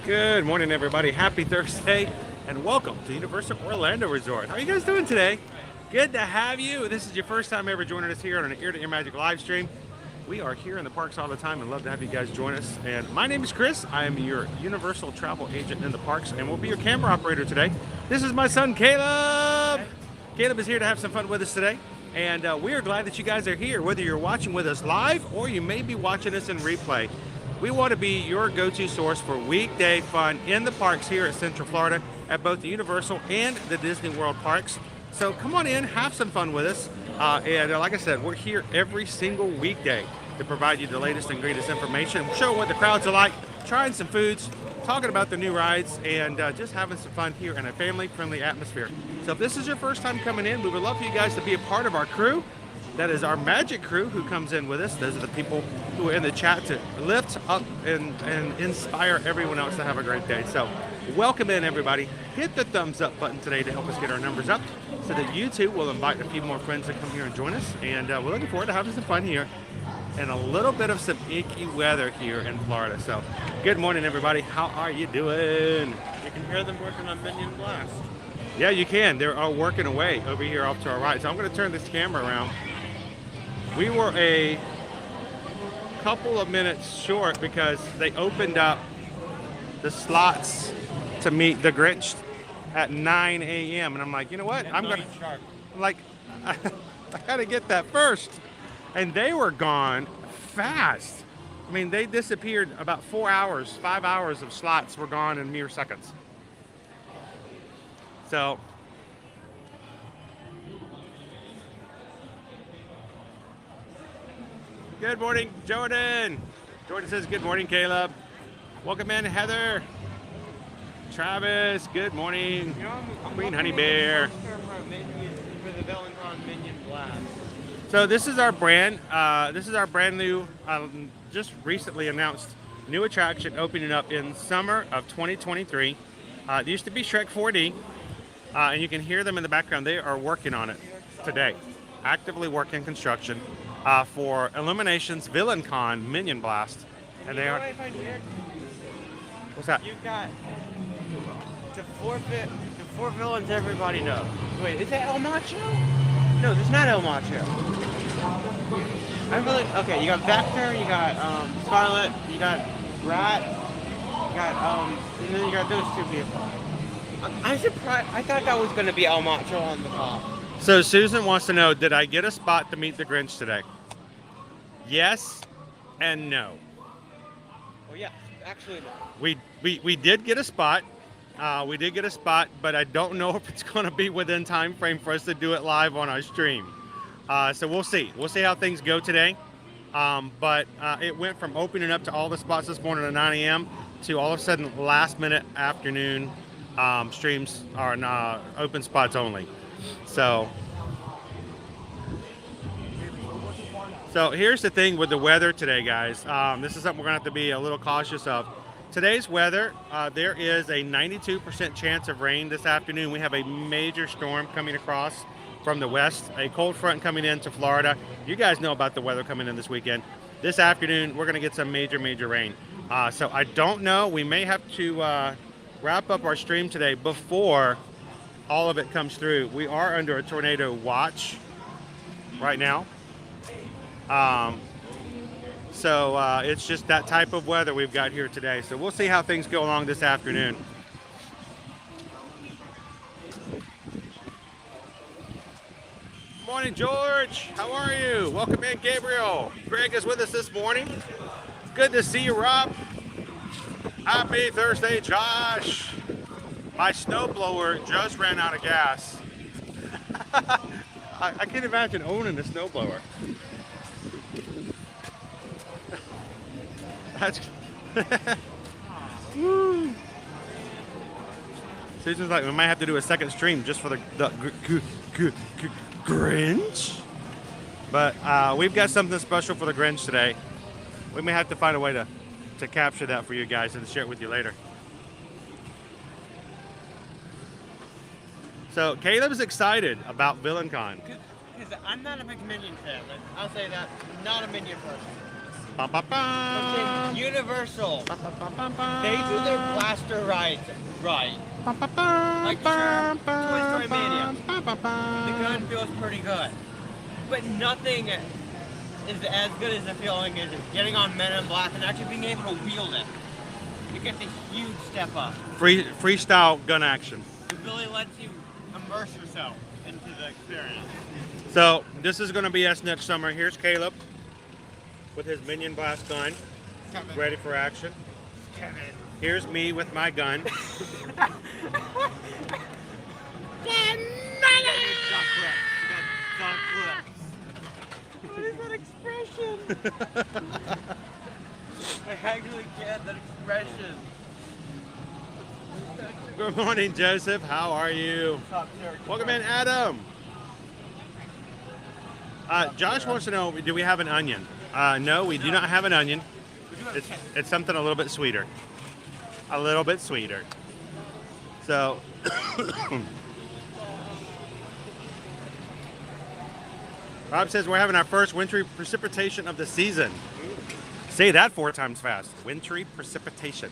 Good morning, everybody. Happy Thursday, and welcome to Universal Orlando Resort. How are you guys doing today? Good to have you. This is your first time ever joining us here on an Ear to Ear Magic live stream. We are here in the parks all the time and love to have you guys join us. And my name is Chris. I am your Universal travel agent in the parks and will be your camera operator today. This is my son, Caleb. Caleb is here to have some fun with us today. And we are glad that you guys are here, whether you're watching with us live or you may be watching us in replay. We want to be your go-to source for weekday fun in the parks here at Central Florida at both the Universal and the Disney World parks. So come on in, have some fun with us. And like I said, we're here every single weekday to provide you the latest and greatest information, show what the crowds are like, trying some foods, talking about the new rides, and just having some fun here in a family-friendly atmosphere. So if this is your first time coming in, we would love for you guys to be a part of our crew. That is our magic crew who comes in with us. Those are the people who are in the chat to lift up and inspire everyone else to have a great day. So welcome in, everybody. Hit the thumbs up button today to help us get our numbers up so that you too will invite a few more friends to come here and join us. And we're looking forward to having some fun here and a little bit of some icky weather here in Florida. So good morning, everybody. How are you doing? You can hear them working on Minion Blast. Yeah, you can. They're all working away over here off to our right. So I'm going to turn this camera around. We were a couple of minutes short because they opened up the slots to meet the Grinch at 9 a.m. And I'm like, you know what? I got to get that first. And they were gone fast. I mean, they disappeared about 4 hours, 5 hours of slots were gone in mere seconds. So good morning, Jordan. Jordan says, good morning, Caleb. Welcome in, Heather. Travis, good morning. Queen Honey Bear. For the Diagon Minion Blast. So this is our brand new, just recently announced new attraction opening up in summer of 2023. It used to be Shrek 4D, and you can hear them in the background. They are working on it today, actively working construction. For Illumination's VillainCon Minion Blast, and they are. What's that? You got to forfeit the four villains everybody knows. Wait, is that El Macho? No, there's not El Macho. Okay. You got Vector, you got Scarlet, you got Rat, you got and then you got those two people. I'm surprised. I thought that was going to be El Macho on the top. So Susan wants to know, did I get a spot to meet the Grinch today? Yes and no. Well, yeah, actually no. We did get a spot. We did get a spot, but I don't know if it's going to be within time frame for us to do it live on our stream. So we'll see. We'll see how things go today. But it went from opening up to all the spots this morning at 9 a.m. to all of a sudden last minute afternoon streams are open spots only. So here's the thing with the weather today, guys. This is something we're going to have to be a little cautious of. Today's weather, there is a 92% chance of rain this afternoon. We have a major storm coming across from the west, a cold front coming into Florida. You guys know about the weather coming in this weekend. This afternoon, we're going to get some major rain. So I don't know. We may have to wrap up our stream today before all of it comes through. We are under a tornado watch right now. So it's just that type of weather we've got here today. So we'll see how things go along this afternoon. Morning, George. How are you? Welcome in, Gabriel. Greg is with us this morning. Good to see you, Rob. Happy Thursday, Josh. My snowblower just ran out of gas. I can't imagine owning a snowblower. That's woo. Susan's like, we might have to do a second stream just for the Grinch. But we've got something special for the Grinch today. We may have to find a way to capture that for you guys and share it with you later. So Caleb's excited about VillainCon. Because I'm not a big Minion fan. I'll say that. Not a Minion person. Bum, bum, bum. Universal. Bum, bum, bum, bum. They do their blast coaster rides right. Like sure, Toy Story Mania. The gun feels pretty good. But nothing is as good as the feeling as getting on Men in Black and actually being able to wield it. You get the huge step up. Freestyle gun action. It really lets you immerse yourself into the experience. So this is going to be us next summer. Here's Caleb with his Minion Blast gun, ready for action. Here's me with my gun. What is that expression? I actually get that expression. Good morning, Joseph. How are you? Welcome in, Adam. Josh wants to know, do we have an onion? No, we do not have an onion. It's something a little bit sweeter. A little bit sweeter. So, Rob says we're having our first wintry precipitation of the season. Say that 4 times fast. Wintry precipitation.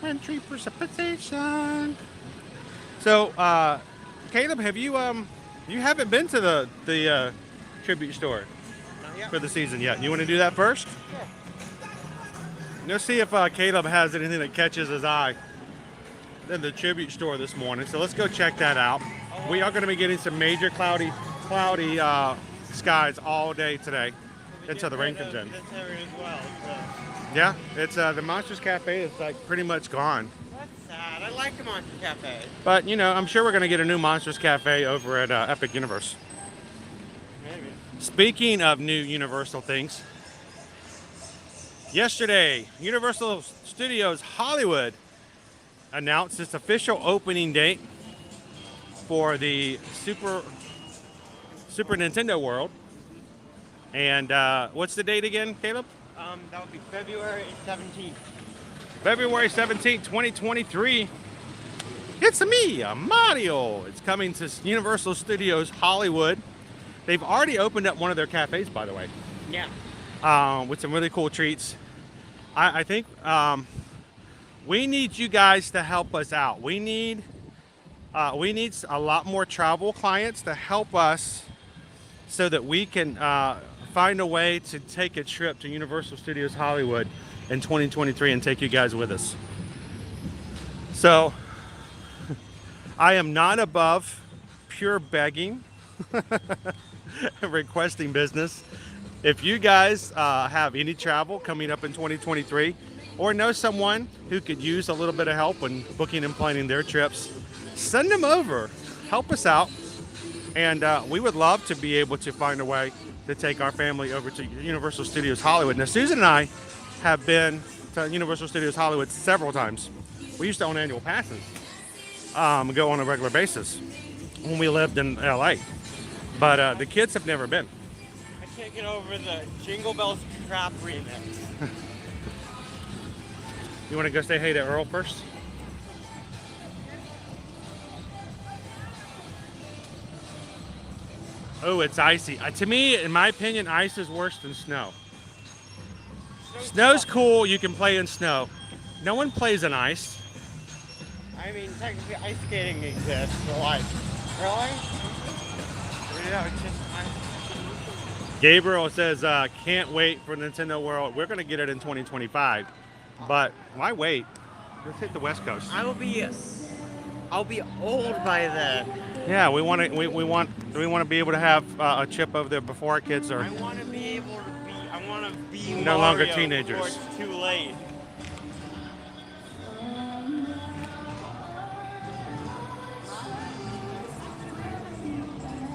Wintry precipitation. So, Caleb, have you you haven't been to the tribute store for the season yet? You want to do that first? Sure. Let's see if Caleb has anything that catches his eye in the tribute store this morning. So let's go check that out. We are going to be getting some major cloudy skies all day today until the rain comes in. This area as well, so. Yeah, it's the Monsters Cafe is like pretty much gone. That's sad. I like the Monster Cafe. But you know, I'm sure we're going to get a new Monsters Cafe over at Epic Universe. Maybe. Speaking of new Universal things, yesterday, Universal Studios Hollywood announced its official opening date for the Super Nintendo World. And what's the date again, Caleb? That would be February 17th. February 17th, 2023. It's me, Mario. It's coming to Universal Studios Hollywood. They've already opened up one of their cafes, by the way. Yeah. With some really cool treats. I think we need you guys to help us out. We need a lot more travel clients to help us so that we can find a way to take a trip to Universal Studios Hollywood in 2023 and take you guys with us. So I am not above pure begging, requesting business. If you guys have any travel coming up in 2023 or know someone who could use a little bit of help in booking and planning their trips, send them over. Help us out. And we would love to be able to find a way to take our family over to Universal Studios Hollywood. Now, Susan and I have been to Universal Studios Hollywood several times. We used to own annual passes, go on a regular basis when we lived in LA. But the kids have never been. I can't get over the Jingle Bells crap remix. You want to go say hey to Earl first? Oh, it's icy. To me, in my opinion, ice is worse than snow. Snow's cool. You can play in snow. No one plays in ice. I mean, technically ice skating exists, but like, really? No, it's just ice. Gabriel says, can't wait for Nintendo World. We're going to get it in 2025. But why wait? Let's hit the West Coast. I'll be old by then. Yeah, we want to be able to have a trip over there before our kids are I want to be able to be. I want to be no longer Mario teenagers. before it's too late.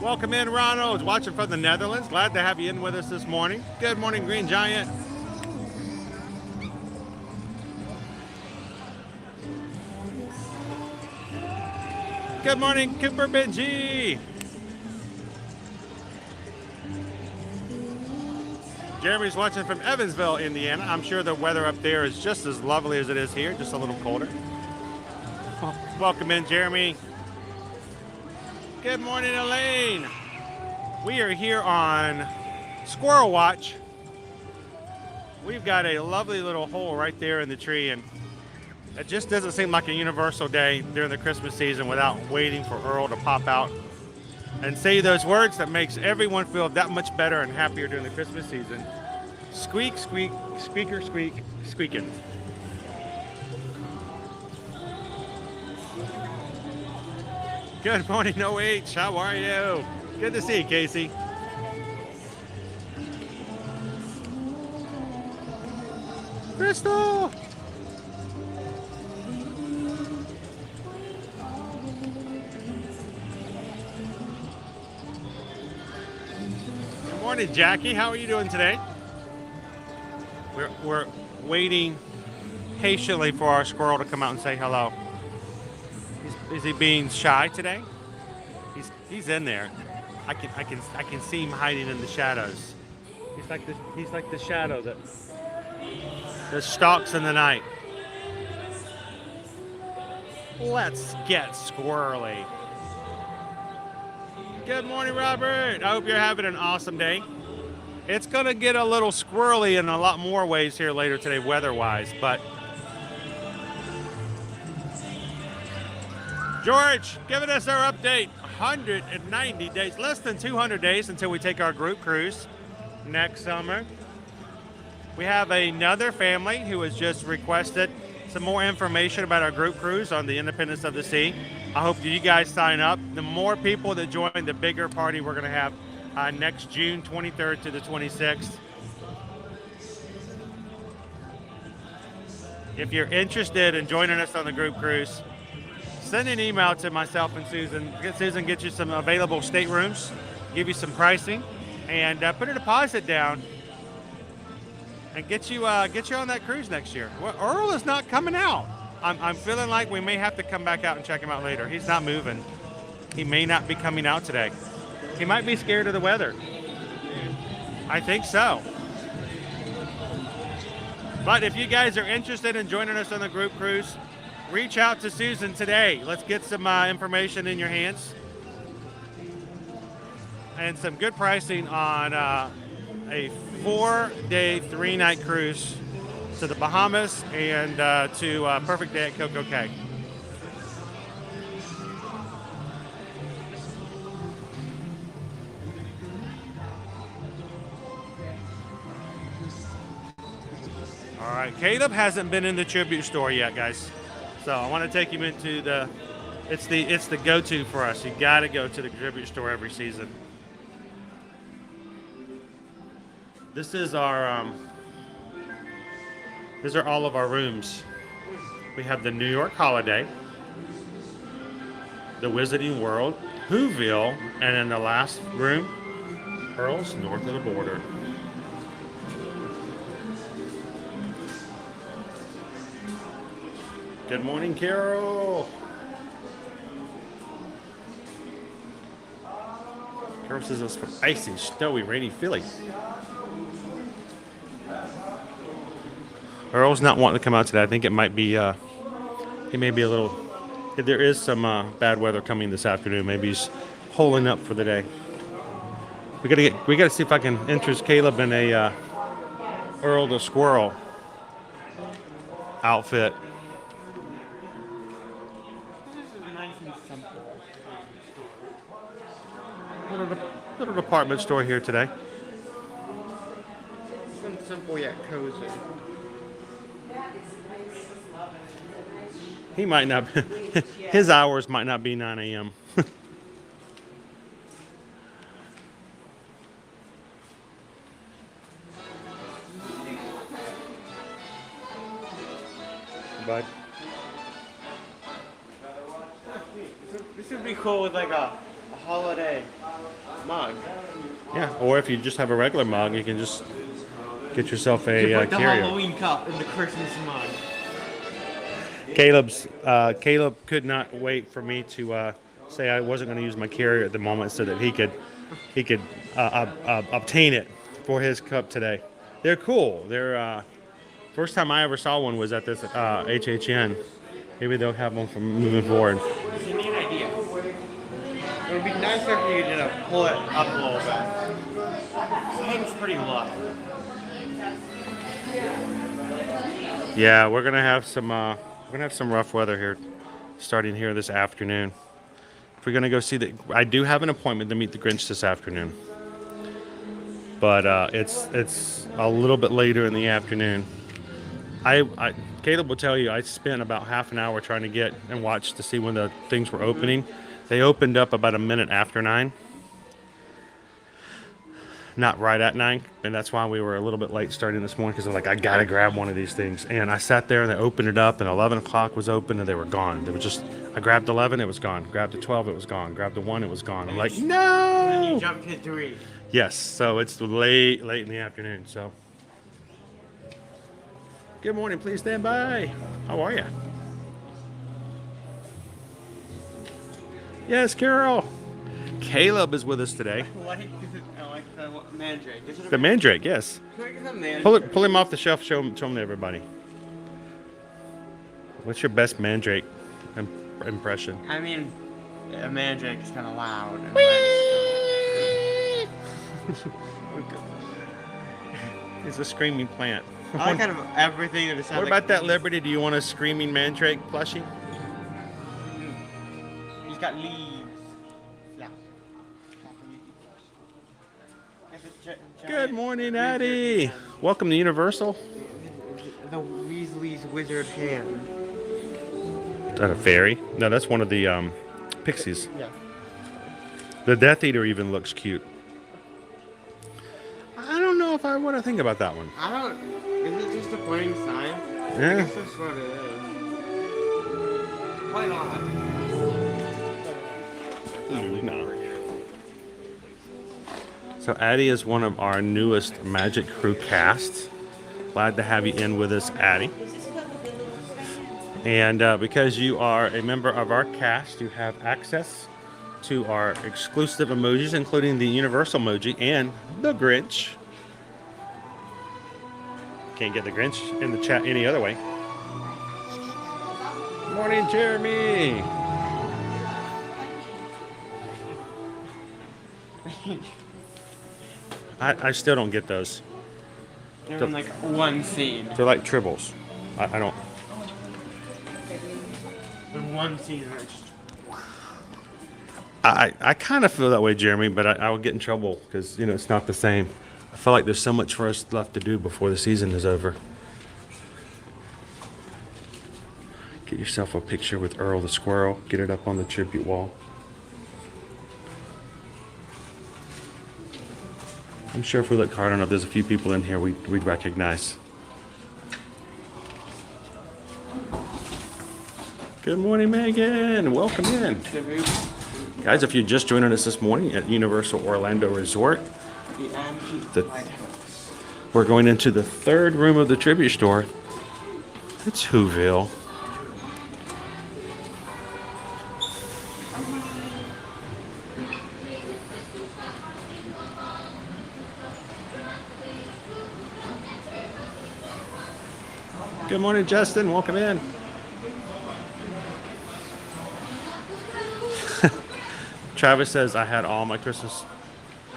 Welcome in, Ronald. Watching from the Netherlands. Glad to have you in with us this morning. Good morning, Green Giant. Good morning, Cooper Benji. Jeremy's watching from Evansville, Indiana. I'm sure the weather up there is just as lovely as it is here, just a little colder. Welcome in, Jeremy. Good morning, Elaine. We are here on Squirrel Watch. We've got a lovely little hole right there in the tree, and It just doesn't seem like a universal day during the Christmas season without waiting for Earl to pop out and say those words that makes everyone feel that much better and happier during the Christmas season. Squeak, squeak, squeaker, squeak, squeaking. Good morning, OH. How are you? Good to see you, Casey. Crystal! Good morning, Jackie. How are you doing today? We're waiting patiently for our squirrel to come out and say hello. Is he being shy today? He's in there. I can see him hiding in the shadows. He's like the shadow that stalks in the night. Let's get squirrely. Good morning, Robert. I hope you're having an awesome day. It's gonna get a little squirrely in a lot more ways here later today, weather-wise, but George, giving us our update. 190 days, less than 200 days until we take our group cruise next summer. We have another family who has just requested some more information about our group cruise on the Independence of the Sea. I hope that you guys sign up. The more people that join, the bigger party we're going to have next June 23rd to the 26th. If you're interested in joining us on the group cruise, send an email to myself and Susan. Susan get you some available staterooms, give you some pricing, and put a deposit down and get you on that cruise next year. Well, Earl is not coming out. I'm feeling like we may have to come back out and check him out later. He's not moving. He may not be coming out today. He might be scared of the weather. I think so. But if you guys are interested in joining us on the group cruise, reach out to Susan today. Let's get some information in your hands and some good pricing on a 4-day, 3-night cruise to the Bahamas and to Perfect Day at Coco Cay. All right, Caleb hasn't been in the tribute store yet, guys. So I want to take him into it's the go-to for us. You got to go to the tribute store every season. This is our these are all of our rooms. We have the New York Holiday, the Wizarding World, Whoville, and in the last room, Earl's North of the Border. Good morning, Carol. Carol says it's from icy, snowy, rainy Philly. Earl's not wanting to come out today. I think it might be, he may be a little, there is some bad weather coming this afternoon. Maybe he's holding up for the day. We gotta see if I can interest Caleb in a Earl the Squirrel outfit. Little department store here today. Simple yet cozy. He might not, his hours might not be 9 a.m. But this would be cool with like a holiday mug. yeah, or if you just have a regular mug, you can just get yourself a Put the carrier. Halloween cup in the Christmas mug. Caleb could not wait for me to say I wasn't going to use my carrier at the moment, so that he could obtain it for his cup today. They're cool. They're first time I ever saw one was at this HHN. Maybe they'll have one from moving forward. It's a neat idea. It would be nicer if you did pull it up a little bit. It hangs pretty low. Yeah, we're gonna have some We're gonna have some rough weather here, starting here this afternoon. If we're gonna go see I do have an appointment to meet the Grinch this afternoon, but it's a little bit later in the afternoon. Caleb will tell you I spent about half an hour trying to get and watch to see when the things were opening. They opened up about a minute after 9. Not right at 9, and that's why we were a little bit late starting this morning, because I'm like, I gotta grab one of these things. And I sat there and they opened it up, and 11 o'clock was open, and they were gone. They were just, I grabbed 11, it was gone. Grabbed the 12, it was gone. Grabbed the 1, it was gone. I'm like, no! And then you jumped to 3. Yes, so it's late in the afternoon, so. Good morning, please stand by. How are you? Yes, Carol. Caleb is with us today. I like the mandrake. The mandrake, yes. Can I get the mandrake? Pull him off the shelf, show him to everybody. What's your best mandrake impression? I mean, a mandrake is kind of loud. It's a screaming plant. I like kind of everything that is. What about that Liberty? Do you want a screaming mandrake plushie? He's got leaves. Yeah. Good morning, Addie. Welcome to Universal. The Weasley's wizard hand. Is that a fairy? No, that's one of the pixies. Yeah. The Death Eater even looks cute. I don't know if I want to think about that one. I don't. Is it just a plain sign? Yeah. I guess that's what it is. Why not? No. So Addie is one of our newest Magic Crew casts. Glad to have you in with us, Addie. And because you are a member of our cast, you have access to our exclusive emojis, including the Universal emoji and the Grinch. Can't get the Grinch in the chat any other way. Morning, Jeremy. I still don't get those. They're in like one scene. They're like tribbles. I don't. In one scene, they're just. I kind of feel that way, Jeremy, but I would get in trouble because, you know, it's not the same. I feel like there's so much for us left to do before the season is over. Get yourself a picture with Earl the Squirrel. Get it up on the tribute wall. I'm sure if we look hard enough, there's a few people in here we'd recognize. Good morning, Megan. Welcome in. Guys, if you're just joining us this morning at Universal Orlando Resort, we're going into the third room of the tribute store. It's Whoville. Good morning, Justin. Welcome in. Travis says, I had all my Christmas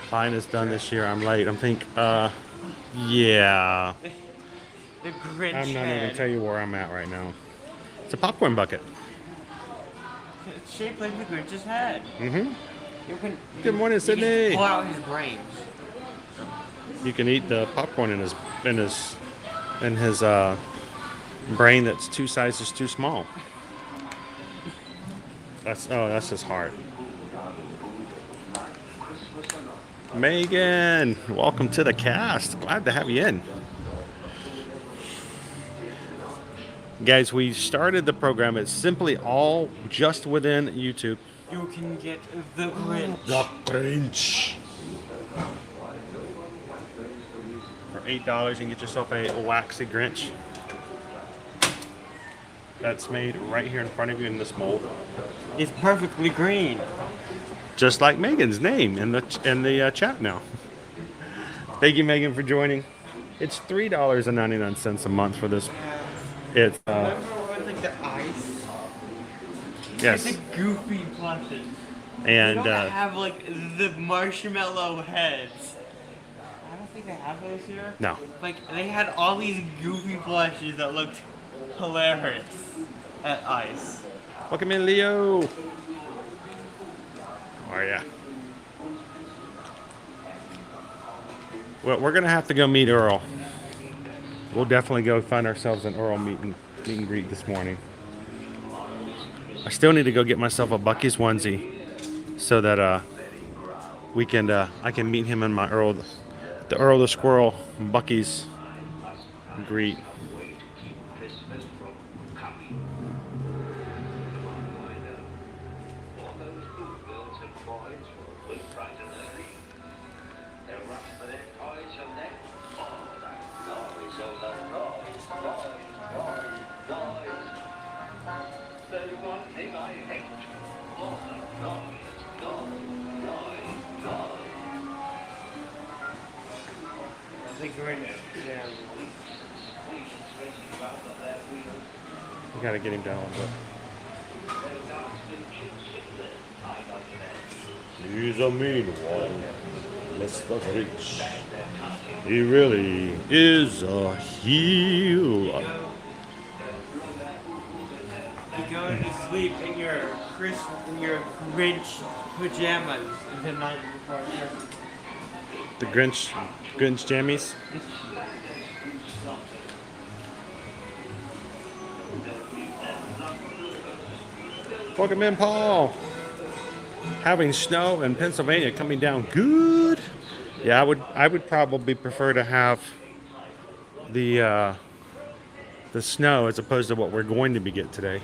finest done this year. I'm late. I'm thinking, yeah. The Grinch I'm not head. even tell you where I'm at right now. It's a popcorn bucket. It's shaped like the Grinch's head. Mm-hmm. Good morning, You Sydney. can pull out his brains. You can eat the popcorn in his brain that's 2 sizes too small. That's his heart. Megan, welcome to the cast. Glad to have you in. Guys, we started the program. It's simply all just within YouTube. You can get the Grinch. The Grinch. For $8, you can get yourself a waxy Grinch. That's made right here in front of you in this mold. It's perfectly green. Just like Megan's name in the chat now. Thank you, Megan, for joining. It's $3.99 a month for this. It's Remember when, like, the ice? yes, It's a goofy plushes. and They don't have like the marshmallow heads. I don't think they have those here. no, Like they had all these goofy plushes that looked hilarious. at ice. Welcome in, Leo. How are ya? Well, we're gonna have to go meet Earl. We'll definitely go find ourselves an Earl meet and greet this morning. I still need to go get myself a Bucky's onesie so that I can meet him in my Earl the Squirrel Bucky's greet. The Grinch. Yeah. We gotta get him down a little bit. He's a mean one, Mr. Grinch. He really is a heel. You go to sleep in your Grinch pajamas the night before Christmas. The Grinch jammies. Welcome in, Paul. Having snow in Pennsylvania coming down good. Yeah, I would probably prefer to have the snow as opposed to what we're going to be getting today.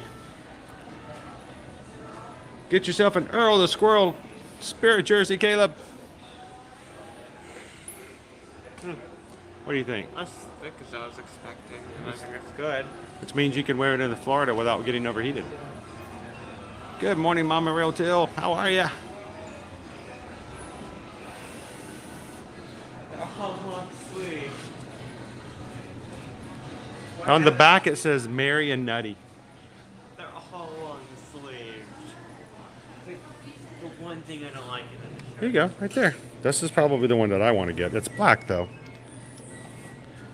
Get yourself an Earl the Squirrel Spirit jersey, Caleb. What do you think? That's thick as I was expecting. I think it's good. Which means you can wear it in Florida without getting overheated. Good morning, Mama Real Till. How are ya? Oh, long sleeve. On the back it says Merry and Nutty. They're all long sleeves. The one thing I don't like in the shirt. Here you go, right there. This is probably the one that I want to get. It's black though.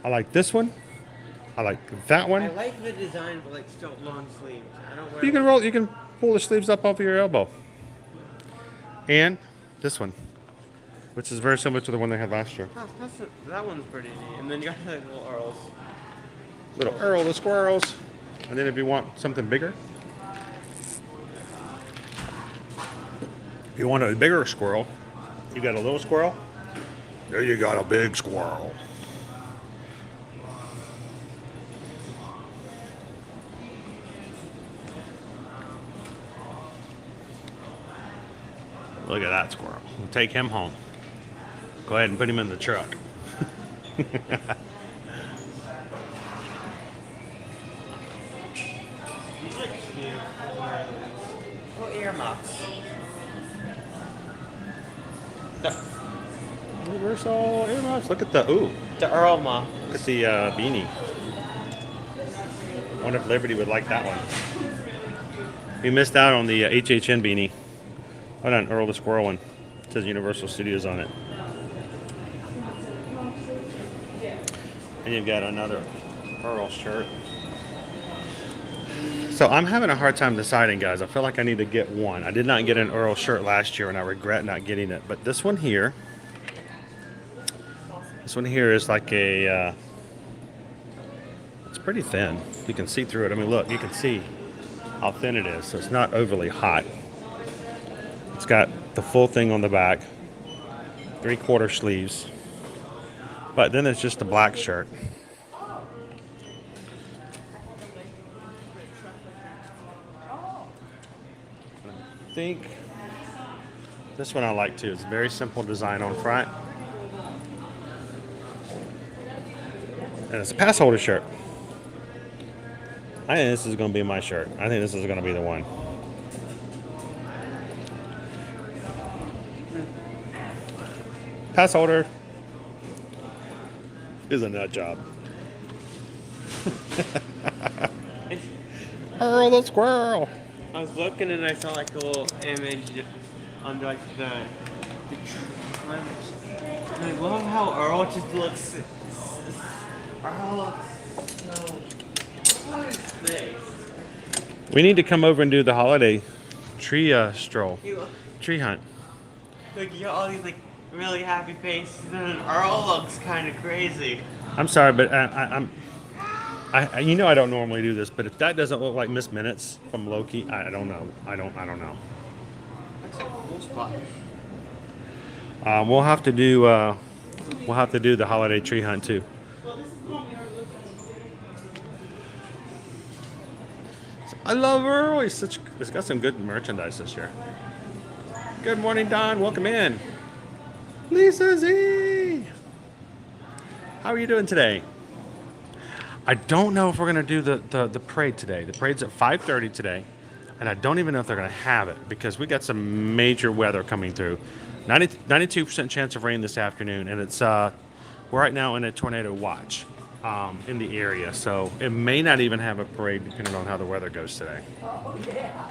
I like this one. I like that one. I like the design, but like still long sleeves. I don't wear. You can pull the sleeves up off your elbow. And this one, which is very similar to the one they had last year. Oh, that one's pretty neat. And then you got the little Earls. Little Earl the Squirrels. And then if you want something bigger, if you want a bigger squirrel, you got a little squirrel. There you got a big squirrel. Look at that squirrel. We'll take him home. Go ahead and put him in the truck. He's like cute. Oh, earmuffs. Universal earmuffs. Look at the The Earl muff. look at the beanie. I wonder if Liberty would like that one. We missed out on the HHN beanie. Hold on, Earl the Squirrel one. It says Universal Studios on it. And you've got another Earl shirt. So I'm having a hard time deciding, guys. I feel like I need to get one. I did not get an Earl shirt last year, and I regret not getting it. But this one here is like a, it's pretty thin. You can see through it. I mean, look, you can see how thin it is. So it's not overly hot. It's got the full thing on the back, 3/4 sleeves, but then it's just a black shirt. I think this one I like too. It's a very simple design on front, and it's a pass holder shirt. I think this is going to be my shirt. I think this is going to be the one. Pass holder is a nut job. Earl the Squirrel. I was looking and I saw like a little image on like the and I love how Earl just looks. Earl looks so. What is this? We need to come over and do the holiday tree stroll, Hey, look, tree hunt. you got all these like really happy faces, and Earl looks kind of crazy. I'm sorry, but you know I don't normally do this, but if that doesn't look like Miss Minutes from Loki, I don't know. I don't know. Looks like a cool spot. We'll have to do the holiday tree hunt too. I love Earl. He's got some good merchandise this year. Good morning, Don. Welcome in. Lisa Z. How are you doing today? I don't know if we're going to do the parade today. The parade's at 5:30 today, and I don't even know if they're going to have it because we got some major weather coming through. 92% chance of rain this afternoon, and it's we're right now in a tornado watch in the area, so it may not even have a parade depending on how the weather goes today. Oh yeah.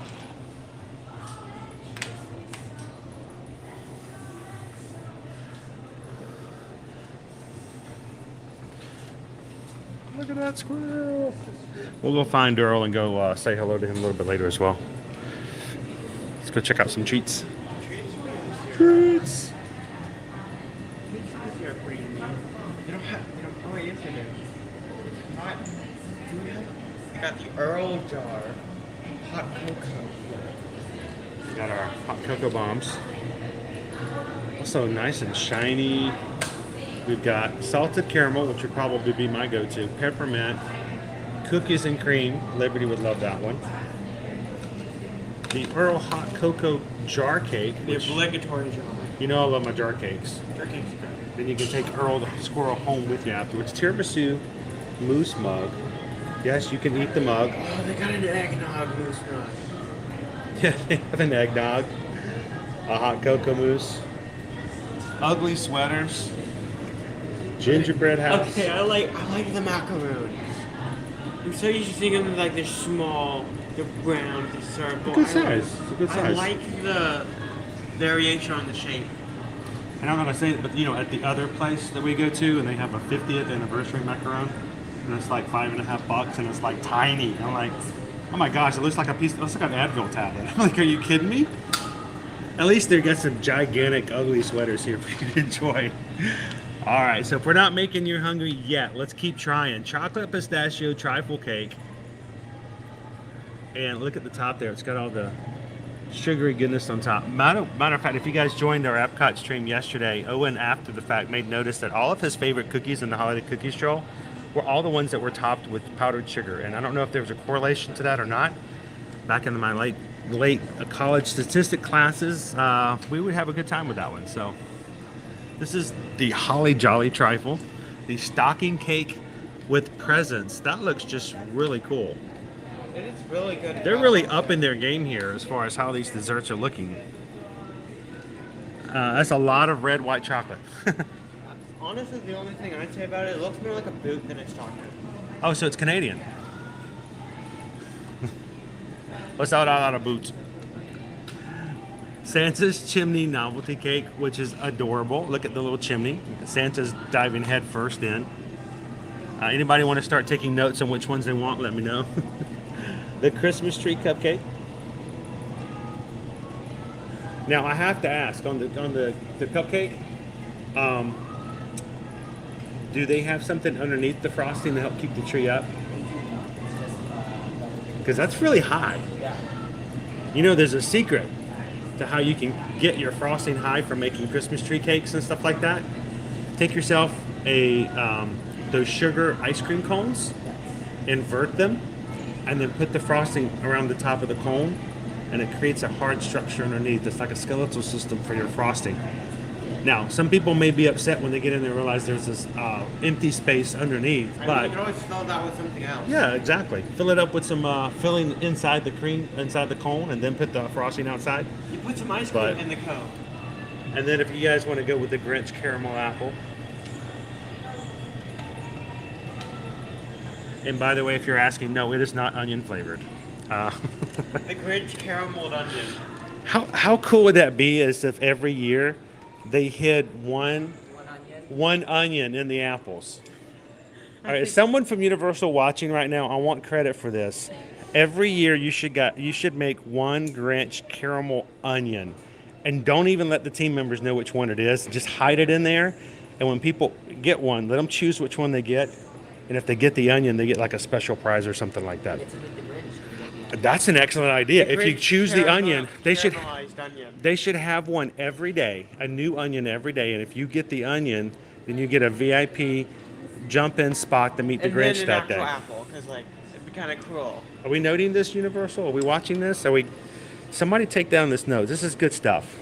Look at that squirrel. We'll go find Earl and go say hello to him a little bit later as well. Let's go check out some treats. Treats. Oh, yes, I do. I got the Earl jar. Hot cocoa. We got our hot cocoa bombs. Also nice and shiny. We've got salted caramel, which would probably be my go-to. Peppermint. Cookies and cream. Liberty would love that one. The Earl hot cocoa jar cake. The Which, obligatory jar. you know I love my jar cakes. Jar cake's good. Then you can take Earl the squirrel home with you afterwards. Tiramisu mousse mug. Yes, you can eat the mug. Oh, they got an eggnog mousse mug. Yeah, they have an eggnog. A hot cocoa mousse. Ugly sweaters. Gingerbread house. Okay, I like the macaroons. I'm so used to seeing them like they're small, they're round, they're circle. Good size. It's a good I size. like the variation on the shape. And I'm not gonna say it, but you know, at the other place that we go to, and they have a 50th anniversary macaron, and it's like $5.50, and it's like tiny. I'm like, oh my gosh, it looks like it looks like an Advil tablet. I'm like, are you kidding me? At least they got some gigantic, ugly sweaters here for you to enjoy. All right, so if we're not making you hungry yet, let's keep trying. Chocolate pistachio trifle cake. And look at the top there. It's got all the sugary goodness on top. Matter of fact, if you guys joined our Epcot stream yesterday, Owen, after the fact, made notice that all of his favorite cookies in the holiday cookie stroll were all the ones that were topped with powdered sugar. And I don't know if there was a correlation to that or not. Back in my late college statistic classes, we would have a good time with that one. So this is the Holly Jolly Trifle, the stocking cake with presents. That looks just really cool. It is really good. They're really upping their game here as far as how these desserts are looking. That's a lot of red, white chocolate. Honestly, the only thing I'd say about it, it looks more like a boot than it's chocolate. Oh, so it's Canadian. What's out of boots? Santa's chimney novelty cake, which is adorable. Look at the little chimney. Santa's diving head first in. Anybody want to start taking notes on which ones they want? Let me know. The Christmas tree cupcake. Now I have to ask on the cupcake. Do they have something underneath the frosting to help keep the tree up? Because that's really high. You know, there's a secret to how you can get your frosting high from making Christmas tree cakes and stuff like that. Take yourself those sugar ice cream cones, invert them, and then put the frosting around the top of the cone, and it creates a hard structure underneath. It's like a skeletal system for your frosting. Now, some people may be upset when they get in there and realize there's this empty space underneath, but you can always fill that with something else. yeah, exactly. Fill it up with some filling inside the cream, inside the cone, and then put the frosting outside. You put some ice cream in the cone. And then if you guys want to go with the Grinch caramel apple. And by the way, if you're asking, no, it is not onion flavored. The Grinch carameled onion. How cool would that be as if every year they hid one onion in the apples? All right, someone from Universal watching right now, I want credit for this. Every year you should make one Grinch caramel onion, and don't even let the team members know which one it is. Just hide it in there, and when people get one, let them choose which one they get. And if they get the onion, they get like a special prize or something like that. That's an excellent idea. If you choose the onion, they should have one every day, a new onion every day. And if you get the onion, then you get a VIP jump-in spot to meet the Grinch that day. Apple, because like it'd be kind of cruel. Are we noting this, Universal? Are we watching this? Somebody take down this note. This is good stuff.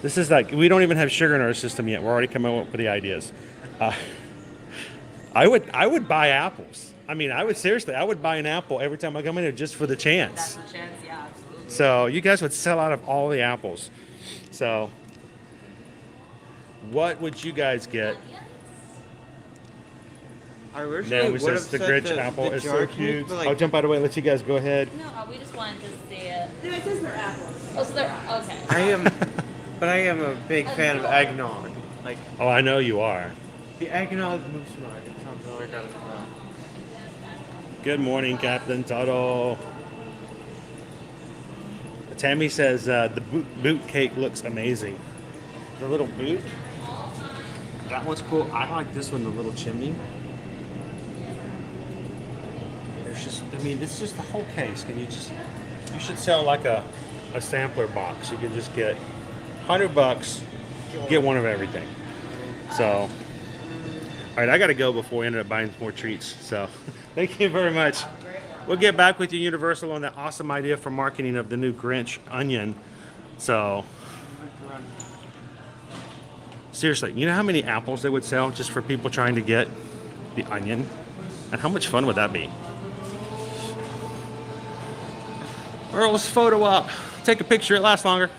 This is like, we don't even have sugar in our system yet. We're already coming up with the ideas. I would buy apples. I mean, I would buy an apple every time I come in here just for the chance. That's the chance, yeah, absolutely. So you guys would sell out of all the apples. So what would you guys get? I wish Then we says the Grinch apple is so cute. I'll jump out of the way and let you guys go ahead. No, we just wanted to see it. No, it says they're apples. Oh, so they're, okay. I am a big fan of eggnog. Like, Oh, I know you are. the eggnog moves smart. It sounds really good. Good morning, Captain Tuttle. Tammy says the boot cake looks amazing. The little boot. That one's cool. I like this one, the little chimney. It's just the whole case. You should sell like a sampler box. You could just get $100, get one of everything. So, all right, I got to go before we ended up buying more treats. So, thank you very much. We'll get back with you, Universal, on that awesome idea for marketing of the new Grinch onion. So, seriously, you know how many apples they would sell just for people trying to get the onion? And how much fun would that be? Earl's photo up. Take a picture, it lasts longer.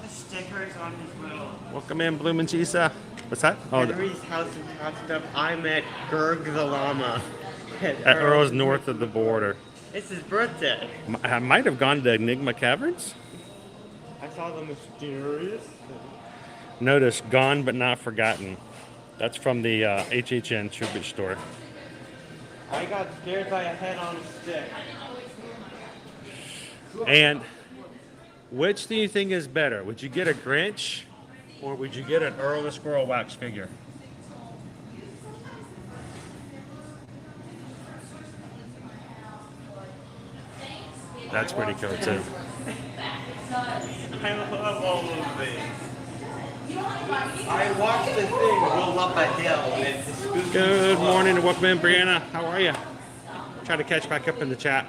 Stickers on his little. Welcome in, Bloomin' Cheesa. What's that? Oh, Henry's house in Potsdam. I met Gerg the llama. At Earl's north of the border. It's his birthday. I might have gone to Enigma Caverns. I saw the mysterious. Notice, gone but not forgotten. That's from the HHN Tribute Store. I got scared by a head on a stick. And which do you think is better? Would you get a Grinch or would you get an Earl the Squirrel wax figure? That's pretty cool too. I love all of these. I watched the thing roll up a hill and it's spooky. Good morning and welcome in, Brianna. How are you? Try to catch back up in the chat.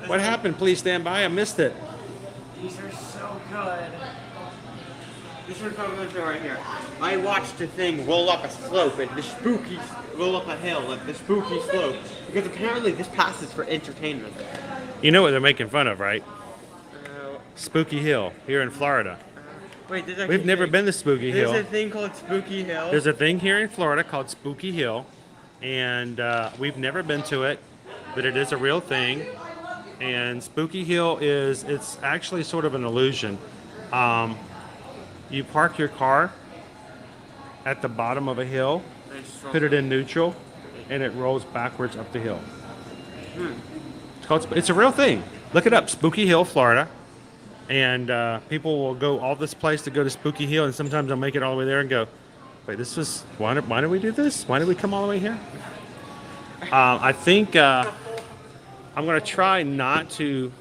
What happened? Please stand by. I missed it. These are so good. This one's right here. I watched the thing roll up a slope and the spooky roll up a hill at the spooky slope because apparently this passes for entertainment. You know what they're making fun of, right? Spooky Hill here in Florida. Wait, we've never been to Spooky Hill. There's a thing called Spooky Hill. There's a thing here in Florida called Spooky Hill, and we've never been to it, but it is a real thing. And Spooky Hill it's actually sort of an illusion. You park your car at the bottom of a hill, put it in neutral, and it rolls backwards up the hill. It's a real thing. Look it up, Spooky Hill, Florida. And people will go all this place to go to Spooky Hill, and sometimes they'll make it all the way there and go, wait, why did we do this? Why did we come all the way here? I think I'm going to try not to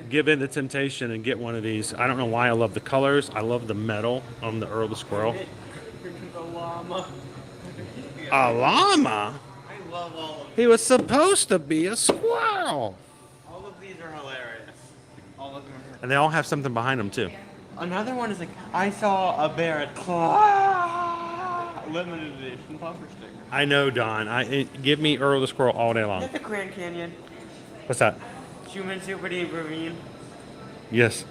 give in to temptation and get one of these. I don't know why I love the colors. I love the metal on the Earl the Squirrel. A llama. A llama? I love all of them. He was supposed to be a squirrel. All of these are hilarious. All of them are. And they all have something behind them, too. Another one is like, I saw a bear at limited edition bumper sticker. I know, Don. Give me Earl the Squirrel all day long. Is that the Grand Canyon? What's that? Human Super Deep Ravine. Yes.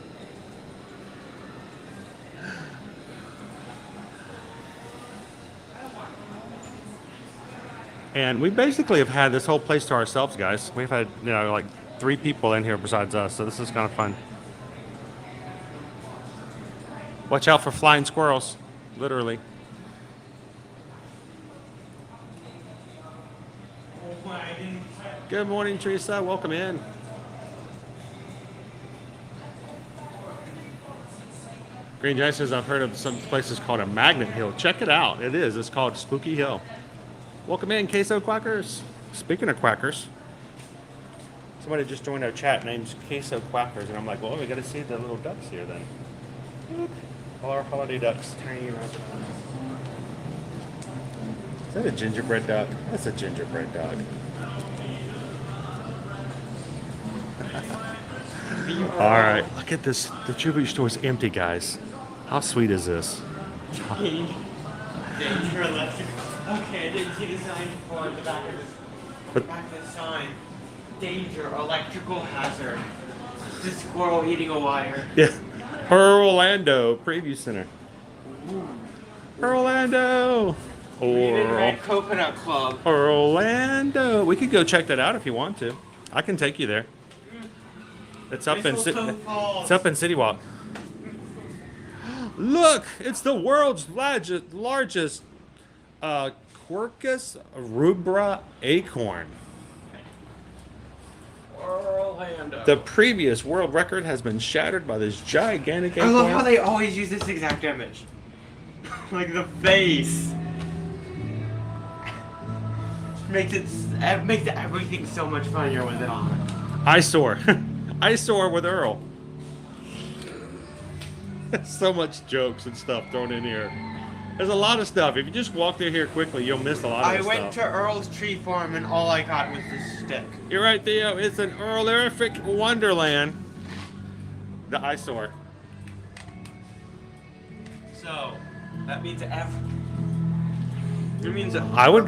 And we basically have had this whole place to ourselves, guys. We've had, like 3 people in here besides us, so this is kind of fun. Watch out for flying squirrels, literally. Good morning, Teresa. Welcome in. Green Giant says, I've heard of some places called a magnet hill. Check it out. It is. It's called Spooky Hill. Welcome in, Queso Quackers. Speaking of quackers, somebody just joined our chat named Queso Quackers, and I'm like, well, we got to see the little ducks here then. All our holiday ducks. Tiny around. Is that a gingerbread duck? That's a gingerbread duck. All right, look at this. The tribute store is empty, guys. How sweet is this? Danger electric. Okay, I didn't see the sign for the back of the sign. Danger, electrical hazard. The squirrel eating a wire. Yeah. Orlando Preview Center. Orlando. Red Coconut Club. Orlando. We could go check that out if you want to. I can take you there. It's up in City Walk. Look, it's the world's largest Quercus rubra acorn. Orlando. The previous world record has been shattered by this gigantic acorn. I love how they always use this exact image. Like the face. Makes everything so much funnier with it on. Eyesore. Eyesore with Earl. So much jokes and stuff thrown in here. There's a lot of stuff. If you just walk through here quickly, you'll miss a lot of I stuff. went to Earl's tree farm and all I got was this stick. You're right, Theo. It's an Earl-erific wonderland. The eyesore. So that means It means I would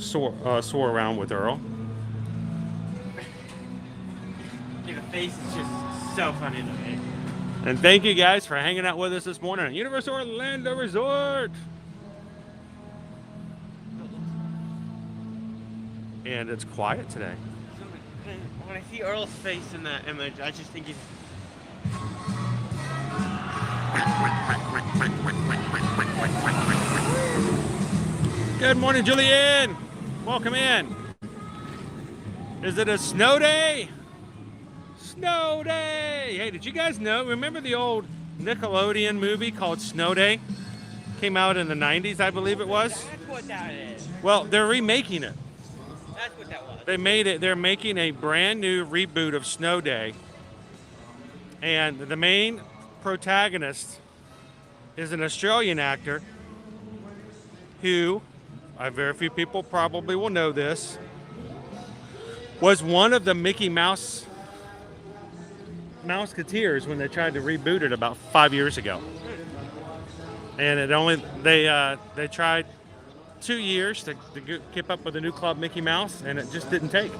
soar around with Earl. The face is just so funny to me. And thank you guys for hanging out with us this morning at Universal Orlando Resort. And it's quiet today. When I see Earl's face in that image, I just think he's... Good morning, Julianne. Welcome in. Is it a snow day? Snow Day! Hey, did you guys know? Remember the old Nickelodeon movie called Snow Day? Came out in the 90s, I believe it was. That's what that is. Well, they're remaking it. That's what that was. They made it. They're making a brand new reboot of Snow Day. And the main protagonist is an Australian actor who, very few people probably will know this, was one of the Mickey Mouseketeers when they tried to reboot it about 5 years ago. And they tried 2 years to keep up with the new club Mickey Mouse, and it just didn't take.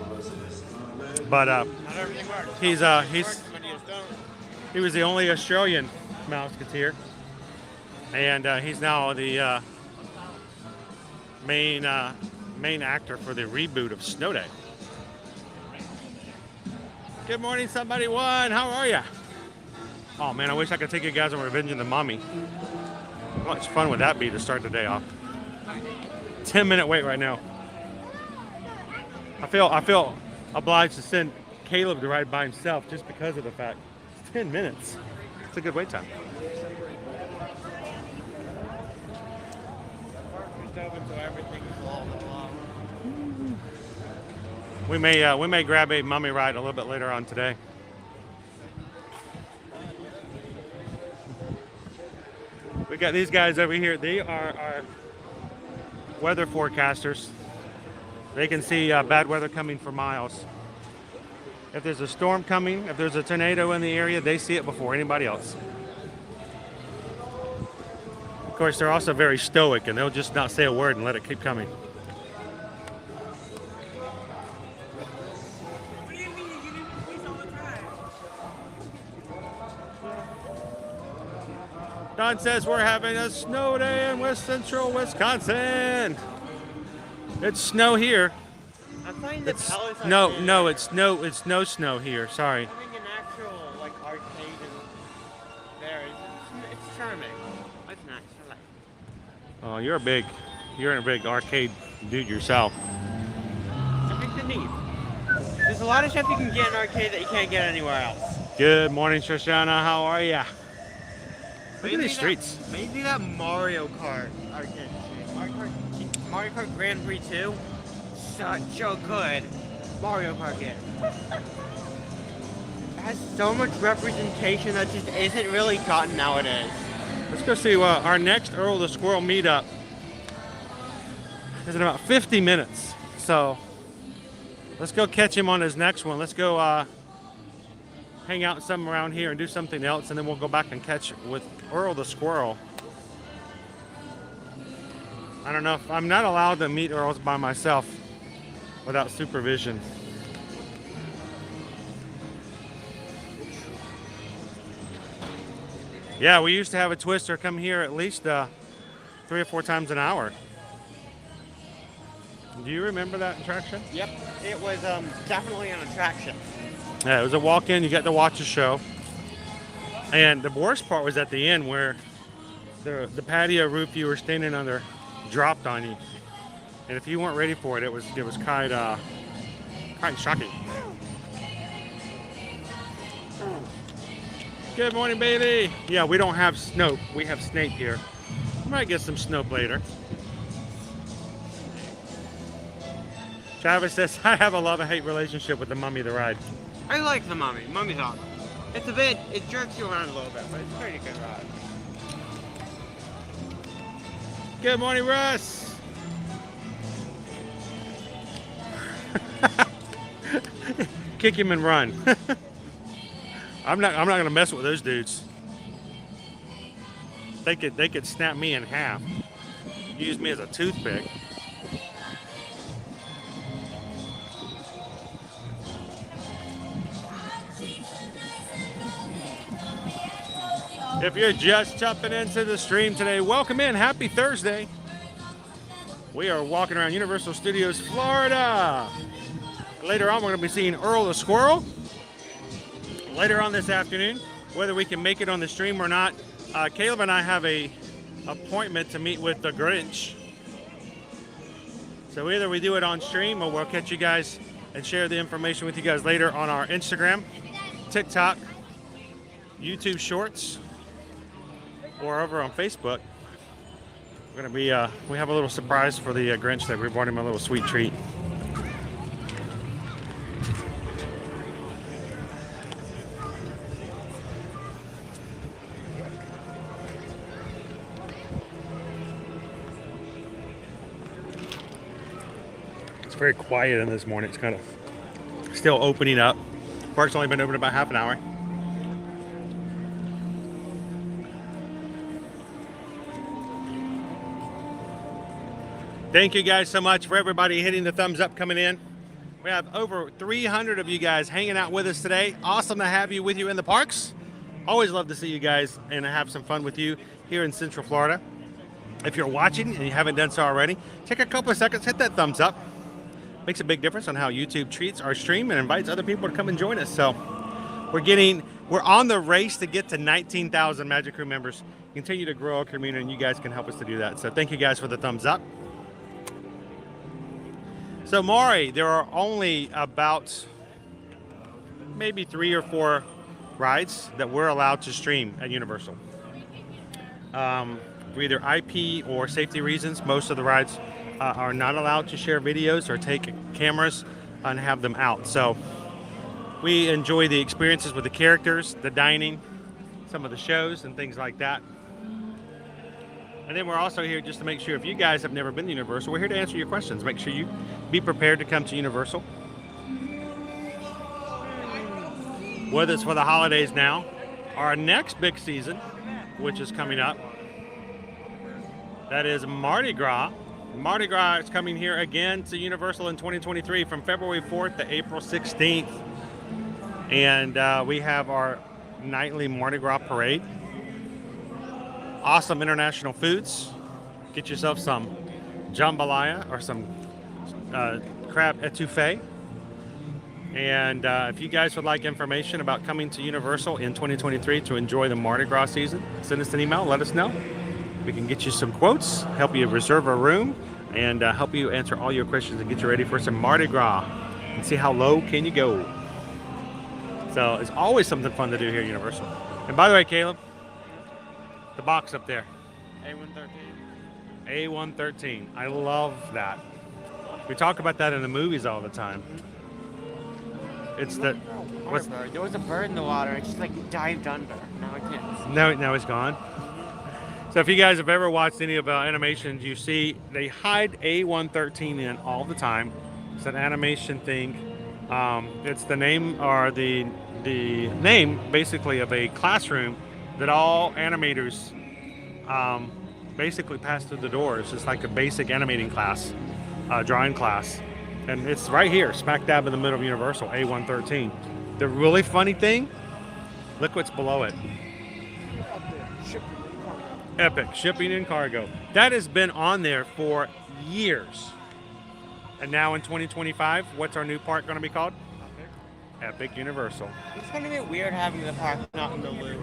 But Not everything works. he was the only Australian Mouseketeer, and he's now the main actor for the reboot of Snow Day. Good morning, somebody one. How are ya? Oh man, I wish I could take you guys on Revenging the Mommy. How much fun would that be to start the day off? 10-minute wait right now. I feel obliged to send Caleb to ride by himself just because of the fact it's 10 minutes. It's a good wait time. We may grab a mummy ride a little bit later on today. We got these guys over here. They are our weather forecasters. They can see bad weather coming for miles. If there's a storm coming, if there's a tornado in the area, they see it before anybody else. Of course, they're also very stoic, and they'll just not say a word and let it keep coming. Don says we're having a snow day in West Central Wisconsin. It's snow here. I'm finding the palace. It's no snow here. Sorry. Having an actual arcade in there. charming. That's nice. I like it. Oh, you're a big arcade dude yourself. I think they're neat. There's a lot of stuff you can get in arcade that you can't get anywhere else. Good morning, Shoshana. How are ya? Look at these streets. Maybe that Mario Kart arcade. Mario Kart Grand Prix 2. Such a good Mario Kart game. It has so much representation that just isn't really gotten nowadays. Let's go see our next Earl the Squirrel meetup is in about 50 minutes. So let's go catch him on his next one. Let's go hang out some around here and do something else, and then we'll go back and catch with Earl the Squirrel. I don't know if I'm not allowed to meet Earls by myself without supervision. Yeah, we used to have a Twister come here at least 3 or 4 times an hour. Do you remember that attraction? Yep, it was definitely an attraction. Yeah, it was a walk-in. You got to watch a show. And the worst part was at the end where the patio roof you were standing under dropped on you. And if you weren't ready for it, it was quite shocking. Good morning, baby. Yeah, we don't have Snope. We have Snake here. Might get some Snope later. Travis says, I have a love-and-hate relationship with the Mummy the ride. I like the Mummy. Mummy's awesome. It jerks you around a little bit, but it's a pretty good ride. Good morning, Russ. Kick him and run. I'm not gonna mess with those dudes. They could snap me in half. Use me as a toothpick. If you're just jumping into the stream today, welcome in. Happy Thursday. We are walking around Universal Studios, Florida. Later on, we're going to be seeing Earl the Squirrel. Later on this afternoon, whether we can make it on the stream or not, Caleb and I have a appointment to meet with the Grinch. So either we do it on stream or we'll catch you guys and share the information with you guys later on our Instagram, TikTok, YouTube Shorts, or over on Facebook. We're gonna be we have a little surprise for the Grinch that we brought him a little sweet treat. It's very quiet in this morning. It's kind of still opening up. Park's only been open about half an hour. Thank you guys so much for everybody hitting the thumbs up coming in. We have over 300 of you guys hanging out with us today. Awesome to have you with you in the parks. Always love to see you guys and have some fun with you here in Central Florida. If you're watching and you haven't done so already, take a couple of seconds, hit that thumbs up. Makes a big difference on how YouTube treats our stream and invites other people to come and join us. So we're on the race to get to 19,000 Magic Crew members. Continue to grow our community, and you guys can help us to do that. So thank you guys for the thumbs up. So Maury, there are only about maybe 3 or 4 rides that we're allowed to stream at Universal. For either IP or safety reasons, most of the rides are not allowed to share videos or take cameras and have them out. So we enjoy the experiences with the characters, the dining, some of the shows and things like that. And then we're also here just to make sure if you guys have never been to Universal, we're here to answer your questions. Make sure you be prepared to come to Universal. Whether it's for the holidays now, our next big season, which is coming up, that is Mardi Gras. Mardi Gras is coming here again to Universal in 2023 from February 4th to April 16th. And we have our nightly Mardi Gras parade. Awesome international foods. Get yourself some jambalaya or some crab etouffee. And if you guys would like information about coming to Universal in 2023 to enjoy the Mardi Gras season, send us an email, let us know. We can get you some quotes, help you reserve a room, and help you answer all your questions and get you ready for some Mardi Gras and see how low can you go. So it's always something fun to do here at Universal. And by the way, Caleb, the box up there. A113. A113. I love that. We talk about that in the movies all the time. It's the what's There was a bird in the water. It just like dived under. Now I can't. now it's gone. So if you guys have ever watched any of animations, you see they hide A113 in all the time. It's an animation thing. It's the name or the name basically of a classroom that all animators basically pass through the doors. It's like a basic animating class, drawing class. And it's right here, smack dab in the middle of Universal, A113. The really funny thing, look what's below it. Epic, shipping and cargo. That has been on there for years. And now in 2025, what's our new park going to be called? Epic Universal. It's going to be weird having the park not in the loop.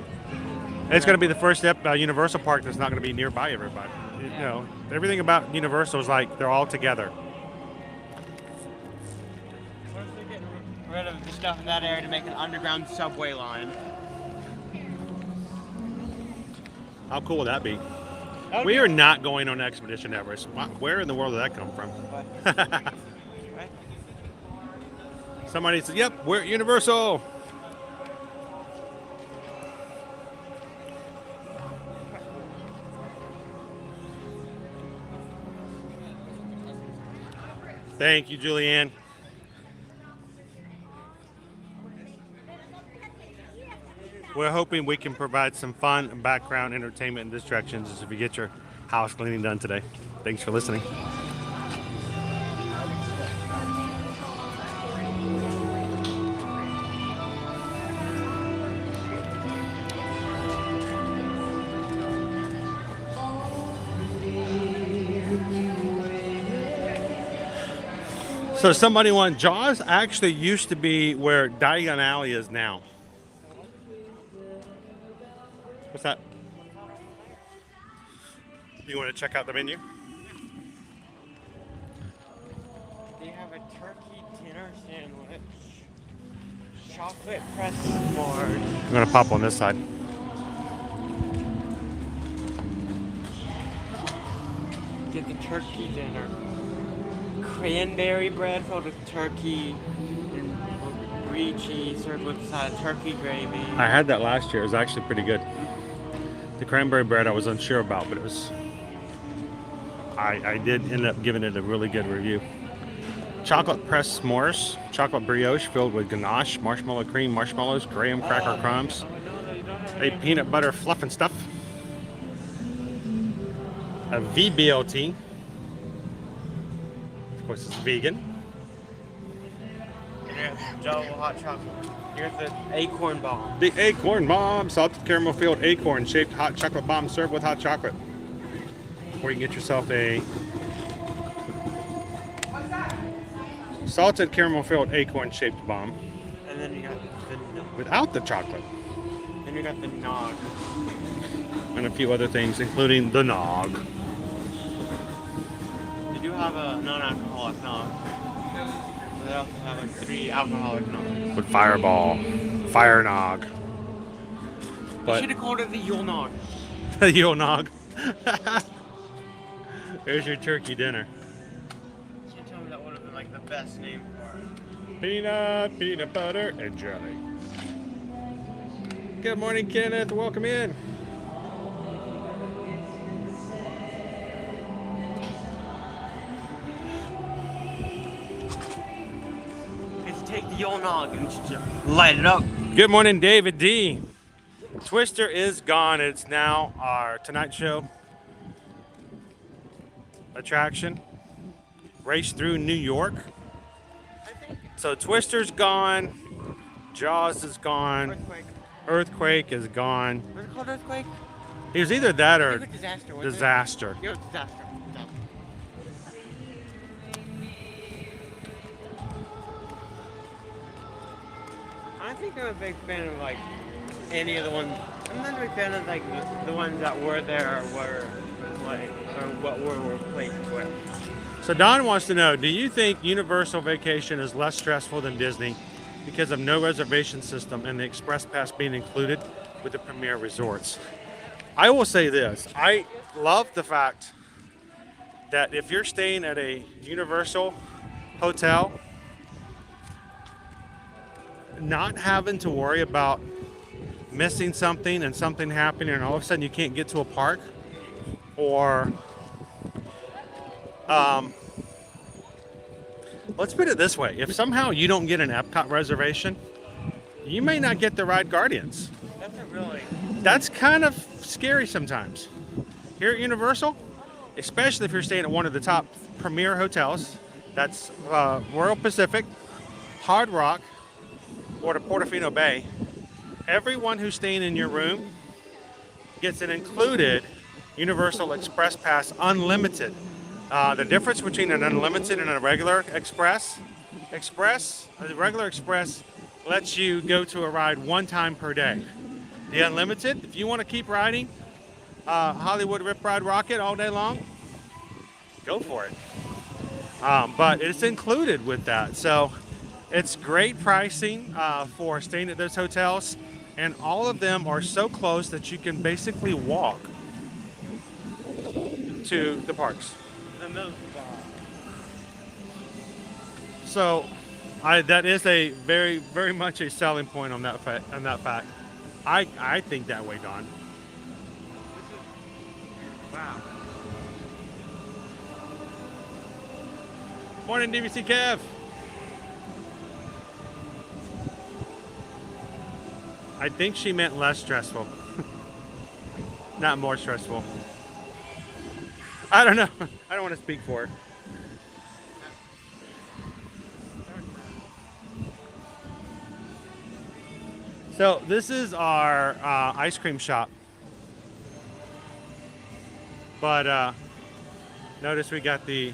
It's going to be the first Universal park that's not going to be nearby everybody. You know, everything about Universal is like they're all together. What if they get rid of the stuff in that area to make an underground subway line? How cool would that be? We are not going on Expedition Everest. Where in the world did that come from? Somebody said, yep, we're at Universal. Thank you, Julianne. We're hoping we can provide some fun and background entertainment and distractions as we get your house cleaning done today. Thanks for listening. So somebody won. Jaws actually used to be where Diagon Alley is now. What's that? You want to check out the menu? They have a turkey dinner sandwich, chocolate press s'mores. I'm going to pop on this side. Get the turkey dinner. Cranberry bread filled with turkey and brie cheese served with turkey gravy. I had that last year. It was actually pretty good. The cranberry bread I was unsure about, but it was. I did end up giving it a really good review. Chocolate pressed s'mores, chocolate brioche filled with ganache, marshmallow cream, marshmallows, graham cracker crumbs, a peanut butter fluff and stuff, a VBLT. Of course, it's vegan. Double hot chocolate. Here's the acorn bomb. The acorn bomb, salted caramel filled acorn shaped hot chocolate bomb served with hot chocolate. Or you can get yourself a salted caramel filled acorn shaped bomb. And then you got the without the chocolate. Then you got the nog. And a few other things, including the nog. They do have a non-alcoholic nog. They also have a 3 alcoholic nog. With Fireball, Fire Nog. But should have called it the Yule Nog. The Yule Nog. There's your turkey dinner. Can't tell me that would have been like the best name for it. Peanut butter, and jelly. Good morning, Kenneth. Welcome in. Take the Yule Nog and just light it up. Good morning, David D. Twister is gone. It's now our Tonight Show attraction. Race through New York. So Twister's gone. Jaws is gone. Earthquake is gone. Was it called Earthquake? It was either that or Disaster. Disaster. It was Disaster. think I'm a big fan of like any of the ones. I'm not a big fan of like the ones that were there or were like or what were replaced with. So Don wants to know, do you think Universal Vacation is less stressful than Disney because of no reservation system and the Express Pass being included with the Premier Resorts? I will say this, I love the fact that if you're staying at a Universal hotel, not having to worry about missing something and something happening and all of a sudden you can't get to a park, or let's put it this way, if somehow you don't get an Epcot reservation, you may not get the ride Guardians. That's kind of scary sometimes. Here at Universal, especially if you're staying at one of the top premier hotels, that's Royal Pacific, Hard Rock, or the Portofino Bay, everyone who's staying in your room gets an included Universal Express Pass Unlimited. The difference between an unlimited and a regular express, the regular express lets you go to a ride one time per day. The unlimited, if you want to keep riding Hollywood Rip Ride Rocket all day long, go for it. But it's included with that. So it's great pricing for staying at those hotels, and all of them are so close that you can basically walk to the parks. So that is a very, very much a selling point on that fact. I think that way, Don. Wow. Morning, DVC Kev. I think she meant less stressful, not more stressful. I don't know. I don't want to speak for her. So this is our ice cream shop. But notice we got the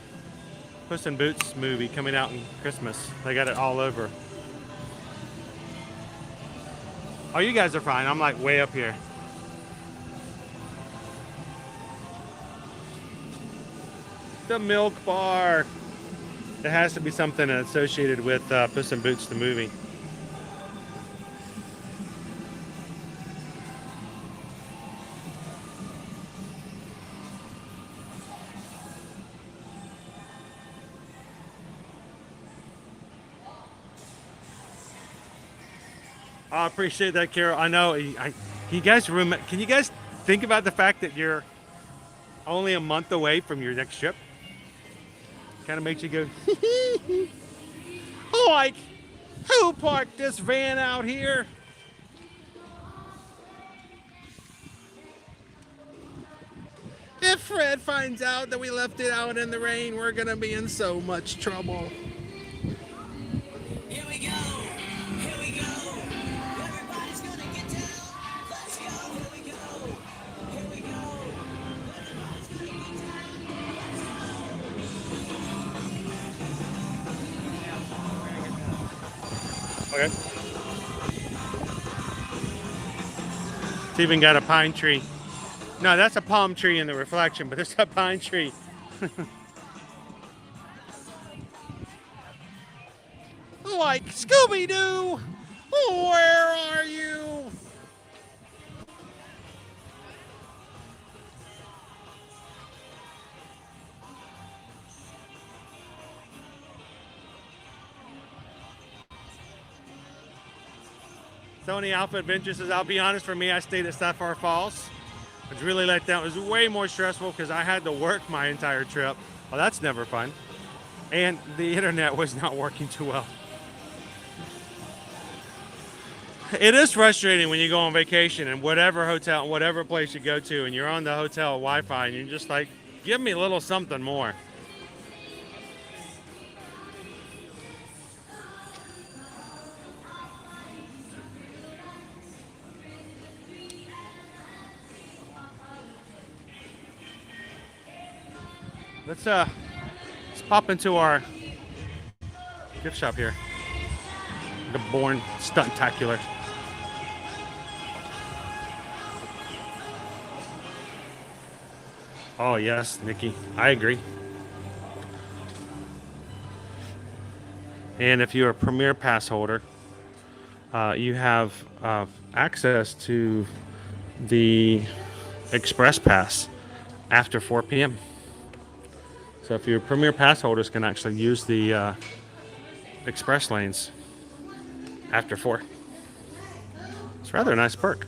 Puss in Boots movie coming out in Christmas. They got it all over. Oh, you guys are fine. I'm like way up here. The milk bar. It has to be something associated with Puss in Boots, the movie. I appreciate that, Carol. I know. Can you guys think about the fact that you're only a month away from your next trip? Kind of makes you go, like, who parked this van out here? If Fred finds out that we left it out in the rain, we're gonna be in so much trouble. Here we go. Here we go. Everybody's gonna get down. Let's go. Here we go. Here we go. Everybody's gonna get down. Okay. It's even got a pine tree. No, that's a palm tree in the reflection, but there's a pine tree. Like, Scooby-Doo, where are you? Sony Alpha Adventures says, I'll be honest, for me, I stayed at Sapphire Falls. I was really let down. It was way more stressful because I had to work my entire trip. Well, that's never fun. And the internet was not working too well. It is frustrating when you go on vacation and whatever hotel, whatever place you go to, and you're on the hotel Wi-Fi and you're just like, give me a little something more. Let's pop into our gift shop here. the Born Stuntacular. Oh yes, Nikki, I agree. And if you're a Premier Pass holder, you have access to the Express Pass after 4 p.m. So if your Premier Pass holders can actually use the express lanes after 4. It's rather a nice perk.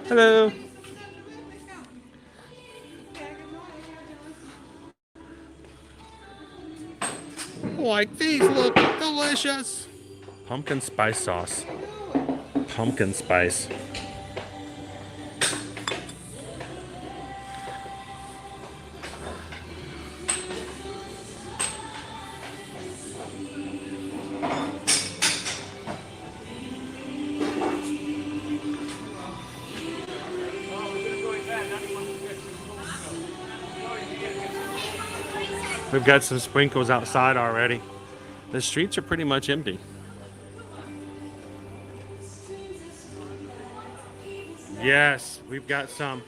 Hello. Like these look delicious. Pumpkin spice sauce. Pumpkin spice. We've got some sprinkles outside already. The streets are pretty much empty. Yes, we've got some.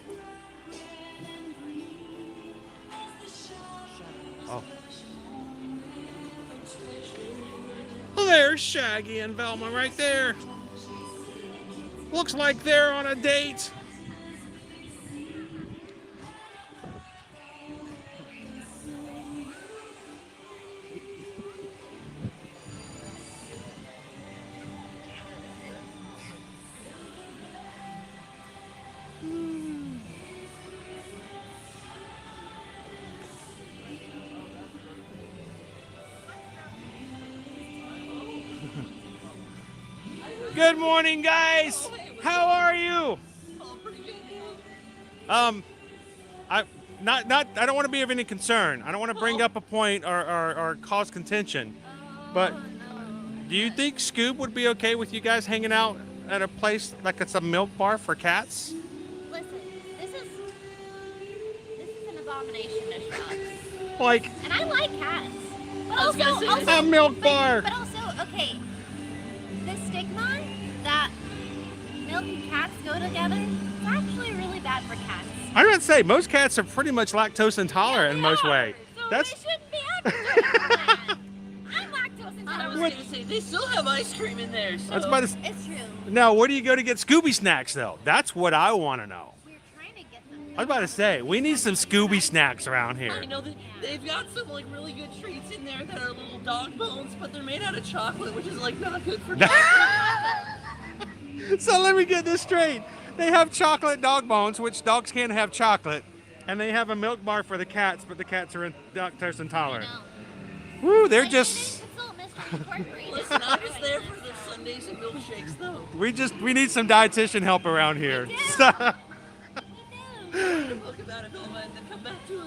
Oh. Well, there's Shaggy and Velma right there. Looks like they're on a date. Good morning, guys. How are you? I don't want to be of any concern. I don't want to bring up a point or cause contention. But do you think Scoob would be okay with you guys hanging out at a place like it's a milk bar for cats? Listen, this is an abomination to shucks. Like, And I like cats. But I was gonna say, also a milk bar. But also, okay, the stigma that milk and cats go together is actually really bad for cats. I'm going to say most cats are pretty much lactose intolerant in most ways. So That's they shouldn't be advertising that. I'm lactose I was intolerant. gonna say they still have ice cream in there. So. that's about as, It's true. now. Where do you go to get Scooby snacks though? That's what I want to know. We're trying to get them. I was about to say we need some Scooby snacks around here. I know they've got some like really good treats in there that are little dog bones, but they're made out of chocolate, which is like not good for dogs. So let me get this straight. They have chocolate dog bones, which dogs can't have chocolate, and they have a milk bar for the cats, but the cats are lactose intolerant. Woo, they're just. It's a little misincorporated. Listen, I'm just there for the Sundays and milkshakes, though. We need some dietitian help around here. We do. Read a book about it, Velma, and then come back to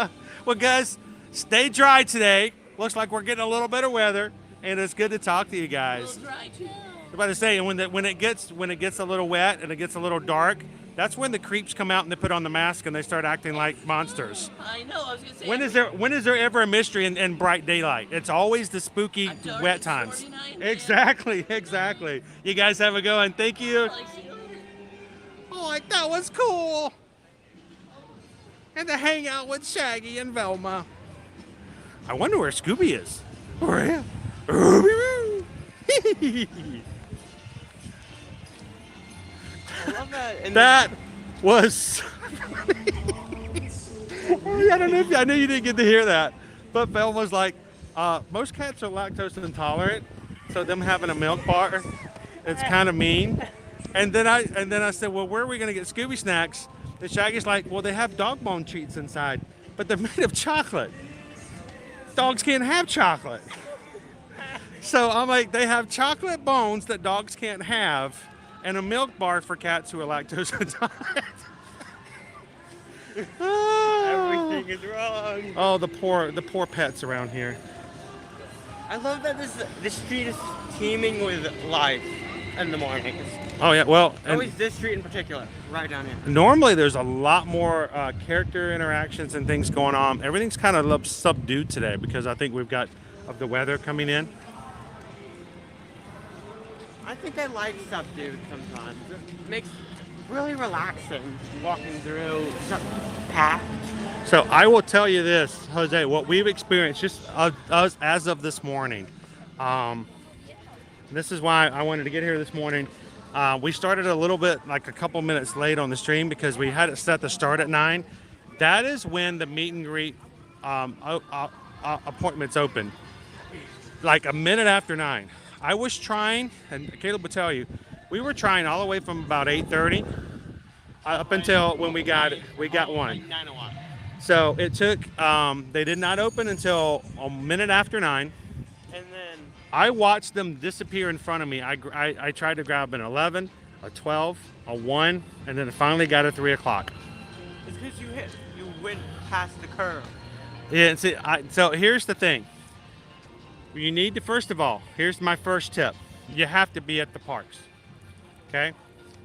us. Well, guys, stay dry today. Looks like we're getting a little bit of weather, and it's good to talk to you guys. We'll try to. I'm about to say, when it gets a little wet and it gets a little dark, that's when the creeps come out and they put on the mask and they start acting like monsters. I know. I was gonna say. When is there ever a mystery in bright daylight? It's always the spooky A dark wet and times. stormy night, man. Exactly. You guys have a go and thank you. Like, see you later. Oh, like that was cool. And to hang out with Shaggy and Velma. I wonder where Scooby is. Where? I love that. And That was. I don't know if I knew you didn't get to hear that, but Velma was like, most cats are lactose intolerant, so them having a milk bar, it's kind of mean. And then I said, well, where are we gonna get Scooby snacks? And Shaggy's like, well, they have dog bone treats inside, but they're made of chocolate. Dogs can't have chocolate. So I'm like, they have chocolate bones that dogs can't have, and a milk bar for cats who are lactose intolerant. everything is wrong. Oh, the poor pets around here. I love that this street is teeming with life in the mornings. Oh yeah, well, and Always this street in particular, right down here. normally there's a lot more character interactions and things going on. Everything's kind of subdued today because I think we've got of the weather coming in. I think I like subdued sometimes. It makes really relaxing walking through packed. So I will tell you this, Jose, what we've experienced just us as of this morning. This is why I wanted to get here this morning. We started a little bit, like a couple minutes late on the stream because we had it set to start at 9. That is when the meet and greet appointments open. Like a minute after 9. I was trying, and Caleb will tell you, we were trying all the way from about 8:30 up until when we got one. 9:01. So it took, they did not open until a minute after 9. And then I watched them disappear in front of me. I tried to grab an 11, a 12, a 1, and then finally got a 3 o'clock. it's because you went past the curve. Yeah, and see, so here's the thing. You need to, first of all, here's my first tip. You have to be at the parks, okay?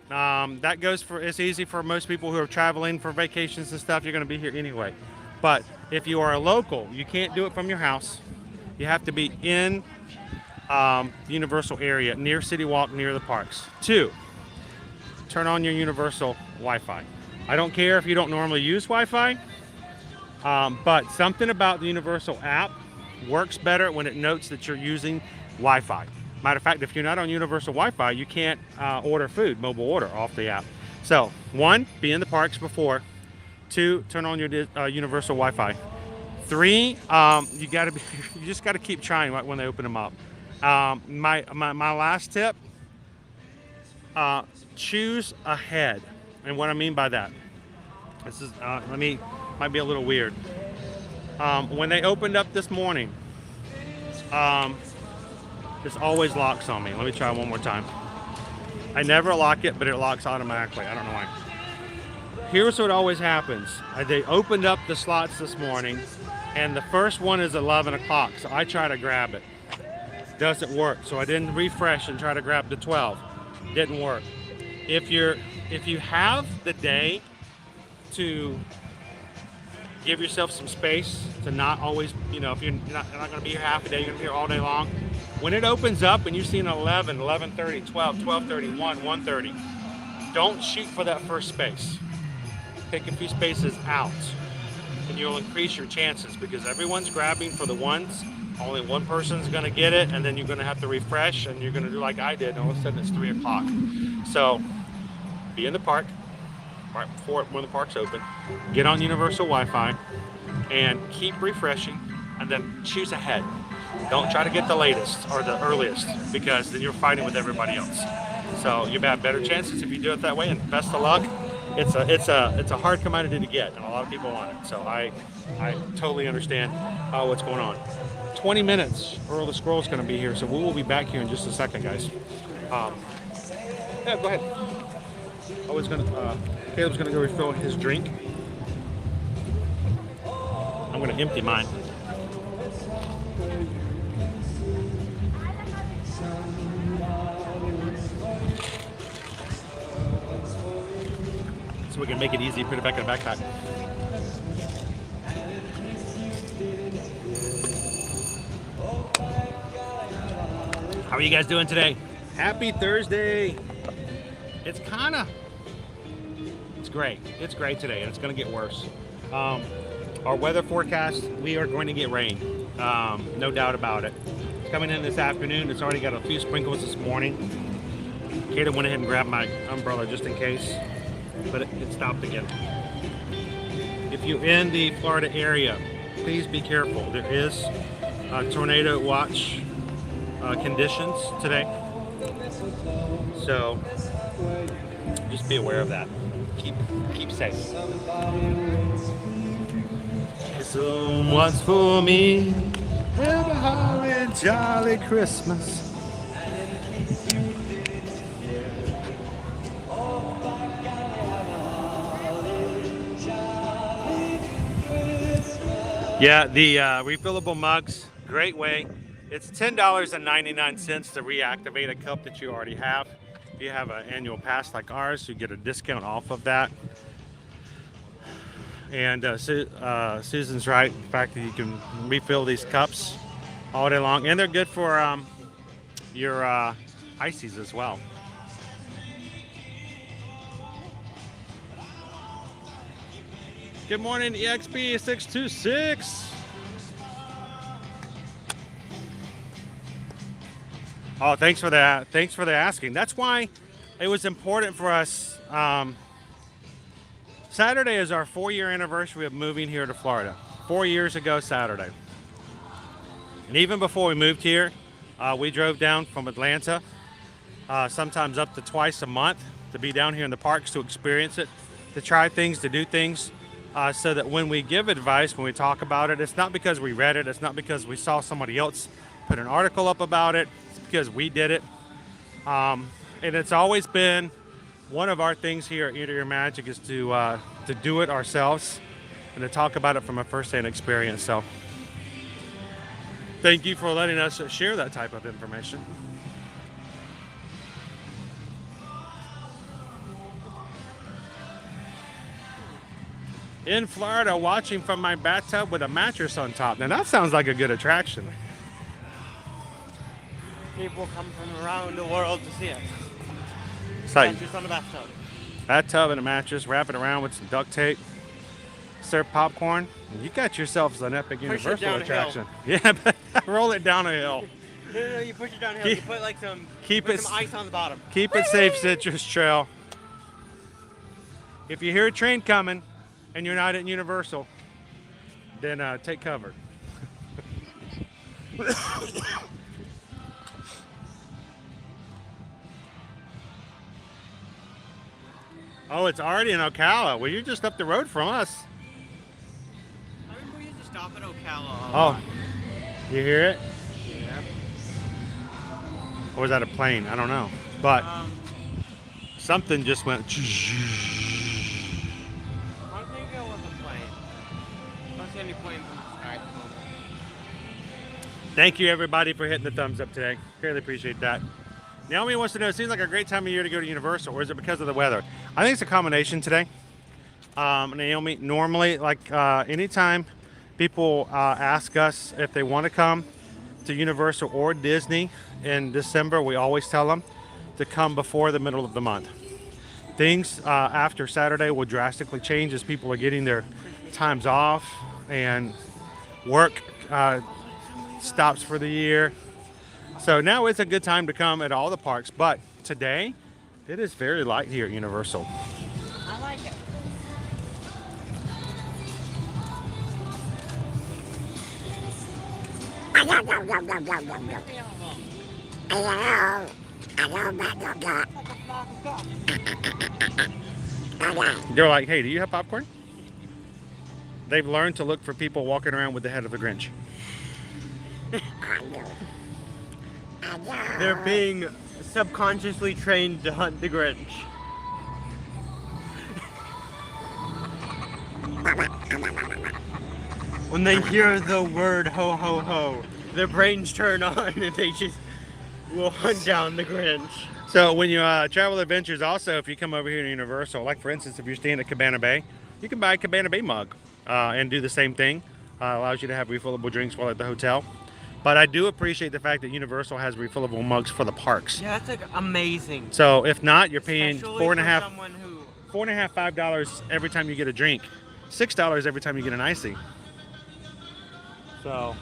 That goes for, it's easy for most people who are traveling for vacations and stuff. You're gonna be here anyway. But if you are a local, you can't do it from your house. You have to be in the Universal area, near City Walk, near the parks. 2, turn on your Universal Wi-Fi. I don't care if you don't normally use Wi-Fi, but something about the Universal app works better when it notes that you're using Wi-Fi. Matter of fact, if you're not on Universal Wi-Fi, you can't order food, mobile order, off the app. So 1, be in the parks before. 2, turn on your Universal Wi-Fi. 3, you just gotta keep trying right when they open them up. My last tip, choose ahead. And what I mean by that, this is, might be a little weird. When they opened up this morning, this always locks on me. Let me try one more time. I never lock it, but it locks automatically. I don't know why. Here's what always happens. They opened up the slots this morning, and the first one is 11 o'clock, so I try to grab it. Doesn't work, so I didn't refresh and try to grab the 12. Didn't work. If you have the day to give yourself some space to not always, if you're not going to be here half a day, you're going to be here all day long. When it opens up and you see an 11, 11:30, 12, 12:30, 1:30, don't shoot for that first space. Pick a few spaces out, and you'll increase your chances because everyone's grabbing for the ones. Only one person's going to get it, and then you're going to have to refresh, and you're going to do like I did, and all of a sudden it's 3 o'clock. So be in the park right before when the park's open. Get on Universal Wi-Fi and keep refreshing, and then choose ahead. Don't try to get the latest or the earliest because then you're fighting with everybody else. So you have better chances if you do it that way. And best of luck. It's a hard commodity to get, and a lot of people want it. So I totally understand what's going on. 20 minutes. Earl the Squirrel's going to be here, so we will be back here in just a second, guys. Yeah, go ahead. Caleb's going to go refill his drink. I'm going to empty mine. So we can make it easy, put it back in the backpack. How are you guys doing today? Happy Thursday. It's great. It's great today, and it's going to get worse. Our weather forecast, we are going to get rain. No doubt about it. It's coming in this afternoon. It's already got a few sprinkles this morning. Kaden went ahead and grabbed my umbrella just in case, but it stopped again. If you're in the Florida area, please be careful. There is tornado watch conditions today, so just be aware of that. Keep safe. Someone's for me. Have a holly jolly Christmas. Yeah, the refillable mugs, great way. It's $10.99 to reactivate a cup that you already have. If you have an annual pass like ours, you get a discount off of that. And Susan's right, the fact that you can refill these cups all day long. And they're good for your ices as well. Good morning, EXP626. Oh, thanks for that. Thanks for the asking. That's why it was important for us. Saturday is our 4-year anniversary of moving here to Florida. 4 years ago Saturday. And even before we moved here, we drove down from Atlanta, sometimes up to twice a month, to be down here in the parks to experience it, to try things, to do things, so that when we give advice, when we talk about it, it's not because we read it, it's not because we saw somebody else put an article up about it, it's because we did it. And it's always been one of our things here at Ear to Ear Magic is to do it ourselves and to talk about it from a first-hand experience. So thank you for letting us share that type of information. In Florida, watching from my bathtub with a mattress on top. Now that sounds like a good attraction. People come from around the world to see it. It's like Just on the bathtub. bathtub and a mattress, wrap it around with some duct tape, serve popcorn, and you got yourself an epic it Universal down a attraction. Yeah, but roll it down a hill. No, you push it downhill. Keep- You put like some it- some ice on the bottom. Keep it safe, Citrus Trail. If you hear a train coming and you're not at Universal, then take cover. Oh, it's already in Ocala. Well, you're just up the road from us. I remember we used to stop at Ocala. Oh, you hear it? Yeah. Or was that a plane? I don't know. But Um, something just went. I think it was a plane. I don't see any planes in the sky at the moment. Thank you, everybody, for hitting the thumbs up today. Really appreciate that. Naomi wants to know, it seems like a great time of year to go to Universal, or is it because of the weather? I think it's a combination today. Naomi, normally, like anytime people ask us if they want to come to Universal or Disney in December, we always tell them to come before the middle of the month. Things after Saturday will drastically change as people are getting their times off and work stops for the year. So now it's a good time to come at all the parks, but today it is very light here at Universal. I like it. They're like, hey, do you have popcorn? They've learned to look for people walking around with the head of the Grinch. They're being subconsciously trained to hunt the Grinch. When they hear the word ho ho ho, their brains turn on and they just will hunt down the Grinch. So when you travel adventures, also, if you come over here to Universal, like for instance, if you're staying at Cabana Bay, you can buy a Cabana Bay mug and do the same thing. Allows you to have refillable drinks while at the hotel. But I do appreciate the fact that Universal has refillable mugs for the parks. Yeah, that's like amazing. So if not, you're paying Especially $4.50, for someone who $4.50, $5 every time you get a drink, $6 every time you get an icy. So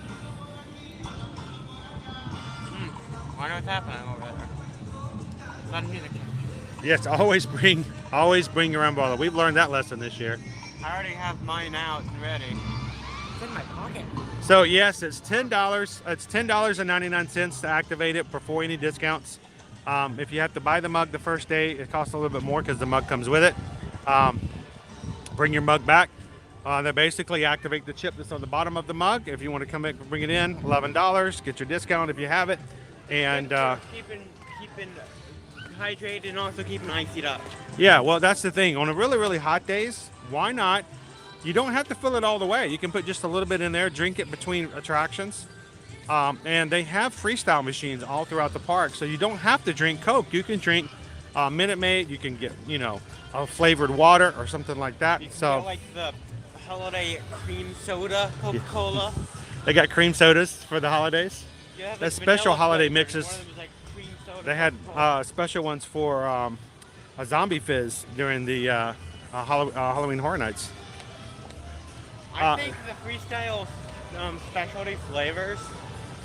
wonder what's happening over there. Sudden music. yes, always bring your umbrella. We've learned that lesson this year. I already have mine out and ready. It's in my pocket. So yes, it's $10. It's $10.99 to activate it before any discounts. If you have to buy the mug the first day, it costs a little bit more because the mug comes with it. Bring your mug back. They basically activate the chip that's on the bottom of the mug. If you want to come back and bring it in, $11. Get your discount if you have it. And keeping hydrated and also keeping icy up. yeah, well, that's the thing. On a really, really hot days, why not? You don't have to fill it all the way. You can put just a little bit in there, drink it between attractions. And they have freestyle machines all throughout the park, so you don't have to drink Coke. You can drink Minute Maid. You can get, a flavored water or something like that. You can So get like the holiday cream soda, Coca-Cola. they got cream sodas for the holidays. You have, That's special vanilla holiday flavor, and mixes. One of them is like cream soda They had special ones for a zombie fizz during the Halloween Horror Nights. I think the freestyle specialty flavors,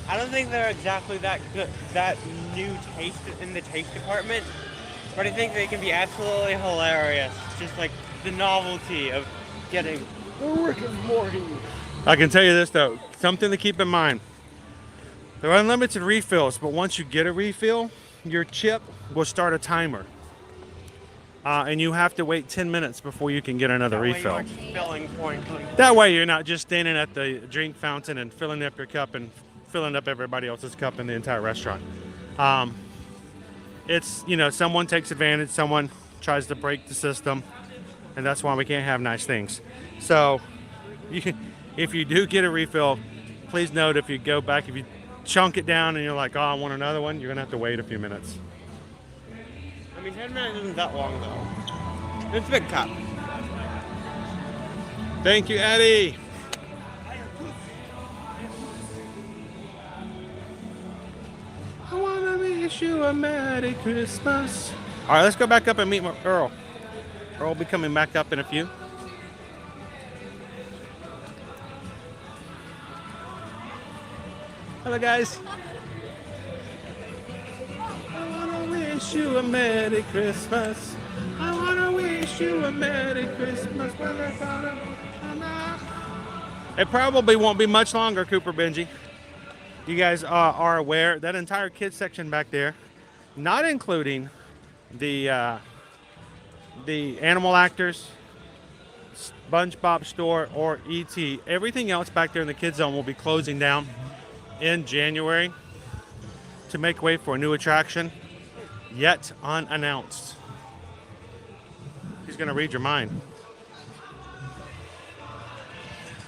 I don't think they're exactly that good, that new taste in the taste department, but I think they can be absolutely hilarious. Just like the novelty of getting Rick and Morty. I can tell you this though, something to keep in mind. They're unlimited refills, but once you get a refill, your chip will start a timer. And you have to wait 10 minutes before you can get another refill. That way you're not just standing at the drink fountain and filling up your cup and filling up everybody else's cup in the entire restaurant. It's, you know, someone takes advantage, someone tries to break the system, and that's why we can't have nice things. So if you do get a refill, please note if you go back, if you chunk it down and you're like, oh, I want another one, you're gonna have to wait a few minutes. I mean, 10 minutes isn't that long though. It's a big cup. Thank you, Eddie. I wanna wish you a Merry Christmas. All right, let's go back up and meet Earl. Earl will be coming back up in a few. Hello, guys. I wanna wish you a Merry Christmas. I wanna wish you a Merry Christmas. It probably won't be much longer, Cooper Benji. You guys are aware that entire kids section back there, not including the animal actors, SpongeBob store, or ET. Everything else back there in the kids zone will be closing down in January to make way for a new attraction yet unannounced. He's gonna read your mind.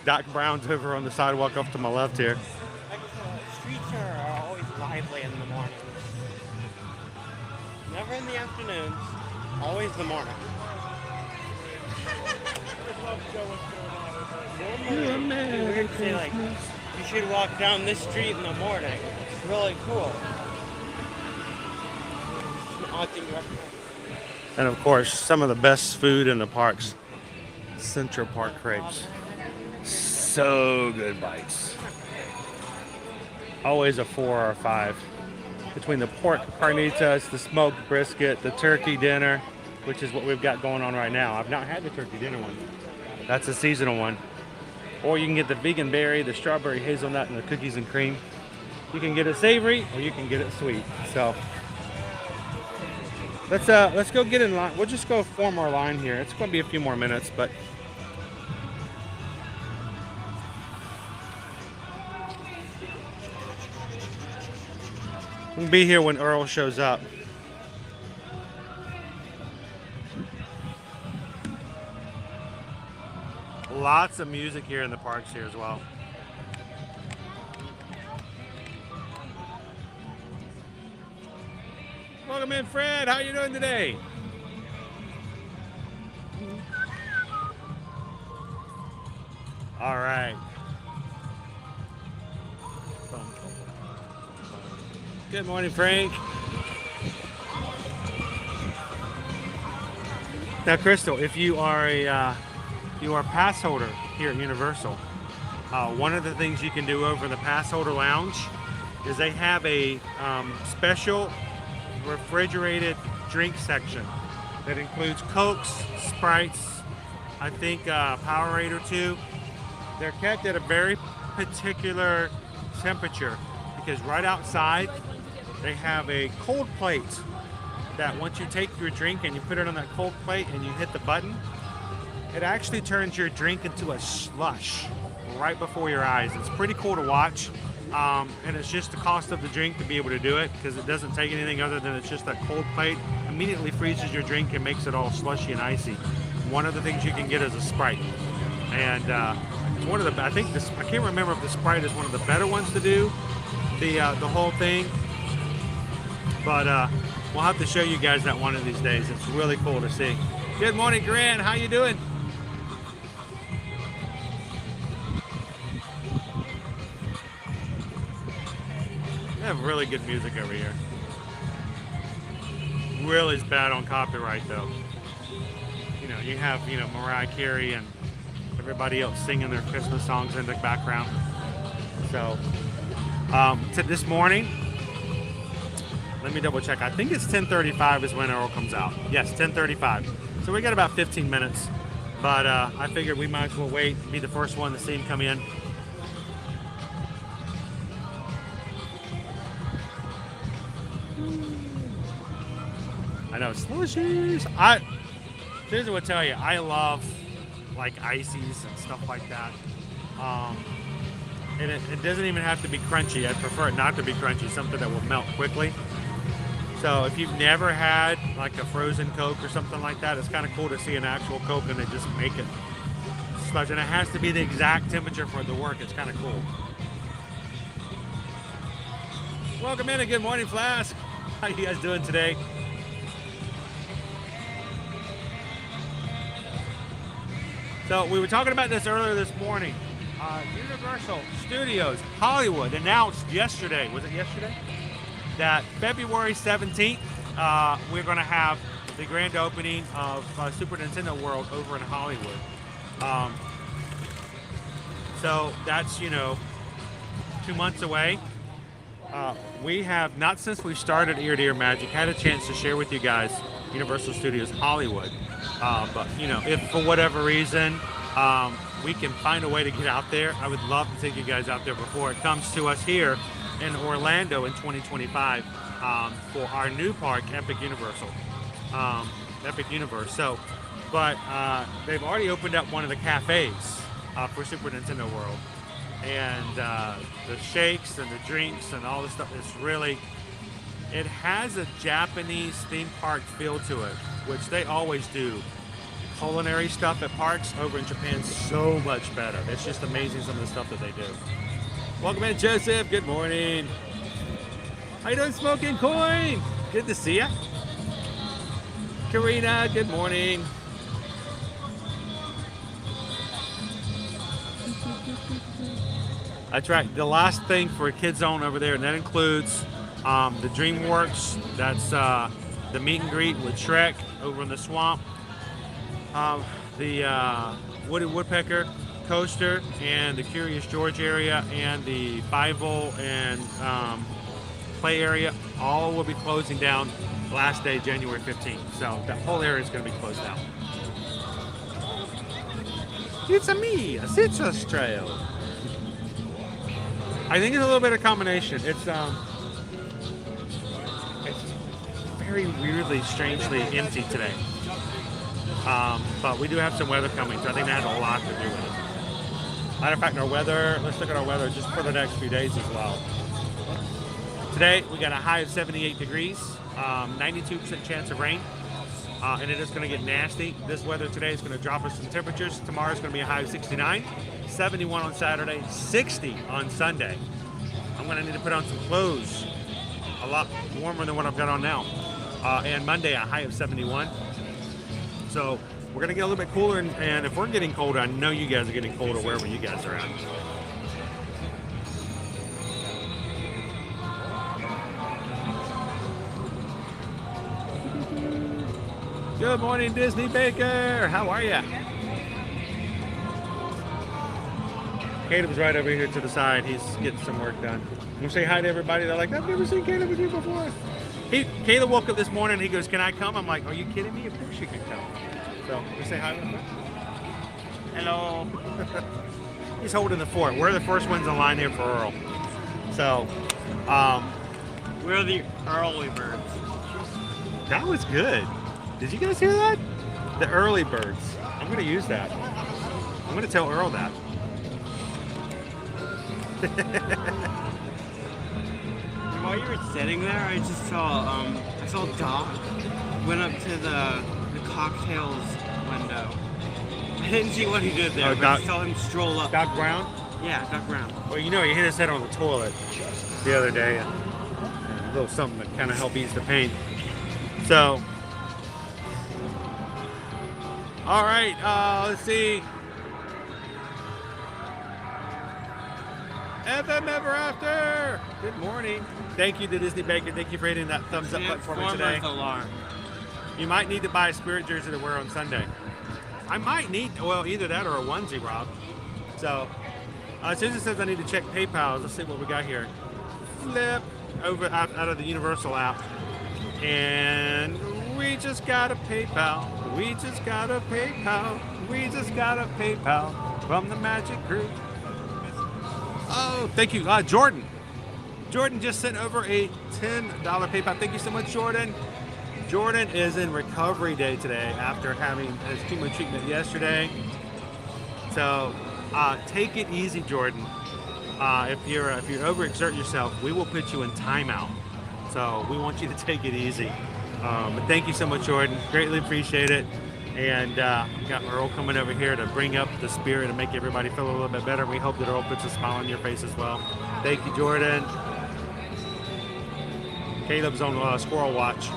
Doc Brown's over on the sidewalk off to my left here. Streets are always lively in the mornings. Never in the afternoons, always the morning. Normally, weird to say like, you should walk down this street in the morning. It's really cool. It's an odd thing to recommend. And of course, some of the best food in the parks. Central Park crepes. So good bites. Always a 4 or a 5. Between the pork carnitas, the smoked brisket, the turkey dinner, which is what we've got going on right now. I've not had the turkey dinner one. That's a seasonal one. Or you can get the vegan berry, the strawberry hazelnut, and the cookies and cream. You can get it savory or you can get it sweet. So let's go get in line. We'll just go form our line here. It's going to be a few more minutes, but we'll be here when Earl shows up. Lots of music here in the parks here as well. Welcome in, Fred. How you doing today? All right. Good morning, Frank. Now, Crystal, if you are a pass holder here at Universal, one of the things you can do over in the pass holder lounge is they have a special refrigerated drink section that includes Cokes, Sprites, I think Powerade or 2. They're kept at a very particular temperature because right outside they have a cold plate that once you take your drink and you put it on that cold plate and you hit the button, it actually turns your drink into a slush right before your eyes. It's pretty cool to watch. And it's just the cost of the drink to be able to do it because it doesn't take anything other than it's just that cold plate immediately freezes your drink and makes it all slushy and icy. One of the things you can get is a Sprite, and it's one of the, I think this, I can't remember if the Sprite is one of the better ones to do the whole thing, but we'll have to show you guys that one of these days. It's really cool to see. Good morning, Grant. How you doing? We have really good music over here. really is bad on copyright though. You know, you have, you know, Mariah Carey and everybody else singing their Christmas songs in the background. So, this morning, let me double check. I think it's 10:35 is when Earl comes out. Yes, 10:35. So we got about 15 minutes. But I figured we might as well wait, be the first one to see him come in. I know, slushies. Here's what I'll tell you. I love like ices and stuff like that. And it doesn't even have to be crunchy. I prefer it not to be crunchy, something that will melt quickly. So if you've never had like a frozen Coke or something like that, it's kind of cool to see an actual Coke and they just make it slush. And it has to be the exact temperature for it to work. It's kind of cool. Welcome in and good morning, Flask. How you guys doing today? So we were talking about this earlier this morning. Universal Studios Hollywood announced yesterday, was it yesterday? That February 17th, we're going to have the grand opening of Super Nintendo World over in Hollywood. So that's, you know, 2 months away. We have, not since we started Ear to Ear Magic, had a chance to share with you guys Universal Studios Hollywood. But, you know, if for whatever reason we can find a way to get out there, I would love to take you guys out there before it comes to us here in Orlando in 2025 for our new park, Epic Universe. So, but they've already opened up one of the cafes for Super Nintendo World, and the shakes and the drinks and all this stuff is really, it has a Japanese theme park feel to it, which they always do. Culinary stuff at parks over in Japan so much better. It's just amazing some of the stuff that they do. Welcome in, Joseph. Good morning. How you doing, Smoking Coin? Good to see ya. Karina, good morning. That's right. The last thing for KidsZone over there, and that includes the DreamWorks. That's the meet and greet with Shrek over in the swamp. The Woody Woodpecker coaster and the Curious George area and the Fievel and play area all will be closing down last day, January 15th. So that whole area is going to be closed down. It's a citrus trail. I think it's a little bit of combination. It's very weirdly, strangely empty today. But we do have some weather coming, so I think that has a lot to do with it. Matter of fact, our weather, let's look at our weather just for the next few days as well. Today, we got a high of 78 degrees, 92% chance of rain, and it is going to get nasty. This weather today is going to drop us some temperatures. Tomorrow is going to be a high of 69, 71 on Saturday, 60 on Sunday. I'm going to need to put on some clothes, a lot warmer than what I've got on now. And Monday, a high of 71. So we're going to get a little bit cooler, and if we're getting colder, I know you guys are getting colder wherever you guys are at. Good morning, Disney Baker. How are you? Caleb's right over here to the side. He's getting some work done. You say hi to everybody. They're like, I've never seen Caleb with you before. Caleb woke up this morning and he goes, can I come? I'm like, are you kidding me? Of course you can come. So, you say hi real quick. Hello. He's holding the fort. We're the first ones in line here for Earl. So, We're the early birds. that was good. Did you guys hear that? The early birds. I'm going to use that. I'm going to tell Earl that. While you were sitting there, I just saw Doc went up to the cocktails window. I didn't see what he did there, but I saw him stroll up. Doc Brown? Yeah, Doc Brown. Well, you know, he hit his head on the toilet the other day. And a little something that kind of helped ease the pain. So, all right, let's see. FM Ever After. Good morning. Thank you to Disney Baker. Thank you for hitting that thumbs up button for me today. Alarm. You might need to buy a Spirit jersey to wear on Sunday. I might need, well, either that or a onesie, Rob. So, Susan says I need to check PayPal. Let's see what we got here. Flip over out of the Universal app. And we just got a PayPal. We just got a PayPal. We just got a PayPal from the Magic Crew. Oh, thank you. Jordan. Jordan just sent over a $10 PayPal. Thank you so much, Jordan. Jordan is in recovery day today after having his chemo treatment yesterday. So take it easy, Jordan. If you overexert yourself, we will put you in timeout. So we want you to take it easy. But thank you so much, Jordan. Greatly appreciate it. And we got Earl coming over here to bring up the spirit and make everybody feel a little bit better. We hope that Earl puts a smile on your face as well. Thank you, Jordan. Caleb's on Squirrel watch.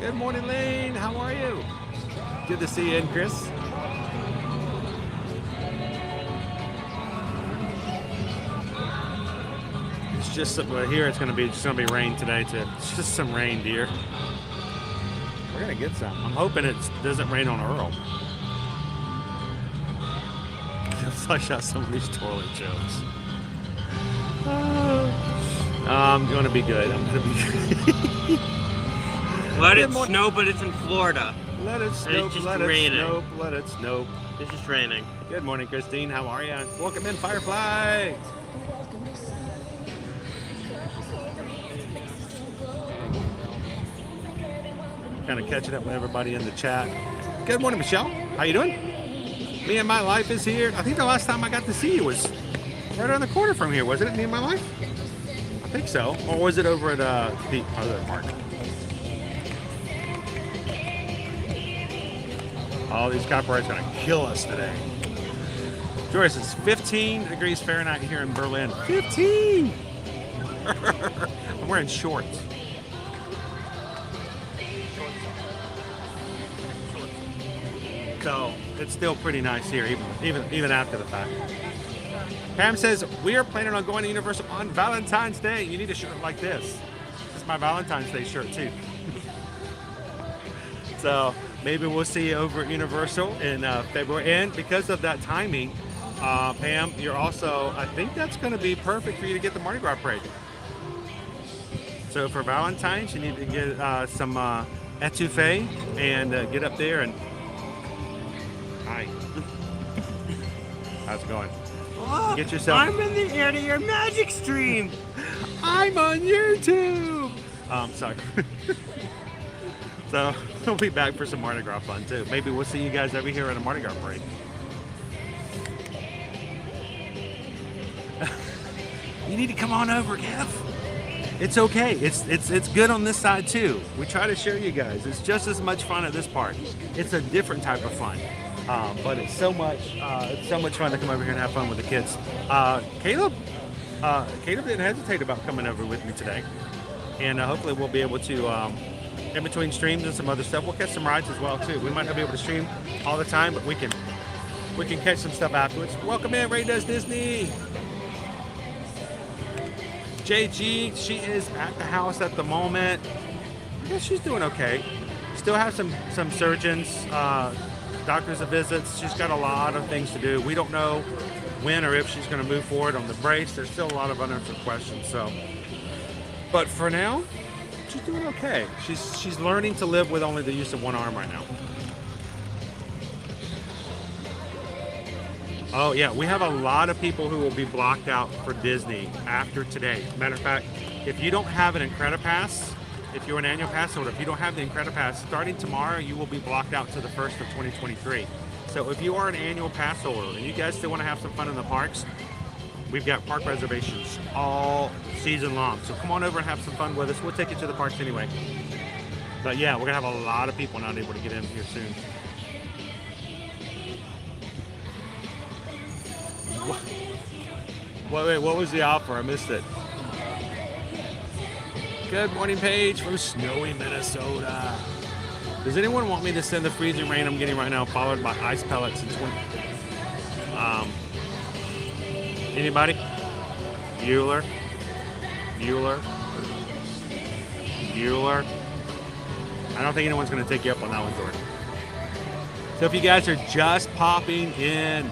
Good morning, Lane. How are you? Good to see you, and Chris. It's just here. It's gonna be rain today too. It's just some rain, dear. We're gonna get some. I'm hoping it doesn't rain on Earl. I'll flush out some of these toilet jokes. I'm gonna be good. I'm gonna be good. Let it snow, but it's in Florida. Let it snow. It's just let raining. it snow. Let it snow. It's just raining. Good morning, Christine. How are you? Welcome in, Firefly. Kind of catching up with everybody in the chat. Good morning, Michelle. How you doing? Me and My Life is here. I think the last time I got to see you was right around the corner from here, wasn't it? Me and My Life? I think so. Or was it over at the other market? All these copyrights are gonna kill us today. Joyce, it's 15 degrees Fahrenheit here in Berlin. 15! I'm wearing shorts. So it's still pretty nice here, even after the fact. Pam says, we are planning on going to Universal on Valentine's Day. You need a shirt like this. This is my Valentine's Day shirt too. So maybe we'll see you over at Universal in February. And because of that timing, Pam, you're also, I think that's going to be perfect for you to get the Mardi Gras parade. So for Valentine's, you need to get some etouffee and get up there and... Hi. How's it going? Oh, Get yourself... I'm in the air to your magic stream. I'm on YouTube. Sorry. So we'll be back for some Mardi Gras fun too. Maybe we'll see you guys over here at a Mardi Gras parade. You need to come on over, Kev. It's okay. It's good on this side too. We try to show you guys. It's just as much fun at this part. It's a different type of fun, but it's so much fun to come over here and have fun with the kids. Caleb didn't hesitate about coming over with me today, and hopefully we'll be able to. In between streams and some other stuff, we'll catch some rides as well too. We might not be able to stream all the time, but we can catch some stuff afterwards. Welcome in, Ray Does Disney. JG, she is at the house at the moment. Yeah, she's doing okay. Still have some surgeons, doctors of visits. She's got a lot of things to do. We don't know when or if she's going to move forward on the brace. There's still a lot of unanswered questions. So, but for now, she's doing okay. She's learning to live with only the use of one arm right now. Oh yeah, we have a lot of people who will be blocked out for Disney after today. Matter of fact, if you don't have an Incredipass, if you're an annual pass holder, if you don't have the Incredipass, starting tomorrow, you will be blocked out to the 1st of 2023. So if you are an annual pass holder and you guys still want to have some fun in the parks, we've got park reservations all season long. So come on over and have some fun with us. We'll take you to the parks anyway. But yeah, we're gonna have a lot of people not able to get in here soon. Wait, what was the offer? I missed it. Good morning, Paige from snowy Minnesota. Does anyone want me to send the freezing rain I'm getting right now, followed by ice pellets in 20? Anybody? Bueller? Bueller. I don't think anyone's going to take you up on that one, Jordan. So if you guys are just popping in,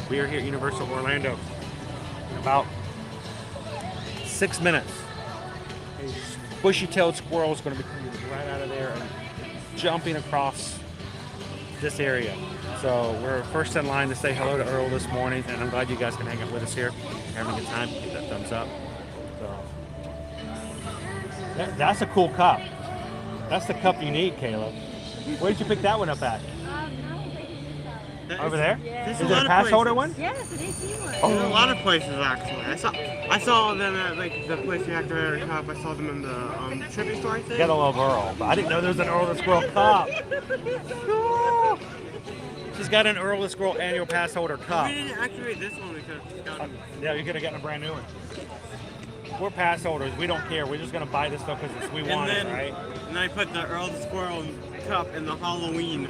we are here at Universal Orlando in about 6 minutes. A bushy-tailed squirrel is going to be coming right out of there and jumping across this area. So we're first in line to say hello to Earl this morning, and I'm glad you guys can hang out with us here. Having a good time. Give that thumbs up. So that's a cool cup. That's the cup you need, Caleb. Where did you pick that one up at? Over there? Yeah. Is it a pass holder one? Yes, it is one. There's a lot of places actually. I saw them at like the place you have to wear a cup. I saw them in the tribute store, I think. Gotta love Earl, but I didn't know there was an Earl the Squirrel cup. Cool. She's got an Earl the Squirrel annual pass holder cup. We didn't activate this one. We could have gotten. Yeah, you could have gotten a brand new one. We're pass holders. We don't care. We're just gonna buy this stuff because we want it, right? And I put the Earl the Squirrel cup in the Halloween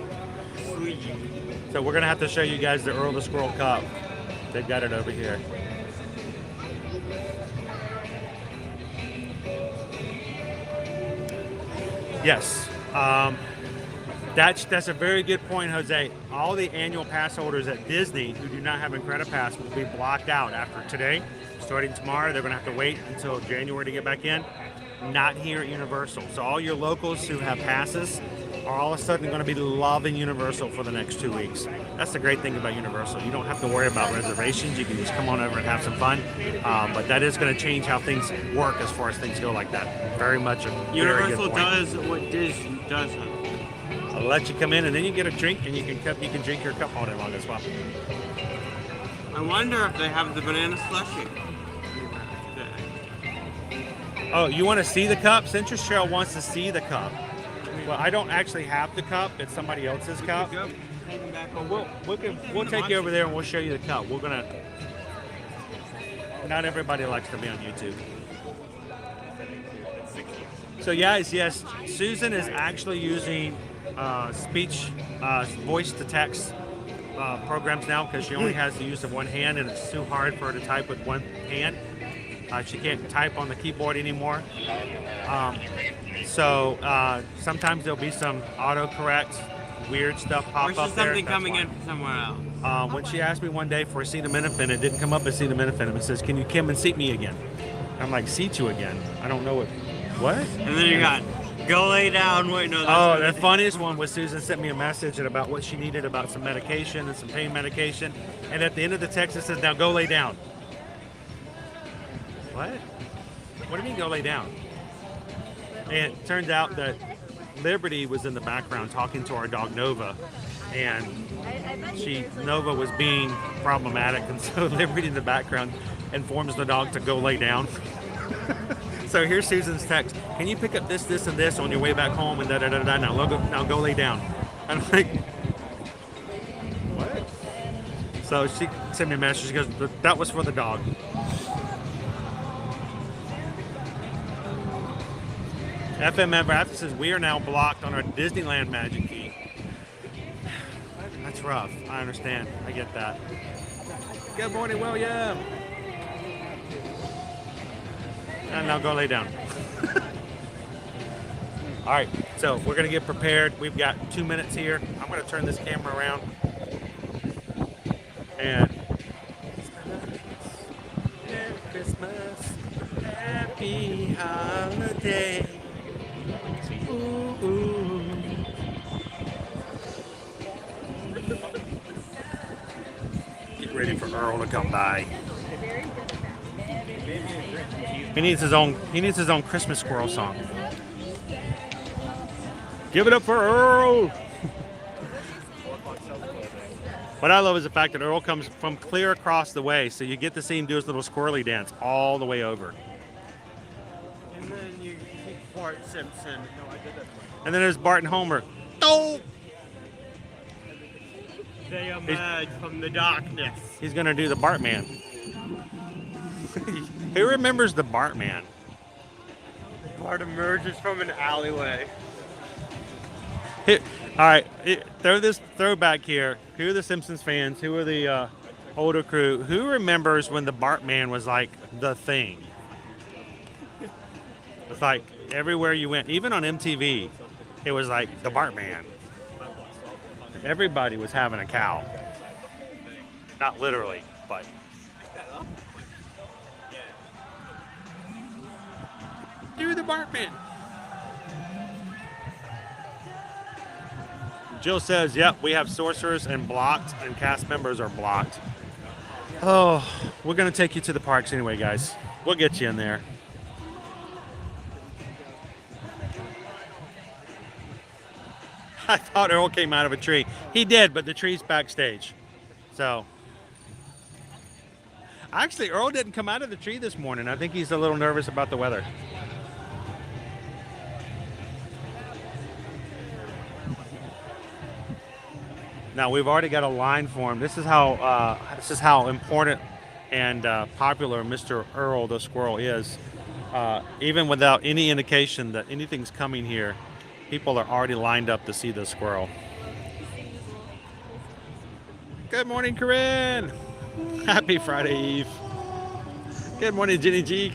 sleeve. So we're gonna have to show you guys the Earl the Squirrel cup. They've got it over here. Yes, that's a very good point, Jose. All the annual pass holders at Disney who do not have a credit pass will be blocked out after today. Starting tomorrow, they're gonna have to wait until January to get back in. Not here at Universal. So all your locals who have passes are all of a sudden going to be loving Universal for the next 2 weeks. That's the great thing about Universal. You don't have to worry about reservations. You can just come on over and have some fun. But that is going to change how things work as far as things go like that. Very much a very good Universal point. does what Disney doesn't. I'll let you come in and then you get a drink and you can drink your cup all day long as well. I wonder if they have the banana slushie. Oh, you want to see the cup? Citrus Trail wants to see the cup. Well, I don't actually have the cup. It's somebody else's cup. Well, we'll take you over there and we'll show you the cup. We're gonna. Not everybody likes to be on YouTube. So guys, yes, Susan is actually using speech, voice to text programs now because she only has the use of one hand and it's too hard for her to type with one hand. She can't type on the keyboard anymore. So sometimes there'll be some autocorrect, weird stuff pop or up there. something coming in from somewhere else. When she asked me one day for acetaminophen, it didn't come up as acetaminophen. It says, "Can you come and seat me again?" I'm like, "Seat you again?" I don't know what? And then you got, go lay down. Wait, no. Oh, the funniest one was Susan sent me a message about what she needed about some medication and some pain medication, and at the end of the text it says, "Now go lay down." What? What do you mean go lay down? And it turned out that Liberty was in the background talking to our dog Nova, and Nova was being problematic, and so Liberty in the background informs the dog to go lay down. So here's Susan's text: "Can you pick up this, this, and this on your way back home?" And da da da da. Now go lay down. And I'm like, what? So she sent me a message. She goes, "That was for the dog." FM Raptor says we are now blocked on our Disneyland Magic Key. That's rough. I understand. I get that. Good morning, William. And now go lay down. All right, so we're gonna get prepared. We've got 2 minutes here. I'm gonna turn this camera around. And Merry Christmas, Happy Holiday. Ooh, ooh. Get ready for Earl to come by. He needs his own Christmas squirrel song. Give it up for Earl. What I love is the fact that Earl comes from clear across the way, so you get to see him do his little squirrely dance all the way over. And then you see Bart Simpson. And then there's Bart and Homer. Oh! They emerge from the darkness. He's gonna do the Bartman. Who remembers the Bartman? Bart emerges from an alleyway. All right, throw this throwback here. Who are the Simpsons fans? Who are the older crew? Who remembers when the Bartman was like the thing? It's like Everywhere you went, even on MTV, it was like the Bartman. Everybody was having a cow. Not literally, but. Do the Bartman. Jill says, yep, we have sorcerers and blocked, and cast members are blocked. Oh, we're going to take you to the parks anyway, guys. We'll get you in there. I thought Earl came out of a tree. He did, but the tree's backstage. So, actually, Earl didn't come out of the tree this morning. I think he's a little nervous about the weather. Now we've already got a line formed. This is how important and popular Mr. Earl the Squirrel is. Even without any indication that anything's coming here, people are already lined up to see the squirrel. Good morning, Corinne. Happy Friday Eve. Good morning, Jenny G.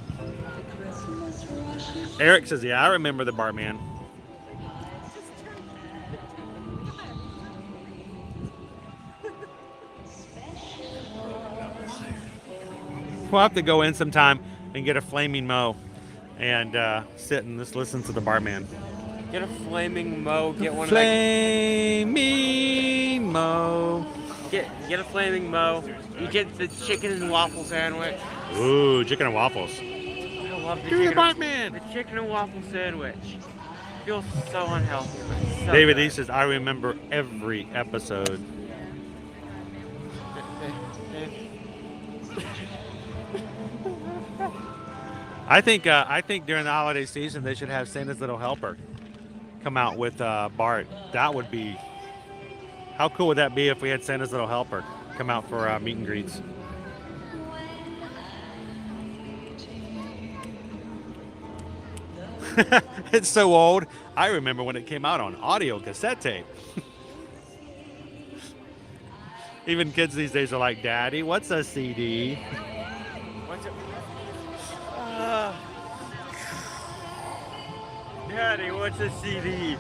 Eric says, yeah, I remember the Bartman. We'll have to go in sometime and get a flaming mow and sit and just listen to the Bartman. Get a flaming mow. Get one. Flaming mow. Get a flaming mow. You get the chicken and waffle sandwich. Ooh, chicken and waffles. I love the Do the chicken. Bartman. The chicken and waffle sandwich. Feels so unhealthy. But so David good. E says, I remember every episode. I think during the holiday season they should have Santa's Little Helper come out with Bart. That would be, how cool would that be if we had Santa's Little Helper come out for meet and greets? It's so old. I remember when it came out on audio cassette tape. Even kids these days are like, Daddy, what's a CD? What's it? Daddy, what's a CD?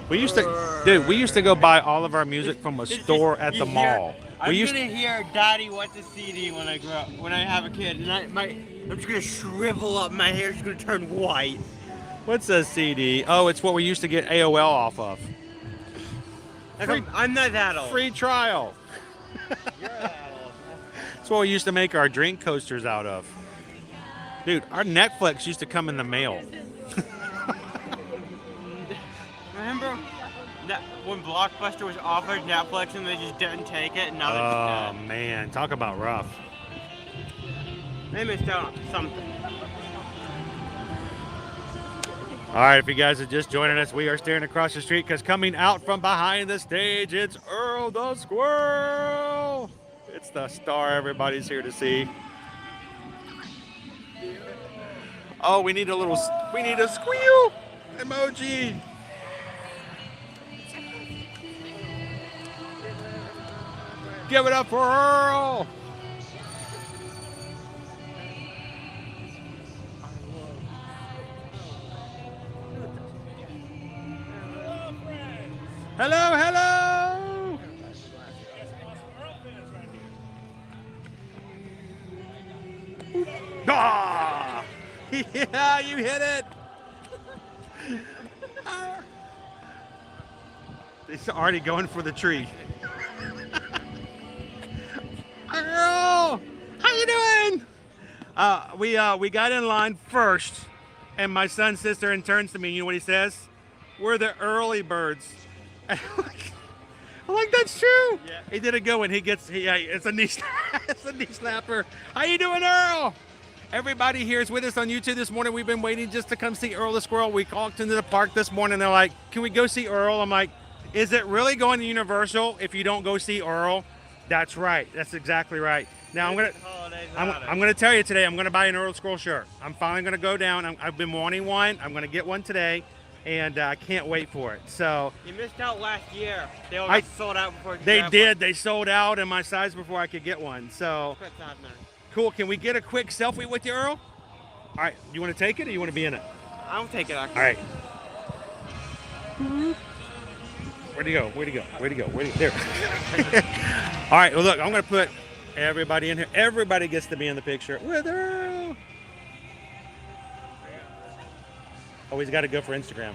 We used to go buy all of our music from a store at the mall. I'm gonna hear Daddy, what's a CD when I grow up, when I have a kid, and I'm just gonna shrivel up, my hair's gonna turn white. What's a CD? Oh, it's what we used to get AOL off of. Like I'm not that old. Free trial. You're that old. That's what we used to make our drink coasters out of. Dude, our Netflix used to come in the mail. Remember that when Blockbuster was offered Netflix and they just didn't take it, and now they're Oh just dead. man, talk about rough. They missed out on something. All right, if you guys are just joining us, we are staring across the street because coming out from behind the stage, it's Earl the Squirrel. It's the star everybody's here to see. Oh, we need a squeal emoji. Give it up for Earl. Hello, hello. Ah! Yeah, you hit it. He's already going for the tree. Earl, how you doing? We got in line first, and my son sits there and turns to me. You know what he says? We're the early birds. I'm like, that's true. Yeah. He did a good one. It's a knee it's a knee slapper. How you doing, Earl? Everybody here is with us on YouTube this morning. We've been waiting just to come see Earl the Squirrel. We walked into the park this morning. They're like, can we go see Earl? I'm like, is it really going to Universal if you don't go see Earl? That's right. That's exactly right. Now I'm gonna tell you today. I'm gonna buy an Earl Squirrel shirt. I'm finally gonna go down. I've been wanting one. I'm gonna get one today, and I can't wait for it. So You missed out last year. They all got sold out before. they did. They sold out in my size before I could get one. So Quit that, man. cool. Can we get a quick selfie with you, Earl? All right. You want to take it or you want to be in it? I'll take it. Actually. All right. Where'd he go? Where'd he go? Where'd he go? Where'd he There. All right. Well, look, I'm going to put everybody in here. Everybody gets to be in the picture with Earl. Oh, he's got to go for Instagram.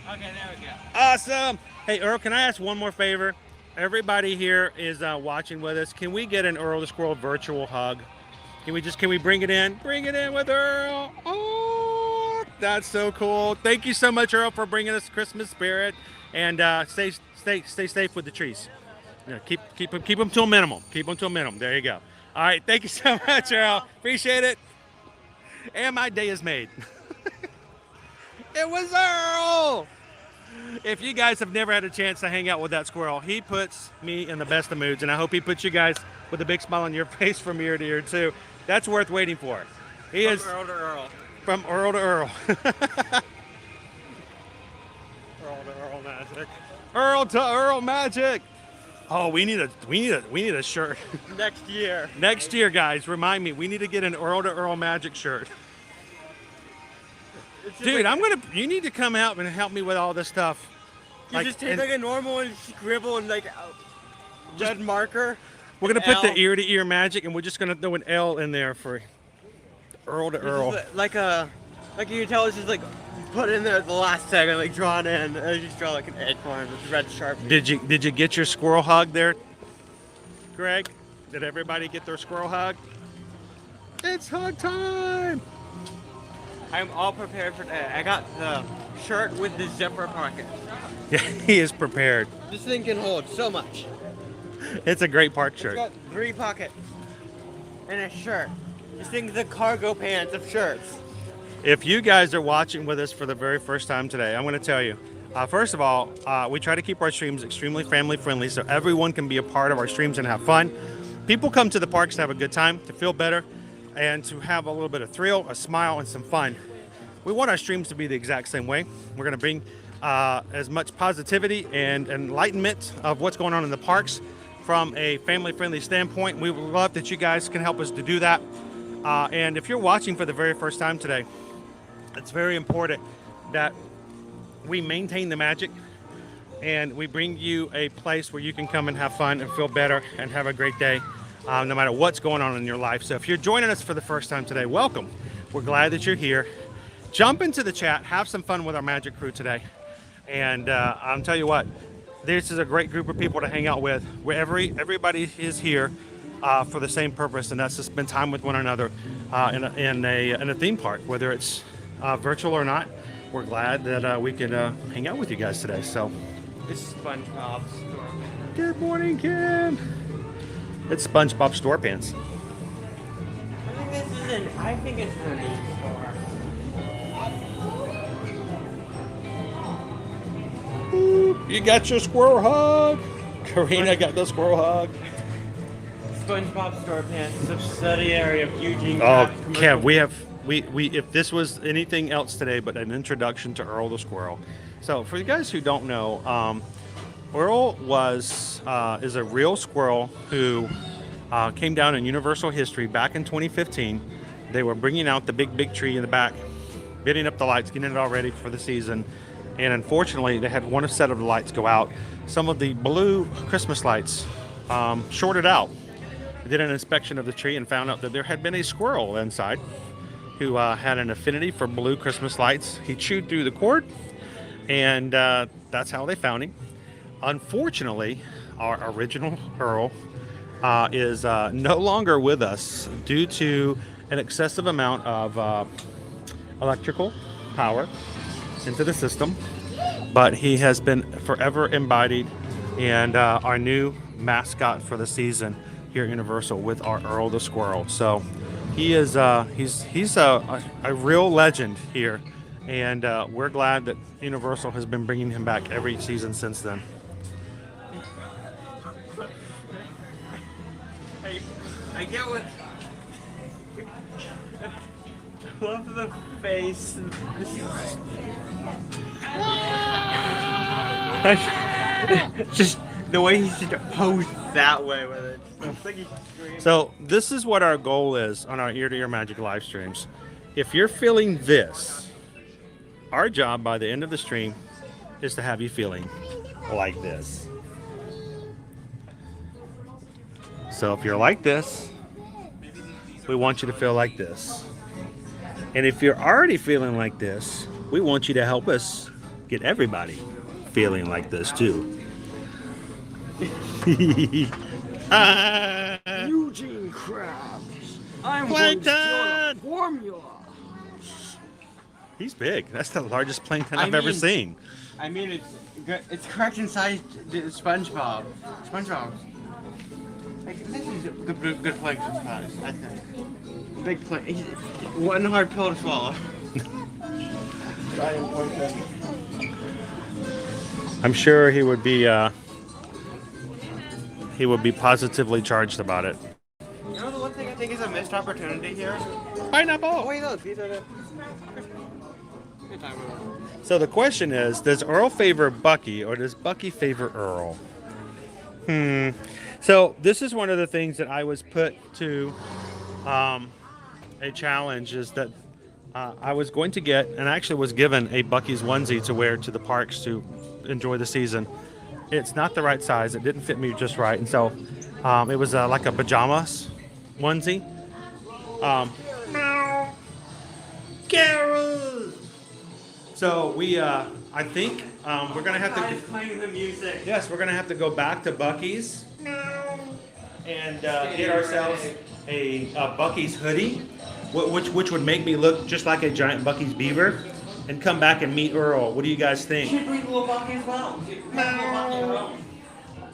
Okay, there we go. Awesome. Hey, Earl, can I ask one more favor? Everybody here is watching with us. Can we get an Earl the Squirrel virtual hug? Can we bring it in? Bring it in with Earl. Oh, that's so cool. Thank you so much, Earl, for bringing us Christmas spirit. And stay safe with the trees. You know, keep them to a minimum. Keep them to a minimum. There you go. All right. Thank you so much, Earl. Appreciate it. And my day is made. It was Earl. If you guys have never had a chance to hang out with that squirrel, he puts me in the best of moods, and I hope he puts you guys with a big smile on your face from ear to ear too. That's worth waiting for. He is Earl to Earl. from Earl to Earl. Earl to Earl magic. Earl to Earl magic. Oh, we need a shirt. Next year. Next year, guys, remind me, we need to get an Earl to Earl magic shirt. It's just Dude, like, you need to come out and help me with all this stuff. You just take like a normal and scribble and like a red marker. We're gonna put the L. ear to ear magic, and we're just gonna throw an L in there for Earl to Earl. It's just like you can tell it's just like put in there at the last second, like drawn in, and you just draw like an acorn with red Sharpie. Did you get your squirrel hug there, Greg? Did everybody get their squirrel hug? It's hug time. I'm all prepared for that. I got the shirt with the zipper pocket. Yeah, he is prepared. This thing can hold so much. It's a great park It's shirt. got 3 pockets and a shirt. This thing's the cargo pants of shirts. If you guys are watching with us for the very first time today, I'm going to tell you. First of all, we try to keep our streams extremely family friendly so everyone can be a part of our streams and have fun. People come to the parks to have a good time, to feel better, and to have a little bit of thrill, a smile, and some fun. We want our streams to be the exact same way. We're going to bring as much positivity and enlightenment of what's going on in the parks from a family-friendly standpoint. We would love that you guys can help us to do that. And if you're watching for the very first time today, it's very important that we maintain the magic and we bring you a place where you can come and have fun and feel better and have a great day, no matter what's going on in your life. So if you're joining us for the first time today, welcome. We're glad that you're here. Jump into the chat, have some fun with our magic crew today. And I'll tell you what, this is a great group of people to hang out with, where everybody is here for the same purpose, and that's to spend time with one another in a theme park, whether it's virtual or not. We're glad that we can hang out with you guys today. So, This is SpongeBob's store. good morning, Kim. It's SpongeBob Store Pants. I think it's an store. You got your squirrel hug. Karina got the squirrel hug. SpongeBob store pants, subsidiary of Eugene. Oh, Commercial. Kev, we if this was anything else today but an introduction to Earl the Squirrel. So for you guys who don't know, Earl is a real squirrel who came down in Universal history back in 2015. They were bringing out the big tree in the back, bidding up the lights, getting it all ready for the season. And unfortunately, they had one set of the lights go out. Some of the blue Christmas lights shorted out. They did an inspection of the tree and found out that there had been a squirrel inside who had an affinity for blue Christmas lights. He chewed through the cord, and that's how they found him. Unfortunately, our original Earl is no longer with us due to an excessive amount of electrical power into the system, but he has been forever embodied and our new mascot for the season here at Universal with our Earl the Squirrel. So he is he's a real legend here, and we're glad that Universal has been bringing him back every season since then. I get what. I love the face. Just the way he's just posed that way with it. It's like he's screaming. So this is what our goal is on our ear-to-ear magic live streams. if you're feeling this, our job by the end of the stream is to have you feeling like this. So if you're like this, we want you to feel like this. And if you're already feeling like this, we want you to help us get everybody feeling like this too. Eugene Krabs. I'm Plankton! formula. He's big. That's the largest plankton I I've ever mean- seen. I mean, it's correct in size to SpongeBob. SpongeBob. Like, this is a good plankton size, I think. Big plankton. One hard pill to swallow. Giant plankton. I'm sure he would be positively charged about it. You know the one thing I think is a missed opportunity here? Pineapple. Oh wait, look, these are the. Good time. So the question is, does Earl favor Bucky or does Bucky favor Earl? So this is one of the things that I was put to a challenge, is that I was going to get, and I actually was given, a Bucky's onesie to wear to the parks to enjoy the season. It's not the right size. It didn't fit me just right. And so it was like a pajamas onesie. Carol! So we, I think we're going to have to... playing the music. Yes, we're going to have to go back to Bucky's and get ourselves a Bucky's hoodie, which would make me look just like a giant Bucky's beaver, and come back and meet Earl. What do you guys think? Should bring little Bucky as well.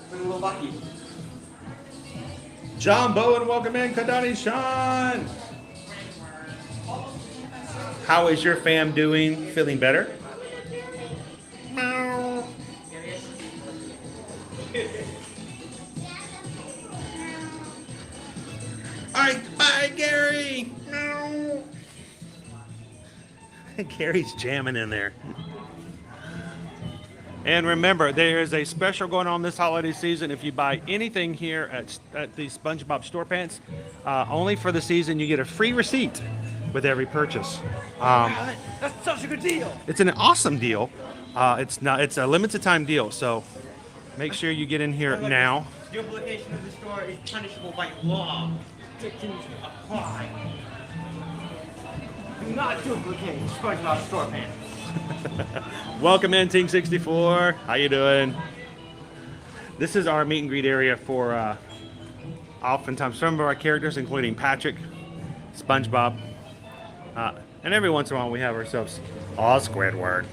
Bring little Bucky. John Bowen, welcome in. Kadani Sean. How is your fam doing? Feeling better? All right, bye, Gary. Gary's jamming in there. And remember, there is a special going on this holiday season. If you buy anything here at the SpongeBob Store Pants, only for the season, you get a free receipt with every purchase. That's such a good deal. It's an awesome deal. It's a limited time deal, so make sure you get in here now. Duplication of the store is punishable by law. Restrictions apply. Do not duplicate SpongeBob Store Pants. Welcome in, Team 64. How you doing? This is our meet and greet area for oftentimes some of our characters, including Patrick, SpongeBob, and every once in a while we have ourselves Squirrel.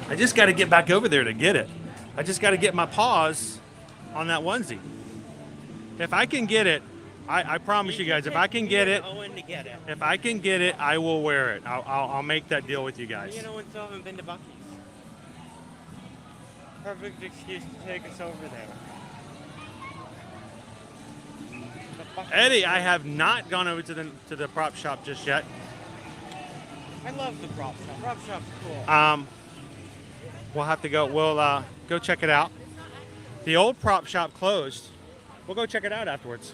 I just got to get back over there to get it. I just got to get my paws on that onesie. If I can get it, I promise you guys, if I can get it, Owen to get it. if I can get it, I will wear it. I'll make that deal with you guys. You know, when still haven't been to Bucky's. Perfect excuse to take us over there. Eddie, I have not gone over to the prop shop just yet. I love the prop shop. Prop shop's cool. We'll have to go. We'll go check it out. The old prop shop closed. We'll go check it out afterwards.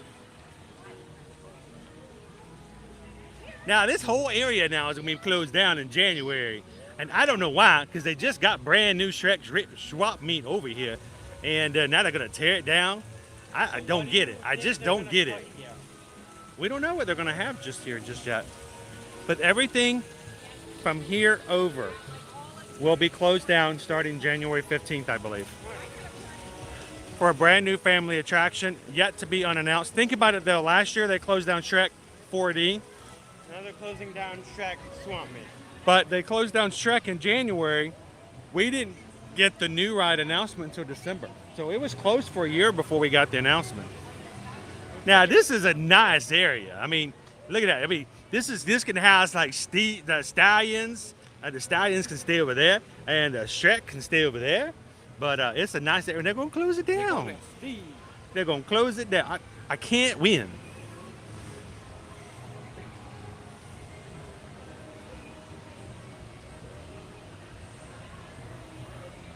Now, this whole area now is going to be closed down in January. And I don't know why, because they just got brand new swap meat over here. And now they're going to tear it down. I don't get it. I just don't get it. We don't know what they're going to have just here just yet. But everything from here over will be closed down starting January 15th, I believe. For a brand new family attraction, yet to be unannounced. Think about it though, last year they closed down Shrek 4D. Now they're closing down Shrek Swamp Meat. But they closed down Shrek in January. We didn't get the new ride announcement until December. So it was closed for a year before we got the announcement. Now this is a nice area. I mean, look at that. I mean, this can house like the stallions. The stallions can stay over there, and Shrek can stay over there. But it's a nice area. They're gonna close it down. They're gonna close it down. I can't win.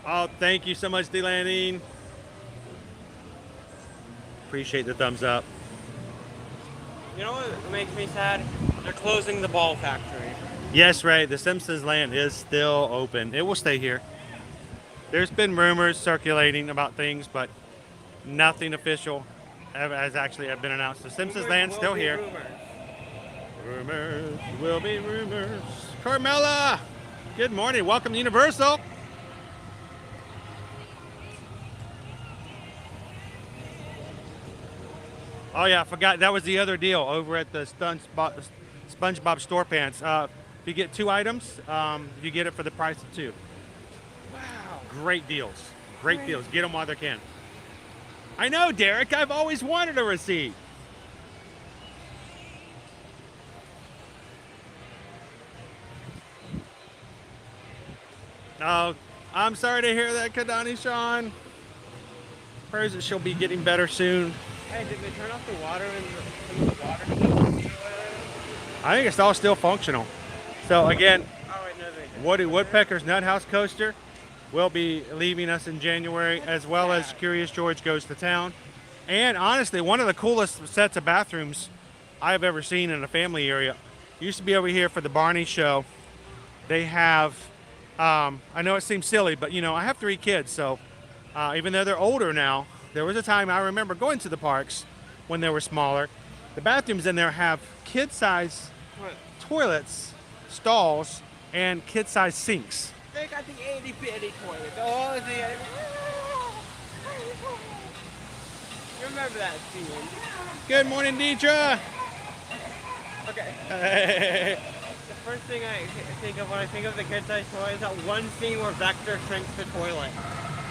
Oh, thank you so much, Delaney. Appreciate the thumbs up. You know what makes me sad? They're closing the ball factory. Yes, Ray, the Simpsons land is still open. It will stay here. There's been rumors circulating about things, but nothing official has actually been announced. The Simpsons land's still here. Rumors will be rumors. Carmela, good morning. Welcome to Universal. Oh yeah, I forgot that was the other deal over at the SpongeBob Store Pants. If you get 2 items, you get it for the price of 2. Wow. Great deals. Great deals. Get them while they can. I know, Derek. I've always wanted a receipt. Oh, I'm sorry to hear that, Kadani Sean. Prayers that she'll be getting better soon. Hey, did they turn off the water in the water? I think it's all still functional. So again, Oh, wait, no, they didn't. Woody Woodpecker's Nut House Coaster will be leaving us in January, as well as Curious George Goes to Town. And honestly, one of the coolest sets of bathrooms I've ever seen in a family area. Used to be over here for the Barney show. They have, I know it seems silly, but you know, I have 3 kids, so even though they're older now, there was a time I remember going to the parks when they were smaller. The bathrooms in there have kid-size toilets, stalls, and kid-size sinks. They got the itty bitty toilet. Oh, you remember that scene? Good morning, Deidre. Okay. The first thing I think of when I think of the kid-sized toilet is that one scene where Vector shrinks the toilet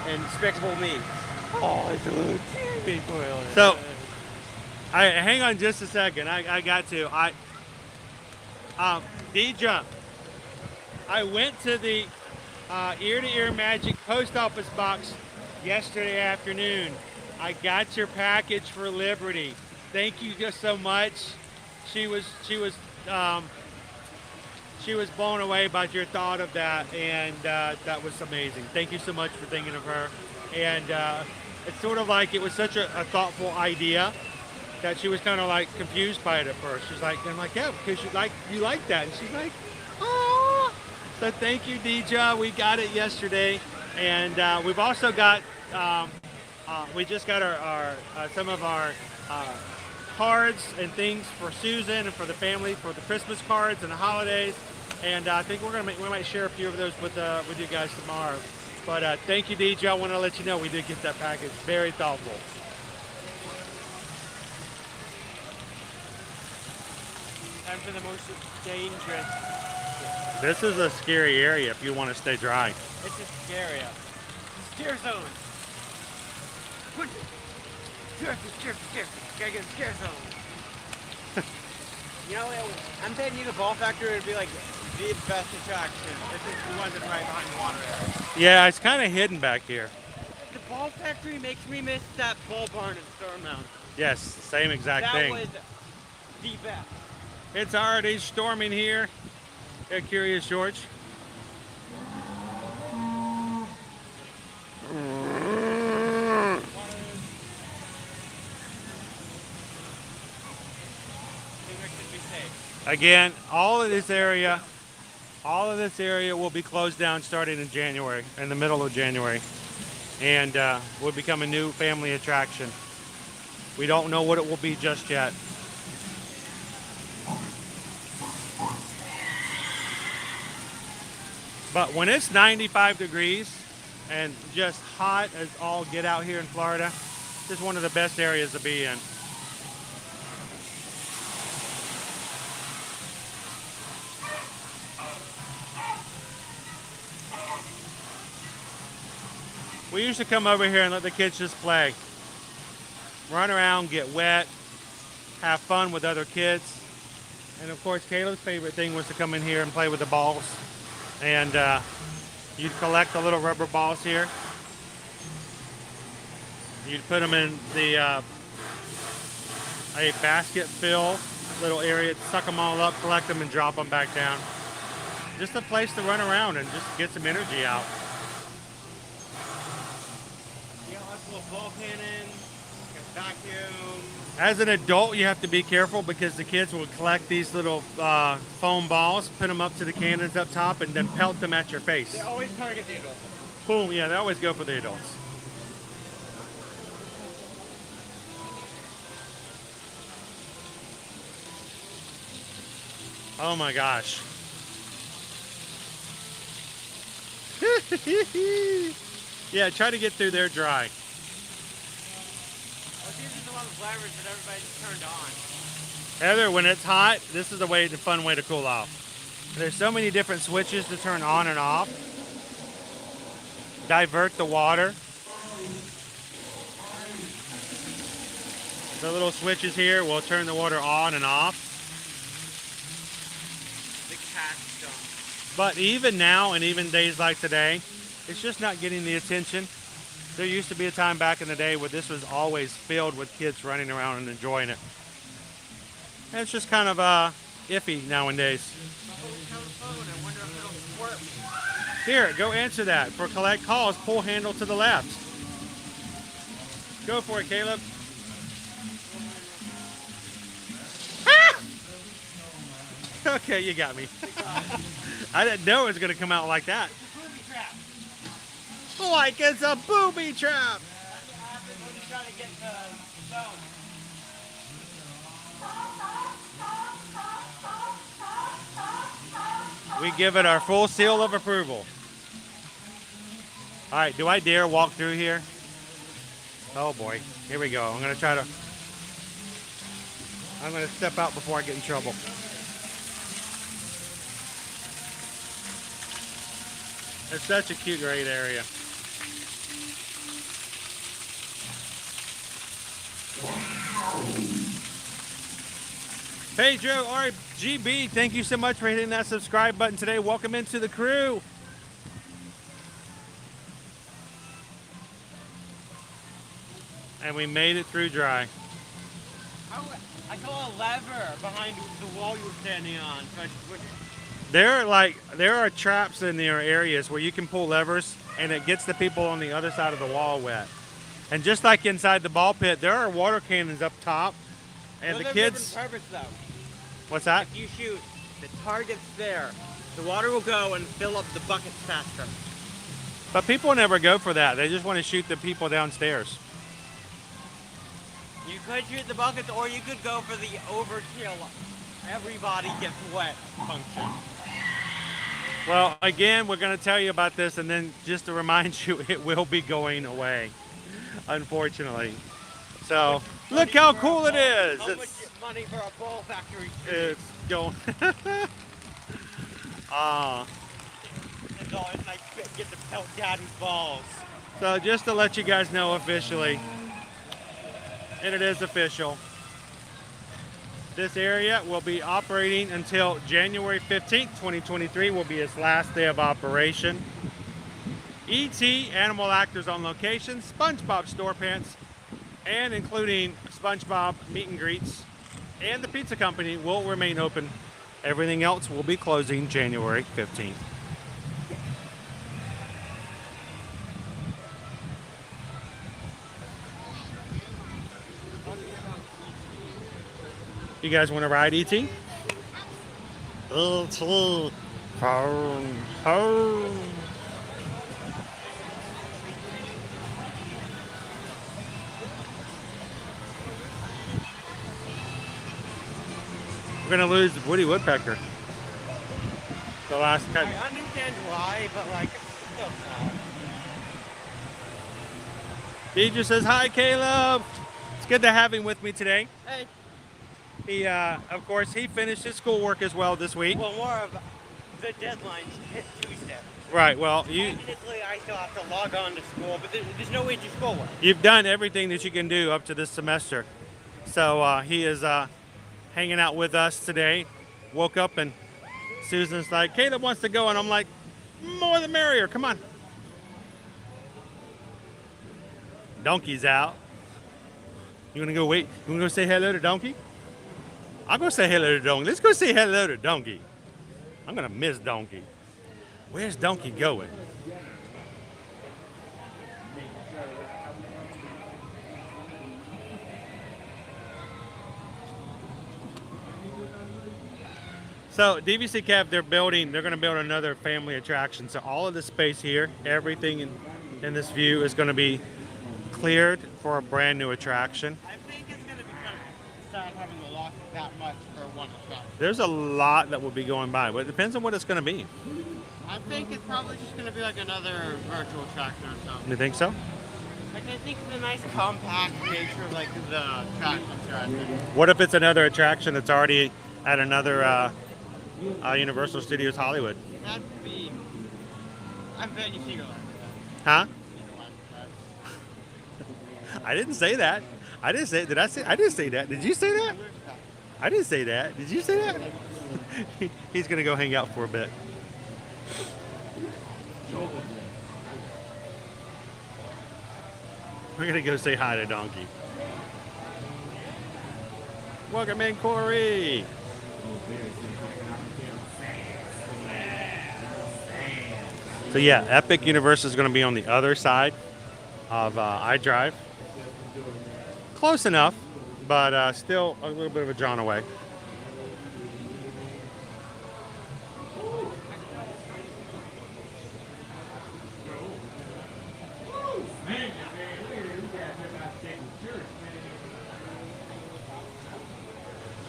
in Despicable Me. Oh, it's a big toilet. So, hang on just a second. I got to. Deidre, I went to the Ear to Ear Magic post office box yesterday afternoon. I got your package for Liberty. Thank you just so much. She was blown away by your thought of that, and that was amazing. Thank you so much for thinking of her. And it's sort of like it was such a thoughtful idea that she was kind of like confused by it at first. She's like, I'm like, yeah, because you like that, and she's like, oh. So thank you, Deidre. We got it yesterday, and we've also got we just got our some of our cards and things for Susan and for the family for the Christmas cards and the holidays. And I think we might share a few of those with you guys tomorrow. But thank you, DJ. I want to let you know we did get that package. Very thoughtful. Time for the most dangerous. This is a scary area if you want to stay dry. It's a scary area. Scare zone. Scare. Gotta get a scare zone. You know, I'm betting you the ball factory would be like the best attraction. It's just the one that's right behind the water area. Yeah, it's kind of hidden back here. The ball factory makes me miss that ball barn in Storm Mountain. Yes, same exact thing. That was the best. It's already storming here at Curious George. Again, all of this area will be closed down starting in January, in the middle of January, and will become a new family attraction. We don't know what it will be just yet. But when it's 95 degrees and just hot as all get out here in Florida, this is one of the best areas to be in. We used to come over here and let the kids just play. Run around, get wet, have fun with other kids. And of course, Caleb's favorite thing was to come in here and play with the balls. And you'd collect the little rubber balls here. You'd put them in the a basket fill little area, suck them all up, collect them, and drop them back down. Just a place to run around and just get some energy out. You got like a little ball cannon, got vacuum. As an adult, you have to be careful because the kids will collect these little foam balls, put them up to the cannons up top, and then pelt them at your face. They always target the adults. Boom, yeah, they always go for the adults. Oh my gosh. Yeah, try to get through there dry. Well, these are the ones levers that everybody just turned on. Heather, when it's hot, this is the fun way to cool off. There's so many different switches to turn on and off. Divert the water. The little switches here will turn the water on and off. The cat's done. But even now, and even days like today, it's just not getting the attention. There used to be a time back in the day where this was always filled with kids running around and enjoying it. And it's just kind of iffy nowadays. I wonder if it'll squirt me. Here, go answer that. For collect calls, pull handle to the left. Go for it, Caleb. Ah! Okay, you got me. I didn't know it was going to come out like that. Booby trap. Like it's a booby trap. That's what happens when you try to get the zone. We give it our full seal of approval. All right, do I dare walk through here? Oh boy, here we go. I'm gonna step out before I get in trouble. It's such a cute, great area. Pedro RGB, thank you so much for hitting that subscribe button today. Welcome into the crew. And we made it through dry. I saw a lever behind the wall you were standing on. So I just wouldn't. There are traps in their areas where you can pull levers and it gets the people on the other side of the wall wet. And just like inside the ball pit, there are water cannons up top. And Those the have kids. different purpose, though. What's that? If you shoot, the target's there. The water will go and fill up the buckets faster. But people never go for that. They just want to shoot the people downstairs. You could shoot the buckets, or you could go for the overkill. Everybody gets wet function. Well, again, we're going to tell you about this, and then just to remind you, it will be going away, unfortunately. So, look how cool it is. How much money for a ball factory? It's going. It's always nice to get to pelt daddy's balls. So, just to let you guys know officially, and it is official, this area will be operating until January 15th, 2023 will be its last day of operation. E.T. Animal Actors on location, SpongeBob store pants, and including SpongeBob meet and greets, and the pizza company will remain open. Everything else will be closing January 15th. You guys want to ride E.T.? E.T. Home, home. We're going to lose Woody Woodpecker. The last cut. I understand why, but like, it's still sad. Deidre says, hi, Caleb. It's good to have him with me today. Hey. He, of course, he finished his schoolwork as well this week. Well, more of the deadlines hit Tuesday. Right, well, Technically, I still have to log on to school, but there's no way to do schoolwork. you've done everything that you can do up to this semester. So he is hanging out with us today. Woke up and Susan's like, Caleb wants to go. And I'm like, more the merrier. Come on. Donkey's out. You want to go wait? You want to go say hello to Donkey? I'll go say hello to Donkey. Let's go say hello to Donkey. I'm going to miss Donkey. Where's Donkey going? So DVC Cap, they're going to build another family attraction. So all of the space here, everything in this view is going to be cleared for a brand new attraction. I think it's gonna be kind of sad having to lock that much for one shot. There's a lot that will be going by, but it depends on what it's going to be. I think it's probably just gonna be like another virtual attraction or something. You think so? Like I think the nice compact nature of like the attraction. What if it's another attraction that's already at another Universal Studios Hollywood? That'd be. I bet you see your life. Huh? I didn't say that. I didn't say. Did I say? I didn't say that. Did you say that? I didn't say that. Did you say that? He's gonna go hang out for a bit. We're gonna go say hi to Donkey. Welcome in, Corey. So yeah, Epic Universe is gonna be on the other side of iDrive. Close enough, but still a little bit of a drawn away.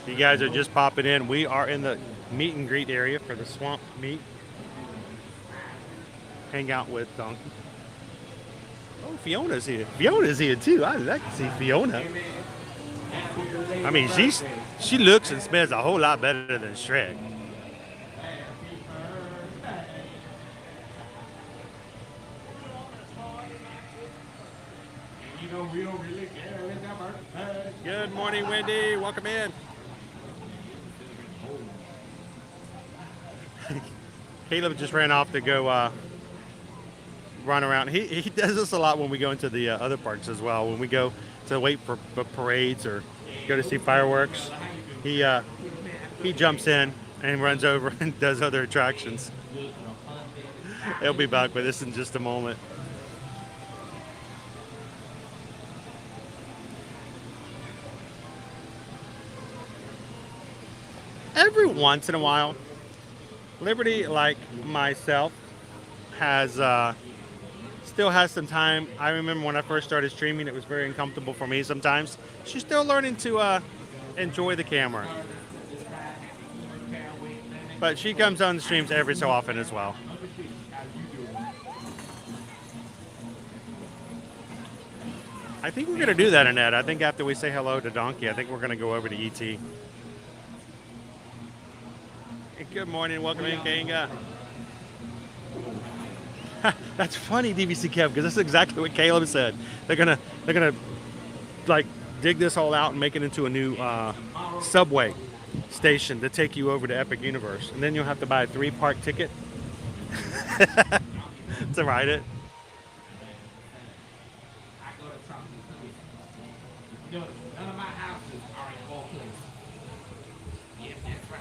You guys are just popping in. We are in the meet and greet area for the swamp meet. Hang out with Donkey. Oh, Fiona's here. Fiona's here too. I'd like to see Fiona. I mean, she looks and smells a whole lot better than Shrek. Good morning, Wendy. Welcome in. Caleb just ran off to go run around. He does this a lot when we go into the other parks as well. When we go to wait for parades or go to see fireworks, he jumps in and runs over and does other attractions. He'll be back with us in just a moment. Every once in a while, Liberty, like myself, has still has some time. I remember when I first started streaming, it was very uncomfortable for me sometimes. She's still learning to enjoy the camera. But she comes on the streams every so often as well. I think we're going to do that, Annette. I think after we say hello to Donkey, I think we're going to go over to ET. Good morning, welcome in, Kanga. That's funny, DVC Kev, because that's exactly what Caleb said. They're gonna like dig this all out and make it into a new subway station to take you over to Epic Universe, and then you'll have to buy a 3-park ticket to ride it. None of my houses are in all places. Yes, that's right.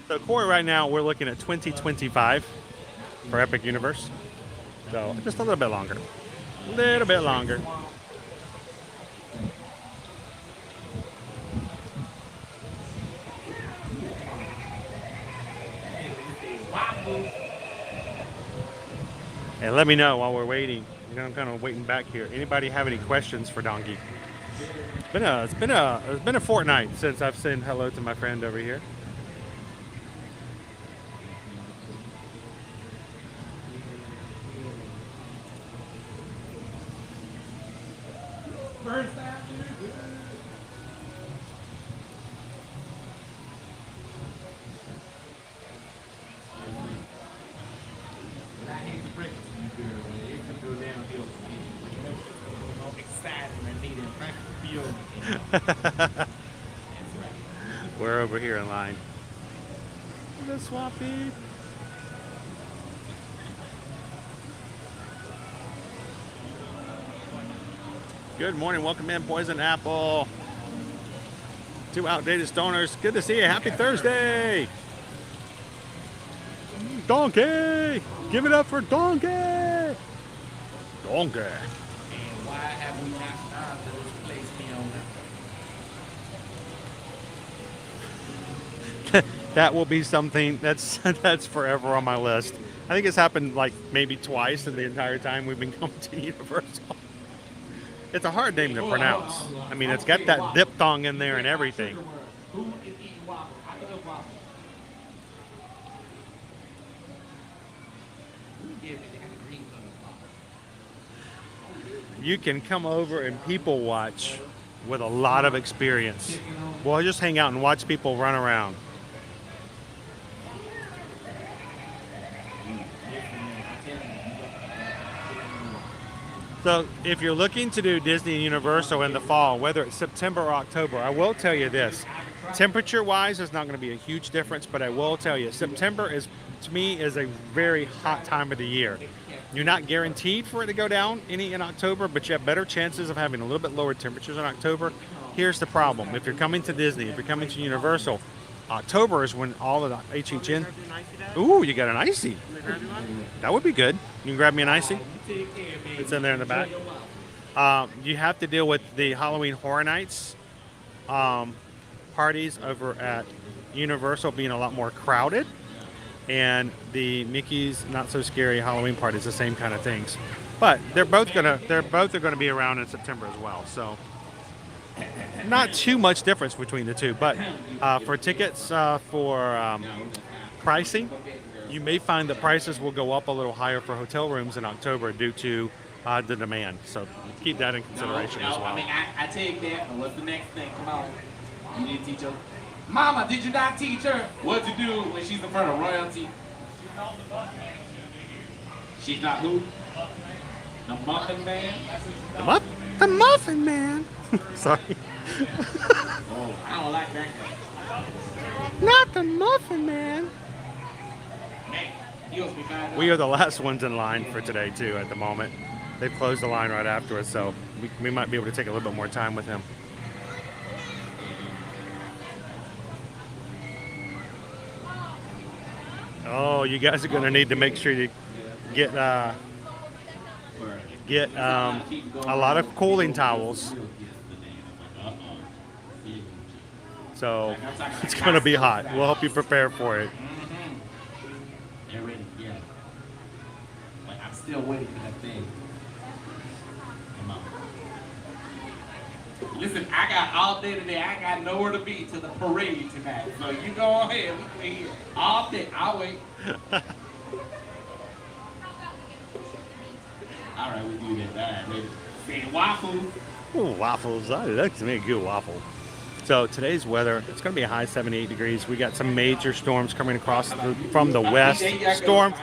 So Corey, right now we're looking at 2025 for Epic Universe. So just a little bit longer. A little bit longer. And let me know while we're waiting. You know, I'm kind of waiting back here. Anybody have any questions for Donkey? It's been a fortnight since I've said hello to my friend over here. We're over here in line. The Swampy. Good morning, welcome in, Poison Apple. 2 outdated stoners. Good to see you. Happy Thursday. Donkey! Give it up for Donkey! Donkey. And why have we not started this place, Fiona? that will be something that's that's forever on my list. I think it's happened like maybe twice in the entire time we've been coming to Universal. It's a hard name to pronounce. I mean, it's got that diphthong in there and everything. Who is eating waffles? I love waffles. Who gives it? They got the green color waffles. You can come over and people watch with a lot of experience. Well, just hang out and watch people run around. So if you're looking to do Disney and Universal in the fall, whether it's September or October, I will tell you this. Temperature-wise, there's not going to be a huge difference, but I will tell you, September is, to me, is a very hot time of the year. You're not guaranteed for it to go down any in October, but you have better chances of having a little bit lower temperatures in October. Here's the problem. If you're coming to Disney, if you're coming to Universal, October is when all of the HHN... Ooh, you got an icy. That would be good. You can grab me an icy. It's in there in the back. You have to deal with the Halloween Horror Nights parties over at Universal being a lot more crowded, and the Mickey's Not So Scary Halloween parties, the same kind of things. But they're both gonna be around in September as well. So not too much difference between the two. But for tickets for pricing, you may find that prices will go up a little higher for hotel rooms in October due to the demand. So keep that in consideration as well. I mean, I take that, but what's the next thing? Come on. You need to teach her. Mama, did you not teach her what to do when she's in front of royalty? She's not who? The Muffin Man? The Muffin Man. Sorry. Oh, I don't like that guy. Not the Muffin Man. We are the last ones in line for today, too, at the moment. They've closed the line right after us, so we might be able to take a little bit more time with him. Oh, you guys are going to need to make sure you get a lot of cooling towels. So it's going to be hot. We'll help you prepare for it. They're ready, yeah. But I'm still waiting for that thing. Come on. Listen, I got all day today. I got nowhere to be to the parade tonight. So you go ahead. We can be here all day. I'll wait. All right, we do that. All right, ready. Say waffles. Ooh, waffles. That looks to me a good waffle. So today's weather, it's going to be a high 78 degrees. We got some major storms coming across from the west. Storm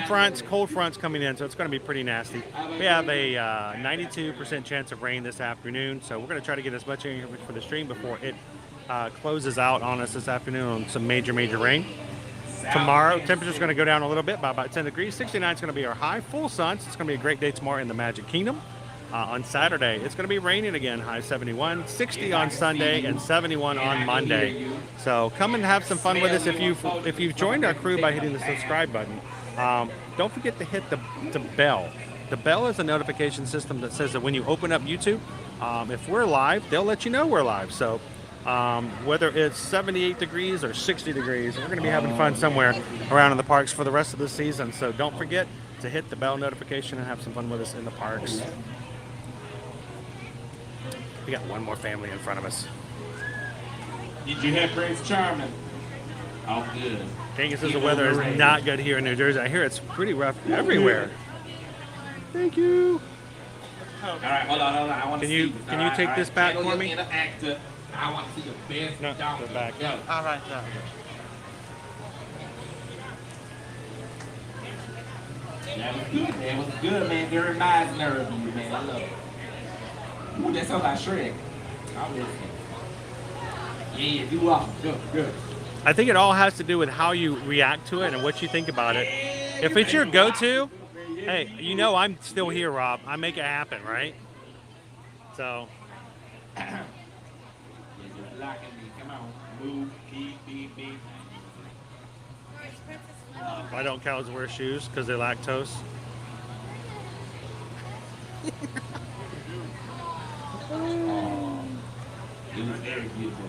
fronts, cold fronts coming in, so it's going to be pretty nasty. We have a 92% chance of rain this afternoon, so we're going to try to get as much in for the stream before it closes out on us this afternoon on some major rain. Tomorrow, temperature's going to go down a little bit by about 10 degrees. 69 is going to be our high. Full sun, so it's going to be a great day tomorrow in the Magic Kingdom. On Saturday, it's going to be raining again, high 71, 60 on Sunday, and 71 on Monday. So come and have some fun with us. If you've joined our crew by hitting the subscribe button, don't forget to hit the bell. The bell is a notification system that says that when you open up YouTube, if we're live, they'll let you know we're live. So whether it's 78 degrees or 60 degrees, we're going to be having fun somewhere around in the parks for the rest of the season. So don't forget to hit the bell notification and have some fun with us in the parks. We got one more family in front of us. Did you have Prince Charming? Oh, good. Dang, says the weather is not good here in New Jersey. I hear it's pretty rough everywhere. Thank you. All right, hold on. I want to see. Can you take this back for me? Actor. I want to see the best. No, donkey. go back. Go. All right, sir. That was good, man. It was good, man. Very nice nerve in you, man. I love it. Ooh, that sounds like Shrek. I'm listening. Yeah, do awesome. Good. I think it all has to do with how you react to it and what you think about it. If it's your go-to, hey, you know I'm still here, Rob. I make it happen, right? So. You're locking me. Come on. Move. Beep. Why don't cows wear shoes? Because they're lactose. It was very beautiful.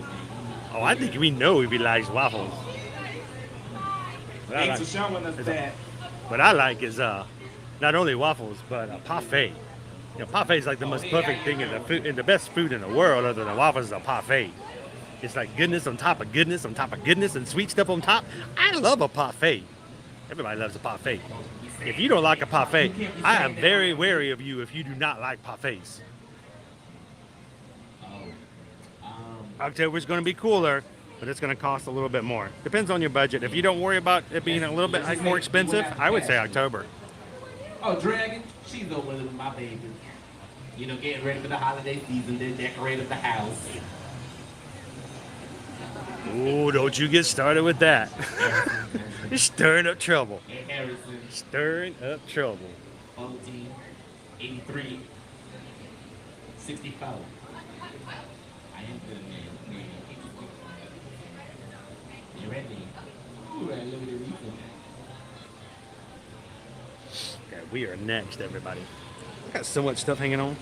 Oh, I think we know if he likes waffles. What I Thanks for like, showing us that. what I like is not only waffles, but a parfait. You know, parfait is like the most perfect thing in the food, and the best food in the world, other than waffles, is a parfait. It's like goodness on top of goodness on top of goodness and sweet stuff on top. I love a parfait. Everybody loves a parfait. If you don't like a parfait, I am very wary of you if you do not like parfaits. October's going to be cooler, but it's going to cost a little bit more. Depends on your budget. If you don't worry about it being a little bit like more expensive, I would say October. Oh, Dragon, she's over there with my baby. You know, getting ready for the holiday season, then decorating the house. Oh, don't you get started with that. You're stirring up trouble. And Harrison, Stirring up trouble. 14, 83, 64. I am good, man. You ready? Ooh, I look at the refill. Okay, we are next, everybody. I got so much stuff hanging on.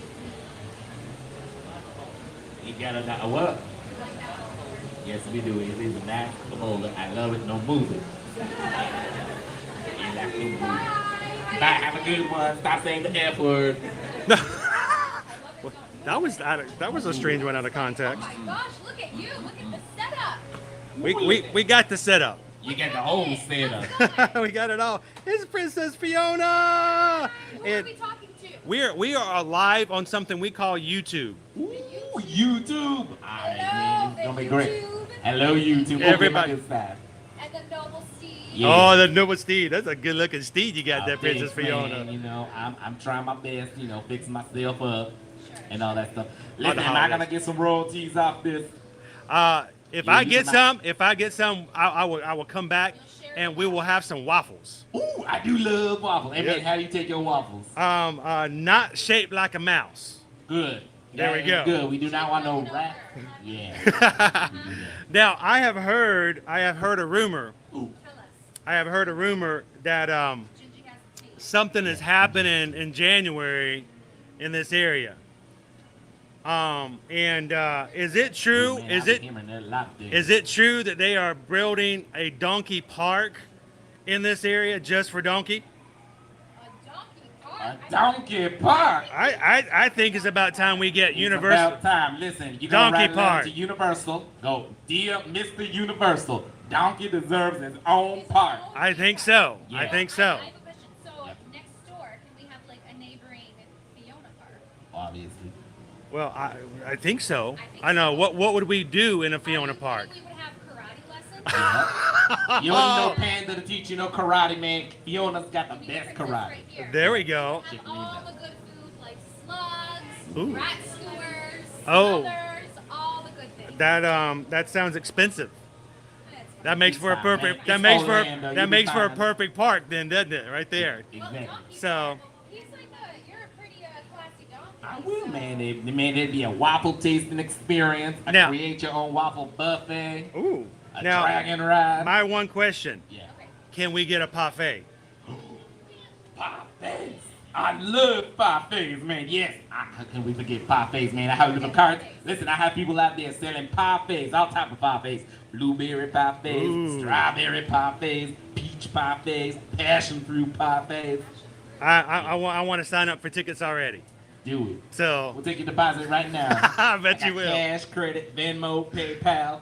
You gotta know what? Yes, we do. It is a nice holder. I love it. No moving. You like to move. Bye. Have a good one. Stop saying the F word. That was a strange one out of context. Oh my gosh, look at you. Look at the setup. We got the setup. You got the whole setup. We got it all. It's Princess Fiona. Who are And we talking to? we are live on something we call YouTube. Ooh, YouTube. Alright, man. It's gonna be great. YouTube. Hello, YouTube. Everybody. Okay, side. And the noble Steve. Yeah. Oh, the noble steed. That's a good looking steed you got there, Princess Thanks, man. Fiona. You know, I'm trying my best, you know, fixing myself up and all that stuff. Listen, the am I holidays. gonna get some royalties off this? If Yeah, I you get can- some, I will come back and we will have some waffles. Ooh, I do love waffles. Hey, man, Yeah. how do you take your waffles? Not shaped like a mouse. Good. There we That go. is Good. We do not want no rat. Yeah. Now I have heard a rumor. Ooh. Tell us. I have heard a rumor that Gingy has the tea. something is happening in January in this area. Is it true? Man, Is I've been it hearing that a lot there. is it true that they are building a donkey park in this area just for donkey? A donkey park. A donkey park? I think it's about time we get It's Universal. about time. Listen, you Donkey gotta write a letter park. to Universal. Go, dear Mr. Universal, Donkey deserves his own park. I think so. I Yeah. think so. I have a question. So Yep. next door, can we have like a neighboring Fiona park? Obviously. Well, I think so. I think I know. so. What would we do in a Fiona Park? We would have karate lessons. You don't know Panda to teach you no karate, man. Fiona's got the We best get princess karate. right here. There we go. Have all the good food like slugs, Ooh. rat skewers, Oh. smothers, all the good things. That sounds expensive. That's That makes for a Big time, perfect. man. That It's makes for Orlando. that You makes be for a fine. perfect park, then, doesn't it? Right there. Exactly. So- He's like you're a pretty classy donkey. I will, so- man. It'd be a waffle tasting experience. Now- Create your own waffle buffet. Ooh. A Now, dragon ride. my one question: Yeah. can we get a parfait? Parfaits. I love parfaits, man. Yes. How can we forget parfaits, man? I have little carts. Listen, I have people out there selling parfaits, all type of parfaits. Blueberry parfaits, Ooh. strawberry parfaits, peach parfaits, passion fruit parfaits. I want to sign up for tickets already. Do it. So We'll take your deposit right now. I bet I you got will. Cash, credit, Venmo, PayPal,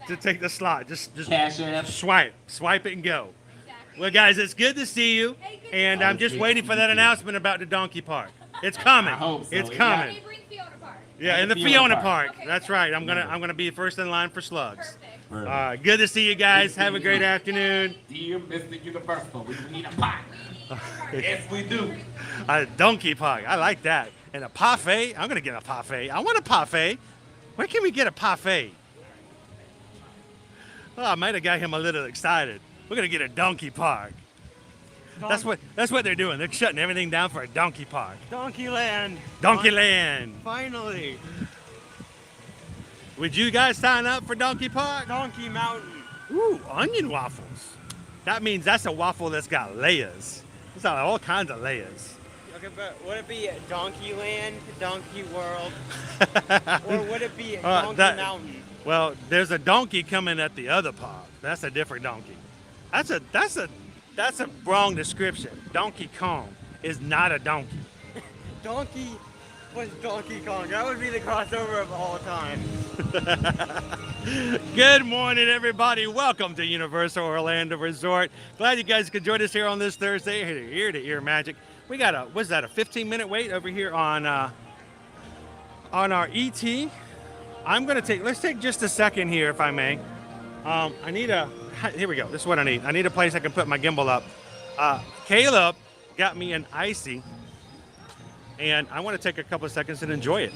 To take the slot, just Cash App. swipe it and go. Exactly. Well, guys, it's good to see you, and I'm just waiting for that announcement about the donkey park. It's coming. I hope so. It's Yeah. coming. Neighboring Fiona park. Yeah, in the Fiona Fiona Park. Park. Okay, That's right. I'm gonna be first in line for slugs. Perfect. Good to see you guys. Have a great afternoon. Dear Mr. Universal, we need a pot. Yes, we do. A donkey park. I like that. And a parfait. I'm gonna get a parfait. I want a parfait. Where can we get a parfait? Oh, I might have got him a little excited. We're gonna get a donkey park. That's what they're doing. They're shutting everything down for a donkey park. Donkey Land. Donkey Land. Finally. Would you guys sign up for Donkey Park? Donkey Mountain. Ooh, onion waffles. That means that's a waffle that's got layers. It's got all kinds of layers. Okay, but would it be Donkey Land, Donkey World, or would it be Donkey that- Mountain? Well, there's a donkey coming at the other park. That's a different donkey. That's a wrong description. Donkey Kong is not a donkey. Donkey was Donkey Kong. That would be the crossover of all time. Good morning, everybody. Welcome to Universal Orlando Resort. Glad you guys could join us here on this Thursday. Ear to ear magic. We got a 15-minute wait over here on our ET. Let's take just a second here, if I may. Here we go. This is what I need. I need a place I can put my gimbal up. Caleb got me an icy, and I want to take a couple of seconds and enjoy it.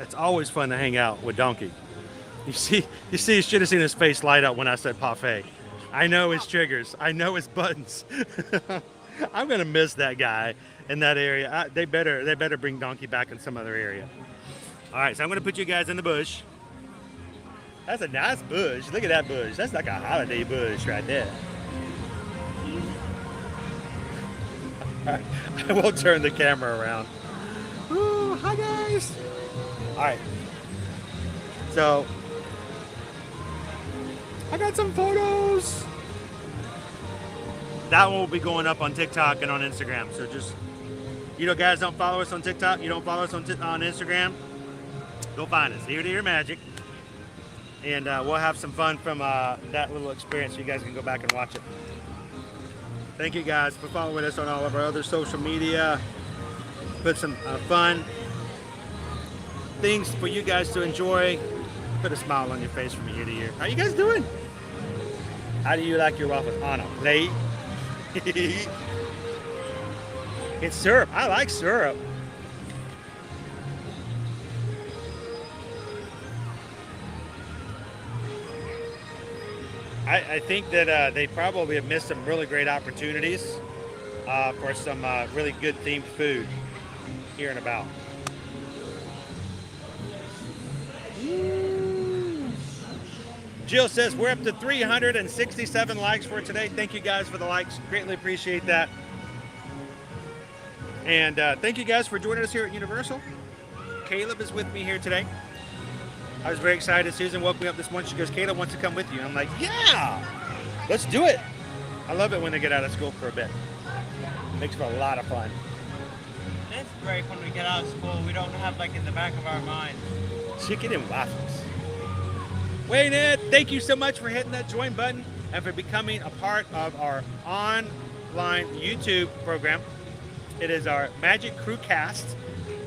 It's always fun to hang out with Donkey. You should have seen his face light up when I said parfait. I know his triggers. I know his buttons. I'm gonna miss that guy in that area. They better bring Donkey back in some other area. All right, so I'm gonna put you guys in the bush. That's a nice bush. Look at that bush. That's like a holiday bush right there. All right, I will turn the camera around. Ooh, hi guys. All right, so I got some photos. That one will be going up on TikTok and on Instagram. So just, guys don't follow us on TikTok. You don't follow us on Instagram. Go find us. Ear to Ear Magic. And we'll have some fun from that little experience. So you guys can go back and watch it. Thank you guys for following us on all of our other social media. Put some fun things for you guys to enjoy. Put a smile on your face from ear to ear. How you guys doing? How do you like your waffles? On a plate? It's syrup. I like syrup. I think that they probably have missed some really great opportunities for some really good themed food here and about. Jill says we're up to 367 likes for today. Thank you guys for the likes. Greatly appreciate that. And thank you guys for joining us here at Universal. Caleb is with me here today. I was very excited. Susan woke me up this morning. She goes, Caleb wants to come with you. I'm like, yeah, let's do it. I love it when they get out of school for a bit. Makes for a lot of fun. It's great when we get out of school. We don't have in the back of our minds. Chicken and waffles. Wayne Ed, thank you so much for hitting that join button and for becoming a part of our online YouTube program. It is our Magic Crew Cast.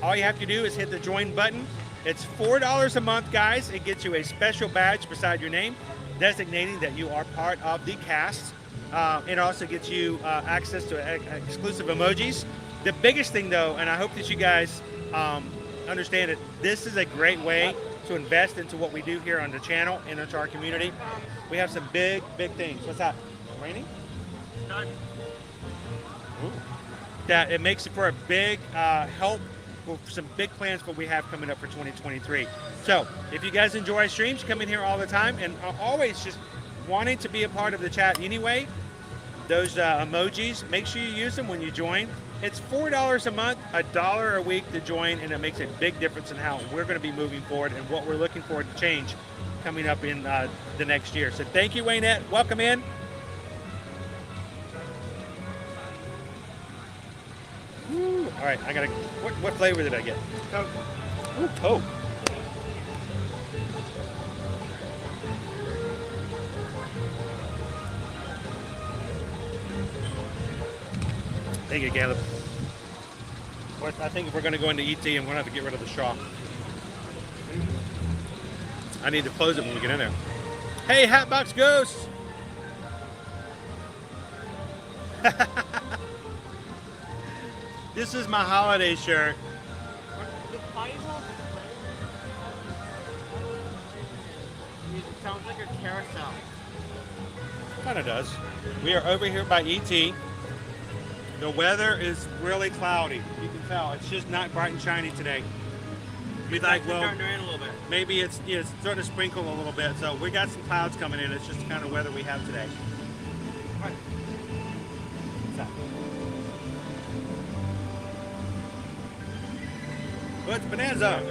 All you have to do is hit the join button. It's $4 a month, guys. It gets you a special badge beside your name, designating that you are part of the cast. It also gets you access to exclusive emojis. The biggest thing, though, and I hope that you guys understand it, this is a great way to invest into what we do here on the channel and into our community. We have some big things. What's that? Raining? None. That it makes it for a big help for some big plans what we have coming up for 2023. So if you guys enjoy streams, come in here all the time and always just wanting to be a part of the chat anyway, those emojis, make sure you use them when you join. It's $4 a month, $1 a week to join, and it makes a big difference in how we're going to be moving forward and what we're looking forward to change coming up in the next year. So thank you, Waynette. Welcome in. Woo. All right, I got to, what flavor did I get? Coke. Ooh, Coke. Thank you, Caleb. I think if we're going to go into ET, I'm going to have to get rid of the straw. I need to close it when we get in there. Hey, Hatbox Ghost! This is my holiday shirt. It sounds like a carousel. Kind of does. We are over here by ET. The weather is really cloudy. You can tell. It's just not bright and shiny today. You'd like, well, starting to rain a little bit. maybe it's starting to sprinkle a little bit. So we got some clouds coming in. It's just the kind of weather we have today. Right. What's that? Oh, it's Bonanza.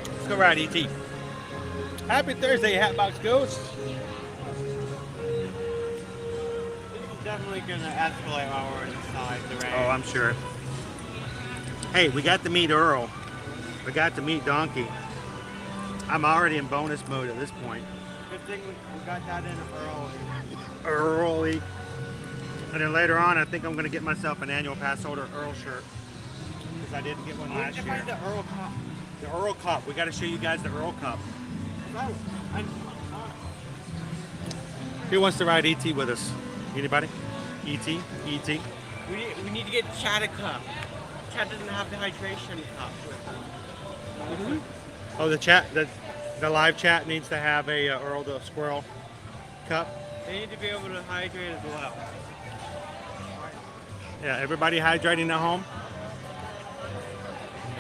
Let's go ride ET. Happy Thursday, Hatbox Ghost. Definitely gonna escalate while we're inside the rain. Oh, I'm sure. Hey, we got to meet Earl. We got to meet Donkey. I'm already in bonus mode at this point. Good thing we got that in early. Early. And then later on, I think I'm going to get myself an annual pass holder Earl shirt. Because I didn't get one Where'd last you year. find the Earl Cup? The Earl Cup. We got to show you guys the Earl Cup. Oh, Who wants to ride ET with us? Anybody? ET? ET? we need to get Chad a cup. Chad doesn't have the hydration cup with him. Oh, the chat, the live chat needs to have a Earl the Squirrel cup. They need to be able to hydrate as well. Yeah, everybody hydrating at home.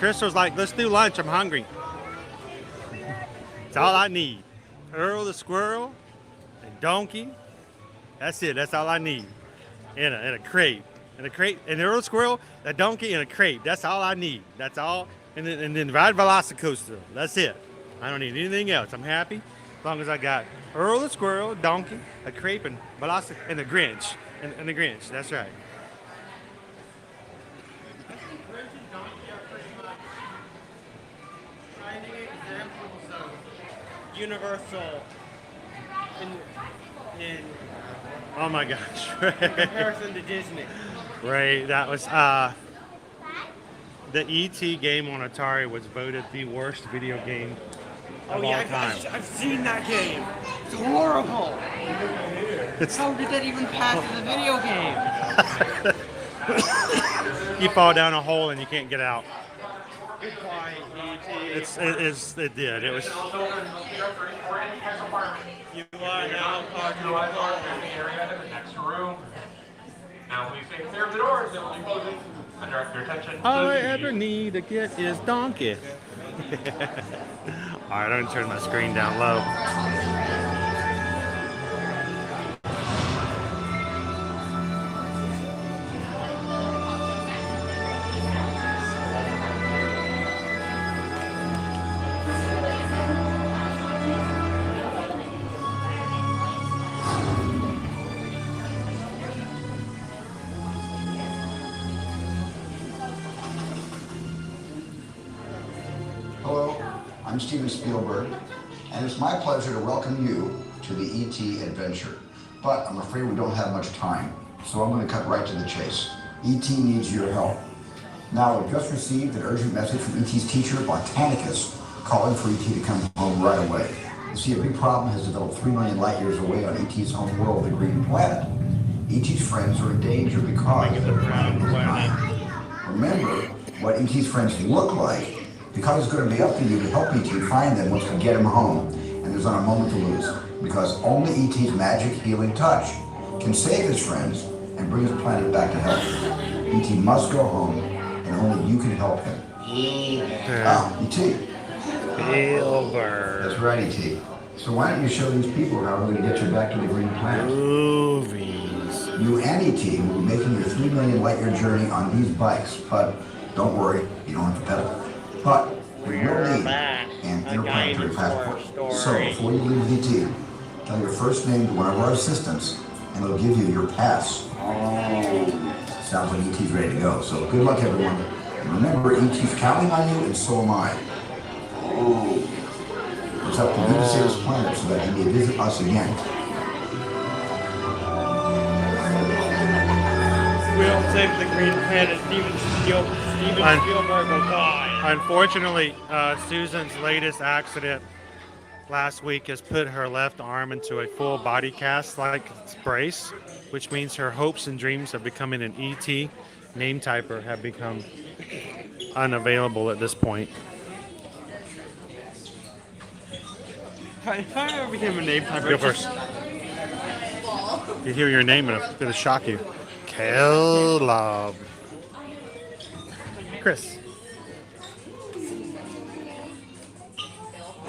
Chris was like, let's do lunch, I'm hungry. That's all I need. Earl the Squirrel and Donkey. That's it, that's all I need. In a crate. In a crate, and Earl the Squirrel, a Donkey, and a crate. That's all I need. That's all. And then ride Velocicoaster. That's it. I don't need anything else. I'm happy as long as I got Earl the Squirrel, Donkey, a crepe, and and the Grinch. And the Grinch. That's right. Universal in Oh my gosh. comparison to Disney. Right. That was the ET game on Atari was voted the worst video game of all time. I've seen that game. It's horrible. How did that even pass as a video game? You fall down a hole and you can't get out. Goodbye, E.T. It did. It was. You are now part of the area in the next room. Now please stay clear of the doors that will be closing and direct your attention to All I the ever need to get is Donkey. All right, I'm gonna turn my screen down low. Hello, I'm Steven Spielberg, and it's my pleasure to welcome you to the ET adventure. But I'm afraid we don't have much time, so I'm going to cut right to the chase. ET needs your help. Now, we've just received an urgent message from ET's teacher, Botanicus, calling for ET to come home right away. You see, a big problem has developed 3 million light years away on ET's home world, the Green Planet. ET's friends are in danger because of the planet is dying. Remember what ET's friends look like, because it's going to be up to you to help ET find them once we get him home. And there's not a moment to lose, because only ET's magic healing touch can save his friends and bring his planet back to health. ET must go home, and only you can help him. ET. Spielberg. That's right, ET. So why don't you show these people how we're going to get you back to the Green Planet? Movies. You and ET will be making your 3 million light year journey on these bikes, but don't worry, you don't have to pedal. But we will need an interplanetary passport. So before you leave with ET, tell your first name to one of our assistants, and they'll give you your pass. Sounds like ET's ready to go. So good luck, everyone. And remember, ET's counting on you, and so am I. It's up to you to save this planet so that he may visit us again. We'll save the Green Planet. Steven Spielberg will die. Unfortunately, Susan's latest accident last week has put her left arm into a full body cast like brace, which means her hopes and dreams of becoming an ET name typer have become unavailable at this point. If I ever became a name typer, Go first. You hear your name and it'll shock you. Kellogg. Chris.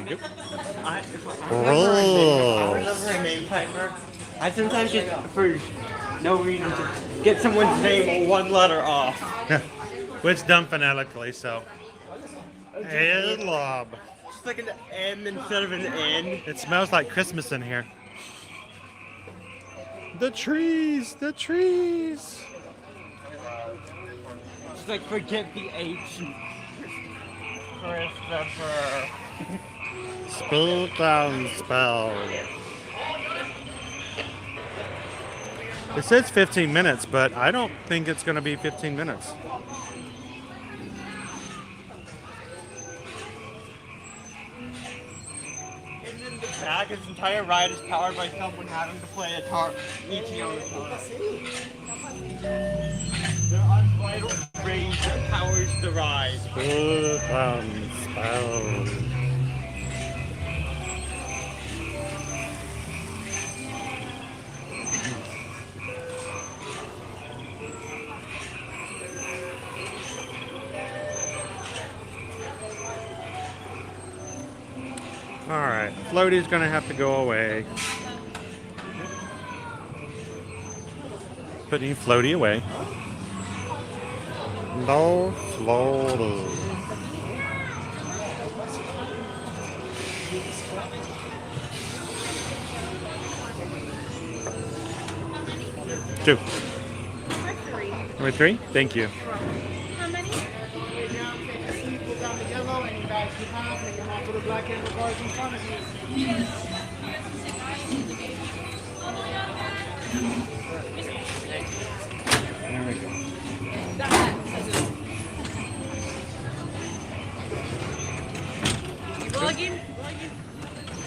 you. I was never a name typer. I sometimes just, for no reason, just get someone's name one letter off. Which done phonetically, so. Lob. Just like an M instead of an N. It smells like Christmas in here. The trees, the trees. Just like forget the H. Christopher. Spell down spell. It says 15 minutes, but I don't think it's going to be 15 minutes. This entire ride is powered by someone having to play ET on the guitar. The unbridled rage that powers the ride. Spell down spell. Alright, Floaty's gonna have to go away. Putting Floaty away. No Floaty. Two. Number three? Thank you. How many? There we go. Vlogging?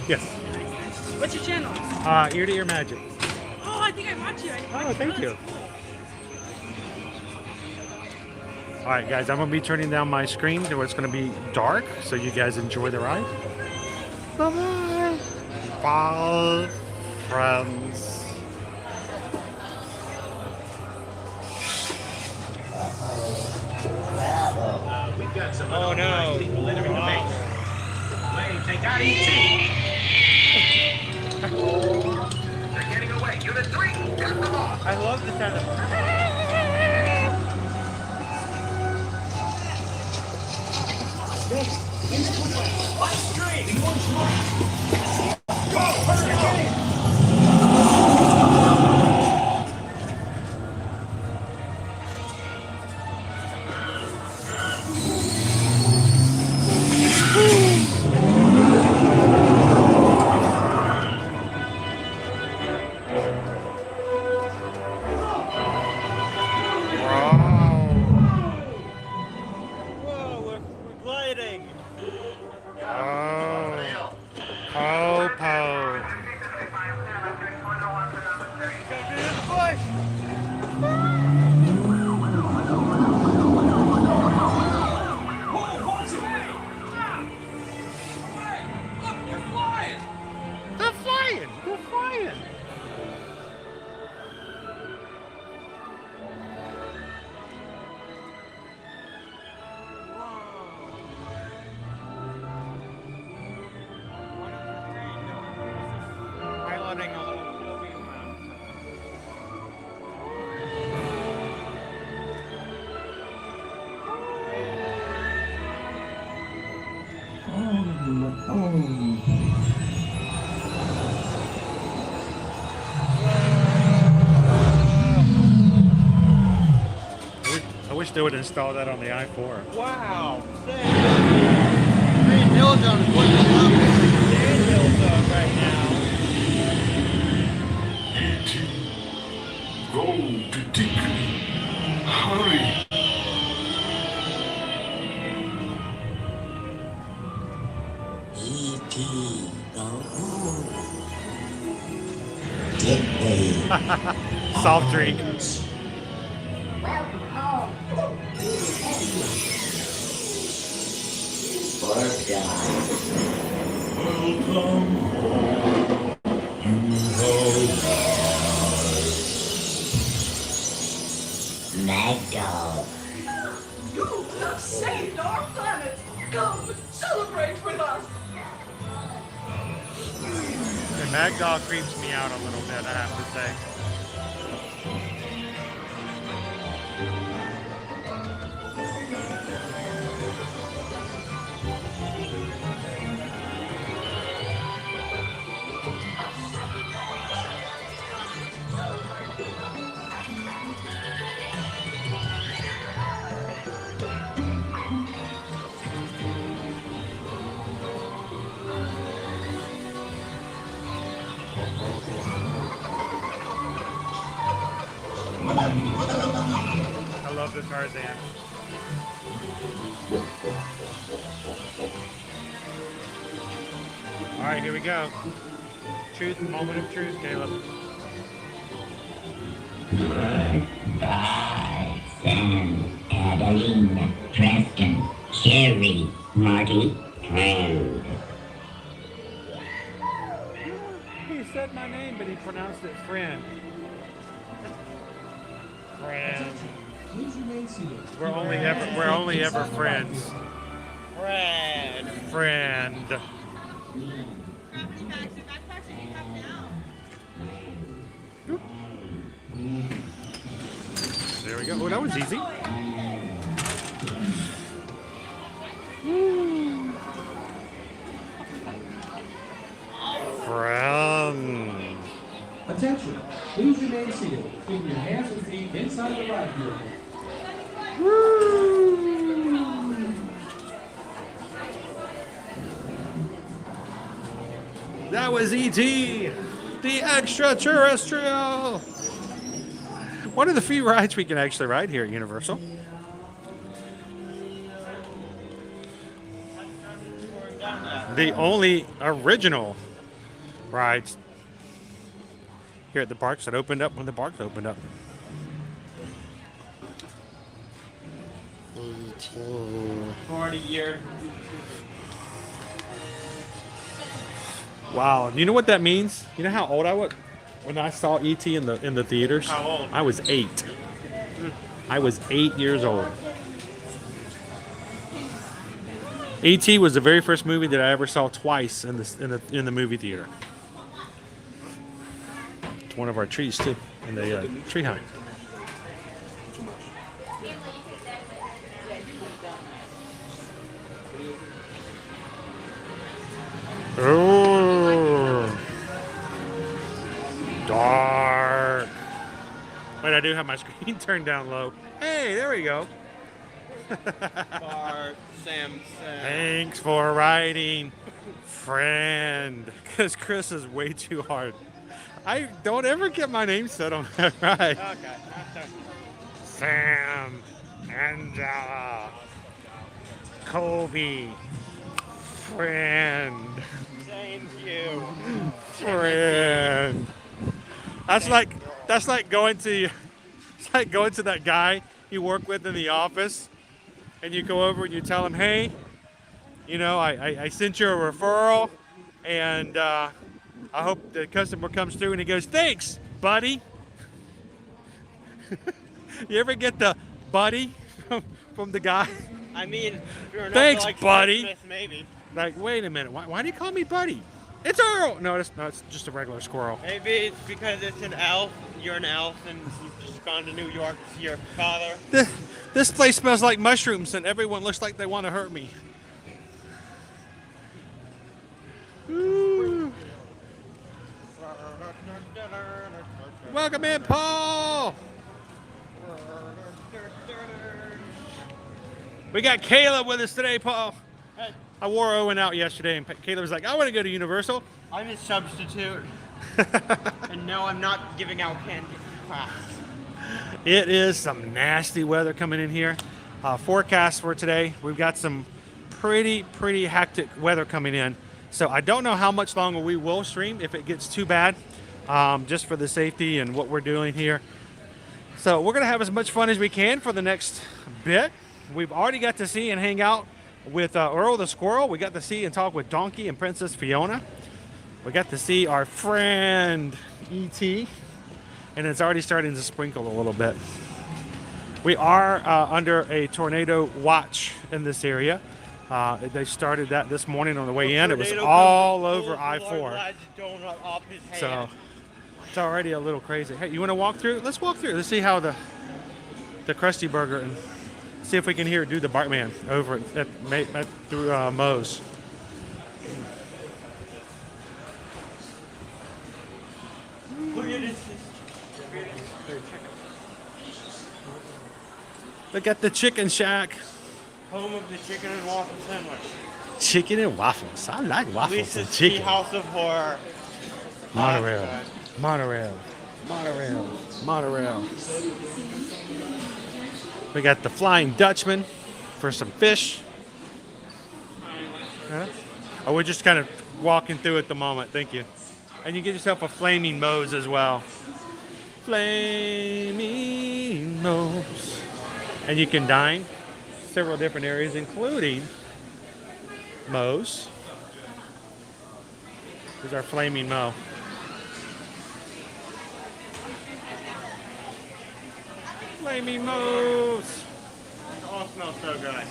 Yes. What's your channel? Ear to ear magic. Oh, I think I watch you. Oh, thank you. All right, guys, I'm going to be turning down my screen to what's going to be dark, so you guys enjoy the ride. Bye-bye. Bye, friends. We've got some Oh no. people littering the base. Wait, they got ET. They're getting away. Unit 3, cut them off. I love the sound of Whoa, we're gliding. Po. Go to the bush. They're flying. They're flying. Piloting a little movie around. I wish they would install that on the i4. Wow. Green Hill Zone is what the Hill Zone right now. Go to Dick. Hurry. E.T. go home. Dick Soft drink. Mad Dog. You have saved our planet. Come, celebrate with us. Magdall creeps me out a little bit, I have to say. I love the Tarzan. All right, here we go. Truth, moment of truth, Caleb. Goodbye, Sam, Adeline, Preston, Sherry, Marty, friend. He said my name, but he pronounced it friend. Friend. We're only ever friends. Red. Friend. There we go. Oh, that was easy. Friend. Attention, please remain seated. Keep your hands and feet inside the ride vehicle. That was E.T., the extraterrestrial. One of the few rides we can actually ride here at Universal. The only original rides here at the parks that opened up when the parks opened up. 40 years. Wow, you know what that means? You know how old I was when I saw E.T. in the theaters? How old? I was 8. I was 8 years old. E.T. was the very first movie that I ever saw twice in the movie theater. It's one of our trees too, in the tree hut. Oh, dark. Wait, I do have my screen turned down low. Hey, there we go. Bart Simpson. Thanks for writing, friend. Because Chris is way too hard. I don't ever get my name said on that right. Okay. Sam, Angela, Kobe, friend. Thank you. Friend. That's like going to that guy you work with in the office, and you go over and you tell him, hey, you know, I sent you a referral, and I hope the customer comes through, and he goes, thanks, buddy. You ever get the buddy from the guy? I mean, if you're Thanks, like buddy. Smith, maybe. Like, wait a minute, why do you call me buddy? It's Earl. No, it's just a regular squirrel. Maybe it's because it's an elf. You're an elf, and you've just gone to New York to see your father. This place smells like mushrooms, and everyone looks like they want to hurt me. Ooh. Welcome in, Paul. We got Caleb with us today, Paul. Hey, I wore Owen out yesterday, and Caleb was like, I want to go to Universal. I'm his substitute. And no, I'm not giving out candy in class. It is some nasty weather coming in here. Forecast for today, we've got some pretty hectic weather coming in. So I don't know how much longer we will stream if it gets too bad, just for the safety and what we're doing here. So we're going to have as much fun as we can for the next bit. We've already got to see and hang out with Earl the Squirrel. We got to see and talk with Donkey and Princess Fiona. We got to see our friend E.T. And it's already starting to sprinkle a little bit. We are under a tornado watch in this area. They started that this morning on the way in. It was Tornado all comes, over pulls I-4. large donut off his hand. So it's already a little crazy. Hey, you want to walk through? Let's walk through. Let's see how the Krusty Burger, and see if we can hear it do the Bartman over at through Moe's. Look at this. Look at the Chicken Shack. Home of the chicken and waffle sandwich. Chicken and waffles. I like waffles and Lisa's chicken. House of Horror. Monorail. Monorail. Monorail. Monorail. We got the Flying Dutchman for some fish. Huh? Oh, we're just kind of walking through at the moment. Thank you. And you get yourself a Flaming Moe's as well. Flaming Moe's. And you can dine several different areas, including Moe's. Here's our Flaming Moe. Flaming Moe's. It all smells so good.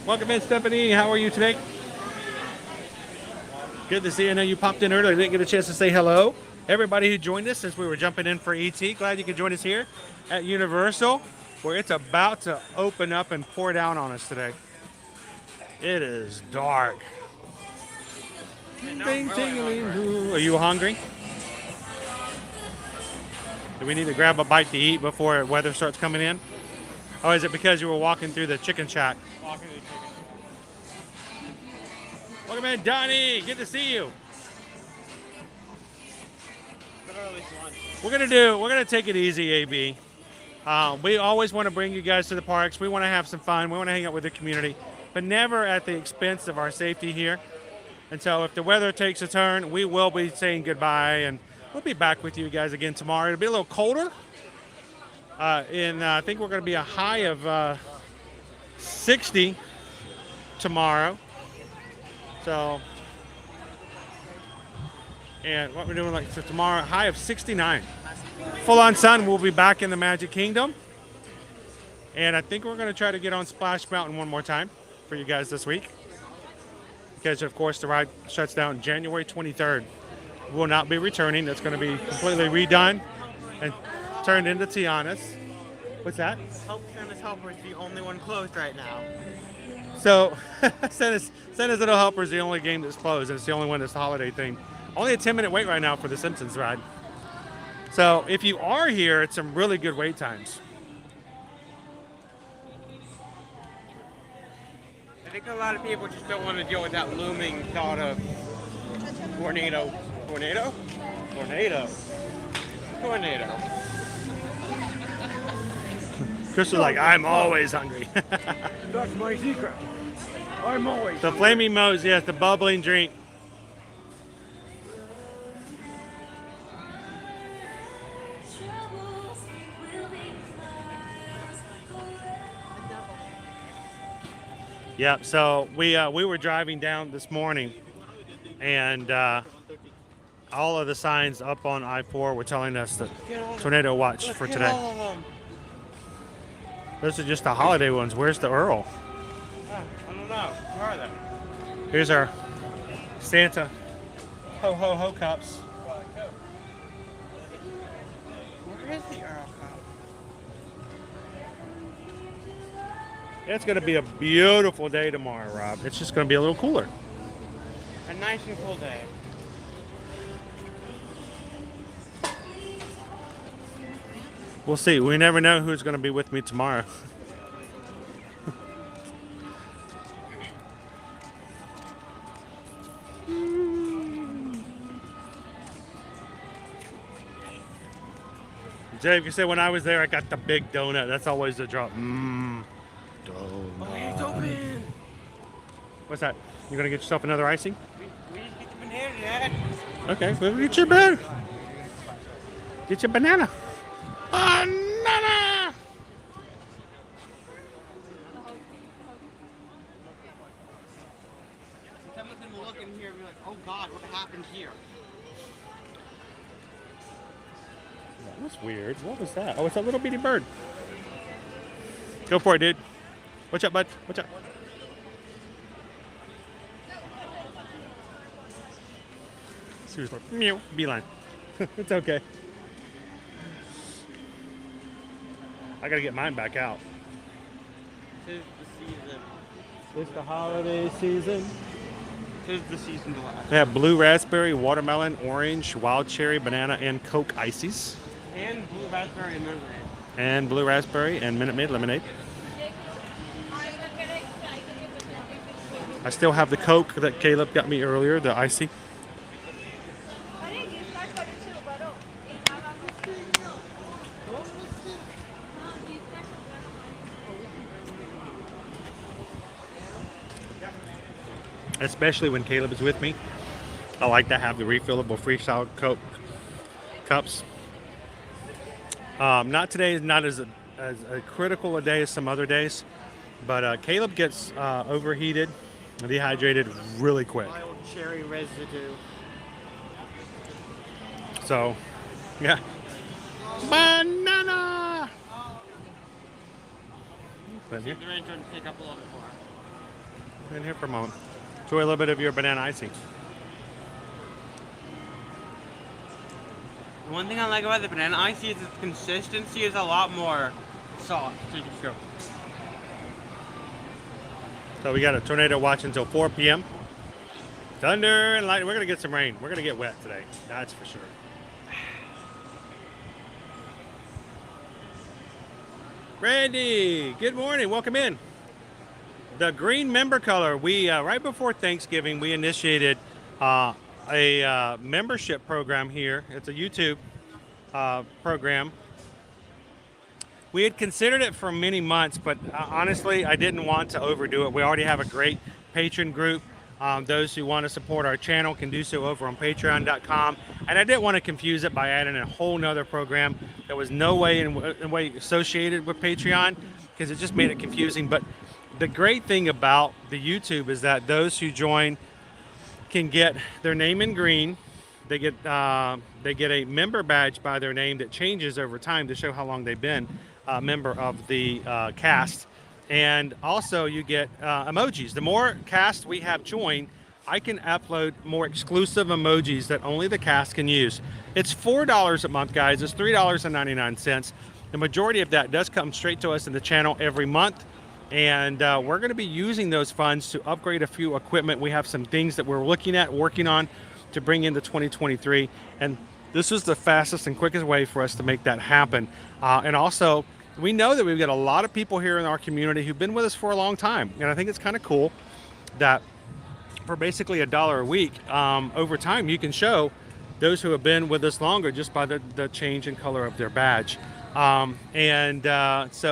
Welcome in, Stephanie. How are you today? Good to see you. I know you popped in earlier. Didn't get a chance to say hello. Everybody who joined us as we were jumping in for ET, glad you could join us here at Universal, where it's about to open up and pour down on us today. It is dark. Are you hungry? Do we need to grab a bite to eat before weather starts coming in? Oh, is it because you were walking through the chicken shack? Walking to the chicken. Welcome in, Donnie. Good to see you. We're gonna take it easy, AB. We always want to bring you guys to the parks. We want to have some fun. We want to hang out with the community, but never at the expense of our safety here. And so if the weather takes a turn, we will be saying goodbye, and we'll be back with you guys again tomorrow. It'll be a little colder. I think we're going to be a high of 60 tomorrow. So, and what we're doing for tomorrow, high of 69. Full on sun, we'll be back in the Magic Kingdom. And I think we're going to try to get on Splash Mountain one more time for you guys this week. Because, of course, the ride shuts down January 23rd. Will not be returning. That's going to be completely redone and turned into Tiana's. What's that? Santa's Helper is the only one closed right now. So, Santa's Little Helper is the only game that's closed, and it's the only one that's the holiday thing. Only a 10-minute wait right now for the Simpsons ride. So, if you are here, it's some really good wait times. I think a lot of people just don't want to deal with that looming thought of tornado. Tornado? Tornado. Tornado. Chris was like, I'm always hungry. That's my secret. I'm always The Flaming Moe's, yes, the bubbling drink. Yep, so we were driving down this morning, and all of the signs up on I-4 were telling us that tornado watch for today. Those are just the holiday ones. Where's the Earl? I don't know. Where are they? Here's our Santa ho ho ho cups. Where is the Earl cup? It's going to be a beautiful day tomorrow, Rob. It's just going to be a little cooler. A nice and cool day. We'll see. We never know who's going to be with me tomorrow. Dave, you said when I was there, I got the big donut. That's always the drop. Donut. Okay, it's open. What's that? You going to get yourself another icing? We didn't get the banana yet. Okay, well, get your banana. Get your banana. Banana! Some of them will look in here and be like, oh God, what happened here? That was weird. What was that? Oh, it's a little bitty bird. Go for it, dude. What's up, bud? What's up? Seriously. Meow. Beeline. It's okay. I gotta get mine back out. Tis the season. It's the holiday season. Tis the season to last. They have blue raspberry, watermelon, orange, wild cherry, banana, and Coke ices. And blue raspberry and lemonade. And blue raspberry and Minute Maid lemonade. I still have the Coke that Caleb got me earlier, the icy. Especially when Caleb is with me, I like to have the refillable freestyle Coke cups. Not today, not as a critical a day as some other days, but Caleb gets overheated and dehydrated really quick. Wild cherry residue. So, yeah. Banana! Been here? The range would pick up a little bit more. Been here for a moment. Enjoy a little bit of your banana icing. One thing I like about the banana icy is its consistency is a lot more soft. So we got a tornado watch until 4 p.m. Thunder and lightning. We're going to get some rain. We're going to get wet today. That's for sure. Randy, good morning. Welcome in. The green member color. We right before Thanksgiving, we initiated a membership program here. It's a YouTube program. We had considered it for many months, but honestly, I didn't want to overdo it. We already have a great patron group. Those who want to support our channel can do so over on patreon.com. And I didn't want to confuse it by adding a whole nother program that was no way in way associated with Patreon, because it just made it confusing. But the great thing about the YouTube is that those who join can get their name in green. They get a member badge by their name that changes over time to show how long they've been a member of the cast. And also you get emojis. The more cast we have joined, I can upload more exclusive emojis that only the cast can use. It's $4 a month, guys. It's $3.99. The majority of that does come straight to us in the channel every month. And we're going to be using those funds to upgrade a few equipment. We have some things that we're looking at, working on to bring into 2023. And this is the fastest and quickest way for us to make that happen. And also, we know that we've got a lot of people here in our community who've been with us for a long time. And I think it's kind of cool that for basically $1 a week, over time, you can show those who have been with us longer just by the change in color of their badge. So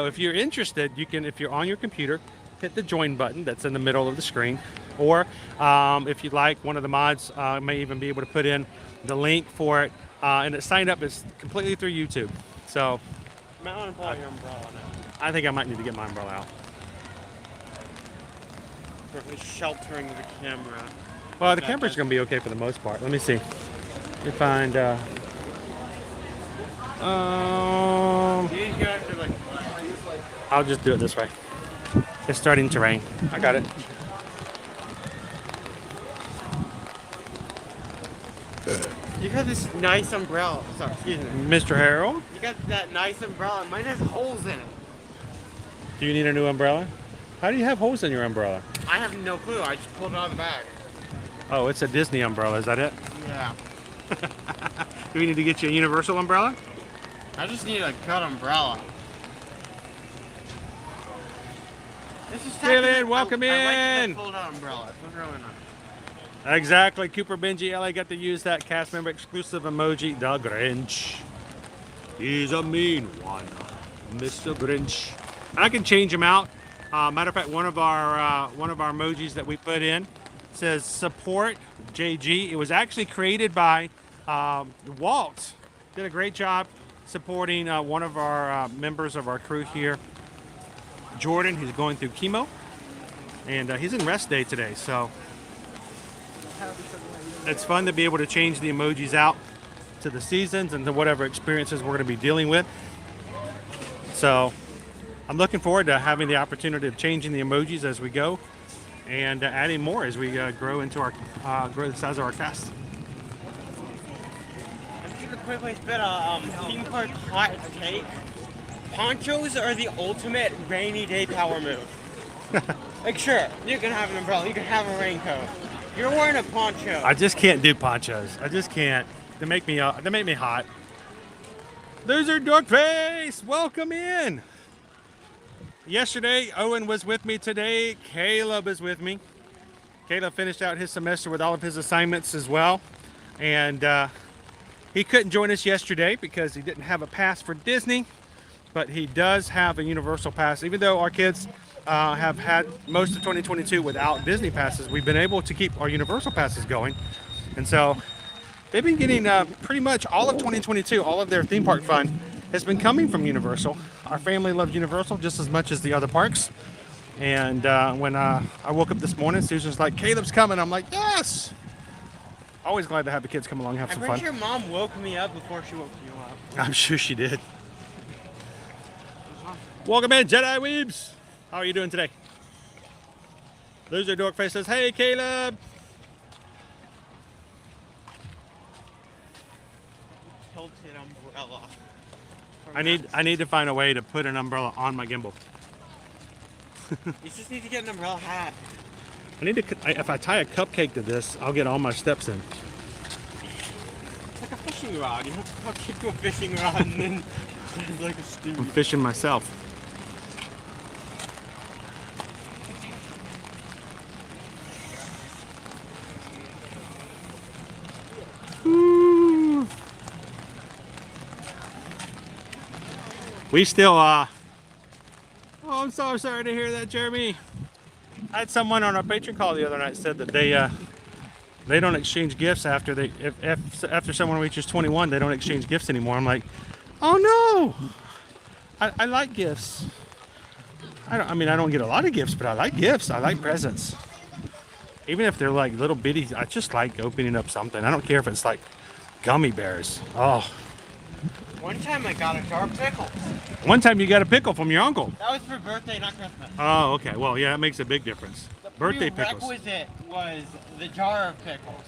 if you're interested, you can, if you're on your computer, hit the join button that's in the middle of the screen. Or if you'd like, one of the mods may even be able to put in the link for it. And it signed up is completely through YouTube. So You might want to pull out your umbrella now. I think I might need to get my umbrella out. Perfectly sheltering the camera. Well, the camera's going to be okay for the most part. Let me see. Let me find... I'll just do it this way. It's starting to rain. I got it. You got this nice umbrella. Sorry, excuse me. Mr. Harold? You got that nice umbrella. Mine has holes in it. Do you need a new umbrella? How do you have holes in your umbrella? I have no clue. I just pulled it out of the bag. Oh, it's a Disney umbrella. Is that it? Yeah. Do we need to get you a universal umbrella? I just need a cut umbrella. This is Dylan, welcome in. I like the fold-out umbrella. It's really nice. Exactly. Cooper Benji LA got to use that cast member exclusive emoji, the Grinch. He's a mean one, Mr. Grinch. I can change him out. Matter of fact, one of our emojis that we put in says support JG. It was actually created by Walt. Did a great job supporting one of our members of our crew here, Jordan, who's going through chemo, and he's in rest day today. So it's fun to be able to change the emojis out to the seasons and to whatever experiences we're going to be dealing with. So I'm looking forward to having the opportunity of changing the emojis as we go, and adding more as we grow into our grow the size of our cast. I'm just gonna quickly spit a theme park hot take. Ponchos are the ultimate rainy day power move. Like, sure, you can have an umbrella, you can have a raincoat. You're wearing a poncho. I just can't do ponchos. I just can't. They make me hot. There's our Dorkface. Welcome in. Yesterday, Owen was with me. Today, Caleb is with me. Caleb finished out his semester with all of his assignments as well. And he couldn't join us yesterday because he didn't have a pass for Disney. But he does have a Universal pass. Even though our kids have had most of 2022 without Disney passes, we've been able to keep our Universal passes going. And so they've been getting pretty much all of 2022, all of their theme park fun has been coming from Universal. Our family loves Universal just as much as the other parks. And when I woke up this morning, Susan's like, Caleb's coming. I'm like, yes! Always glad to have the kids come along and have some fun. I'm pretty sure Mom woke me up before she woke you up. I'm sure she did. Welcome in, Jedi Weebs. How are you doing today? Loser Dorkface says, hey, Caleb. Tilted umbrella. I need to find a way to put an umbrella on my gimbal. You just need to get an umbrella hat. If I tie a cupcake to this, I'll get all my steps in. It's like a fishing rod. You have to hook it to a fishing rod and then it's like a steam. I'm fishing myself. Ooh. We still, oh, I'm so sorry to hear that, Jeremy. I had someone on our patron call the other night said that they don't exchange gifts after after someone reaches 21, they don't exchange gifts anymore. I'm like, oh no, I like gifts. I don't get a lot of gifts, but I like gifts. I like presents. Even if they're like little bitty, I just like opening up something. I don't care if it's like gummy bears. Oh. One time I got a jar of pickles. One time you got a pickle from your uncle. That was for birthday, not Christmas. Oh, okay. Well, yeah, that makes a big difference. The Birthday pickles. prerequisite was the jar of pickles.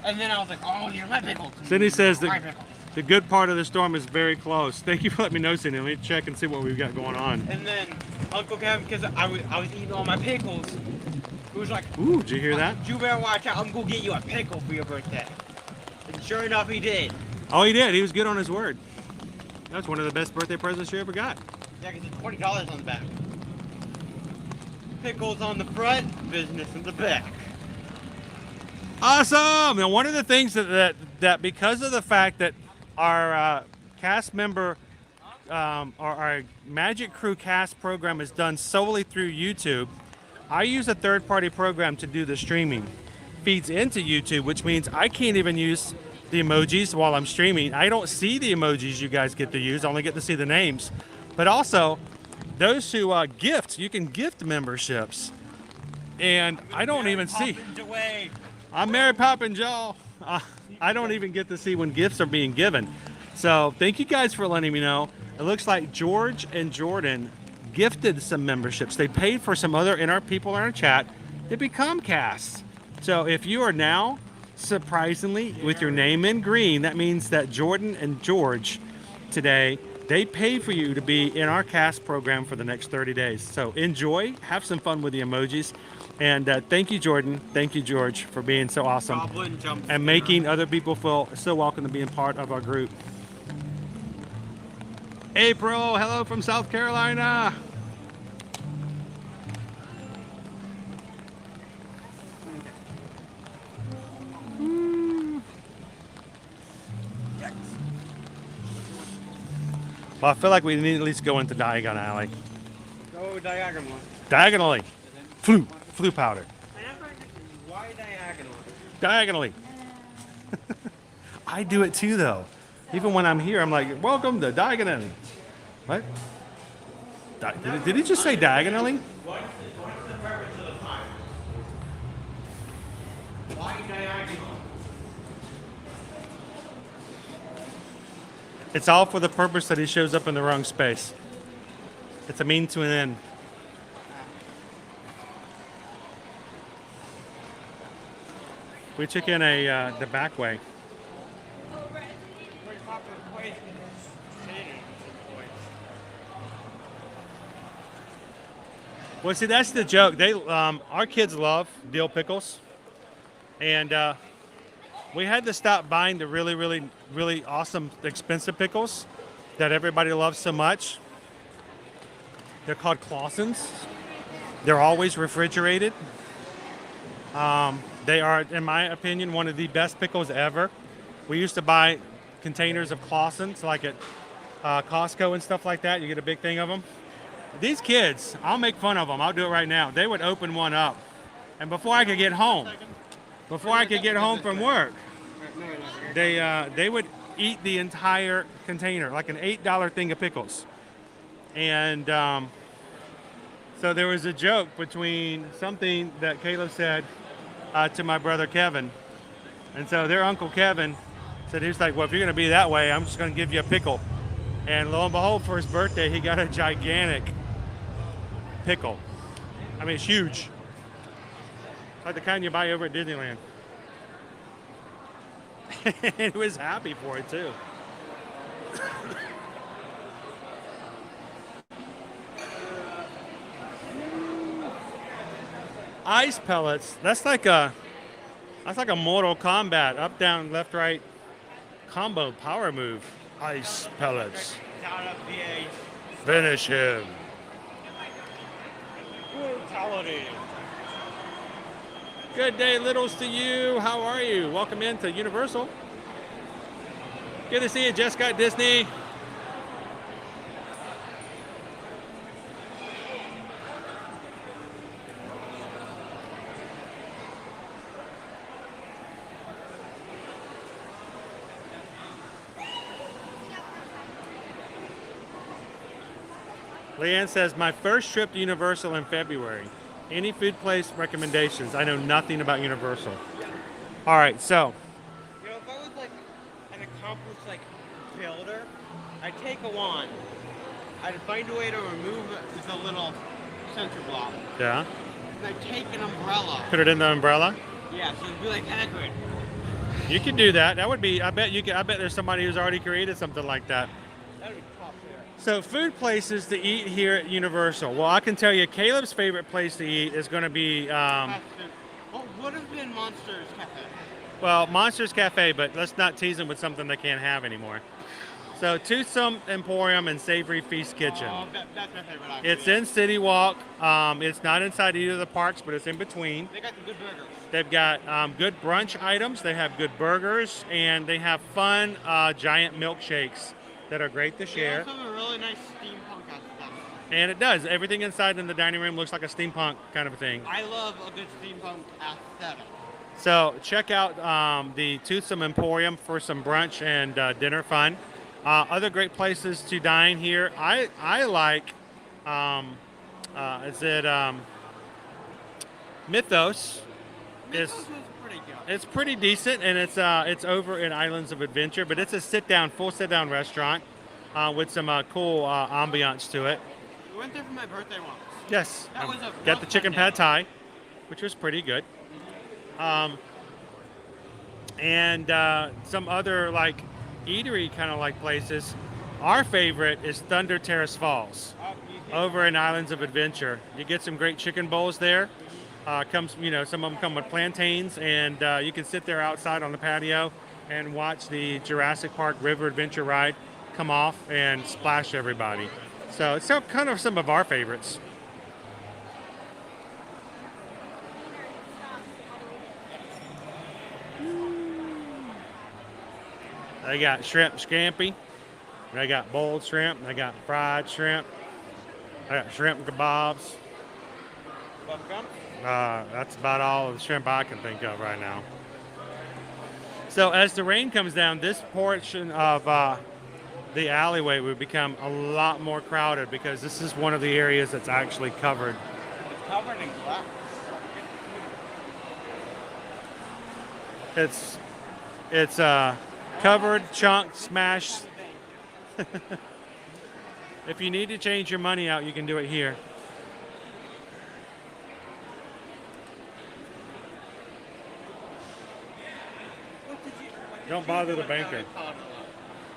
And then I was like, oh, you're my pickles. Cindy says My that pickles. the good part of the storm is very close. Thank you for letting me know, Cindy. Let me check and see what we've got going on. And then Uncle Kevin, because I was eating all my pickles, he was like, Ooh, did you hear that? You better watch out. I'm going to get you a pickle for your birthday. And sure enough, he did. Oh, he did. He was good on his word. That's one of the best birthday presents you ever got. Yeah, because it's $20 on the back. Pickles on the front, business in the back. Awesome! And one of the things that because of the fact that our cast member, our Magic Crew cast program is done solely through YouTube, I use a third-party program to do the streaming. Feeds into YouTube, which means I can't even use the emojis while I'm streaming. I don't see the emojis you guys get to use. I only get to see the names. But also, those who gift, you can gift memberships. And I don't even see. I'm Mary Poppins, y'all. I don't even get to see when gifts are being given. So thank you guys for letting me know. It looks like George and Jordan gifted some memberships. They paid for some other people in our chat to become casts. So if you are now, surprisingly, with your name in green, that means that Jordan and George today, they paid for you to be in our cast program for the next 30 days. So enjoy, have some fun with the emojis. And thank you, Jordan. Thank you, George, for being so awesome and making other people feel so welcome to being part of our group. April, hello from South Carolina. Well, I feel like we need to at least go into Diagon Alley. Go diagonally. Diagonally. Flu powder. Why diagonally? Diagonally. I do it too, though. Even when I'm here, I'm like, welcome to Diagon. What? Did he just say diagonally? Why diagonal? It's all for the purpose that he shows up in the wrong space. It's a mean to an end. We took in the back way. Well, see, that's the joke. Our kids love dill pickles, and we had to stop buying the really, really, really awesome, expensive pickles that everybody loves so much. They're called Clausen's. They're always refrigerated. They are, in my opinion, one of the best pickles ever. We used to buy containers of Clausen's, like at Costco and stuff like that. You get a big thing of them. These kids, I'll make fun of them. I'll do it right now. They would open one up, and before I could get home from work, they would eat the entire container, like an $8 thing of pickles. And so there was a joke between something that Caleb said to my brother Kevin, and so their uncle Kevin said, he was like, well, if you're going to be that way, I'm just going to give you a pickle. And lo and behold, for his birthday, he got a gigantic pickle. I mean, it's huge. It's like the kind you buy over at Disneyland. And he was happy for it, too. Ice pellets, that's like a Mortal Kombat up, down, left, right combo power move. Ice pellets. Finish him. Brutality. Good day, littles, to you. How are you? Welcome into Universal. Good to see you, Just Got Disney. Leanne says, my first trip to Universal in February. Any food place recommendations? I know nothing about Universal. All right, so. You know, if I was like an accomplished like builder, I'd take a wand. I'd find a way to remove the little center block. Yeah. And I'd take an umbrella. Put it in the umbrella? Yeah, so it'd be like Hagrid. You could do that. That would be, I bet there's somebody who's already created something like that. That'd be top there. So food places to eat here at Universal. Well, I can tell you, Caleb's favorite place to eat is going to be, What would have been Monsters Cafe? well, Monsters Cafe, but let's not tease them with something they can't have anymore. So Toothsome Emporium and Savory Feast Kitchen. Oh, that's my favorite. Actually. It's in City Walk. It's not inside either of the parks, but it's in between. They got the good burgers. They've got good brunch items. They have good burgers, and they have fun giant milkshakes that are great to share. They also have a really nice steampunk aesthetic. And it does. Everything inside in the dining room looks like a steampunk kind of a thing. I love a good steampunk aesthetic. So check out the Toothsome Emporium for some brunch and dinner fun. Other great places to dine here. I like, Mythos. Mythos was pretty good. It's pretty decent, and it's over in Islands of Adventure, but it's a full sit-down restaurant with some cool ambiance to it. We went there for my birthday once. Yes, That was a got real the chicken fun day. pad thai, which was pretty good. And some other like eatery kind of like places. Our favorite is Thunder Terrace Falls over in Islands of Adventure. You get some great chicken bowls there. Some of them come with plantains, and you can sit there outside on the patio and watch the Jurassic Park River Adventure ride come off and splash everybody. So it's kind of some of our favorites. They got shrimp scampi. They got boiled shrimp. They got fried shrimp. They got shrimp kebabs. That's about all of the shrimp I can think of right now. So as the rain comes down, this portion of the alleyway would become a lot more crowded because this is one of the areas that's actually covered. It's covered in glass. It's covered, chunked, smashed, If you need to change your money out, you can do it here. Don't bother the banker.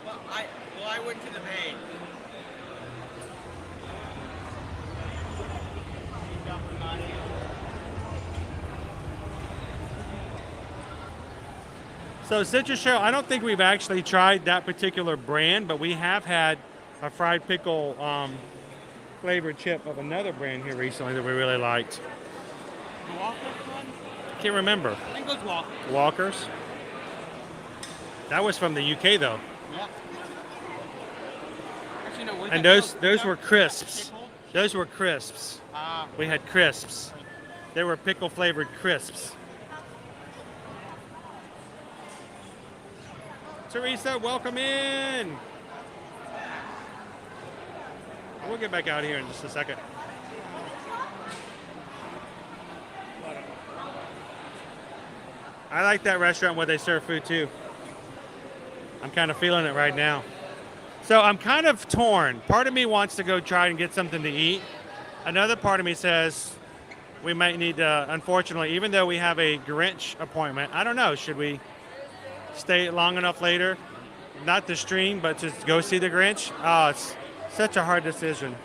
Well, I went to the bank. So Citrus Shell, I don't think we've actually tried that particular brand, but we have had a fried pickle flavored chip of another brand here recently that we really liked. The Walker's one? Can't remember. I think it was Walker. Walker's. That was from the UK though. Yeah. Actually, no, was And that those were crisps. Pickle? Those were crisps. We had crisps. They were pickle flavored crisps. Teresa, welcome in. We'll get back out here in just a second. I like that restaurant where they serve food too. I'm kind of feeling it right now. So I'm kind of torn. Part of me wants to go try and get something to eat. Another part of me says we might need to, unfortunately, even though we have a Grinch appointment, I don't know, should we stay long enough later? Not to stream, but just go see the Grinch? Oh, it's such a hard decision.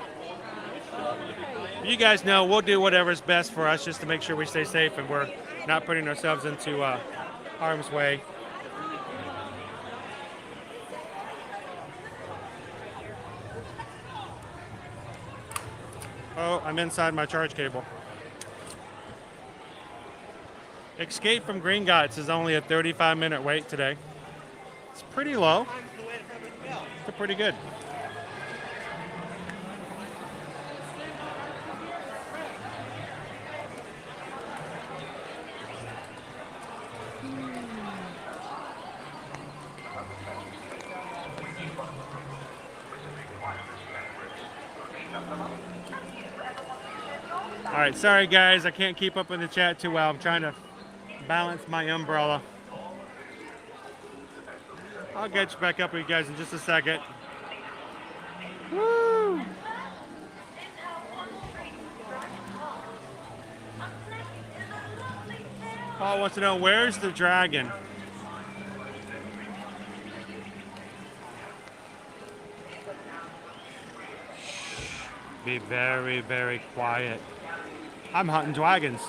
You guys know we'll do whatever's best for us just to make sure we stay safe and we're not putting ourselves into harm's way. Oh, I'm inside my charge cable. Escape from Green Gots is only a 35-minute wait today. It's pretty low. It's pretty good. All right, sorry guys, I can't keep up in the chat too well. I'm trying to balance my umbrella. I'll get you back up with you guys in just a second. Woo! Paul wants to know, where's the dragon? Be very, very quiet. I'm hunting dragons.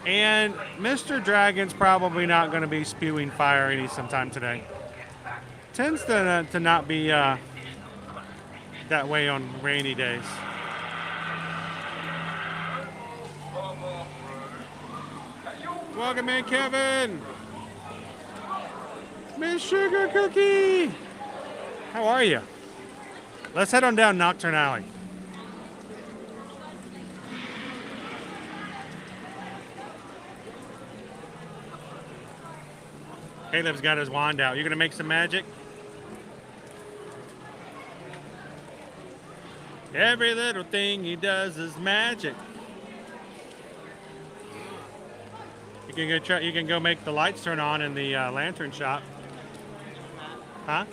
And Mr. Dragon's probably not going to be spewing fire any sometime today. Tends to not be that way on rainy days. Welcome in, Kevin. Miss Sugar Cookie. How are you? Let's head on down Nocturne Alley. Caleb's got his wand out. You gonna make some magic? Every little thing he does is magic. You can go try. You can go make the lights turn on in the lantern shop. Huh?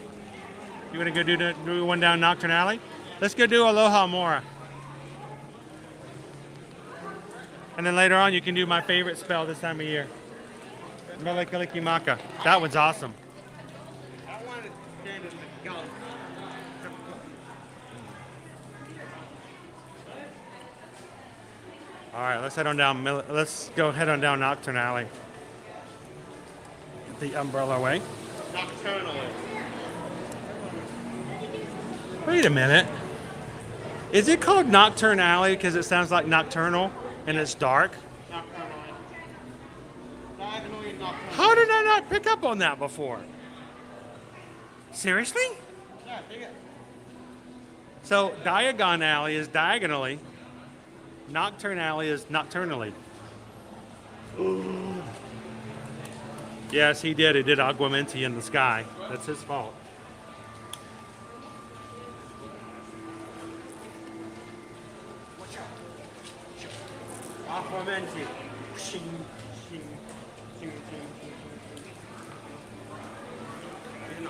You wanna go do one down Nocturne Alley? Let's go do Aloha Mora. And then later on, you can do my favorite spell this time of year. Melekalikimaka. That one's awesome. I want to stand in the gully. All right, let's head on down. Let's go head on down Nocturne Alley. The Umbrella Way. Nocturnally. Wait a minute. Is it called Nocturne Alley because it sounds like nocturnal and it's dark? How did I not pick up on that before? Seriously? Yeah, take it. So Diagon Alley is diagonally. Nocturne Alley is nocturnally. Yes, he did. He did Aguamenti in the sky. That's his fault. Aquamenti.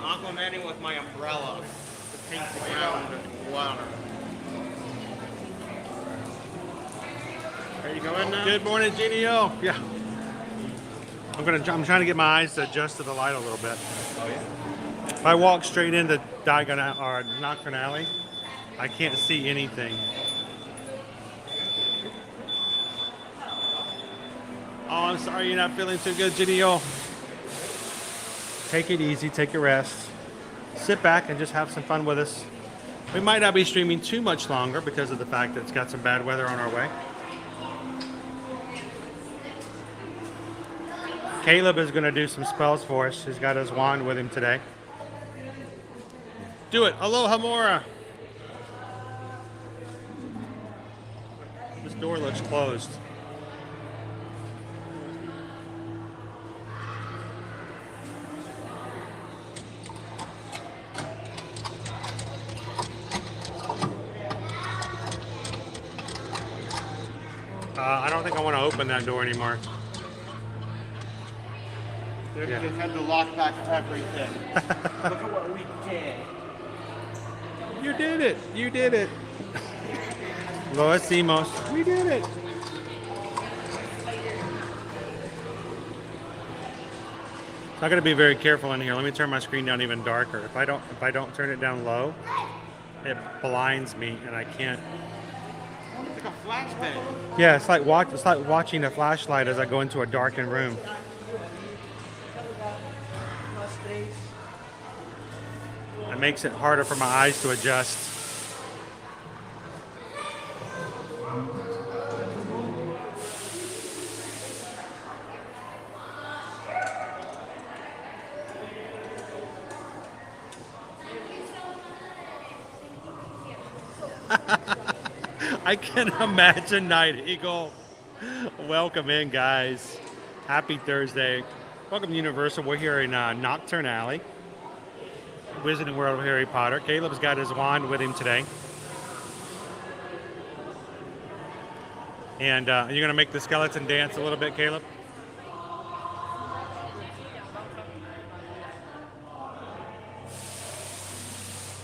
complimenting with my umbrella to paint the ground water. Are you going now? Good morning, Genio. Yeah. I'm trying to get my eyes to adjust to the light a little bit. Oh yeah. If I walk straight into Diagon or Nocturne Alley, I can't see anything. Oh, I'm sorry you're not feeling too good, Genio. Take it easy, take a rest. Sit back and just have some fun with us. We might not be streaming too much longer because of the fact that it's got some bad weather on our way. Caleb is going to do some spells for us. He's got his wand with him today. Do it. Aloha Mora. This door looks closed. I don't think I want to open that door anymore. They Yeah. had to lock back everything. Look at what we did. You did it. You did it. Lo hicimos. We did it. I got to be very careful in here. Let me turn my screen down even darker. If I don't turn it down low, it blinds me and I can't. It's like a flashbang. Yeah, it's like watching a flashlight as I go into a darkened room. It makes it harder for my eyes to adjust. I can imagine Night Eagle. Welcome in, guys. Happy Thursday. Welcome to Universal. We're here in Nocturne Alley, Wizarding World of Harry Potter. Caleb's got his wand with him today. And you're going to make the skeleton dance a little bit, Caleb?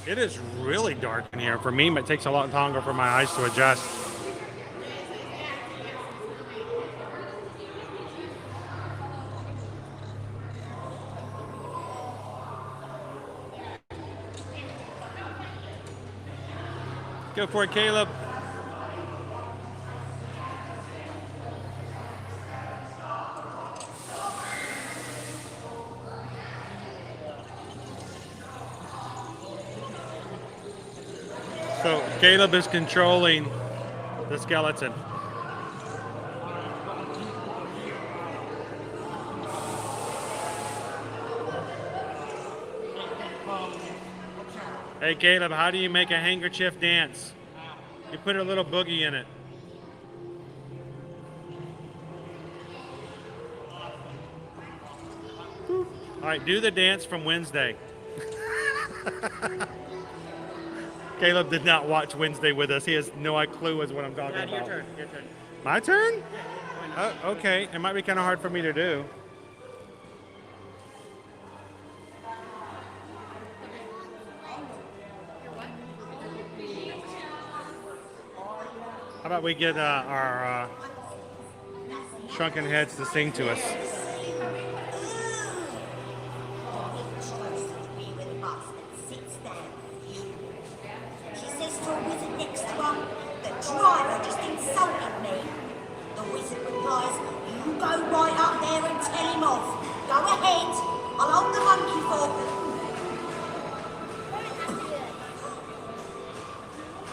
It is really dark in here for me, but it takes a lot longer for my eyes to adjust. Go for it, Caleb. So Caleb is controlling the skeleton. Hey Caleb, how do you make a handkerchief dance? You put a little boogie in it. All right, do the dance from Wednesday. Caleb did not watch Wednesday with us. He has no clue as what I'm talking about. Your turn. Your turn. My turn? Okay. It might be kind of hard for me to do. How about we get our shrunken heads to sing to us? Driver just insulted me. The wizard replies, you go right up there and tell him off. Go ahead, I'll hold the monkey for.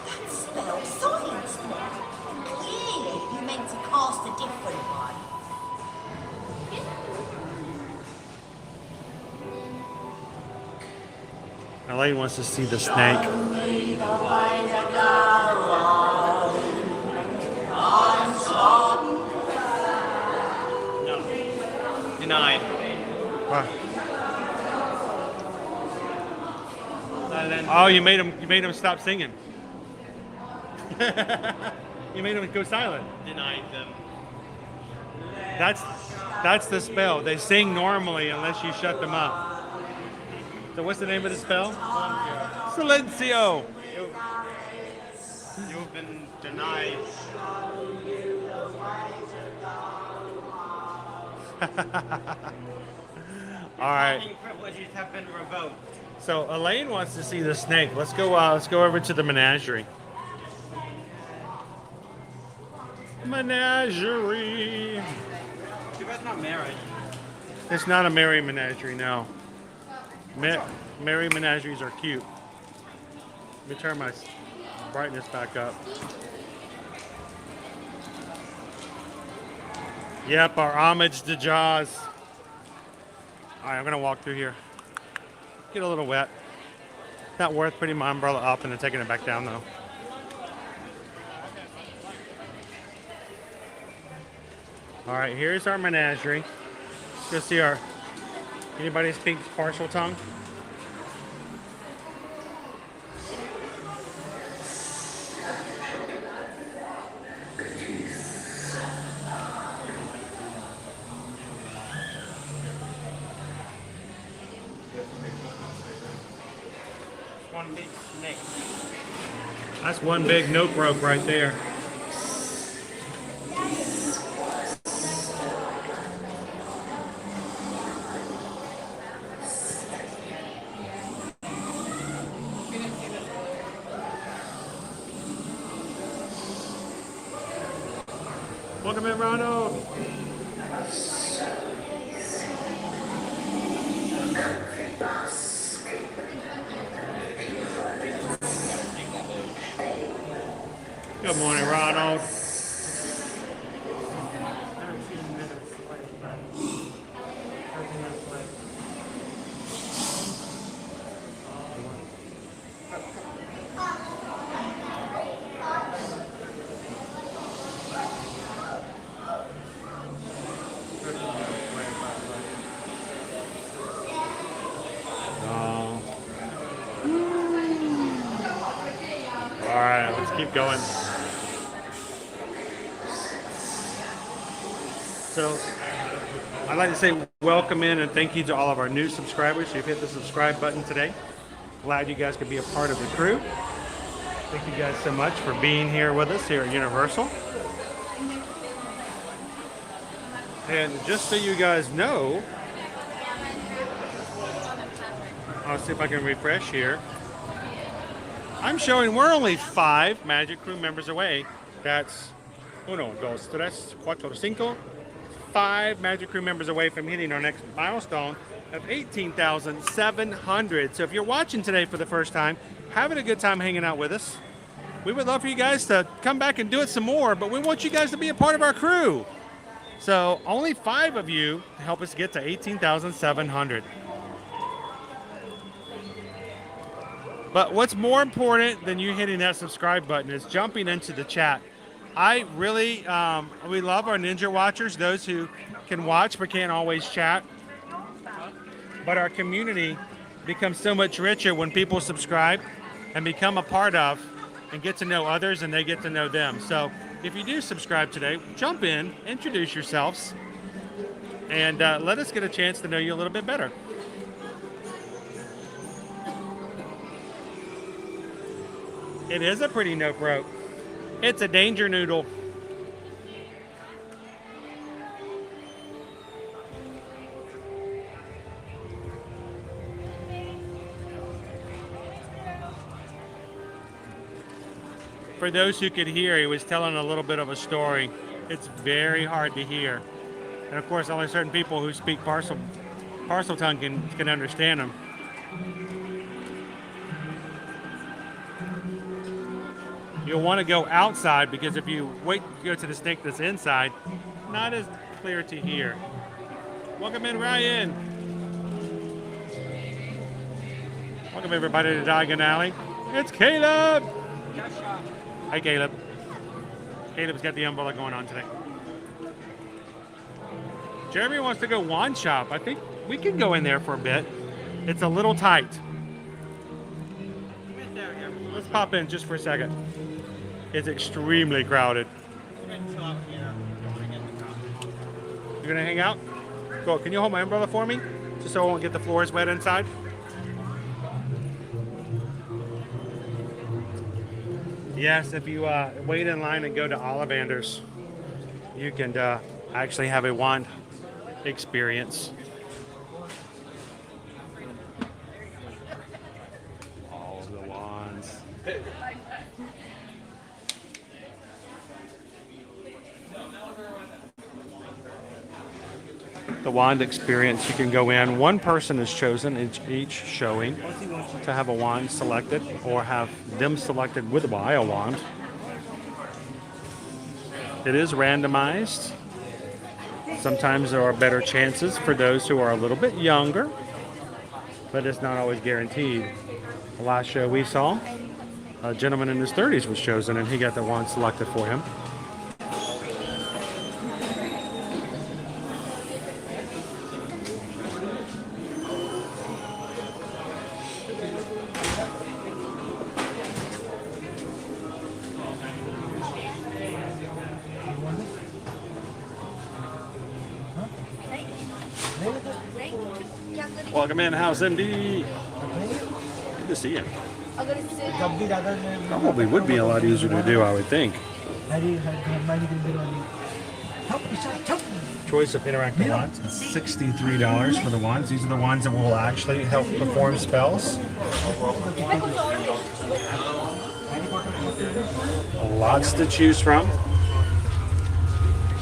That spell silenced me. Clearly you meant to cast a different one. Elaine wants to see the snake. No. Denied. What? Oh, you made him stop singing. You made him go silent. Denied them. That's the spell. They sing normally unless you shut them up. So what's the name of the spell? Silencio. You've been denied. All right. Talking privileges have been revoked. So Elaine wants to see the snake. Let's go. Let's go over to the menagerie. Menagerie. You guys not married. It's not a merry menagerie, no. Merry menageries are cute. Let me turn my brightness back up. Yep, our homage to Jaws. All right, I'm gonna walk through here. Get a little wet. Not worth putting my umbrella up and then taking it back down though. All right, here's our menagerie. Let's go see our, anybody speaks partial tongue? One big snake. That's one big note rope right there. Welcome in, Ronald. Good morning, Ronald. All right, let's keep going. So I'd like to say welcome in and thank you to all of our new subscribers who've hit the subscribe button today. Glad you guys could be a part of the crew. Thank you guys so much for being here with us here at Universal. And just so you guys know, I'll see if I can refresh here. I'm showing we're only 5 Magic Crew members away. That's 1, 2, 3, 4, 5. 5 Magic Crew members away from hitting our next milestone of 18,700. So if you're watching today for the first time, having a good time hanging out with us, we would love for you guys to come back and do it some more, but we want you guys to be a part of our crew. So only 5 of you to help us get to 18,700. But what's more important than you hitting that subscribe button is jumping into the chat. I really, we love our Ninja Watchers, those who can watch but can't always chat. But our community becomes so much richer when people subscribe and become a part of and get to know others and they get to know them. So if you do subscribe today, jump in, introduce yourselves, and let us get a chance to know you a little bit better. It is a pretty note rope. It's a danger noodle. For those who could hear, he was telling a little bit of a story. It's very hard to hear. And of course, only certain people who speak parcel tongue can understand them. You'll want to go outside because if you wait to go to the snake that's inside, not as clear to hear. Welcome in, Ryan. Welcome everybody to Diagon Alley. It's Caleb. Hi, Caleb. Caleb's got the umbrella going on today. Jeremy wants to go wand shop. I think we can go in there for a bit. It's a little tight. Let's pop in just for a second. It's extremely crowded. You're gonna hang out? Cool. Can you hold my umbrella for me? Just so I won't get the floors wet inside. Yes, if you wait in line and go to Ollivanders, you can actually have a wand experience. All of the wands. The wand experience, you can go in. One person is chosen each showing to have a wand selected or have them selected with by a wand. It is randomized. Sometimes there are better chances for those who are a little bit younger, but it's not always guaranteed. The last show we saw, a gentleman in his 30s was chosen and he got the wand selected for him. Welcome in, House MD. Good to see you. Probably would be a lot easier to do, I would think. Choice of interactive wands. It's $63 for the wands. These are the wands that will actually help perform spells. Lots to choose from.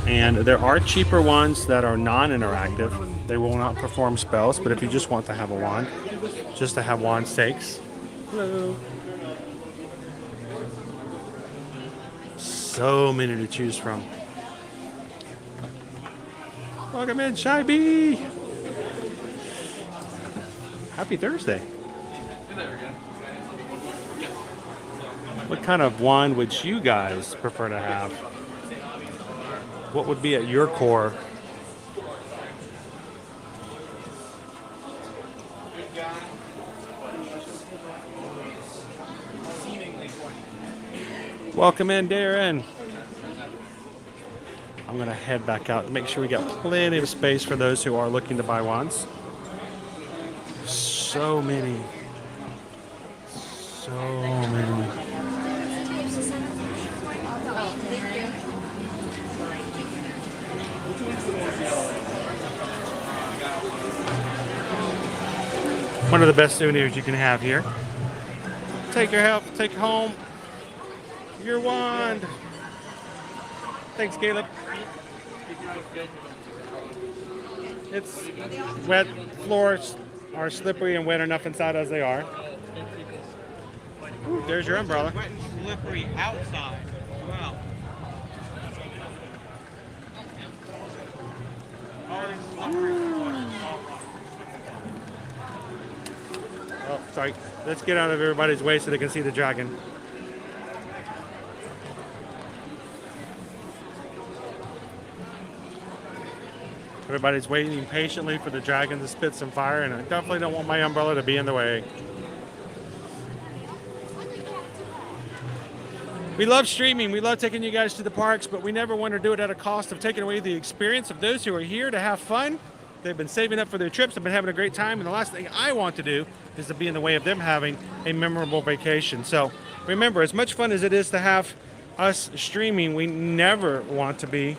And there are cheaper ones that are non-interactive. They will not perform spells, but if you just want to have a wand, just to have wand stakes. Hello. So many to choose from. Welcome in, Shy Bee. Happy Thursday. What kind of wand would you guys prefer to have? What would be at your core? Welcome in, Darren. I'm going to head back out and make sure we got plenty of space for those who are looking to buy wands. So many. So many. One of the best souvenirs you can have here. Take your help, take home your wand. Thanks, Caleb. It's wet. Floors are slippery and wet enough inside as they are. Ooh, there's your umbrella. Wet and slippery outside. Wow. Oh, sorry. Let's get out of everybody's way so they can see the dragon. Everybody's waiting patiently for the dragon to spit some fire, and I definitely don't want my umbrella to be in the way. We love streaming. We love taking you guys to the parks, but we never want to do it at a cost of taking away the experience of those who are here to have fun. They've been saving up for their trips. They've been having a great time, and the last thing I want to do is to be in the way of them having a memorable vacation. So remember, as much fun as it is to have us streaming, we never want to be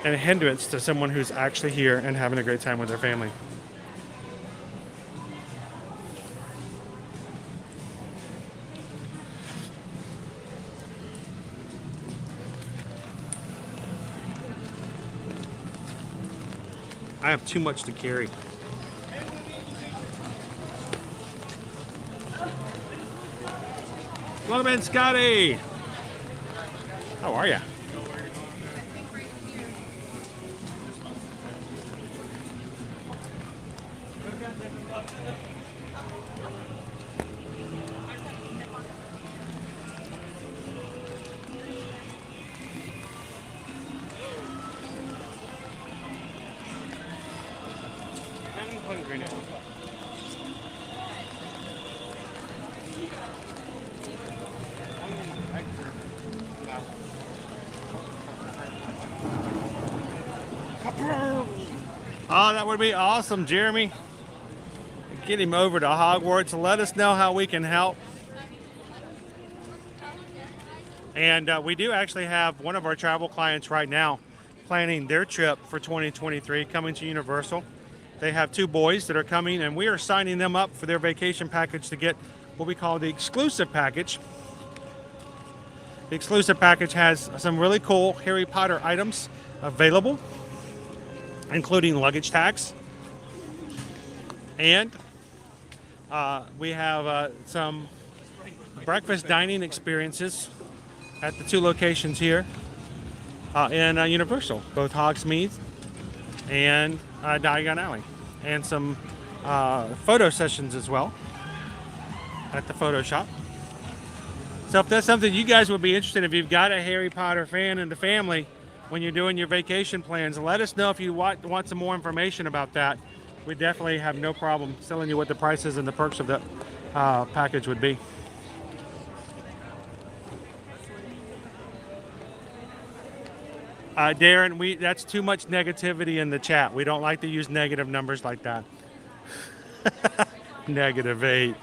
a hindrance to someone who's actually here and having a great time with their family. I have too much to carry. Welcome in, Scotty. How are you? Oh, that would be awesome, Jeremy. Get him over to Hogwarts. Let us know how we can help. And we do actually have one of our travel clients right now planning their trip for 2023 coming to Universal. They have 2 boys that are coming, and we are signing them up for their vacation package to get what we call the exclusive package. The exclusive package has some really cool Harry Potter items available, including luggage tags. And we have some breakfast dining experiences at the 2 locations here in Universal, both Hogsmeade and Diagon Alley, and some photo sessions as well at the photo shop. So if that's something you guys would be interested in, if you've got a Harry Potter fan in the family when you're doing your vacation plans, let us know if you want some more information about that. We definitely have no problem telling you what the prices and the perks of the package would be. Darren, that's too much negativity in the chat. We don't like to use negative numbers like that. -8.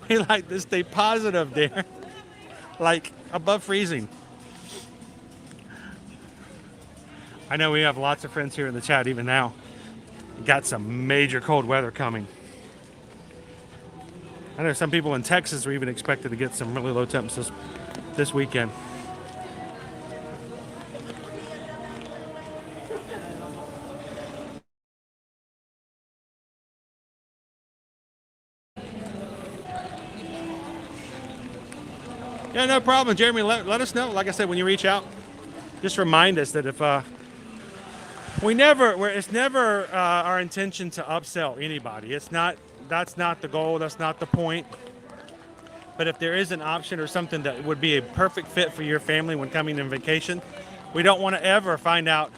We like to stay positive, Darren. Like above freezing. I know we have lots of friends here in the chat even now. Got some major cold weather coming. I know some people in Texas are even expected to get some really low temps this weekend. Yeah, no problem, Jeremy. Let us know. Like I said, when you reach out, just remind us that if it's never our intention to upsell anybody. That's not the goal. That's not the point. But if there is an option or something that would be a perfect fit for your family when coming on vacation, we don't want to ever find out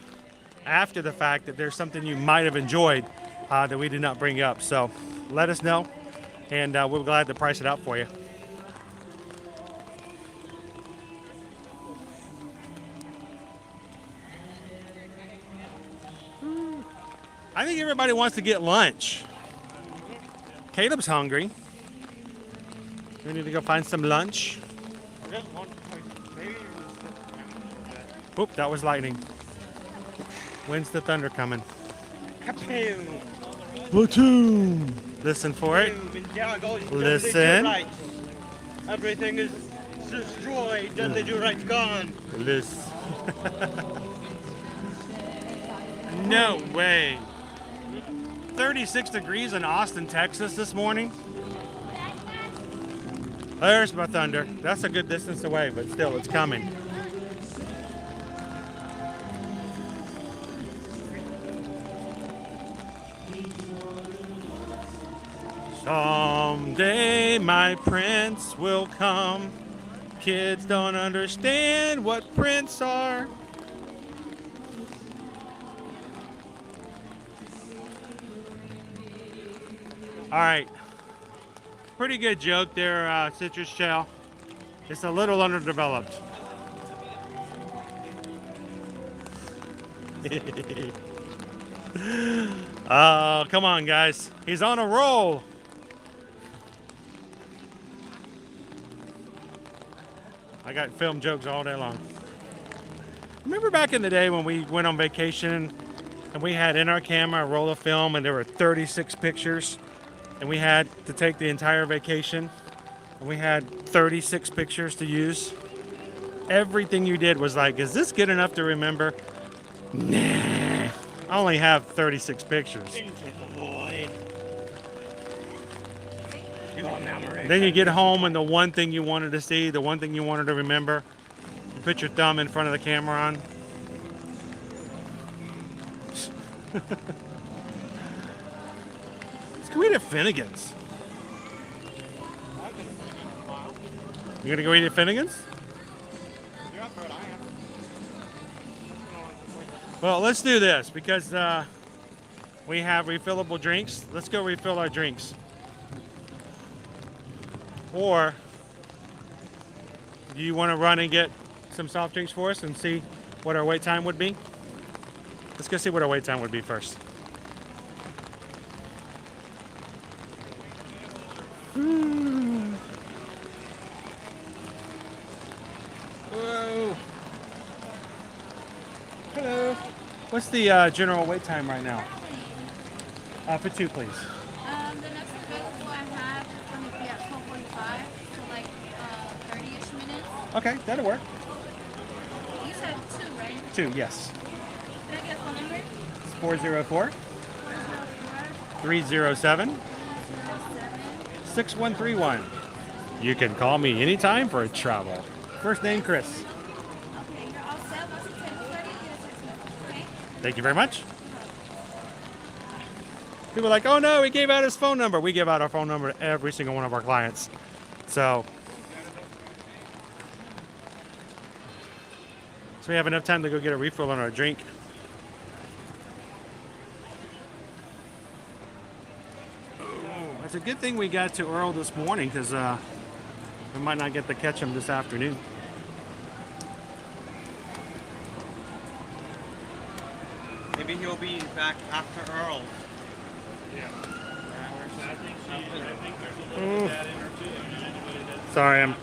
after the fact that there's something you might have enjoyed that we did not bring up. So let us know, and we're glad to price it out for you. I think everybody wants to get lunch. Caleb's hungry. We need to go find some lunch. Oop, that was lightning. When's the thunder coming? Kaboom! Platoon! Listen for it. Listen. Everything is destroyed. Dudley Do Right's gone. Listen. No way. 36 degrees in Austin, Texas this morning. There's my thunder. That's a good distance away, but still, it's coming. Someday my prince will come. Kids don't understand what prints are. All right, pretty good joke there, Citrus Shell. It's a little underdeveloped. Oh, come on, guys. He's on a roll. I got film jokes all day long. Remember back in the day when we went on vacation and we had in our camera a roll of film and there were 36 pictures? And we had to take the entire vacation, and we had 36 pictures to use. Everything you did was like, is this good enough to remember? Nah, I only have 36 pictures. Then you get home and the one thing you wanted to see, the one thing you wanted to remember, you put your thumb in front of the camera on. Can we eat at Finnegan's? You gonna go eat at Finnegan's? Well, let's do this because we have refillable drinks. Let's go refill our drinks. Or do you want to run and get some soft drinks for us and see what our wait time would be? Let's go see what our wait time would be first. What's the general wait time right now? For 2, please. The next available I have is going to be at 12:45, so like 30-ish minutes. Okay, that'll work. You said 2, right? 2, yes. Can I get a phone number? It's 404 307 6131. You can call me anytime for travel. First name, Chris. Okay, you're all set. Once it's ready, get a text message, okay? Thank you very much. People are like, oh no, he gave out his phone number. We give out our phone number to every single one of our clients. So we have enough time to go get a refill on our drink. It's a good thing we got to Earl this morning because we might not get to catch him this afternoon. Maybe he'll be back after Earl. Sorry,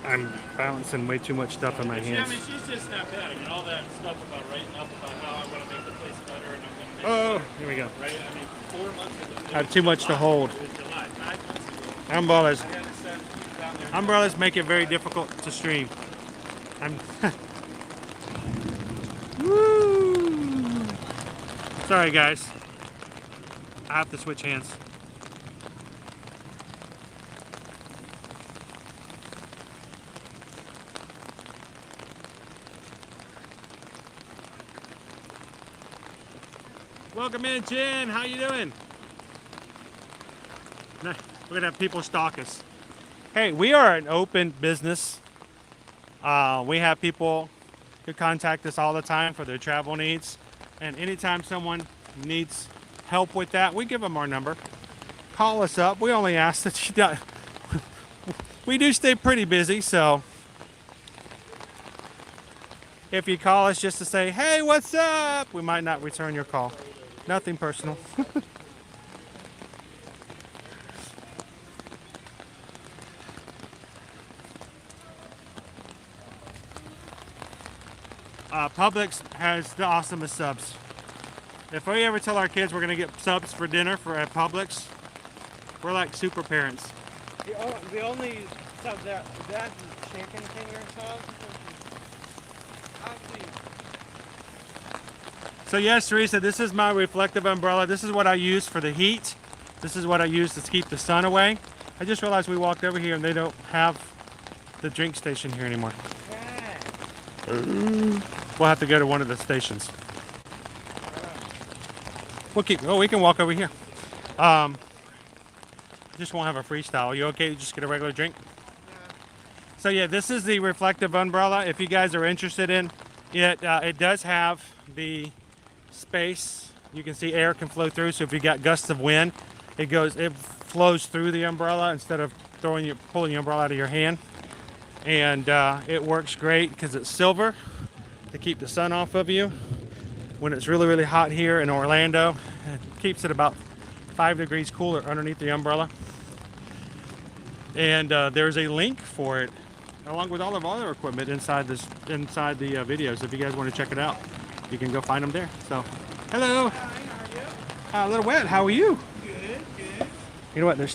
I'm balancing way too much stuff in my hands. She's just not bad. I mean, all that stuff about writing up about how I want to make the place better and I'm going to Oh, here we go. right? I mean, 4 months ago. I have too much to hold. It was July, 5 months ago. Umbrellas. I had to send down there. Umbrellas make it very difficult to stream. I'm. Woo! Sorry, guys. I have to switch hands. Welcome in, Jen. How you doing? We're gonna have people stalk us. Hey, we are an open business. We have people who contact us all the time for their travel needs, and anytime someone needs help with that, we give them our number. Call us up. We only ask that you don't. We do stay pretty busy, so if you call us just to say, "Hey, what's up?" we might not return your call. Nothing personal. Publix has the awesomest subs. If we ever tell our kids we're gonna get subs for dinner at Publix, we're like super parents. The only sub that's chicken finger sub. So yes, Teresa, this is my reflective umbrella. This is what I use for the heat. This is what I use to keep the sun away. I just realized we walked over here and they don't have the drink station here anymore. We'll have to go to one of the stations. We can walk over here. Just won't have a freestyle. Are you okay to just get a regular drink? So yeah, this is the reflective umbrella. If you guys are interested in it, it does have the space. You can see air can flow through. So if you got gusts of wind, it flows through the umbrella instead of pulling the umbrella out of your hand. And it works great because it's silver to keep the sun off of you. When it's really, really hot here in Orlando, it keeps it about 5 degrees cooler underneath the umbrella. And there's a link for it, along with all of our other equipment inside the videos. If you guys want to check it out, you can go find them there. So, hello. Hi, how are you? A little wet. How are you? Good, good. You know what? There's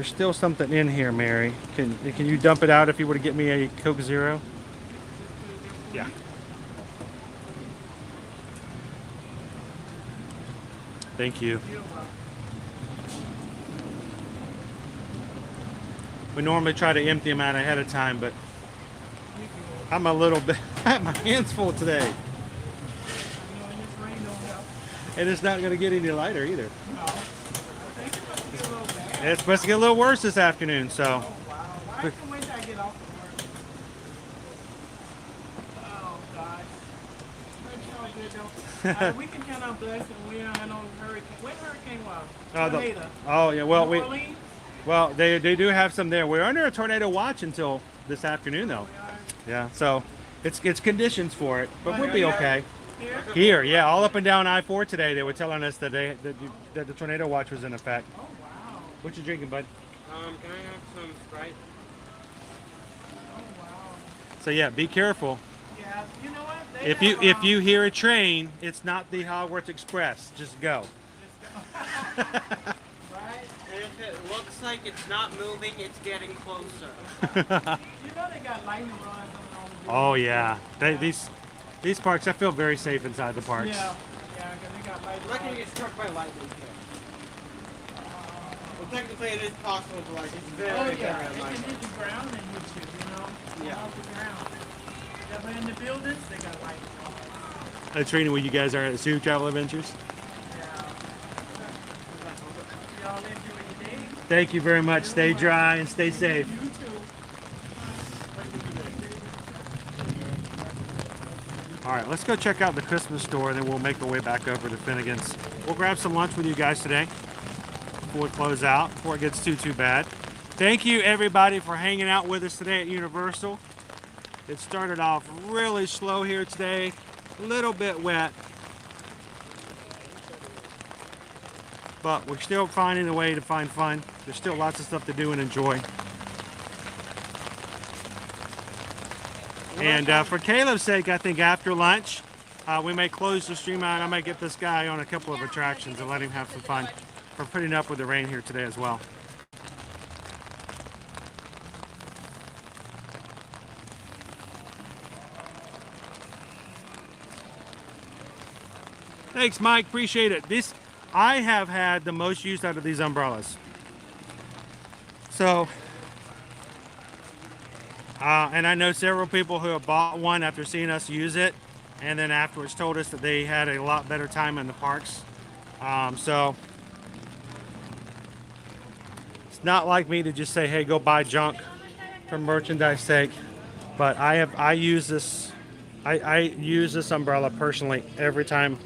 still something in here, Mary. Can you dump it out if you were to get me a Coke Zero? Yeah. Thank you. We normally try to empty them out ahead of time, but I'm a little bit. I have my hands full today. And it's not going to get any lighter either. It's supposed to get a little worse this afternoon, so. Why can't wait till I get off of work? Oh, gosh. It's all good, though. We can count on blessing. We don't have no hurricane. When hurricane was? Tornado. Oh, yeah, well, New Orleans? Well, they do have some there. We're under a tornado watch until this afternoon, though. Yeah, so it's conditions for it, but we'll be okay. Here, yeah, all up and down I-4 today, they were telling us that that the tornado watch was in effect. Oh, wow. What you drinking, bud? Can I have some Sprite? Oh, wow. So yeah, be careful. Yeah, you know what? If you hear a train, it's not the Hogwarts Express. Just go. Right? And if it looks like it's not moving, it's getting closer. You know they got lightning rods on the Oh yeah, these parks. I feel very safe inside the parks. Yeah, yeah, because they got lightning Lucky to rods. get struck by lightning here. Well, technically it is possible to like, it's very, Oh very yeah, they lightning. can hit the ground and hit you, you know? Yeah. Off the ground. Yeah, but in the buildings, they got lightning rods. I train where you guys are at Zoo Travel Adventures. Yeah. Y'all enjoy your day. Thank you very much. Stay dry and stay safe. You too. All right, let's go check out the Christmas store, and then we'll make our way back over to Finnegan's. We'll grab some lunch with you guys today before we close out, before it gets too bad. Thank you, everybody, for hanging out with us today at Universal. It started off really slow here today, a little bit wet, but we're still finding a way to find fun. There's still lots of stuff to do and enjoy. And for Caleb's sake, I think after lunch, we may close the stream out. I might get this guy on a couple of attractions and let him have some fun. We're putting up with the rain here today as well. Thanks, Mike. Appreciate it. I have had the most use out of these umbrellas. So, and I know several people who have bought one after seeing us use it, and then afterwards told us that they had a lot better time in the parks. So, it's not like me to just say, "Hey, go buy junk for merchandise sake." But I use this. I use this umbrella personally every time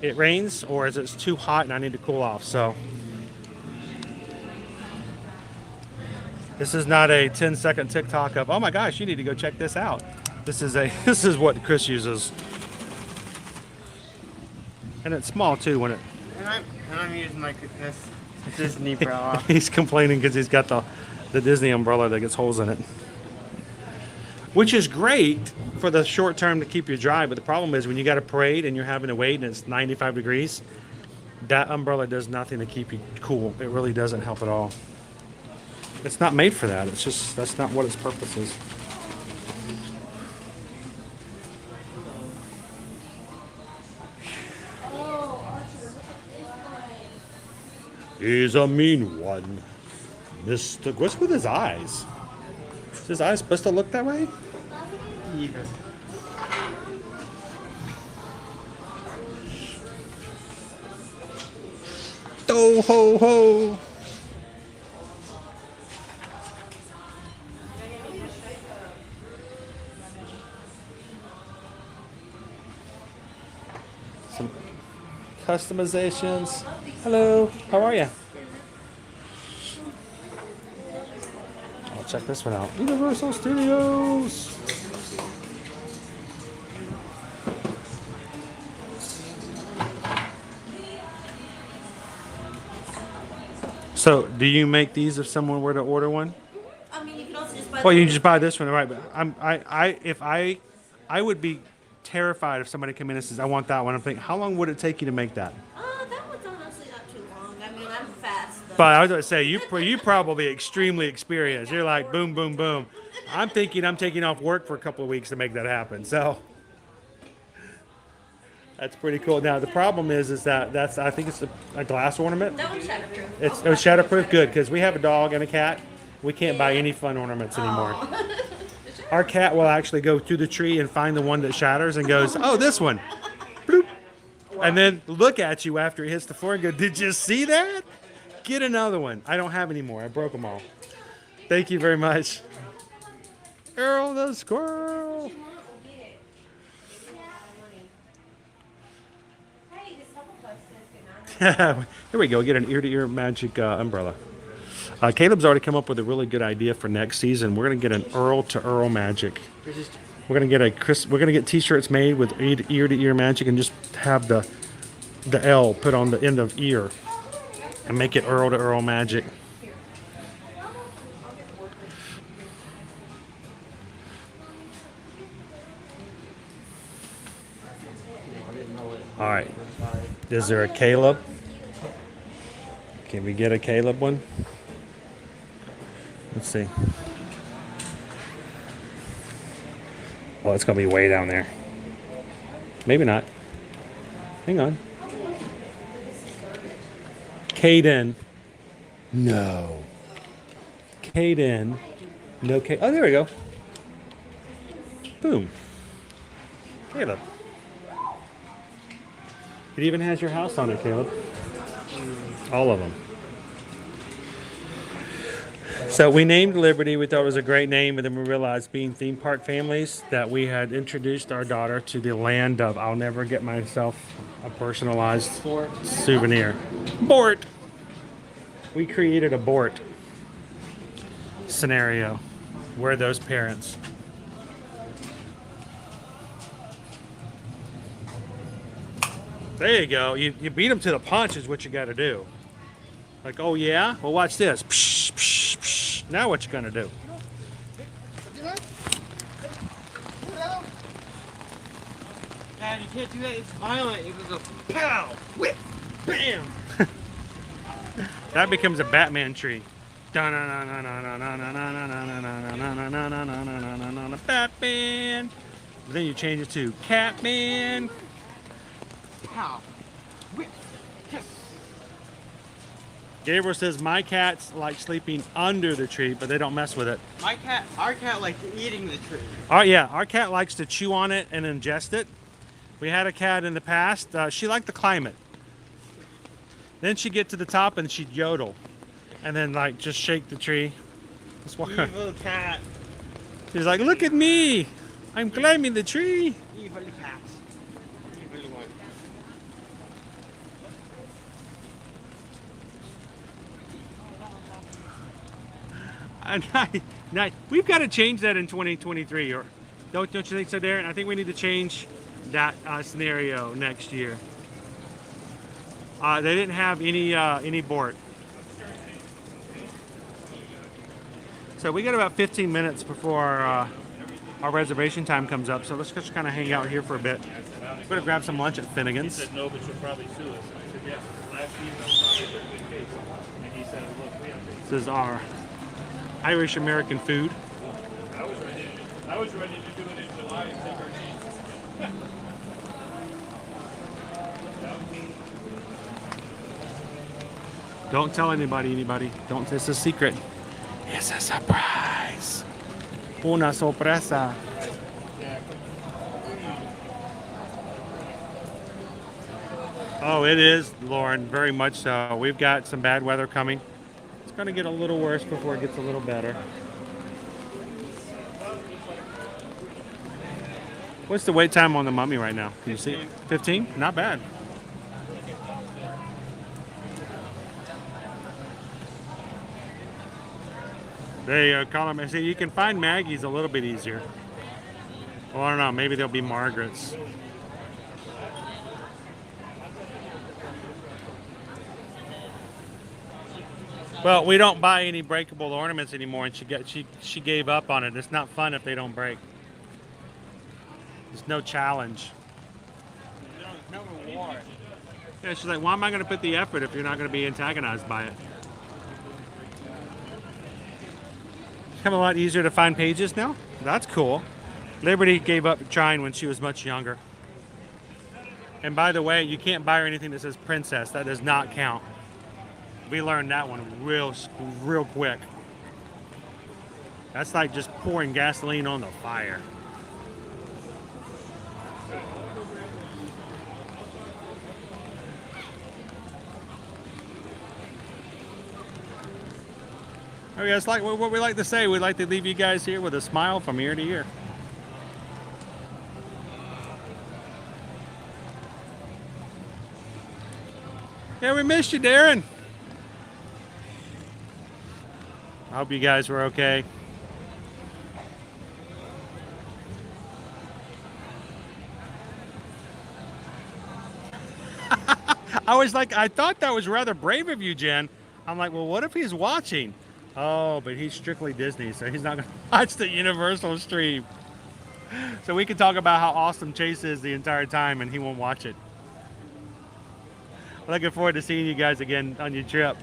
it rains or as it's too hot and I need to cool off. So this is not a 10-second TikTok of, oh my gosh, you need to go check this out. This is what Chris uses. And it's small too when it. And I'm using like this Disney umbrella. He's complaining because he's got the Disney umbrella that gets holes in it. Which is great for the short term to keep you dry, but the problem is when you got a parade and you're having to wait and it's 95 degrees, that umbrella does nothing to keep you cool. It really doesn't help at all. It's not made for that. It's just, that's not what its purpose is. He's a mean one. Mr. What's with his eyes? Is his eyes supposed to look that way? Yeah. Ho ho ho! Some customizations. Hello, how are you? I'll check this one out. Universal Studios. So, do you make these if someone were to order one? I mean, you can also just buy. Well, you can just buy this one, right? But I would be terrified if somebody came in and says, "I want that one." I'm thinking, how long would it take you to make that? That one's honestly not too long. I mean, I'm fast. Though. But I was going to say, you probably extremely experienced. You're like, boom, boom, boom. I'm thinking I'm taking off work for a couple of weeks to make that happen. So that's pretty cool. Now the problem is that I think it's a glass ornament. That one's shatterproof. It's shatterproof, good, because we have a dog and a cat. We can't buy any fun ornaments anymore. Our cat will actually go through the tree and find the one that shatters and goes, "Oh, this one," bloop, and then look at you after it hits the floor and go, "Did you see that? Get another one." I don't have any more. I broke them all. Thank you very much. Earl the squirrel. Here we go. Get an ear-to-ear magic umbrella. Caleb's already come up with a really good idea for next season. We're gonna get an Earl to Earl magic. We're gonna get T-shirts made with ear-to-ear magic and just have the L put on the end of ear and make it Earl to Earl magic. All right. Is there a Caleb? Can we get a Caleb one? Let's see. Oh, it's going to be way down there. Maybe not. Hang on. Caden. No. Caden. No K. Oh, there we go. Boom. Caleb. It even has your house on it, Caleb. All of them. So we named Liberty. We thought it was a great name, but then we realized, being theme park families, that we had introduced our daughter to the land of I'll never get myself a personalized souvenir. Bort. We created a Bort scenario. We're those parents. There you go. You beat them to the punch is what you got to do. Like, oh yeah? Well, watch this. Psh, psh, psh. Now what you gonna do? Dad, you can't do that. It's violent. It was a pow, whip, bam. That becomes a Batman tree. Batman. But then you change it to Catman. Pow, whip, kiss. Gabriel says my cats like sleeping under the tree, but they don't mess with it. Our cat likes eating the tree. Oh yeah, our cat likes to chew on it and ingest it. We had a cat in the past. She liked to climb it. Then she'd get to the top and she'd yodel, and then like just shake the tree. Just walk around. Evil cat. She's like, "Look at me! I'm climbing the tree." Evil cat. Evil one. Nice. We've got to change that in 2023, or don't you think so, Darren? I think we need to change that scenario next year. They didn't have any Bort. So we got about 15 minutes before our reservation time comes up. So let's just kind of hang out here for a bit. We're gonna grab some lunch at Finnegan's. He said, no, but you'll probably sue us. And I said, yeah, last season was probably a good case. And he said, look, we have This is our Irish American food. I was ready to do it in July and take our chances. Don't tell anybody. Don't. It's a secret. It's a surprise. Una sorpresa. Oh, it is, Lauren. Very much so. We've got some bad weather coming. It's going to get a little worse before it gets a little better. What's the wait time on the Mummy right now? Can you see it? 15? Not bad. There you go, Colin. See, you can find Maggie's a little bit easier. Well, I don't know. Maybe there'll be Margaret's. Well, we don't buy any breakable ornaments anymore, and she gave up on it. It's not fun if they don't break. There's no challenge. No reward. Yeah, she's like, why am I going to put the effort if you're not going to be antagonized by it? It's become a lot easier to find pages now. That's cool. Liberty gave up trying when she was much younger. And by the way, you can't buy her anything that says princess. That does not count. We learned that one real quick. That's like just pouring gasoline on the fire. Oh yeah, it's like what we like to say. We like to leave you guys here with a smile from ear to ear. Yeah, we missed you, Darren. I hope you guys were okay. I thought that was rather brave of you, Jen. I'm like, well, what if he's watching? Oh, but he's strictly Disney, so he's not going to watch the Universal stream. So we can talk about how awesome Chase is the entire time, and he won't watch it. Looking forward to seeing you guys again on your trip.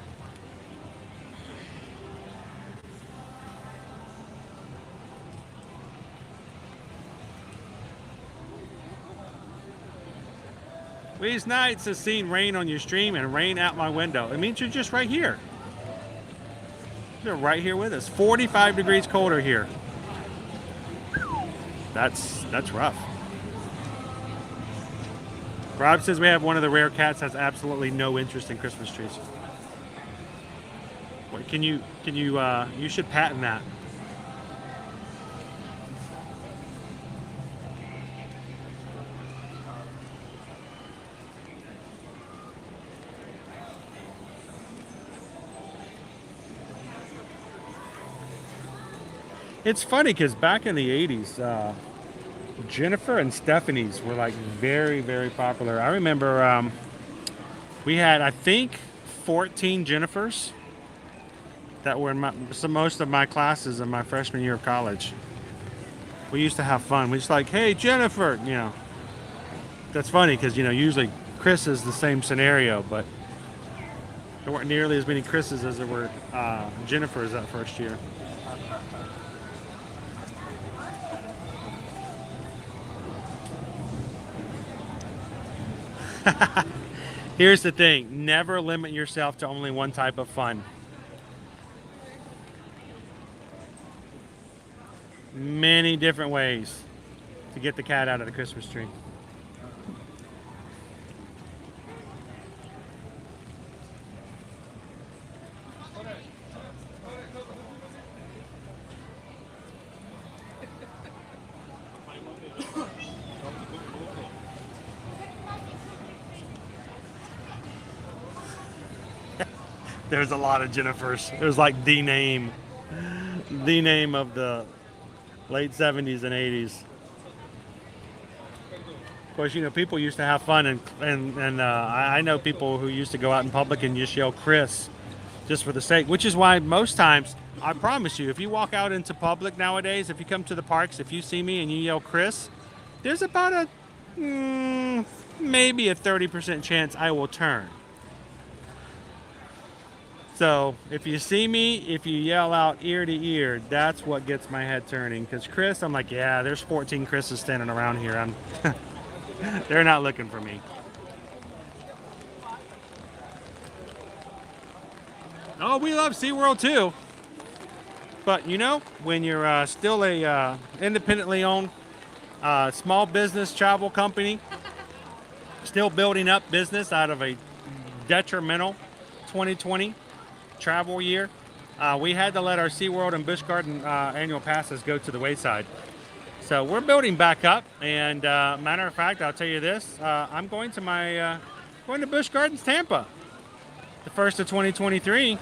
These nights have seen rain on your stream and rain out my window. It means you're just right here. You're right here with us. 45 degrees colder here. That's rough. Rob says we have one of the rare cats has absolutely no interest in Christmas trees. Wait, you should patent that. It's funny because back in the 80s, Jennifer and Stephanie's were like very, very popular. I remember we had, I think, 14 Jennifers that were in most of my classes in my freshman year of college. We used to have fun. We just like, hey, Jennifer, you know. That's funny because, you know, usually Chris is the same scenario, but there weren't nearly as many Chris's as there were Jennifers that first year. Here's the thing, never limit yourself to only one type of fun. Many different ways to get the cat out of the Christmas tree. There's a lot of Jennifers. It was like the name of the late 70s and 80s. Of course, you know, people used to have fun, and I know people who used to go out in public and just yell Chris just for the sake, which is why most times, I promise you, if you walk out into public nowadays, if you come to the parks, if you see me and you yell Chris, there's about a maybe a 30% chance I will turn. So if you see me, if you yell out ear to ear, that's what gets my head turning. Because Chris, I'm like, yeah, there's 14 Chris's standing around here. They're not looking for me. Oh, we love SeaWorld too. But you know, when you're still a independently owned small business travel company, still building up business out of a detrimental 2020 travel year, we had to let our SeaWorld and Busch Garden annual passes go to the wayside. So we're building back up, and matter of fact, I'll tell you this, I'm going to going to Busch Gardens Tampa, the first of 2023.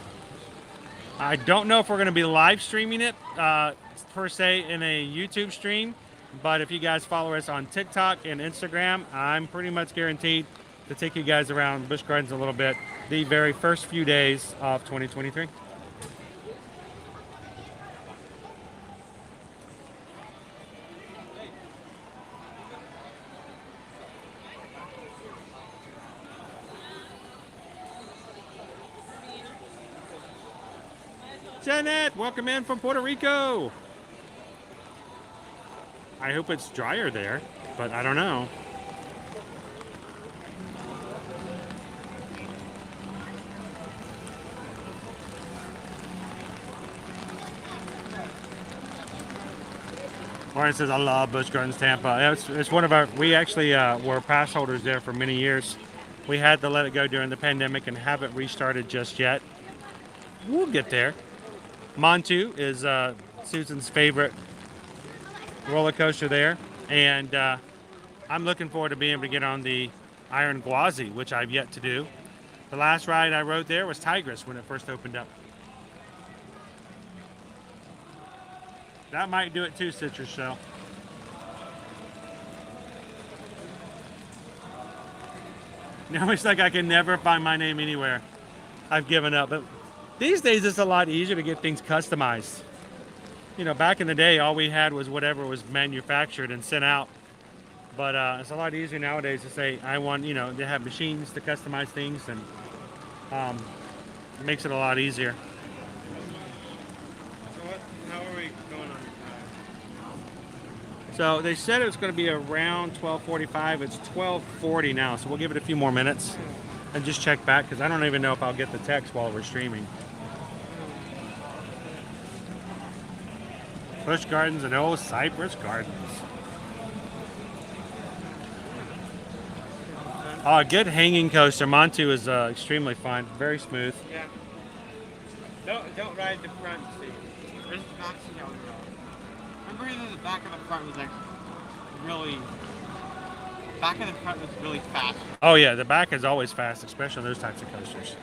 I don't know if we're going to be live streaming it per se in a YouTube stream, but if you guys follow us on TikTok and Instagram, I'm pretty much guaranteed to take you guys around Busch Gardens a little bit the very first few days of 2023. Janet, welcome in from Puerto Rico. I hope it's drier there, but I don't know. Lauren says, I love Busch Gardens Tampa. It's one of our, we actually were pass holders there for many years. We had to let it go during the pandemic and haven't restarted just yet. We'll get there. Montu is Susan's favorite roller coaster there. And I'm looking forward to being able to get on the Iron Gwazi, which I've yet to do. The last ride I rode there was Tigress when it first opened up. That might do it too, Citrus Shell. Now it's like I can never find my name anywhere. I've given up. But these days it's a lot easier to get things customized. You know, back in the day, all we had was whatever was manufactured and sent out But it's a lot easier nowadays to say, I want, you know, they have machines to customize things, and it makes it a lot easier. So how are we going on? So they said it was going to be around 12:45. It's 12:40 now, so we'll give it a few more minutes and just check back, because I don't even know if I'll get the text while we're streaming. Busch Gardens and Old Cypress Gardens. A good hanging coaster. Montu is extremely fun, very smooth. Yeah. Don't ride the front seat. There's the back seat. I'm pretty sure the back of the front was like really. Back of the front was really fast. Oh yeah, the back is always fast, especially on those types of coasters.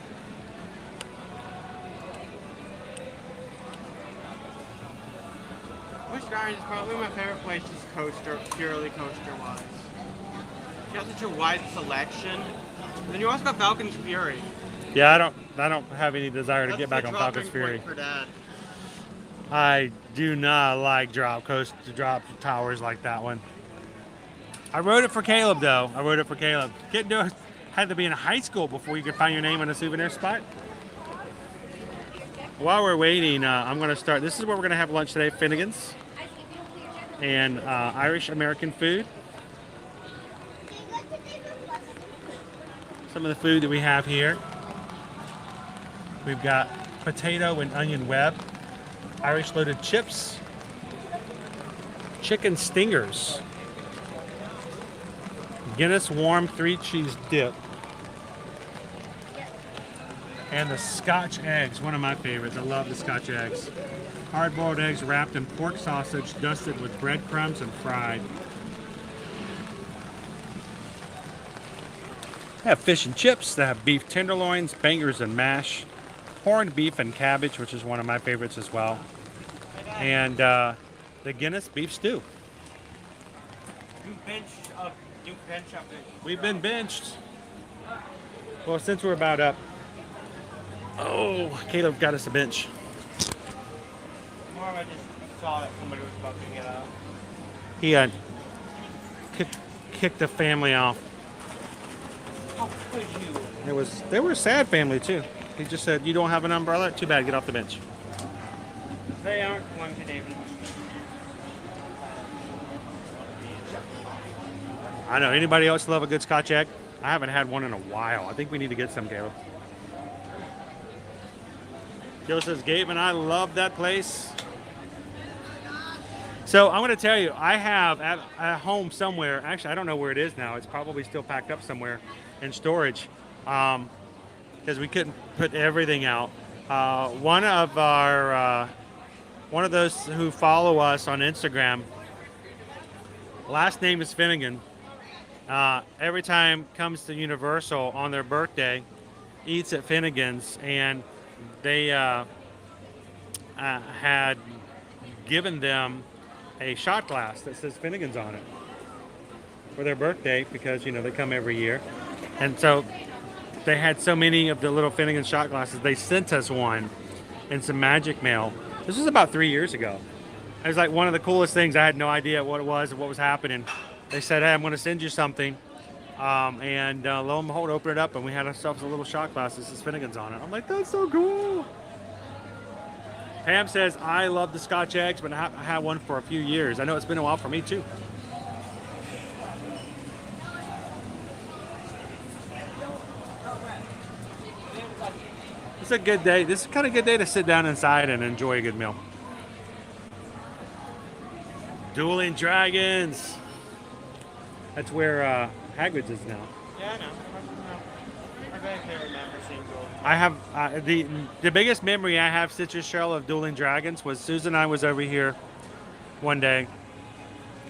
Busch Gardens is probably my favorite place, just purely coaster-wise. You have such a wide selection. And then you also got Falcon's Fury. Yeah, I don't have any desire to get back on Falcon's Fury. For Dad. I do not like drop towers like that one. I rode it for Caleb though. Couldn't do it. Had to be in high school before you could find your name on a souvenir spot. While we're waiting, I'm going to start. This is where we're going to have lunch today, Finnegan's, and Irish American food. Some of the food that we have here. We've got potato and onion web, Irish loaded chips, chicken stingers, Guinness warm 3-cheese dip, and the Scotch eggs, one of my favorites. I love the Scotch eggs. Hard-boiled eggs wrapped in pork sausage, dusted with breadcrumbs and fried. They have fish and chips. They have beef tenderloins, bangers and mash, corned beef and cabbage, which is one of my favorites as well, and the Guinness beef stew. We've been benched. Well, since we're about up. Oh, Caleb got us a bench. More of I just saw that somebody was about to get out. He kicked the family off. How could you? They were a sad family too. He just said, "You don't have an umbrella? Too bad. Get off the bench." They aren't going to David. I know. Anybody else love a good Scotch egg? I haven't had one in a while. I think we need to get some, Caleb. Joe says, Gabe and I love that place. So I'm going to tell you, I have at home somewhere, actually I don't know where it is now. It's probably still packed up somewhere in storage, because we couldn't put everything out. One of those who follow us on Instagram, last name is Finnegan. Every time comes to Universal on their birthday, eats at Finnegan's, and they had given them a shot glass that says Finnegan's on it for their birthday, because you know they come every year, and so they had so many of the little Finnegan shot glasses. They sent us one in some magic mail. This was about 3 years ago. It was like one of the coolest things. I had no idea what it was or what was happening. They said, "Hey, I'm going to send you something," and lo and behold, open it up, and we had ourselves a little shot glass that says Finnegan's on it. I'm like, that's so cool. Pam says, I love the Scotch eggs, but I had one for a few years. I know it's been a while for me too. It's a good day. This is kind of a good day to sit down inside and enjoy a good meal. Dueling Dragons. That's where Hagrid's is now. Yeah, I know. I can't remember seeing Dueling. I have the biggest memory I have, Citrus Shell, of Dueling Dragons was Susan and I was over here one day.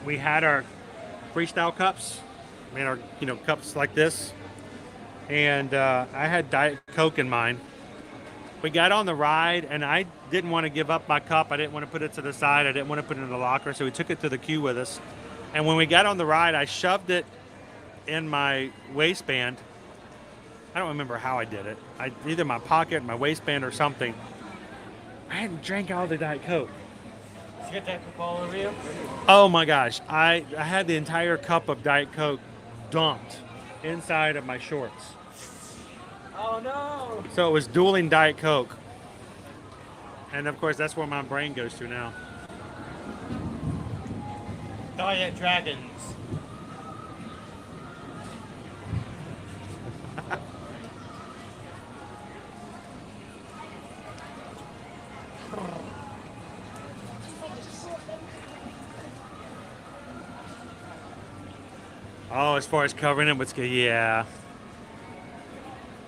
We had our freestyle cups, made our cups like this, and I had Diet Coke in mine. We got on the ride, and I didn't want to give up my cup. I didn't want to put it to the side. I didn't want to put it in the locker, so we took it to the queue with us. And when we got on the ride, I shoved it in my waistband. I don't remember how I did it. Either my pocket, my waistband, or something. I hadn't drank all the Diet Coke. you get that all over you? Oh my gosh, I had the entire cup of Diet Coke dumped inside of my shorts. Oh no! So it was dueling Diet Coke. And of course, that's where my brain goes to now. Diet Dragons. Oh, as far as covering it with skin, yeah.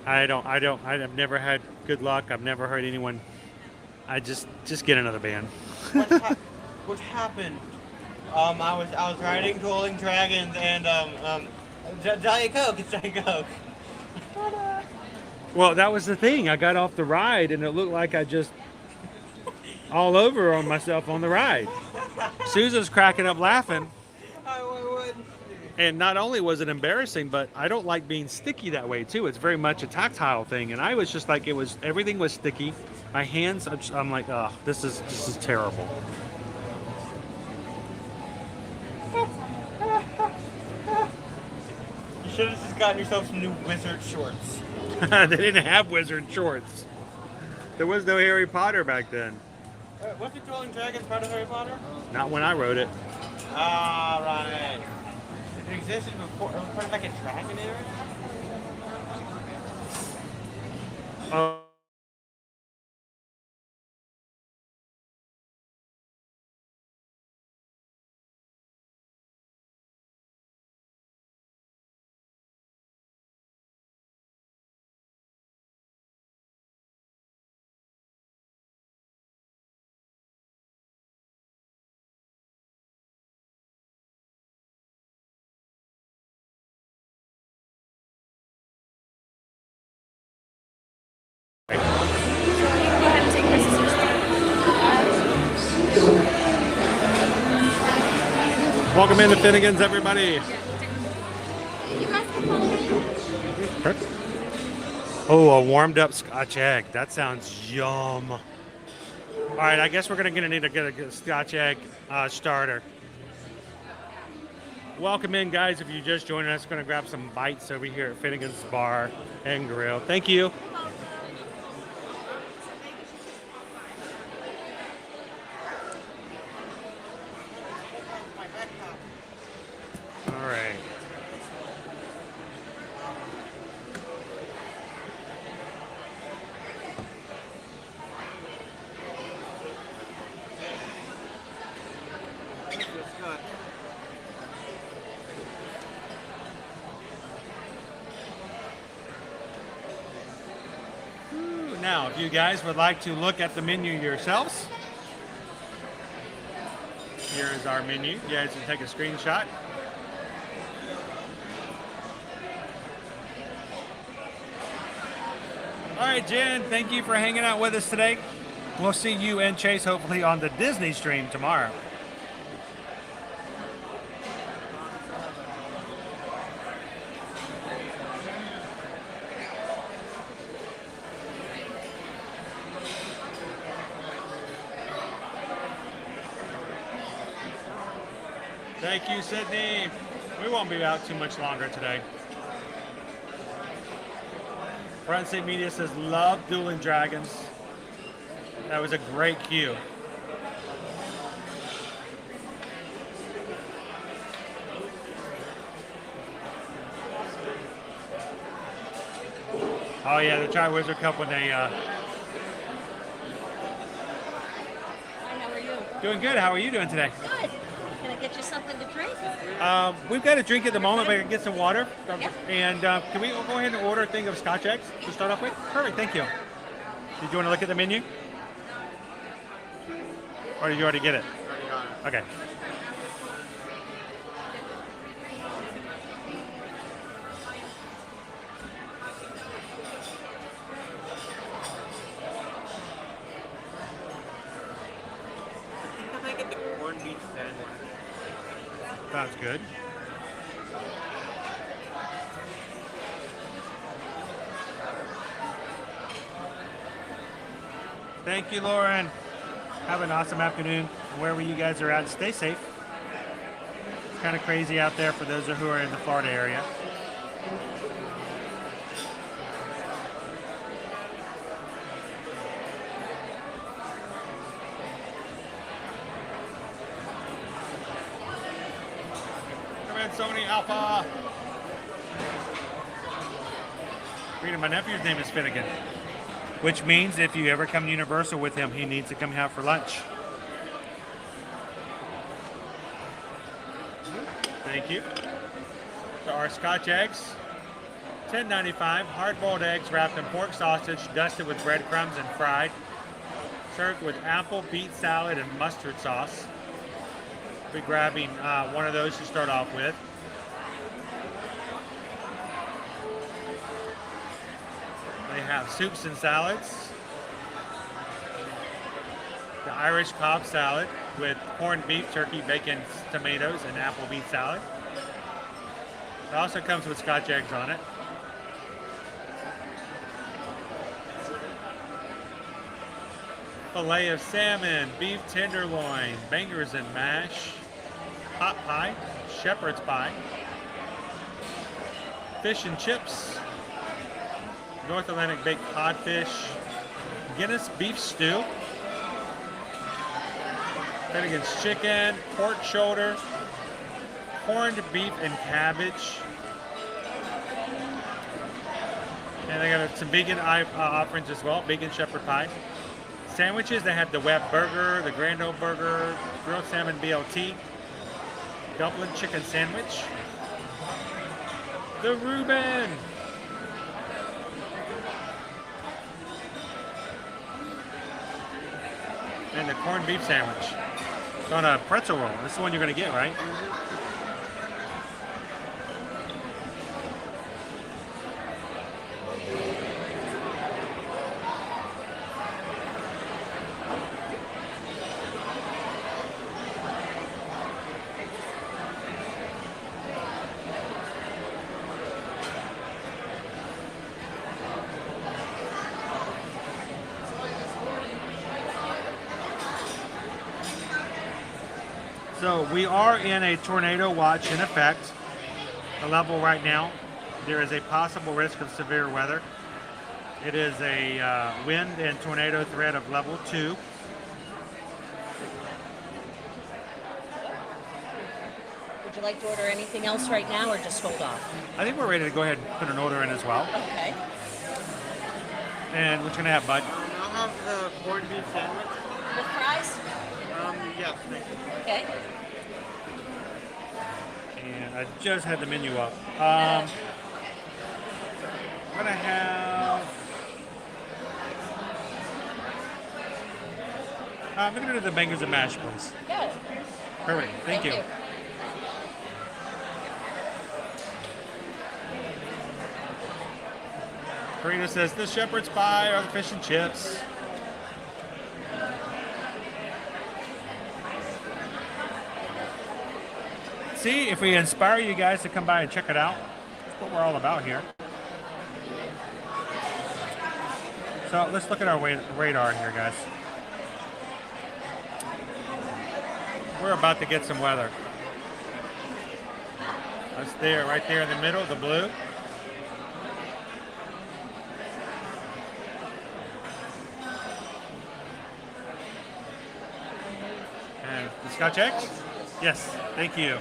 I've never had good luck. I've never heard anyone. I just get another band. What happened? I was riding Dueling Dragons and Diet Coke. It's Diet Coke. Well, that was the thing. I got off the ride and it looked like I just all over on myself on the ride. Susan's cracking up laughing. And not only was it embarrassing, but I don't like being sticky that way too. It's very much a tactile thing, and I was just like, everything was sticky. My hands, I'm like, oh, this is terrible. You should have just gotten yourself some new wizard shorts. They didn't have wizard shorts. There was no Harry Potter back then. Wasn't Dueling Dragons part of Harry Potter? Not when I wrote it. Ah, right. It existed before. It was part of like a dragon era? Welcome into Finnegan's, everybody. Oh, a warmed up Scotch egg. That sounds yum. All right, I guess we're gonna need to get a Scotch egg starter. Welcome in, guys. If you just joined us, gonna grab some bites over here at Finnegan's Bar and Grill. Thank you. All right. Now, if you guys would like to look at the menu yourselves, here is our menu. You guys can take a screenshot. All right, Jen, thank you for hanging out with us today. We'll see you and Chase hopefully on the Disney stream tomorrow. Thank you, Sydney. We won't be out too much longer today. Front Seat Media says, love Dueling Dragons. That was a great cue. Oh yeah, the Tri-Wizard Cup when they... Hi, how are you? Doing good. How are you doing today? Good. Can I get you something to drink? We've got a drink at the moment, but I can get some water. Yep. And can we go ahead and order a thing of Scotch eggs to start off with? Perfect, thank you. Did you want to look at the menu? Or did you already get it? Okay. I think I get the corned beef sandwich. Sounds good. Thank you, Lauren. Have an awesome afternoon wherever you guys are at. Stay safe. It's kind of crazy out there for those who are in the Florida area. Come in, Sony Alpha. My nephew's name is Finnegan, which means if you ever come to Universal with him, he needs to come out for lunch. Thank you. So our Scotch eggs, $10.95. Hard-boiled eggs wrapped in pork sausage, dusted with breadcrumbs and fried. Served with apple, beet salad, and mustard sauce. We'll be grabbing one of those to start off with. They have soups and salads. The Irish Cobb salad with corned beef, turkey, bacon, tomatoes, and apple beet salad. It also comes with Scotch eggs on it. Filet of salmon, beef tenderloin, bangers and mash, pot pie, shepherd's pie, fish and chips, North Atlantic baked codfish, Guinness beef stew, Finnegan's chicken, pork shoulder, corned beef and cabbage. And they got some vegan offerings as well, vegan shepherd pie. Sandwiches, they have the Web Burger, the Grand Old Burger, grilled salmon BLT, Dublin chicken sandwich, the Reuben, and the corned beef sandwich. It's on a pretzel roll. This is the one you're going to get, right? So we are in a tornado watch in effect. The level right now, there is a possible risk of severe weather. It is a wind and tornado threat of level 2. Would you like to order anything else right now or just hold off? I think we're ready to go ahead and put an order in as well. Okay. And what you gonna have, bud? I'll have the corned beef sandwich. With fries? Yes, thank you. Okay. And I just had the menu up. I'm gonna have. I'm gonna do the bangers and mash, please. Good. Perfect. Thank you. Karina says the shepherd's pie or the fish and chips. See if we inspire you guys to come by and check it out. That's what we're all about here. So let's look at our radar here, guys. We're about to get some weather. That's there, right there in the middle, the blue. And the Scotch eggs? Yes, thank you.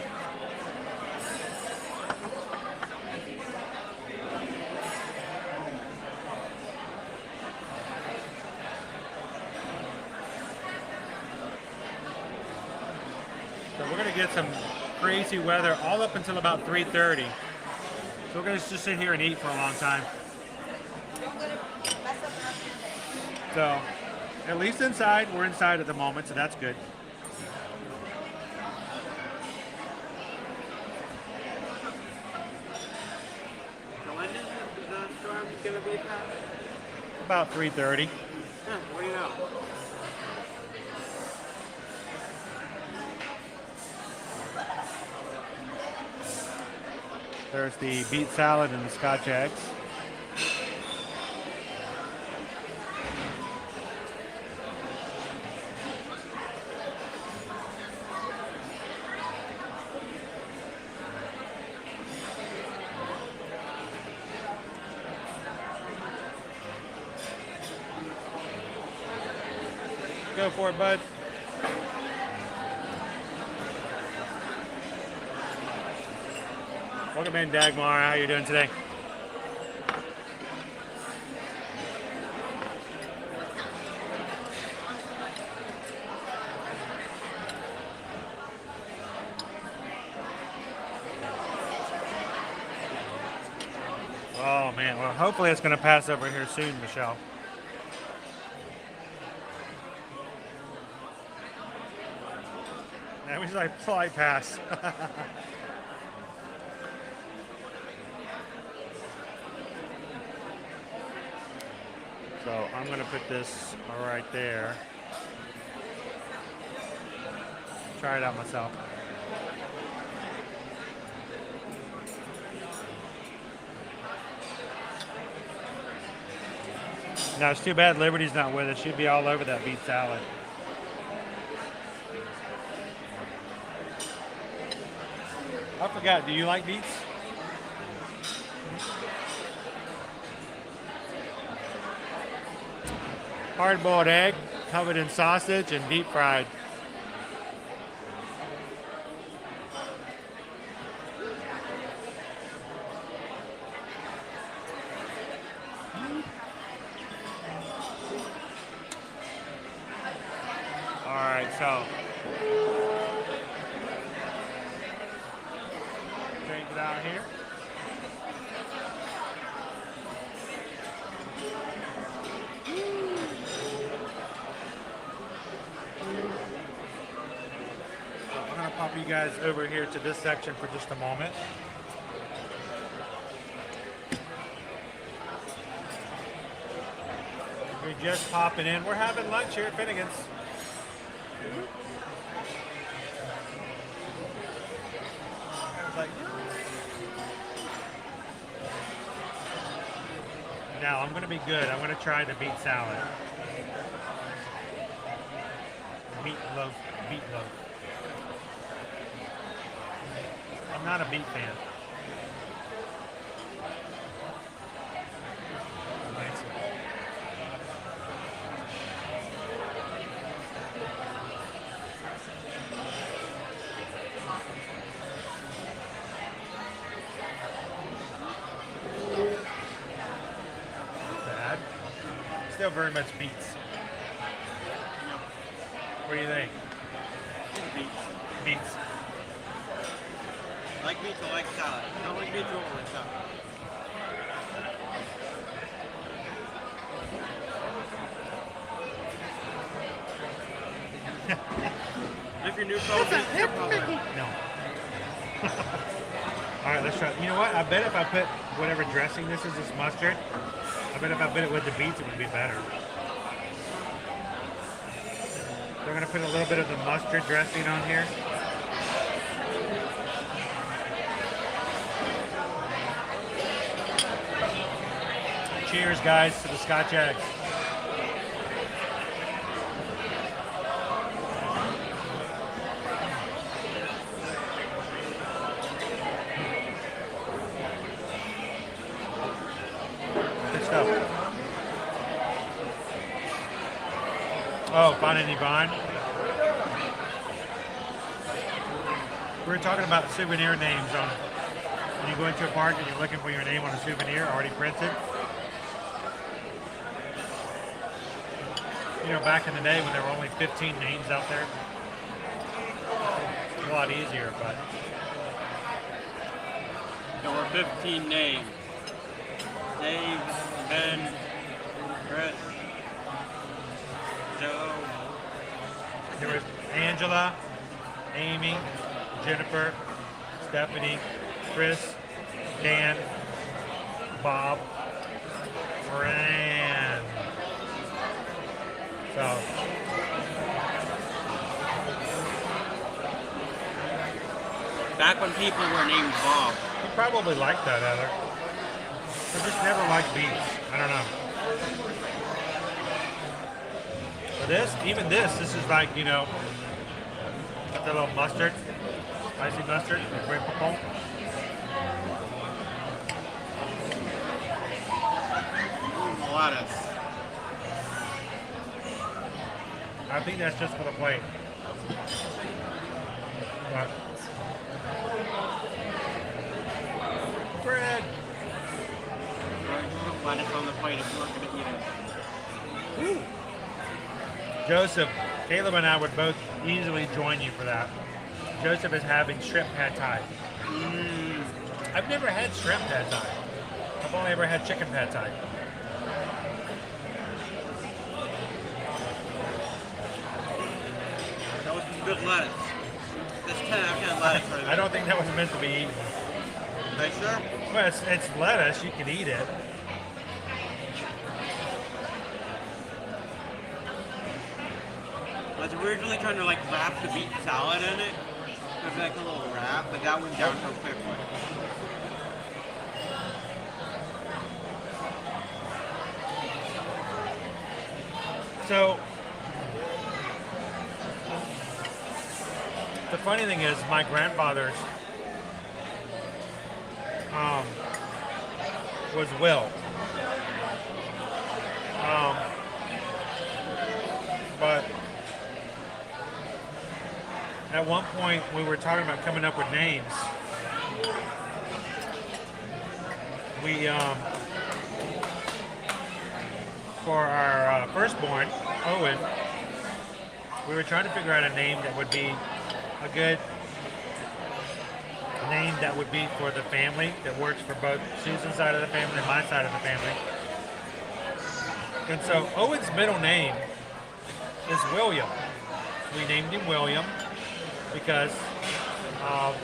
So we're going to get some crazy weather all up until about 3:30. So we're going to just sit here and eat for a long time. So at least inside, we're inside at the moment, so that's good. So when is the storm going to be passed? About 3:30. What do you know? There's the beet salad and the Scotch eggs. Go for it, bud. Welcome in, Dagmar. How you doing today? Oh man, well hopefully it's going to pass over here soon, Michelle. That was like fly pass. So I'm going to put this right there. Try it out myself. Now it's too bad Liberty's not with us. She'd be all over that beet salad. I forgot, do you like beets? Hard-boiled egg, covered in sausage and deep fried. All right, so drink it out here. I'm gonna pop you guys over here to this section for just a moment. We're just popping in. We're having lunch here at Finnegan's. Now I'm going to be good. I'm going to try the beet salad. Meatloaf. I'm not a beet fan. Still very much beets. What do you think? Beets. I like beets, I like salad. I don't like beets, I don't like salad. If you're new folks, no. All right, let's try. You know what? I bet if I put whatever dressing this is, this mustard, I bet if I put it with the beets, it would be better. They're going to put a little bit of the mustard dressing on here. Cheers, guys, to the Scotch eggs. Oh, Finnegan Vine. We were talking about souvenir names on when you go into a park and you're looking for your name on a souvenir already printed. You know, back in the day when there were only 15 names out there, it's a lot easier, but there were 15 names. Dave, Ben, Chris, Joe. There was Angela, Amy, Jennifer, Stephanie, Chris, Dan, Bob, Fran. So back when people were named Bob. You probably liked that, Heather. I just never liked beets. I don't know. But this, even this is like, you know, got that little mustard, spicy mustard, great pepper. Lettuce. I think that's just for the plate. But bread. Lettuce on the plate if you weren't going to eat it. Joseph, Caleb and I would both easily join you for that. Joseph is having shrimp pad thai. I've never had shrimp pad thai. I've only ever had chicken pad thai. That was some good lettuce. That's 10 out of 10 lettuce right there. I don't think that was meant to be eaten. Are you sure? Well, it's lettuce. You can eat it. I was originally trying to like wrap the beet salad in it. It was like a little wrap, but that went down so quickly. So, the funny thing is, my grandfather's was Will. But at one point, we were talking about coming up with names. We, for our firstborn, Owen, we were trying to figure out a name that would be a good name that would be for the family, that works for both Susan's side of the family and my side of the family. And so Owen's middle name is William. We named him William because of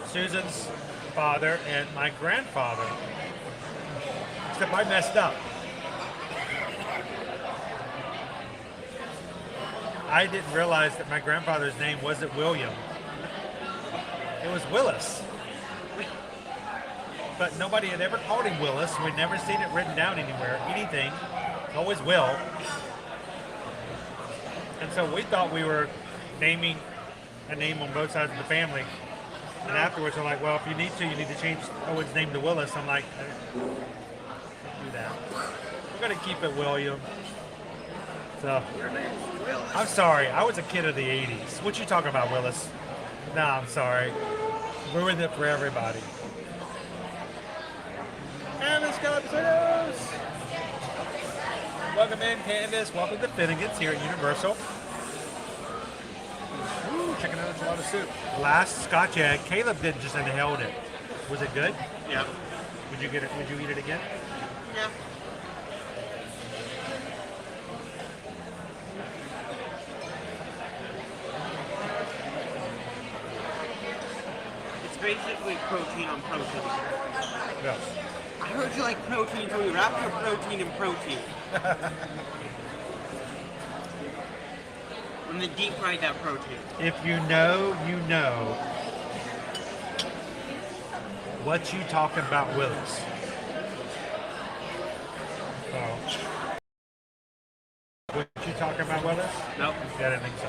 Susan's father and my grandfather. Except I messed up. I didn't realize that my grandfather's name wasn't William. It was Willis. But nobody had ever called him Willis. We'd never seen it written down anywhere, anything. Always Will. And so we thought we were naming a name on both sides of the family. And afterwards, I'm like, well, if you need to change Owen's name to Willis. I'm like, don't do that. We're going to keep it William. So, I'm sorry. I was a kid of the 80s. What you talking about, Willis? No, I'm sorry. Ruined it for everybody. And let's go upstairs. Welcome in, Candace. Welcome to Finnegan's here at Universal. Ooh, chicken and enchilada soup. Last Scotch egg. Caleb did just inhaled it. Was it good? Yeah. Would you get it? Would you eat it again? Yeah. It's basically protein on protein. Yes. I heard you like protein, so we wrapped your protein in protein. And then deep fried that protein. If you know, you know. What you talking about, Willis? Oh. What you talking about, Willis? Nope. I didn't think so.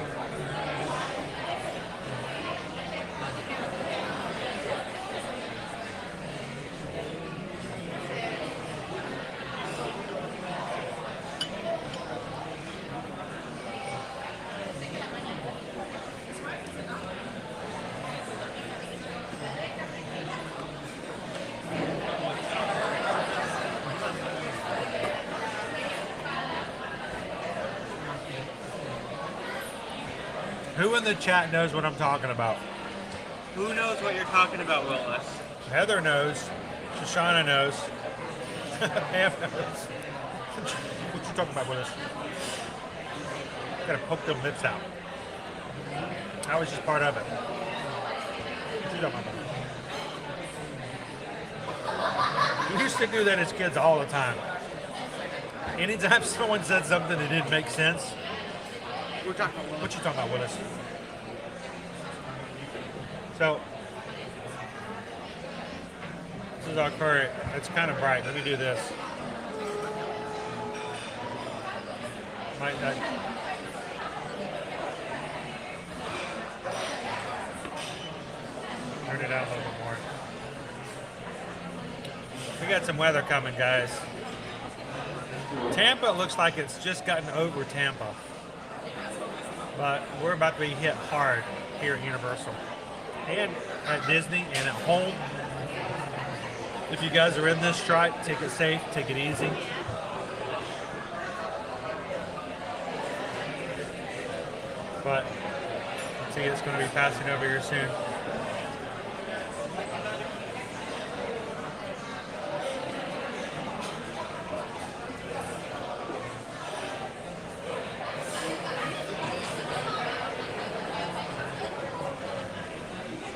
Who in the chat knows what I'm talking about? Who knows what you're talking about, Willis? Heather knows. Shoshana knows. Pam knows. What you talking about, Willis? Gotta poke them lips out. I was just part of it. What you talking about? We used to do that as kids all the time. Anytime someone said something that didn't make sense, We're talking about what you talking about, Willis? So, this is our curry. It's kind of bright. Let me do this. Might not. Turn it out a little bit more. We got some weather coming, guys. Tampa looks like it's just gotten over Tampa. But we're about to be hit hard here at Universal and at Disney and at home. If you guys are in this strike, take it safe, take it easy. But let's see, it's going to be passing over here soon.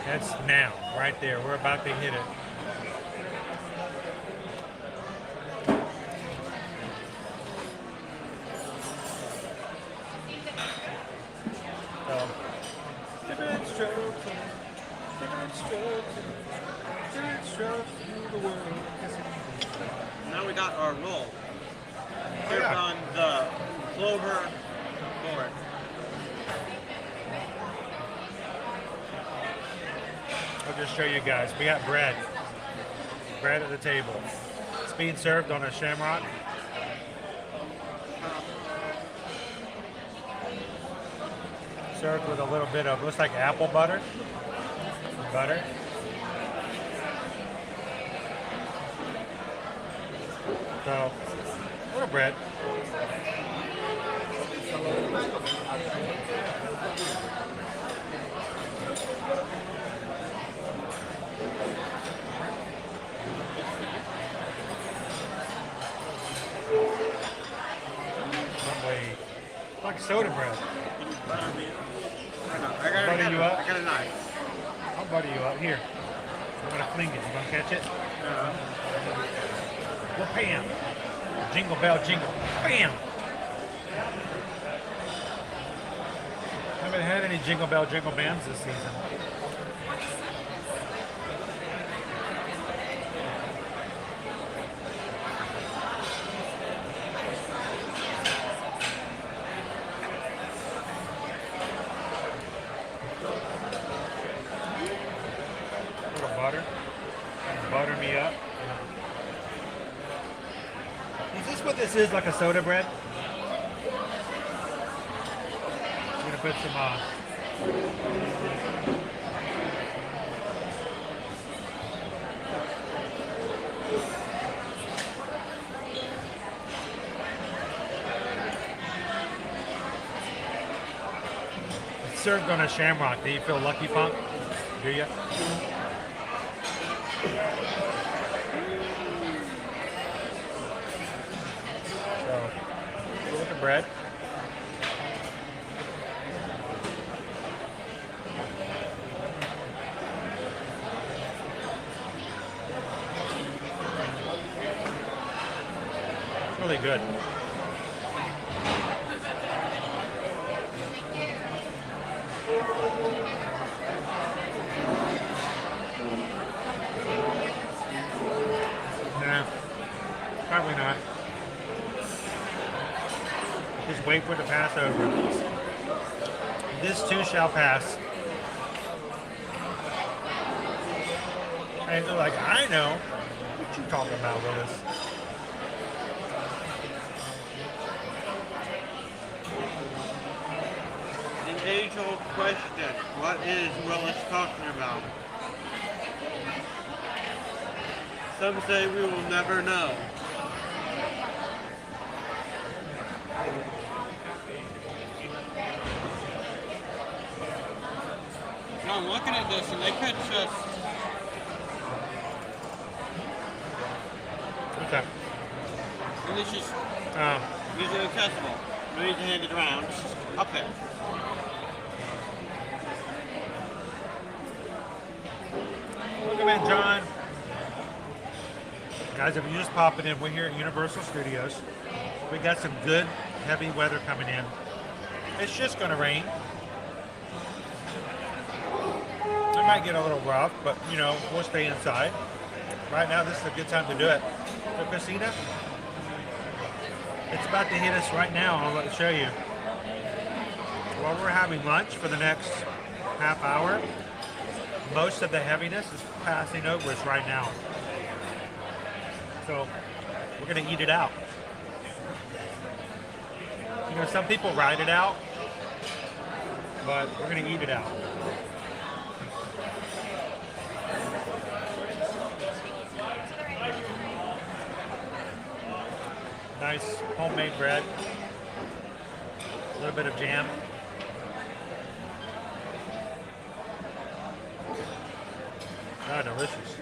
That's now, right there. We're about to hit it. Now we got our roll. Here on the clover board. I'll just show you guys. We got bread. Bread at the table. It's being served on a shamrock. Served with a little bit of, looks like apple butter. Butter. So, a little bread. Like soda bread. Butter you up? I got a knife. I'll butter you up. Here. I'm gonna fling it. You gonna catch it? Well, bam! Jingle bell jingle. Bam! Haven't had any jingle bell jingle bams this season. Butter me up. Is this what this is, like a soda bread? I'm gonna put some it's served on a shamrock. Do you feel lucky, Punk? Do you? Look at bread. It's really good. Nah, probably not. Just wait for it to pass over. This too shall pass. And they're like, I know. What you talking about, Willis? The age-old question, what is Willis talking about? Some say we will never know. No, I'm looking at this and they could just... Okay. And it's just easily accessible. No need to hand it around. It's just up there. Welcome in, John. Guys, if you're just popping in, we're here at Universal Studios. We got some good, heavy weather coming in. It's just going to rain. It might get a little rough, but, you know, we'll stay inside. Right now, this is a good time to do it. So, Christina, it's about to hit us right now. I'll show you. While we're having lunch for the next half hour, most of the heaviness is passing over us right now. So we're going to eat it out. You know, some people ride it out. but we're gonna eat it out. Nice homemade bread. A little bit of jam. Ah, delicious.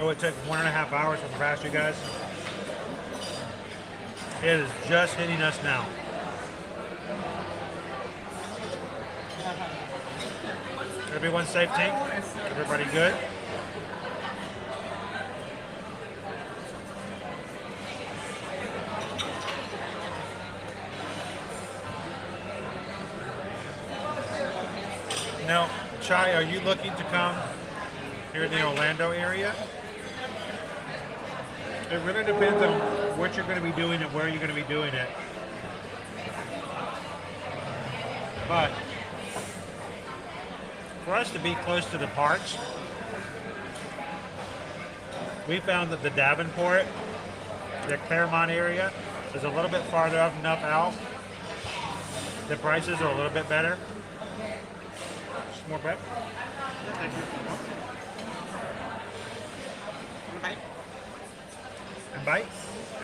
Oh, it took 1.5 hours from past you guys. It is just hitting us now. Everyone safe, team? Everybody good? Now, Chai, are you looking to come here in the Orlando area? It really depends on what you're going to be doing and where you're going to be doing it. But for us to be close to the parks, we found that the Davenport, the Claremont area, is a little bit farther enough out. The prices are a little bit better. Just more bread. And bite?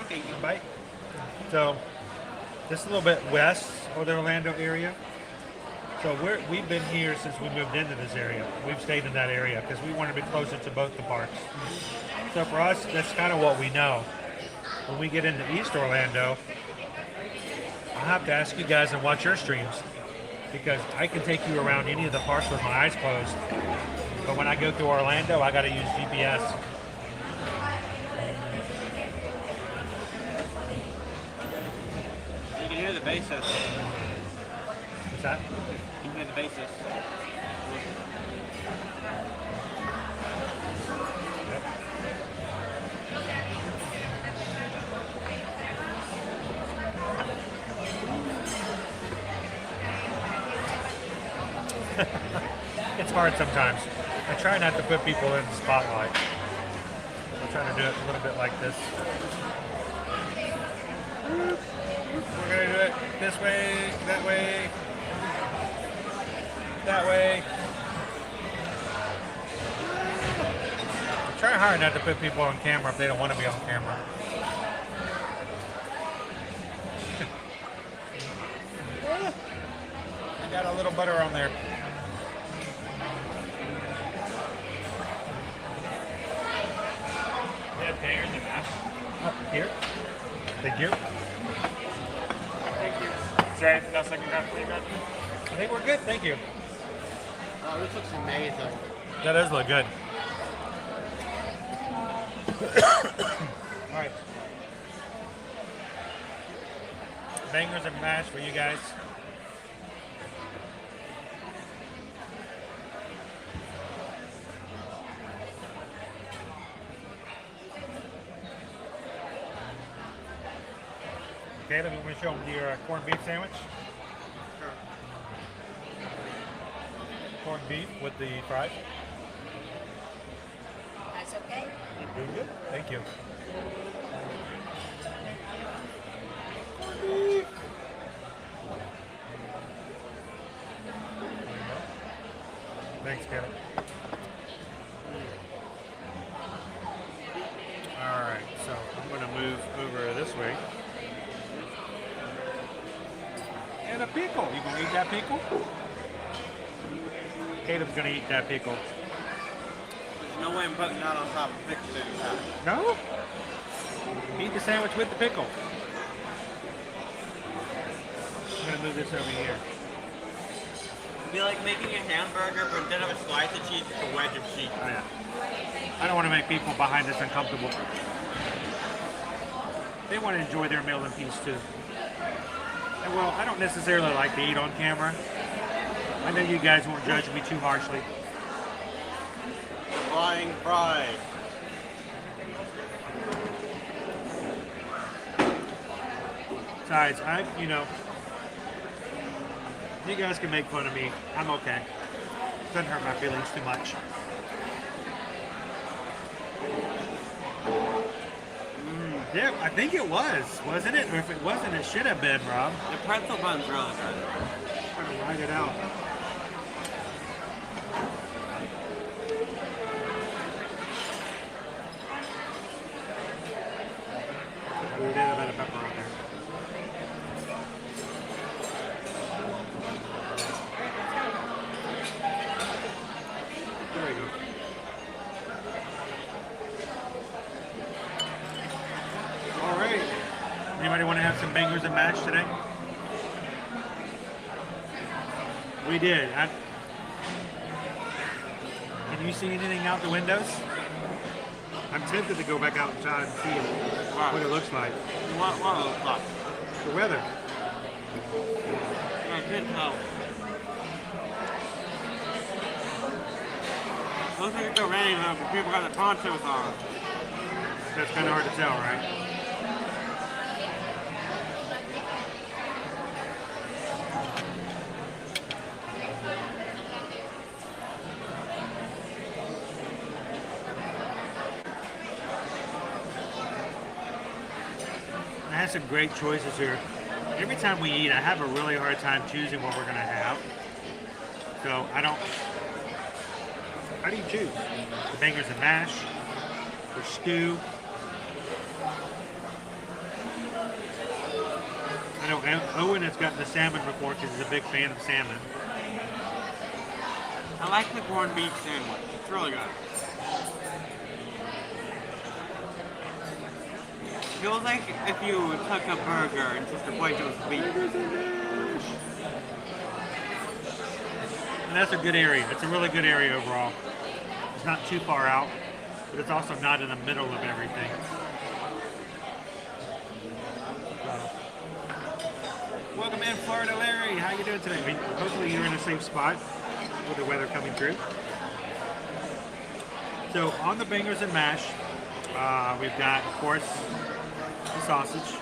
Okay, and bite. So, this is a little bit west of the Orlando area. So we've been here since we moved into this area. We've stayed in that area because we want to be closer to both the parks. So for us, that's kind of what we know. When we get into East Orlando, I'll have to ask you guys and watch your streams because I can take you around any of the parks with my eyes closed. But when I go through Orlando, I got to use GPS. You can hear the basis. What's that? You can hear the basis. It's hard sometimes. I try not to put people in the spotlight. I'm trying to do it a little bit like this. We're going to do it this way, that way, that way. Try hard not to put people on camera if they don't want to be on camera. I got a little butter on there. Bangers and mash. Here. Thank you. Thank you. Is there anything else I can grab for you guys? I think we're good. Thank you. Oh, this looks amazing. That does look good. All right. Bangers and mash for you guys. Caleb, you want to show them your corned beef sandwich? Sure. Corned beef with the fries. That's okay. You're doing good. Thank you. Thanks, Caleb. All right, so I'm going to move over this way. And a pickle. You gonna eat that pickle? Caleb's gonna eat that pickle. There's no way I'm putting that on top of pickles anytime. No? Eat the sandwich with the pickle. I'm gonna move this over here. It'd be like making a hamburger, but instead of a slice of cheese, it's a wedge of cheese. Oh, yeah. I don't want to make people behind us uncomfortable. They want to enjoy their meal in peace too. And well, I don't necessarily like to eat on camera. I know you guys won't judge me too harshly. The flying fry. Besides, you know, you guys can make fun of me. I'm okay. Doesn't hurt my feelings too much. Yeah, I think it was, wasn't it? Or if it wasn't, it should have been, Rob. The pretzel bun's really good. Trying to ride it out. We did a bit of pepper on there. There we go. All right. Anybody want to have some bangers and mash today? We did. Can you see anything out the windows? I'm tempted to go back outside and see what it looks like. What it looks like? The weather. I can't tell. Looks like it's raining though, but people got the ponchos on. That's kind of hard to tell, right? I have some great choices here. Every time we eat, I have a really hard time choosing what we're going to have. So I don't... How do you choose? The bangers and mash? The stew? I know Owen has gotten the salmon before because he's a big fan of salmon. I like the corned beef sandwich. It's really good. Feels like if you took a burger and just replaced it with beef. And that's a good area. It's a really good area overall. It's not too far out, but it's also not in the middle of everything. Welcome in, Florida Larry. How you doing today? I mean, hopefully you're in a safe spot with the weather coming through. So on the bangers and mash, we've got, of course, the sausage.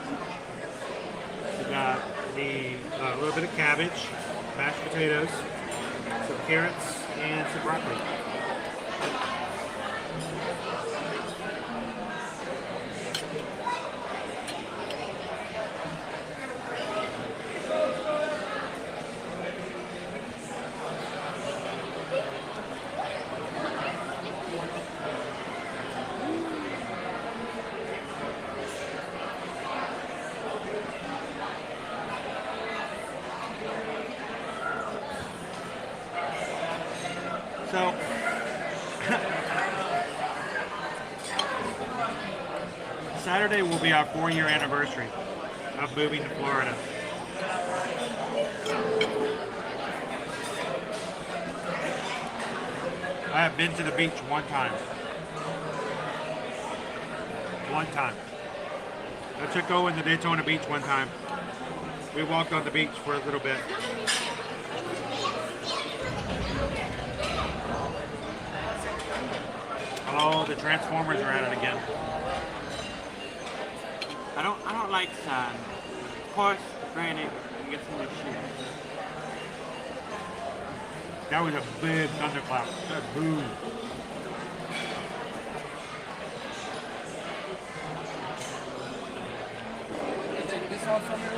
We've got the little bit of cabbage, mashed potatoes, some carrots, and some broccoli. So, Saturday will be our 4-year anniversary of moving to Florida. I have been to the beach one time. One time. I took Owen to Daytona Beach one time. We walked on the beach for a little bit. Oh, the Transformers are at it again. I don't like sand. Of course, granted, you get some new shoes. That was a big thunderclap. Boom.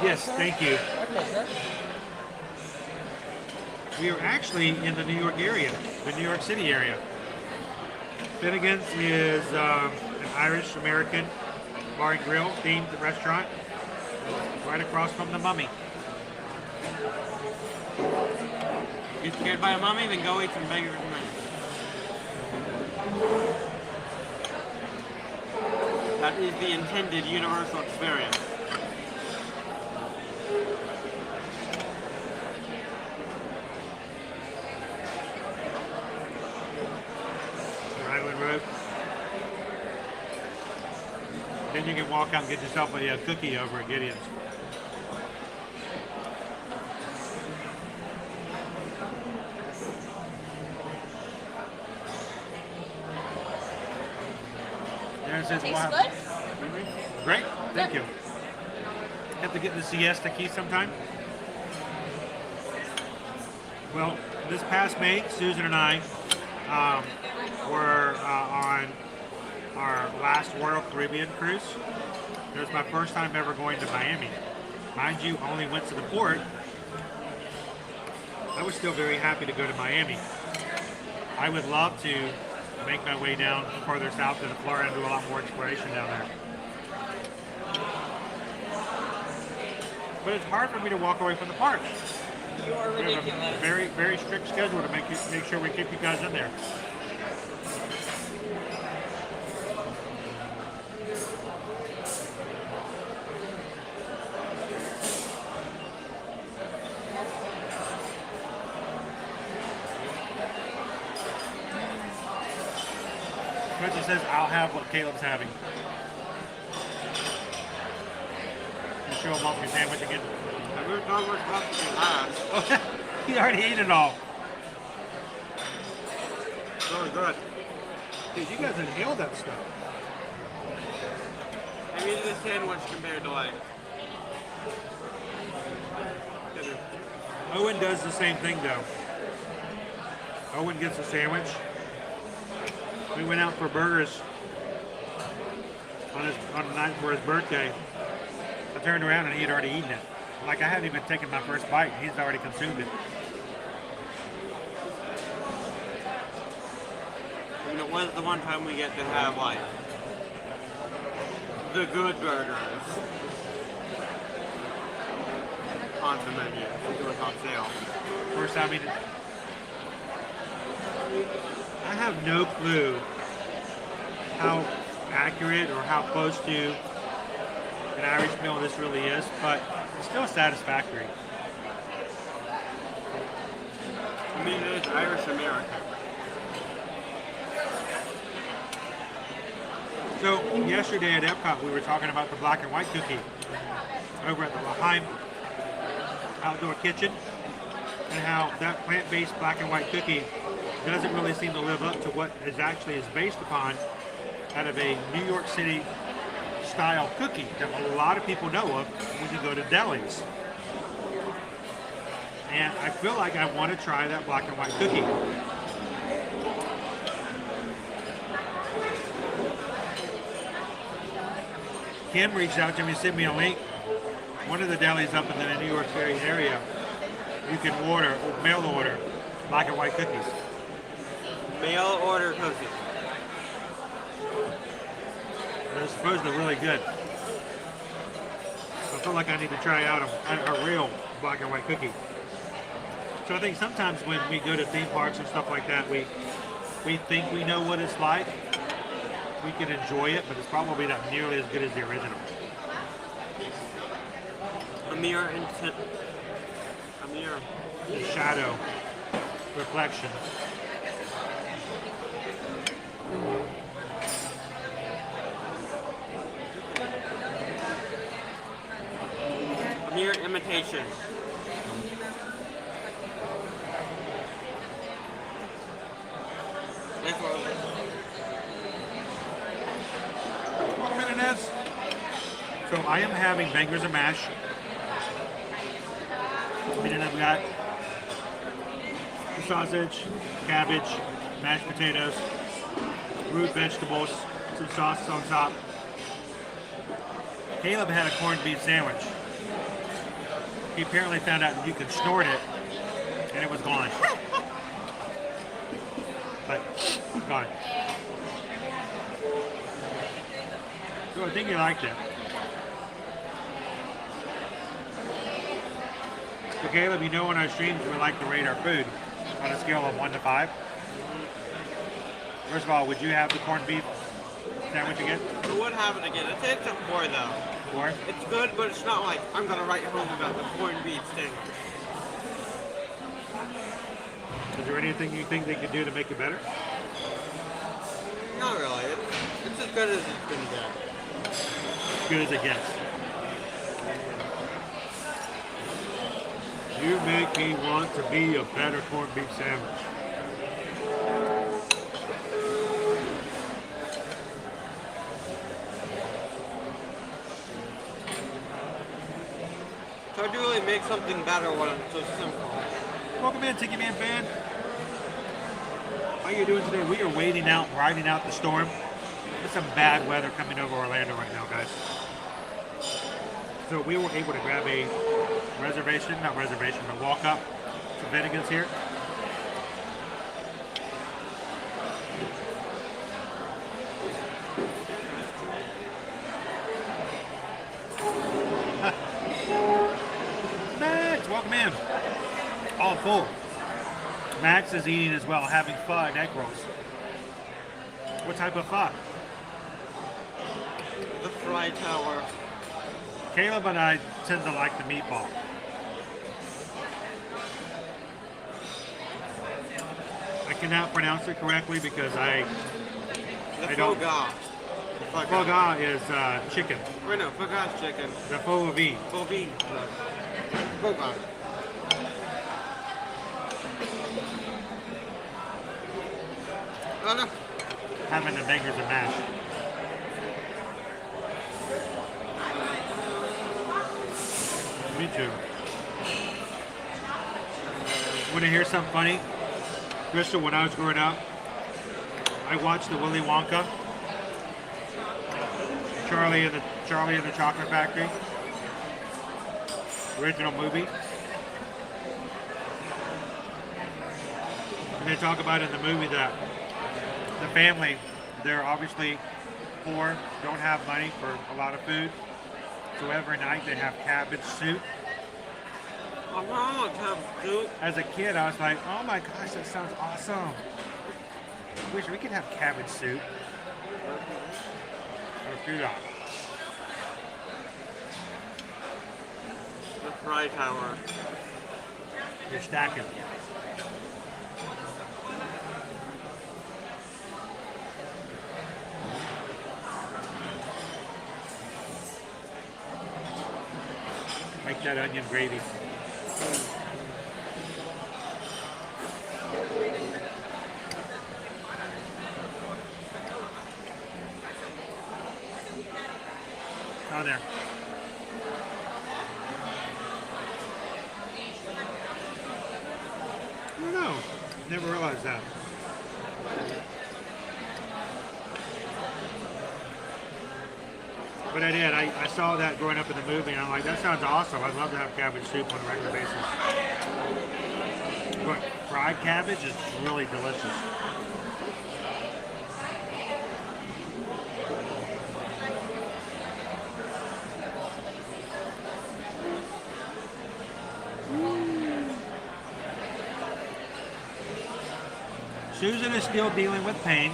Yes, thank you. We are actually in the New York area, the New York City area. Finnegan's is an Irish-American bar and grill themed restaurant right across from the Mummy. Get scared by a mummy, then go eat some bangers and mash. That is the intended universal experience. Island Road. Then you can walk out and get yourself a cookie over at Gideon's. There it says, Tastes wow. good? Great, thank you. Have to get the siesta key sometime. Well, this past May, Susan and I were on our last Royal Caribbean cruise. It was my first time ever going to Miami. Mind you, only went to the port. I was still very happy to go to Miami. I would love to make my way down further south into Florida and do a lot more exploration down there. But it's hard for me to walk away from the park. You are We have ridiculous. a very, very strict schedule to make sure we keep you guys in there. Richard says, I'll have what Caleb's having. You show him off your sandwich again. I moved on much left to be last. He already ate it all. Really good. Dude, you guys inhaled that stuff. I mean, this sandwich compared to like. Owen does the same thing though. Owen gets a sandwich. We went out for burgers on the night for his birthday. I turned around and he had already eaten it. Like I hadn't even taken my first bite. He's already consumed it. You know, when's the one time we get to have like the good burgers on the menu? We do it on sale. First time eating. I have no clue how accurate or how close to an Irish meal this really is, but it's still satisfactory. I mean, it is Irish American. So yesterday at Epcot, we were talking about the black and white cookie over at the Laheim Outdoor Kitchen, and how that plant-based black and white cookie doesn't really seem to live up to what is actually is based upon out of a New York City style cookie that a lot of people know of when you go to delis. And I feel like I want to try that black and white cookie. Kim reached out to me, sent me a link. One of the delis up in the New York City area, you can order, mail order, black and white cookies. Mail order cookies. They're supposedly really good. I feel like I need to try out a real black and white cookie. So I think sometimes when we go to theme parks and stuff like that, we think we know what it's like. We can enjoy it, but it's probably not nearly as good as the original. A mirror The shadow, reflection. A mere imitation. That's what it is. Welcome in, Inez. So I am having bangers and mash. We got sausage, cabbage, mashed potatoes, root vegetables, some sauce on top. Caleb had a corned beef sandwich. He apparently found out that you can snort it, and it was gone. But, gone. So I think you liked it. So Caleb, you know on our streams we like to rate our food on a scale of 1 to 5. First of all, would you have the corned beef sandwich again? I would have it again. I'd say it's a 4 though. 4? It's good, but it's not like I'm gonna write home about the corned beef sandwich. Is there anything you think they could do to make it better? Not really. It's as good as it's gonna get. As good as it gets. You make me want to be a better corned beef sandwich. It's hard to really make something better when it's so simple. Welcome in, Tiki Man fan. How you doing today? We are riding out the storm. There's some bad weather coming over Orlando right now, guys. So we were able to grab a reservation, not reservation, but walk up to Finnegan's here. Max, welcome in. All full. Max is eating as well, having pho and egg rolls. What type of pho? The Fry Tower. Caleb and I tend to like the meatball. I cannot pronounce it correctly because I don't. Foie gras is chicken. Wait, no, foie gras is chicken. The faux vin. Faux vin. Foie gras. Oh, no. Having the bangers and mash. Me too. Want to hear something funny? Crystal, when I was growing up, I watched the Willy Wonka, Charlie and the Chocolate Factory, original movie. And they talk about in the movie that the family, they're obviously poor, don't have money for a lot of food. So every night they have cabbage soup. Oh, cabbage soup. As a kid, I was like, oh my gosh, that sounds awesome. I wish we could have cabbage soup. Or food on. The Fry Tower. You're stacking. Make that onion gravy. Oh, there. I don't know. Never realized that. But I did. I saw that growing up in the movie, and I'm like, that sounds awesome. I'd love to have cabbage soup on a regular basis. But fried cabbage is really delicious. Susan is still dealing with pain.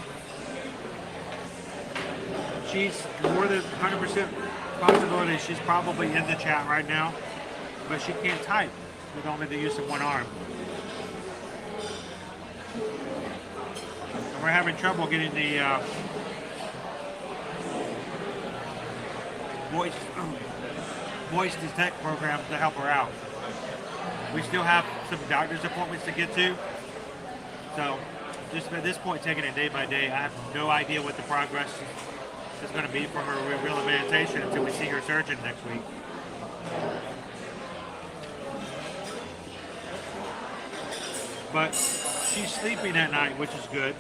She's more than 100% possibility she's probably in the chat right now, but she can't type with only the use of one arm. And we're having trouble getting the voice detect program to help her out. We still have some doctor's appointments to get to, so just at this point, taking it day by day. I have no idea what the progress is going to be for her rehabilitation until we see her surgeon next week. But she's sleeping at night, which is good.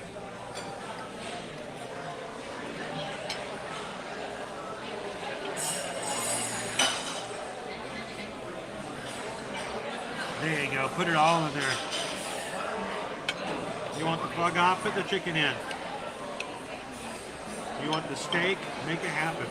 There you go. Put it all in there. You want the plug off? Put the chicken in. You want the steak? Make it happen.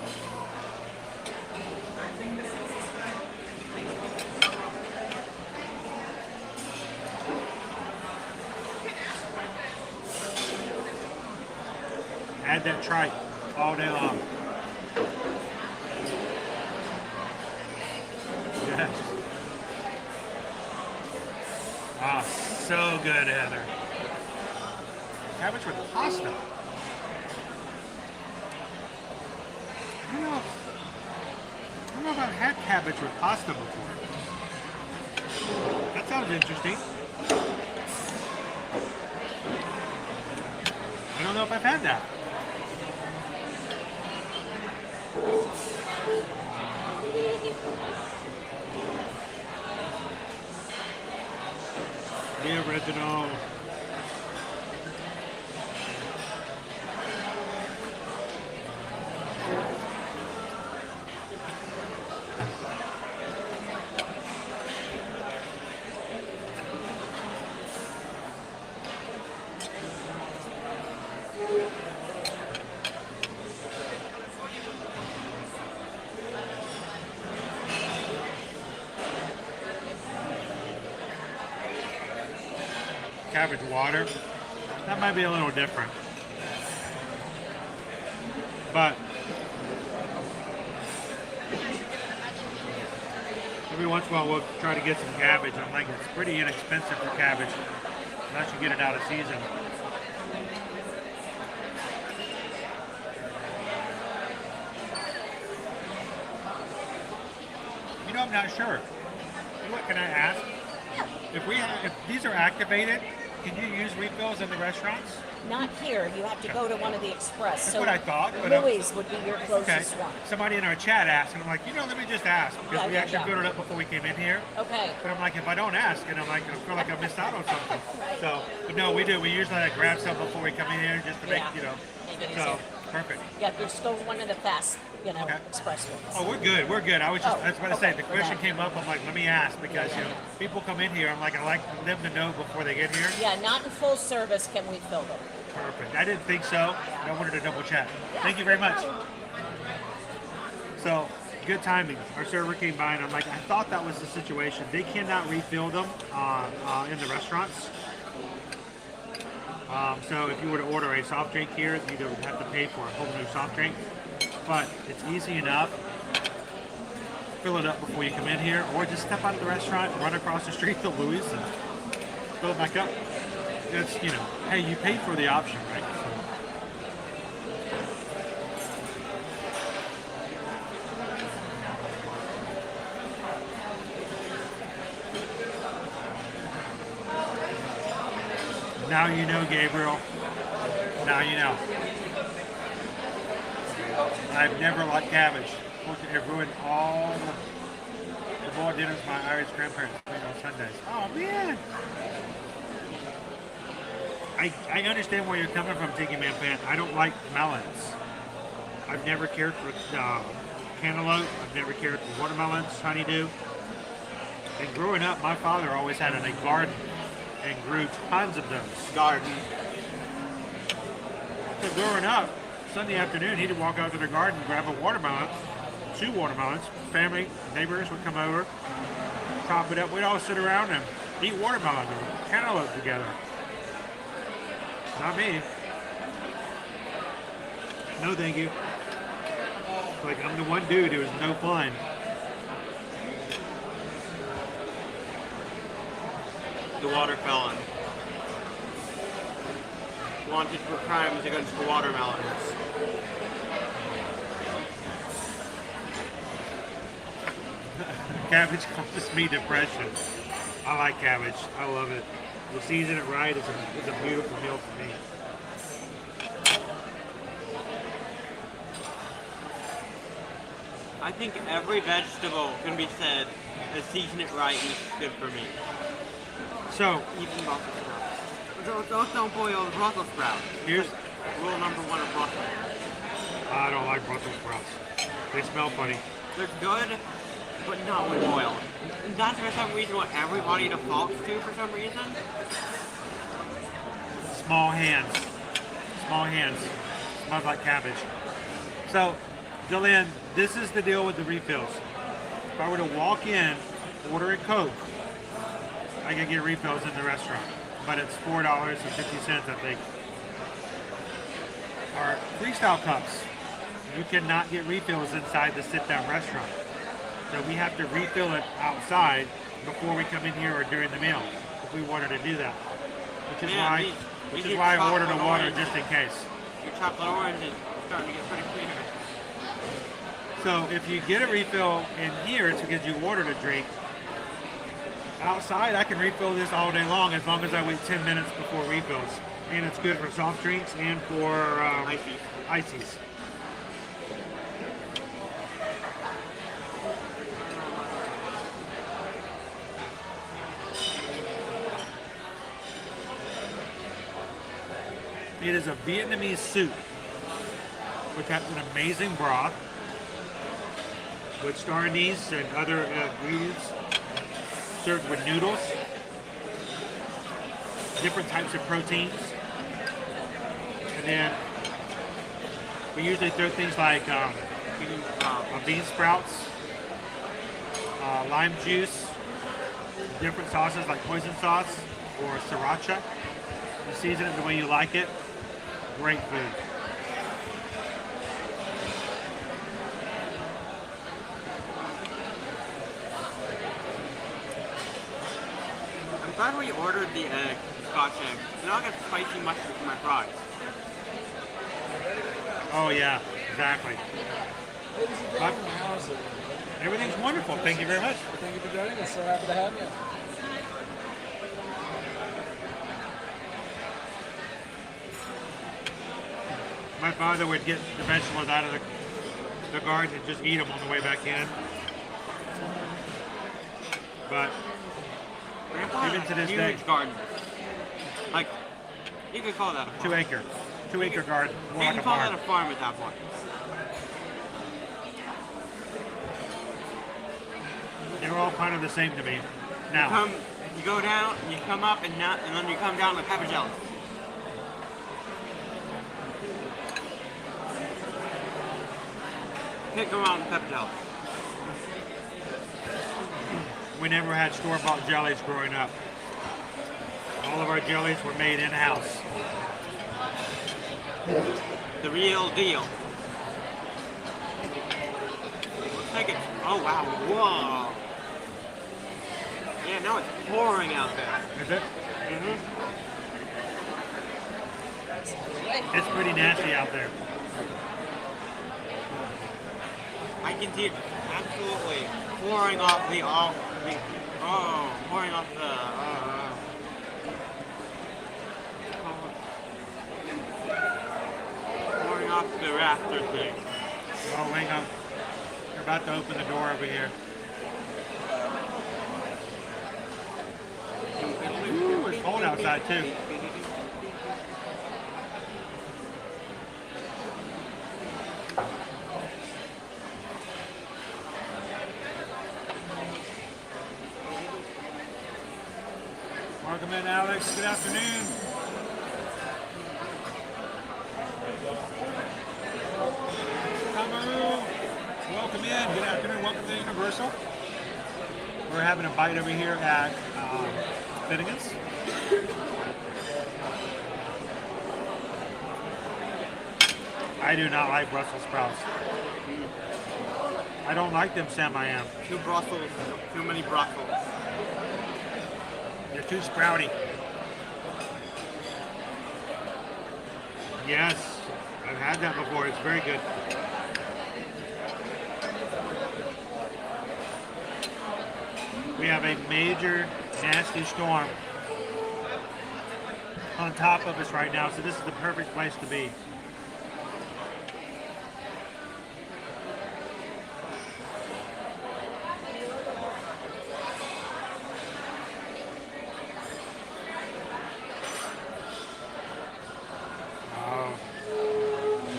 Add that tripe all day long. Yes. Ah, so good, Heather. Cabbage with pasta. I don't know if I've had cabbage with pasta before. That sounds interesting. I don't know if I've had that. The original. cabbage water, that might be a little different. But every once in a while we'll try to get some cabbage. I'm like, it's pretty inexpensive for cabbage unless you get it out of season. You know, I'm not sure. What can I ask? If these are activated, can you use refills in the restaurants? Not here. You have to go to one of the express. That's so what I thought. But Louis would be your closest one. Somebody in our chat asked, and I'm like, let me just ask because we actually filled it up before we came in here. Okay. But I'm like, if I don't ask, and I'm like, I feel like I missed out on something. So, but no, we do. We usually like grab some before we come in here just to make, Make it so easier. perfect. Yeah, just go to one of the fast, express ones. Oh, we're good. We're good. I was just, that's what I said. The question okay. came up. I'm like, let me ask because people come in here. I'm like, I like them to know before they get here. Yeah, not in full service can we fill them. Perfect. I didn't think so. I wanted to double check. Thank you very much. So, good timing. Our server came by and I'm like, I thought that was the situation. They cannot refill them in the restaurants. So if you were to order a soft drink here, you would have to pay for a whole new soft drink. But it's easy enough. Fill it up before you come in here, or just step out of the restaurant, run across the street to Louis, and fill it back up. It's, hey, you paid for the option, right? So. Now you know, Gabriel. Now you know. I've never liked cabbage. It ruined all the boiled dinners my Irish grandparents made on Sundays. Oh, man. I understand where you're coming from, Tiki Man fan. I don't like melons. I've never cared for cantaloupe. I've never cared for watermelons, honeydew. And growing up, my father always had a garden and grew tons of those. Garden. So growing up, Sunday afternoon, he'd walk out to the garden, grab a watermelon, 2 watermelons. Family, neighbors would come over, chop it up. We'd all sit around and eat watermelon or cantaloupe together. Not me. No, thank you. Like, I'm the one dude who was no fun. The water felon. Wanted for crimes against the watermelons. Cabbage causes me depression. I like cabbage. I love it. You season it right, it's a beautiful meal for me. I think every vegetable can be said as season it right and it's good for me. So, even Brussels sprouts. Don't boil the Brussels sprouts. Here's rule number 1 of Brussels. I don't like Brussels sprouts. They smell funny. They're good, but not when boiled. And that's for some reason what everybody defaults to for some reason. Small hands. Small hands. Smells like cabbage. So, Jillian, this is the deal with the refills. If I were to walk in, order a Coke, I can get refills in the restaurant. But it's $4.50, I think. Our freestyle cups, you cannot get refills inside the sit-down restaurant. So we have to refill it outside before we come in here or during the meal if we wanted to do that. Which is why I ordered a water just in case. Your chocolate orange is starting to get pretty clear. So if you get a refill in here, it's because you ordered a drink. Outside, I can refill this all day long as I wait 10 minutes before refills. And it's good for soft drinks and for ices. It is a Vietnamese soup, which has an amazing broth with star anise and other ingredients, served with noodles, different types of proteins, and then we usually throw things like bean sprouts, lime juice, different sauces like poison sauce, or sriracha. You season it the way you like it. Great food. I'm glad we ordered the egg, Scotch egg. Now I got spicy mushrooms in my fries. Oh yeah, exactly. But everything's wonderful. Thank you very much. Thank you for joining us. So happy to have you. My father would get the vegetables out of the garden and just eat them on the way back in. But Grandpa even had to a this day, huge garden. Like, you could call that a farm. 2 acre garden. More You like can a call farm. that a farm at that point. They were all kind of the same to me. Now, You go down, you come up, and then you come down with pepper jelly. Can't go wrong with pepper jelly. we never had store-bought jellies growing up. All of our jellies were made in-house. The real deal. Looks like it's, oh wow, whoa. Yeah, now it's pouring out there. Is it? Mm-hmm. It's pretty nasty out there. I can see it absolutely pouring off pouring off the, pouring off the rafter thing. Oh, hang on. They're about to open the door over here. Ooh, it's cold outside too. Welcome in, Alex. Good afternoon. Cameroon. Welcome in. Good afternoon. Welcome to Universal. We're having a bite over here at Finnegan's. I do not like Brussels sprouts. I don't like them, Sam. I am. Too Brussels, too many Brussels. They're too sprouty. Yes, I've had that before. It's very good. We have a major nasty storm on top of us right now, so this is the perfect place to be.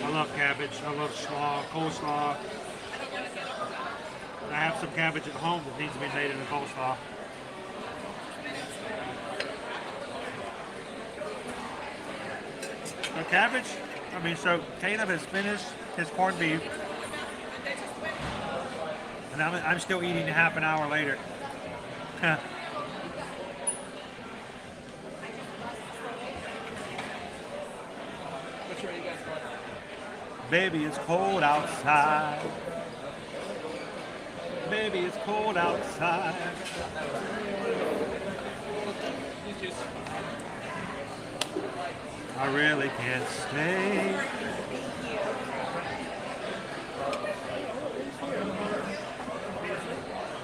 I love cabbage. I love slaw, coleslaw. I have some cabbage at home that needs to be made into coleslaw. The cabbage, so Caleb has finished his corned beef, and I'm still eating half an hour later. Baby, it's cold outside. Baby, it's cold outside. I really can't stay.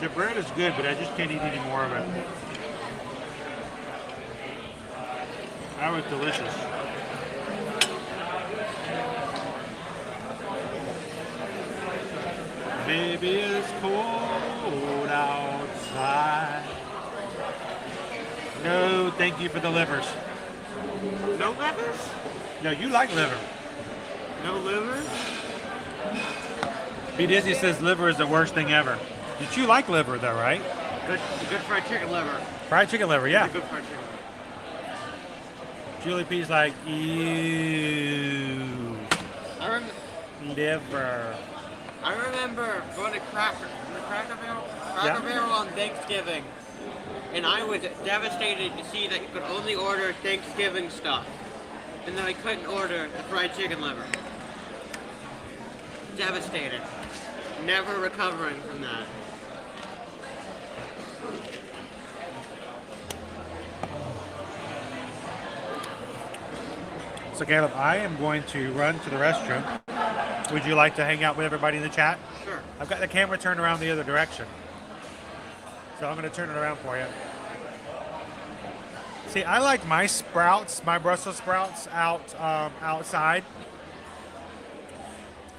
The bread is good, but I just can't eat any more of it. That was delicious. Baby, it's cold outside. No, thank you for the livers. No livers? No, you like liver. No livers? B. Disney says liver is the worst thing ever. Did you like liver though, right? Good fried chicken liver. Fried chicken liver, yeah. Good fried chicken. Julie P's like, ew. Liver. I remember going to Cracker Barrel on Thanksgiving and I was devastated to see that you could only order Thanksgiving stuff, and that I couldn't order the fried chicken liver. Devastated. Never recovering from that. So Caleb, I am going to run to the restroom. Would you like to hang out with everybody in the chat? Sure. I've got the camera turned around the other direction. So I'm going to turn it around for you. See, I like my sprouts, my Brussels sprouts outside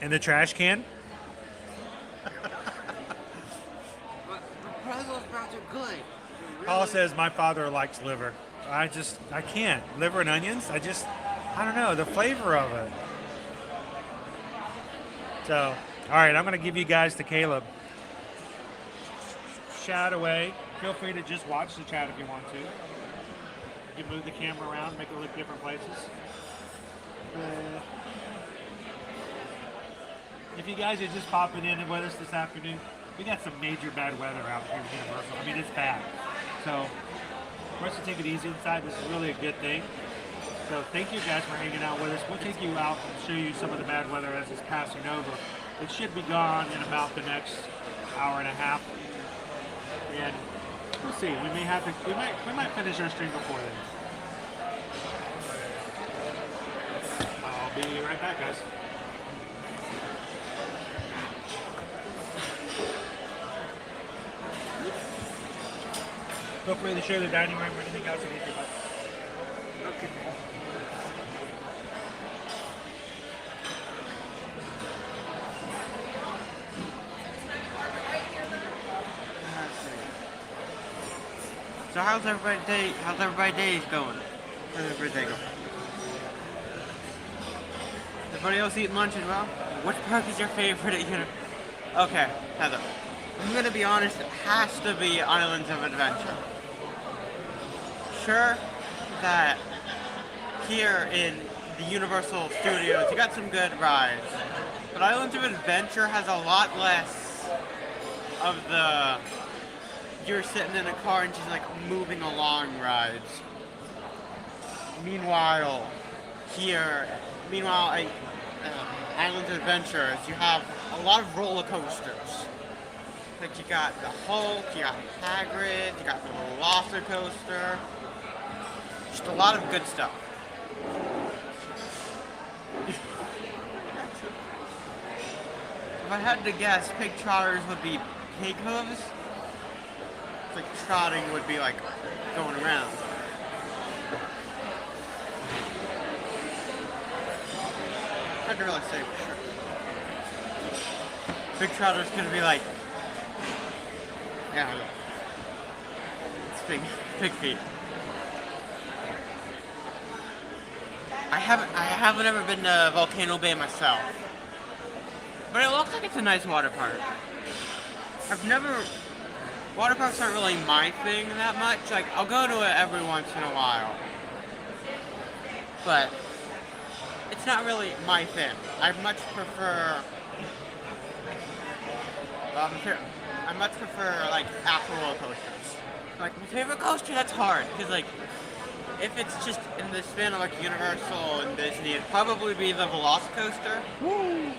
in the trash can. But Brussels sprouts are good. Paul says my father likes liver. I can't. Liver and onions, I don't know, the flavor of it. So, all right, I'm going to give you guys to Caleb. Chat away. Feel free to just watch the chat if you want to. You can move the camera around, make it look different places. If you guys are just popping in with us this afternoon, we got some major bad weather out here at Universal. I mean, it's bad. So, for us to take it easy inside, this is really a good thing. So thank you guys for hanging out with us. We'll take you out and show you some of the bad weather as it's passing over. It should be gone in about the next hour and a half. And we'll see. We might finish our stream before then. I'll be right back, guys. Feel free to share the dining room or anything else you need to. Okay. So how's everybody's day going? How's everybody's day going? Everybody else eating lunch as well? Which park is your favorite at Okay, Heather. I'm gonna be honest, it has to be Islands of Adventure. Sure that here in the Universal Studios you got some good rides, but Islands of Adventure has a lot less of the you're sitting in a car and just like moving along rides. Meanwhile, Islands of Adventure, you have a lot of roller coasters. Like you got the Hulk, you got Hagrid, you got the Velocicoaster. Just a lot of good stuff. If I had to guess, pig trotters would be pig hooves. It's like trotting would be like going around. Hard to really say for sure. Pig trotters could be like, yeah, it's pig feet. I haven't ever been to Volcano Bay myself, but it looks like it's a nice water park. Water parks aren't really my thing that much. Like, I'll go to it every once in a while, but it's not really my thing. I much prefer like actual roller coasters. Like my favorite coaster, that's hard because like if it's just in the span of like Universal and Disney, it'd probably be the Velocicoaster. Woo!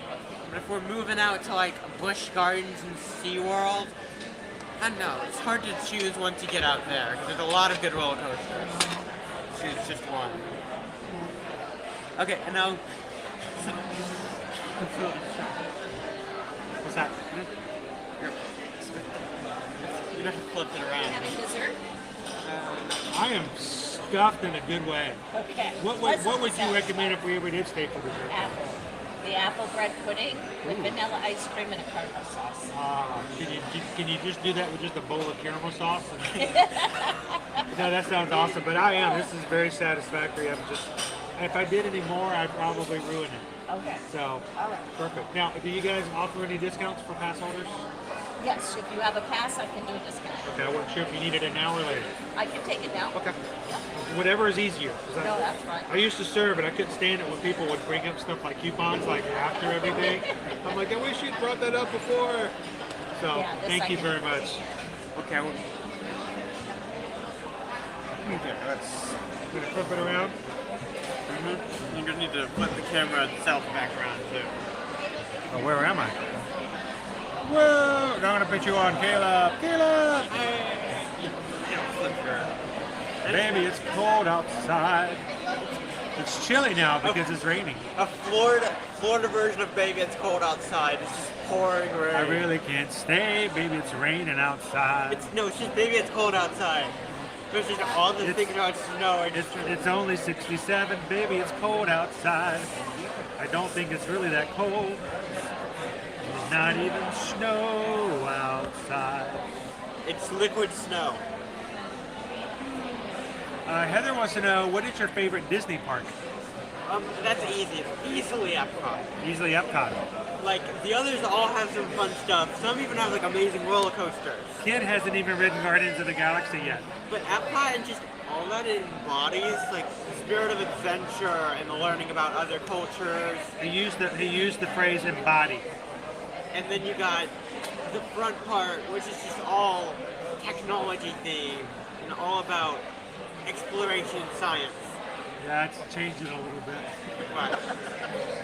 But if we're moving out to like Busch Gardens and SeaWorld, I don't know. It's hard to choose once you get out there because there's a lot of good roller coasters. Choose just one. Okay, and now. What's that? You have to flip it around. Having dessert? I am stuffed in a good way. Okay. What would you recommend if we ever did stay for dessert? Apple. The apple bread pudding with vanilla ice cream and a caramel sauce. Can you just do that with just a bowl of caramel sauce? No, that sounds awesome. But this is very satisfactory. If I did any more, I'd probably ruin it. Okay. So, all right. Perfect. Now, do you guys offer any discounts for pass holders? Yes, if you have a pass, I can do a discount. Okay, I wasn't sure if you needed it now or later. I can take it now. Okay. Whatever is easier. No, that's fine. I used to serve, and I couldn't stand it when people would bring up stuff like coupons, like after everything. I'm like, I wish you'd brought that up before. So, thank you very much. Okay. Okay, let's flip it around. You just need to flip the camera itself back around too. Oh, where am I? Whoa! Now I'm gonna put you on, Caleb. Caleb! Baby, it's cold outside. It's chilly now because it's raining. A Florida version of Baby It's Cold Outside. It's just pouring rain. I really can't stay, baby. It's raining outside. It's just Baby It's Cold Outside. There's just all the things about snow. It's only 67, baby. It's cold outside. I don't think it's really that cold. There's not even snow outside. It's liquid snow. Heather wants to know, what is your favorite Disney park? That's easy. Easily Epcot. Easily Epcot. Like, the others all have some fun stuff. Some even have, like, amazing roller coasters. Kid hasn't even ridden Guardians of the Galaxy yet. But Epcot and just all that it embodies, like, the spirit of adventure and the learning about other cultures. He used the phrase embody. And then you got the front part, which is just all technology themed and all about exploration and science. Yeah, it's changing a little bit. But,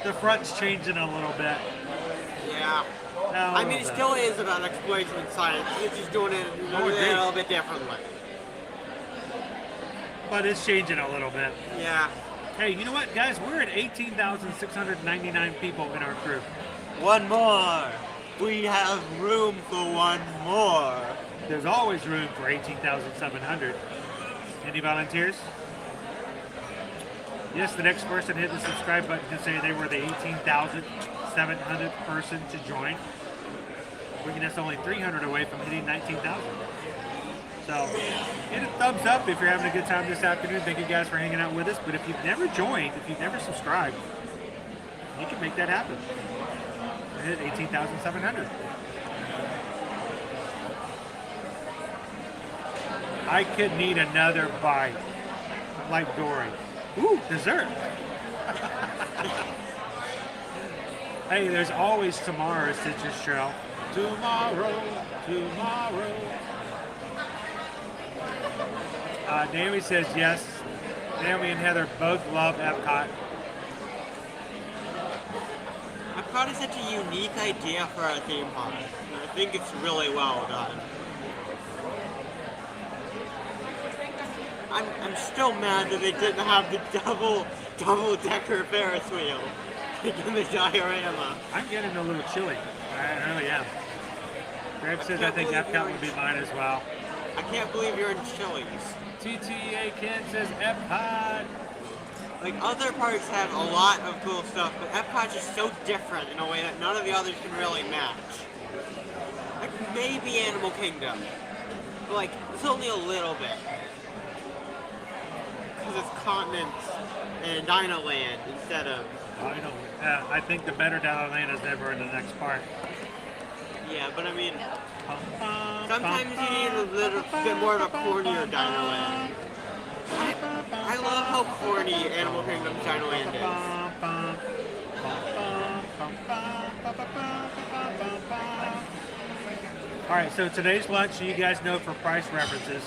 The front's changing a little bit. yeah. I mean, it still is about exploration and science. It's just doing it a little bit differently. But it's changing a little bit. Yeah. Hey, you know what, guys? We're at 18,699 people in our crew. One more. We have room for one more. There's always room for 18,700. Any volunteers? Yes, the next person hit the subscribe button can say they were the 18,700th person to join. Bringing us only 300 away from hitting 19,000. So, hit a thumbs up if you're having a good time this afternoon. Thank you guys for hanging out with us. But if you've never joined, if you've never subscribed, you can make that happen. Hit 18,700. I could need another bite, like Dory. Ooh, dessert. Hey, there's always tomorrow, Citrus Trail. Tomorrow. Naomi says yes. Naomi and Heather both love Epcot. Epcot is such a unique idea for a theme park. I think it's really well done. I'm still mad that they didn't have the double-decker Ferris wheel in the diorama. I'm getting a little chilly. I really am. Greg says I think Epcot would be mine as well. I can't believe you're in Chili's. TTA Ken says Epcot. Like, other parks have a lot of cool stuff, but Epcot's just so different in a way that none of the others can really match. Like, maybe Animal Kingdom. But, like, it's only a little bit. Because it's Continents and Dinoland instead of... I think the better Dinoland is never in the next park. Yeah, but I mean... Sometimes you need a little bit more of a cornier Dinoland. I love how corny Animal Kingdom's Dinoland is. Alright, so today's lunch, you guys know for price references,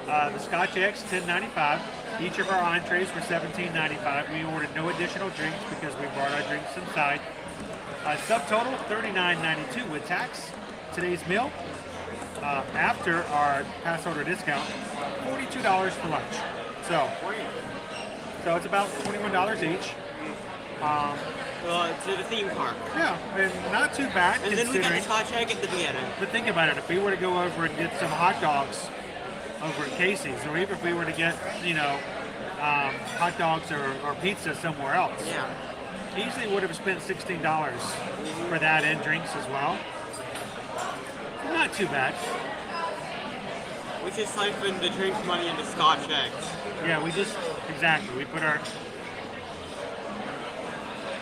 the Scotch Eggs, $10.95. Each of our entrees were $17.95. We ordered no additional drinks because we brought our drinks inside. Subtotal, $39.92 with tax. Today's meal, after our pass order discount, $42 for lunch. So it's about $21 each. Well, to the theme park. Yeah, and not too bad. And then we got the Scotch egg at the beginning. But think about it, if we were to go over and get some hot dogs over at Casey's, or even if we were to get, hot dogs or pizza somewhere else, easily would have spent $16 for that and drinks as well. Not too bad. We just siphoned the drink money into Scotch eggs. Yeah, we put our...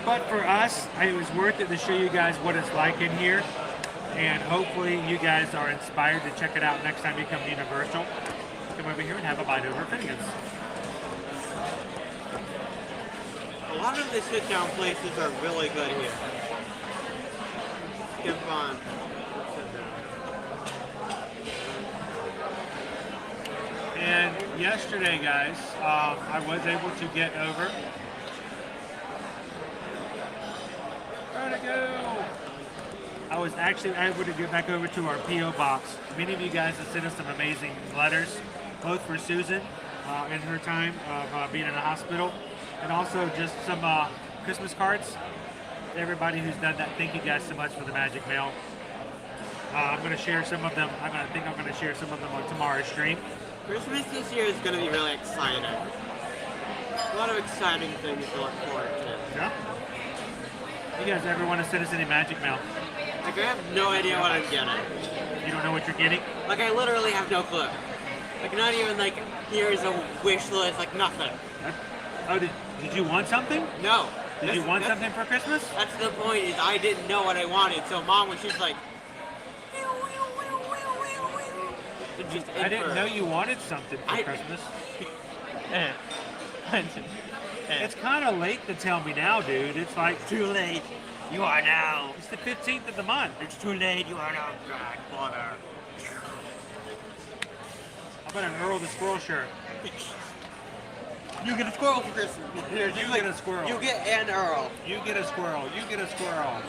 But for us, it was worth it to show you guys what it's like in here. And hopefully you guys are inspired to check it out next time you come to Universal. Come over here and have a bite over at Finnegan's. A lot of the sit-down places are really good here. Skip on. And yesterday, guys, I was able to get over. Where'd it go? I was actually able to get back over to our P.O. box. Many of you guys have sent us some amazing letters, both for Susan in her time of being in the hospital, and also just some Christmas cards. Everybody who's done that, thank you guys so much for the magic mail. I'm going to share some of them. I'm going to share some of them on tomorrow's stream. Christmas this year is going to be really exciting. A lot of exciting things to look forward to. Yeah. You guys ever want to send us any magic mail? Like, I have no idea what I'm getting. You don't know what you're getting? Like, I literally have no clue. Like, not even like, here's a wish list, like nothing. Oh, did you want something? No. Did you want something for Christmas? That's the point, is I didn't know what I wanted, so Mom was just like... just I didn't know you wanted something for Christmas. It's kind of late to tell me now, dude. It's like... Too late. You are now. It's the 15th of the month. It's too late. You are now grandfather. How about an Earl the Squirrel shirt? You get a squirrel for Christmas. You get a squirrel. You get an Earl. You get a squirrel. You get a squirrel.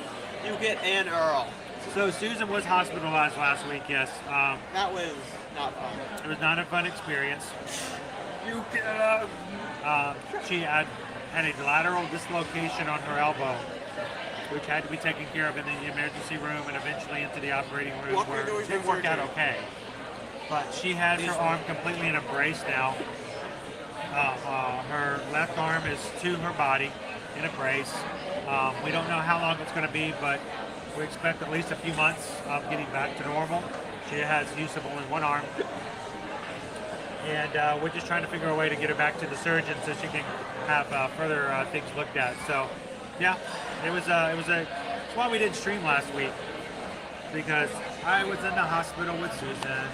You get an Earl. So Susan was hospitalized last week, yes. That was not fun. It was not a fun experience. You get she had a lateral dislocation on her elbow, which had to be taken care of in the emergency room and eventually into the operating room, where it did work out okay. But she has her arm completely in a brace now. Her left arm is to her body in a brace. We don't know how long it's going to be, but we expect at least a few months of getting back to normal. She has use of only one arm. And we're just trying to figure a way to get her back to the surgeon so she can have further things looked at. So, yeah, it's why we didn't stream last week, because I was in the hospital with Susan.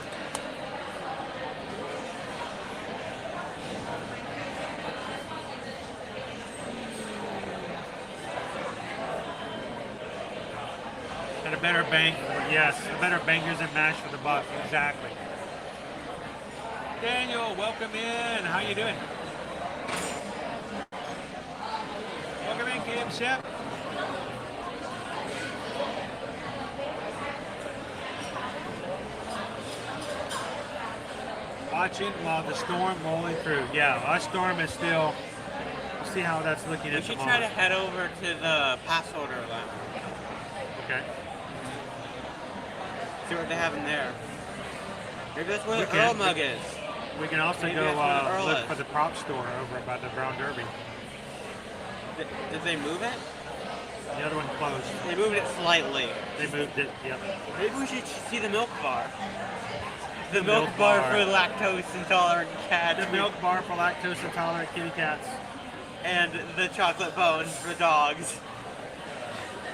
And a better bang, yes, a better bangers and mash for the buck, exactly. Daniel, welcome in. How you doing? Welcome in, Kim Shep. Watching while the storm rolling through. Yeah, our storm is still. We'll see how that's looking at the moment. We should try to head over to the pass holder lab. Okay. See what they have in there. Maybe that's where the Earl mug is. We can also Maybe go look for the prop store over by the Brown Derby. Did they move it? The other one closed. They moved it slightly. They moved it, yep. Maybe we should see the milk bar. The milk bar for lactose intolerant cats. The milk bar for lactose intolerant kitty cats. And the chocolate bones for dogs.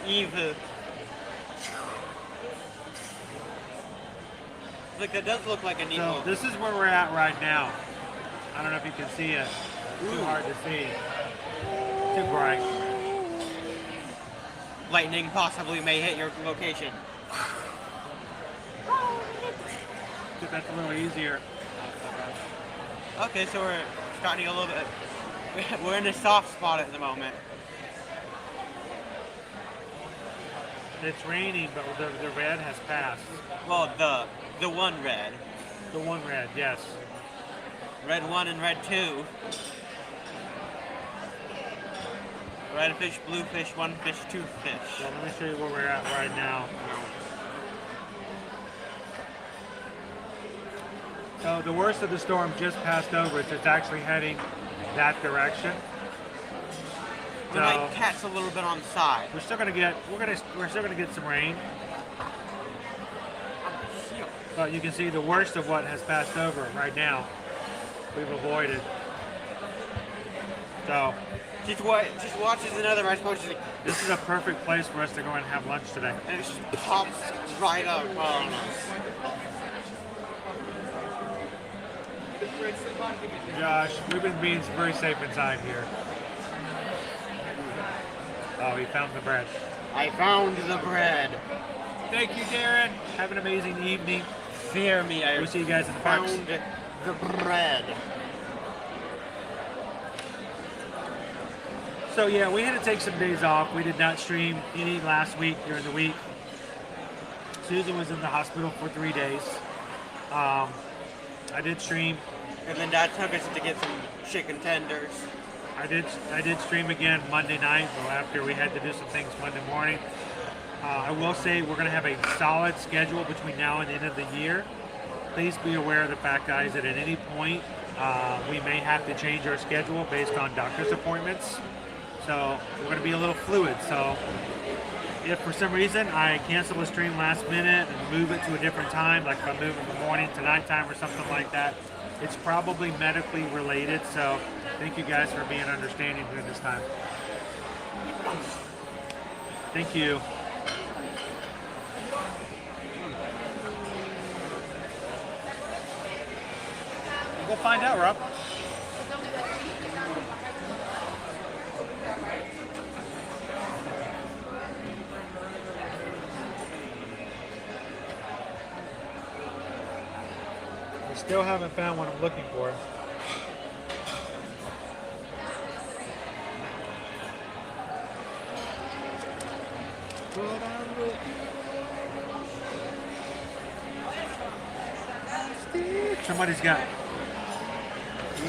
Evil. Like, that does look like a neat So this is where we're at right now. I don't know if you can see it. Too hard to see. Too bright. Lightning possibly may hit your location. That's a little easier. Okay, so we're starting a little bit. We're in a soft spot at the moment. It's raining, but the red has passed. Well, the one red. The one red, yes. Red 1 and red 2. Red fish, blue fish, 1 fish, 2 fish. Well, let me show you where we're at right now. So the worst of the storm just passed over, so it's actually heading that direction. We might catch a little bit on the side. We're still gonna get some rain. But you can see the worst of what has passed over right now. We've avoided. So just watch as another I suppose. This is a perfect place for us to go and have lunch today. And it just pops right up on us. Josh, we've been being very safe inside here. Oh, he found the bread. I found the bread. Thank you, Darren. Have an amazing evening. Fear me, I we'll see you guys in the parks. found the bread. So yeah, we had to take some days off. We did not stream any last week during the week. Susan was in the hospital for 3 days. I did stream. And then Dad took us to get some chicken tenders. I did stream again Monday night, well, after we had to do some things Monday morning. I will say we're going to have a solid schedule between now and the end of the year. Please be aware of the fact, guys, that at any point we may have to change our schedule based on doctor's appointments. So we're going to be a little fluid. So if for some reason I cancel a stream last minute and move it to a different time, like if I move it from morning to nighttime or something like that, it's probably medically related. So thank you guys for being understanding during this time. Thank you. We'll find out, Rob. I still haven't found what I'm looking for.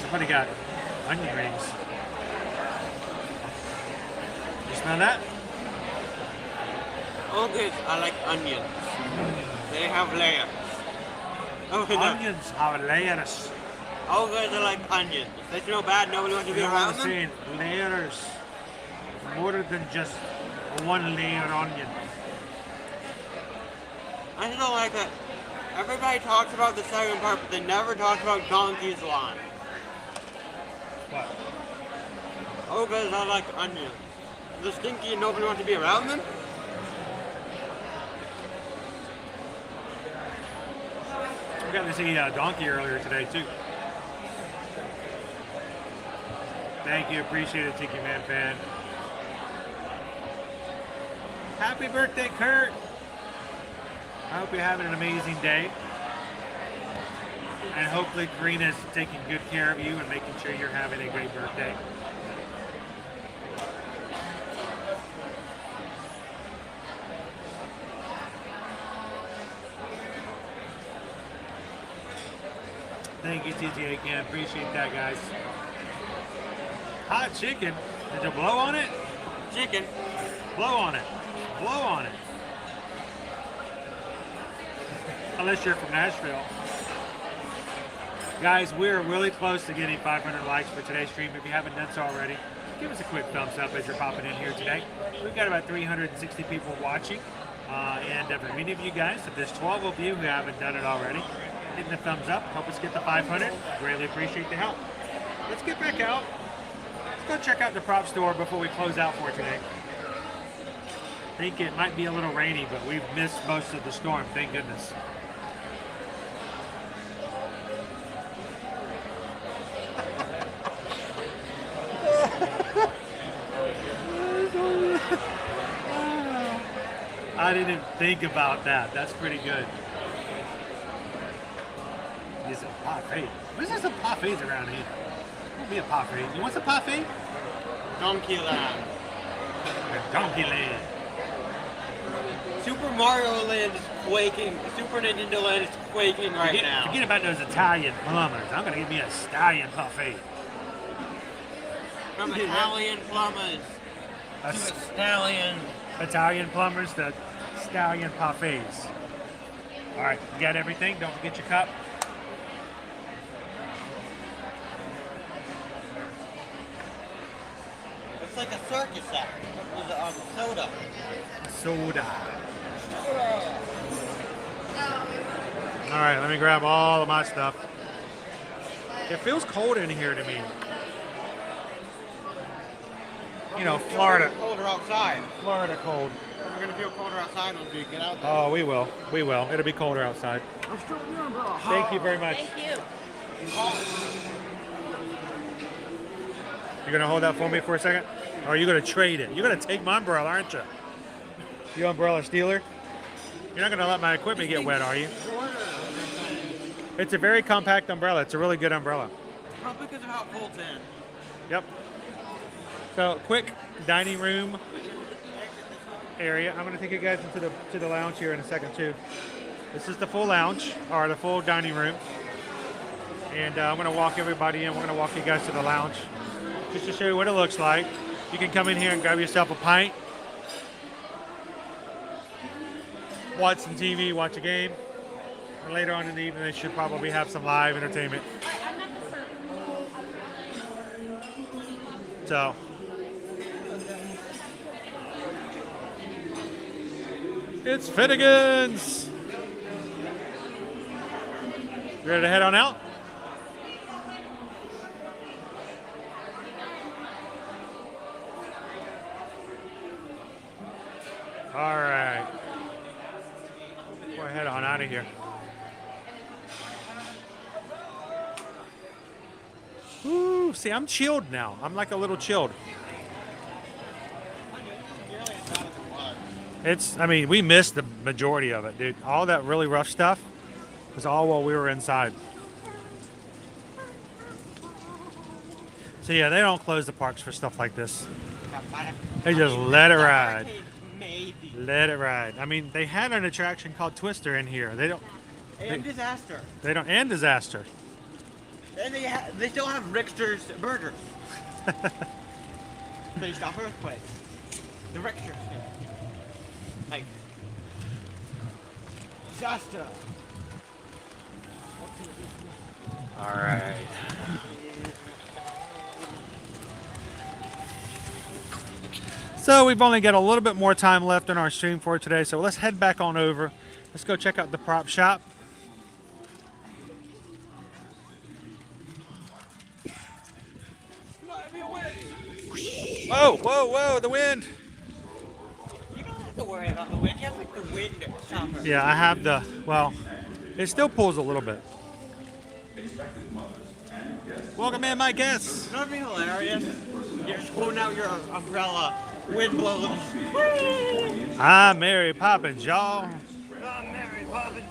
Somebody got onion rings. You smell that? Okay, I like onions. They have layers. Onions have layers. All guys are like onions. They smell bad, nobody wants to be around them. Saying layers. More than just one layer onion. I just don't like that. Everybody talks about the second part, but they never talk about Donkey's line. What? Oh, guys, I like onions. They're stinky and nobody wants to be around them. We got to see Donkey earlier today, too. Thank you. Appreciate it, Tiki Man fan. Happy birthday, Kurt. I hope you're having an amazing day. And hopefully Karina's taking good care of you and making sure you're having a great birthday. Thank you, TTA Can. Appreciate that, guys. Hot chicken. Did you blow on it? Chicken. Blow on it. Blow on it. Unless you're from Nashville. Guys, we're really close to getting 500 likes for today's stream. If you haven't done so already, give us a quick thumbs up as you're popping in here today. We've got about 360 people watching. And for many of you guys, if there's 12 of you who haven't done it already, hit the thumbs up. Help us get to 500. Greatly appreciate the help. Let's get back out. Let's go check out the prop store before we close out for today. I think it might be a little rainy, but we've missed most of the storm. Thank goodness. I didn't think about that. That's pretty good. Is it parfait? Where's there some parfaits around here? There'll be a parfait. You want some parfait? Donkey Land. Donkey Land. Super Mario Land is quaking. Super Nintendo Land is quaking right now. Forget about those Italian plumbers. I'm going to give me a stallion parfait. From Italian plumbers to stallion. Italian plumbers to stallion parfaits. All right, you got everything? Don't forget your cup. It's like a circus act with a soda. Soda. All right, let me grab all of my stuff. It feels cold in here to me. You know, Florida. Colder outside. Florida cold. We're gonna feel colder outside once we get out there. Oh, we will. We will. It'll be colder outside. Thank you very much. Thank you. You're gonna hold that for me for a second? Or are you gonna trade it? You're gonna take my umbrella, aren't you? You umbrella stealer? You're not gonna let my equipment get wet, are you? It's a very compact umbrella. It's a really good umbrella. Probably because of how it folds in. Yep. So quick dining room area. I'm gonna take you guys into the lounge here in a second too. This is the full lounge or the full dining room, and I'm gonna walk everybody in. We're gonna walk you guys to the lounge just to show you what it looks like. You can come in here and grab yourself a pint, watch some TV, watch a game, and later on in the evening they should probably have some live entertainment. So. It's Finnegan's. You ready to head on out? All right. We'll head on out of here. Ooh, see, I'm chilled now. I'm like a little chilled. I mean, we missed the majority of it, dude. All that really rough stuff was all while we were inside. So yeah, they don't close the parks for stuff like this. They just let it ride. Let it ride. I mean, they had an attraction called Twister in here. They don't. And Disaster. They don't. And Disaster. And they still have Rickster's burgers. Based off Earthquake. The Richter. Like, Disaster. All right. So we've only got a little bit more time left in our stream for today, so let's head back on over. Let's go check out the prop shop. Whoa, whoa, whoa, the wind. You don't have to worry about the wind. You have like the wind chopper. Yeah, I have well, it still pulls a little bit. Welcome in, my guests. That'd be hilarious. You're just pulling out your umbrella, wind blows. I'm Mary Poppins, y'all. I'm Mary Poppins.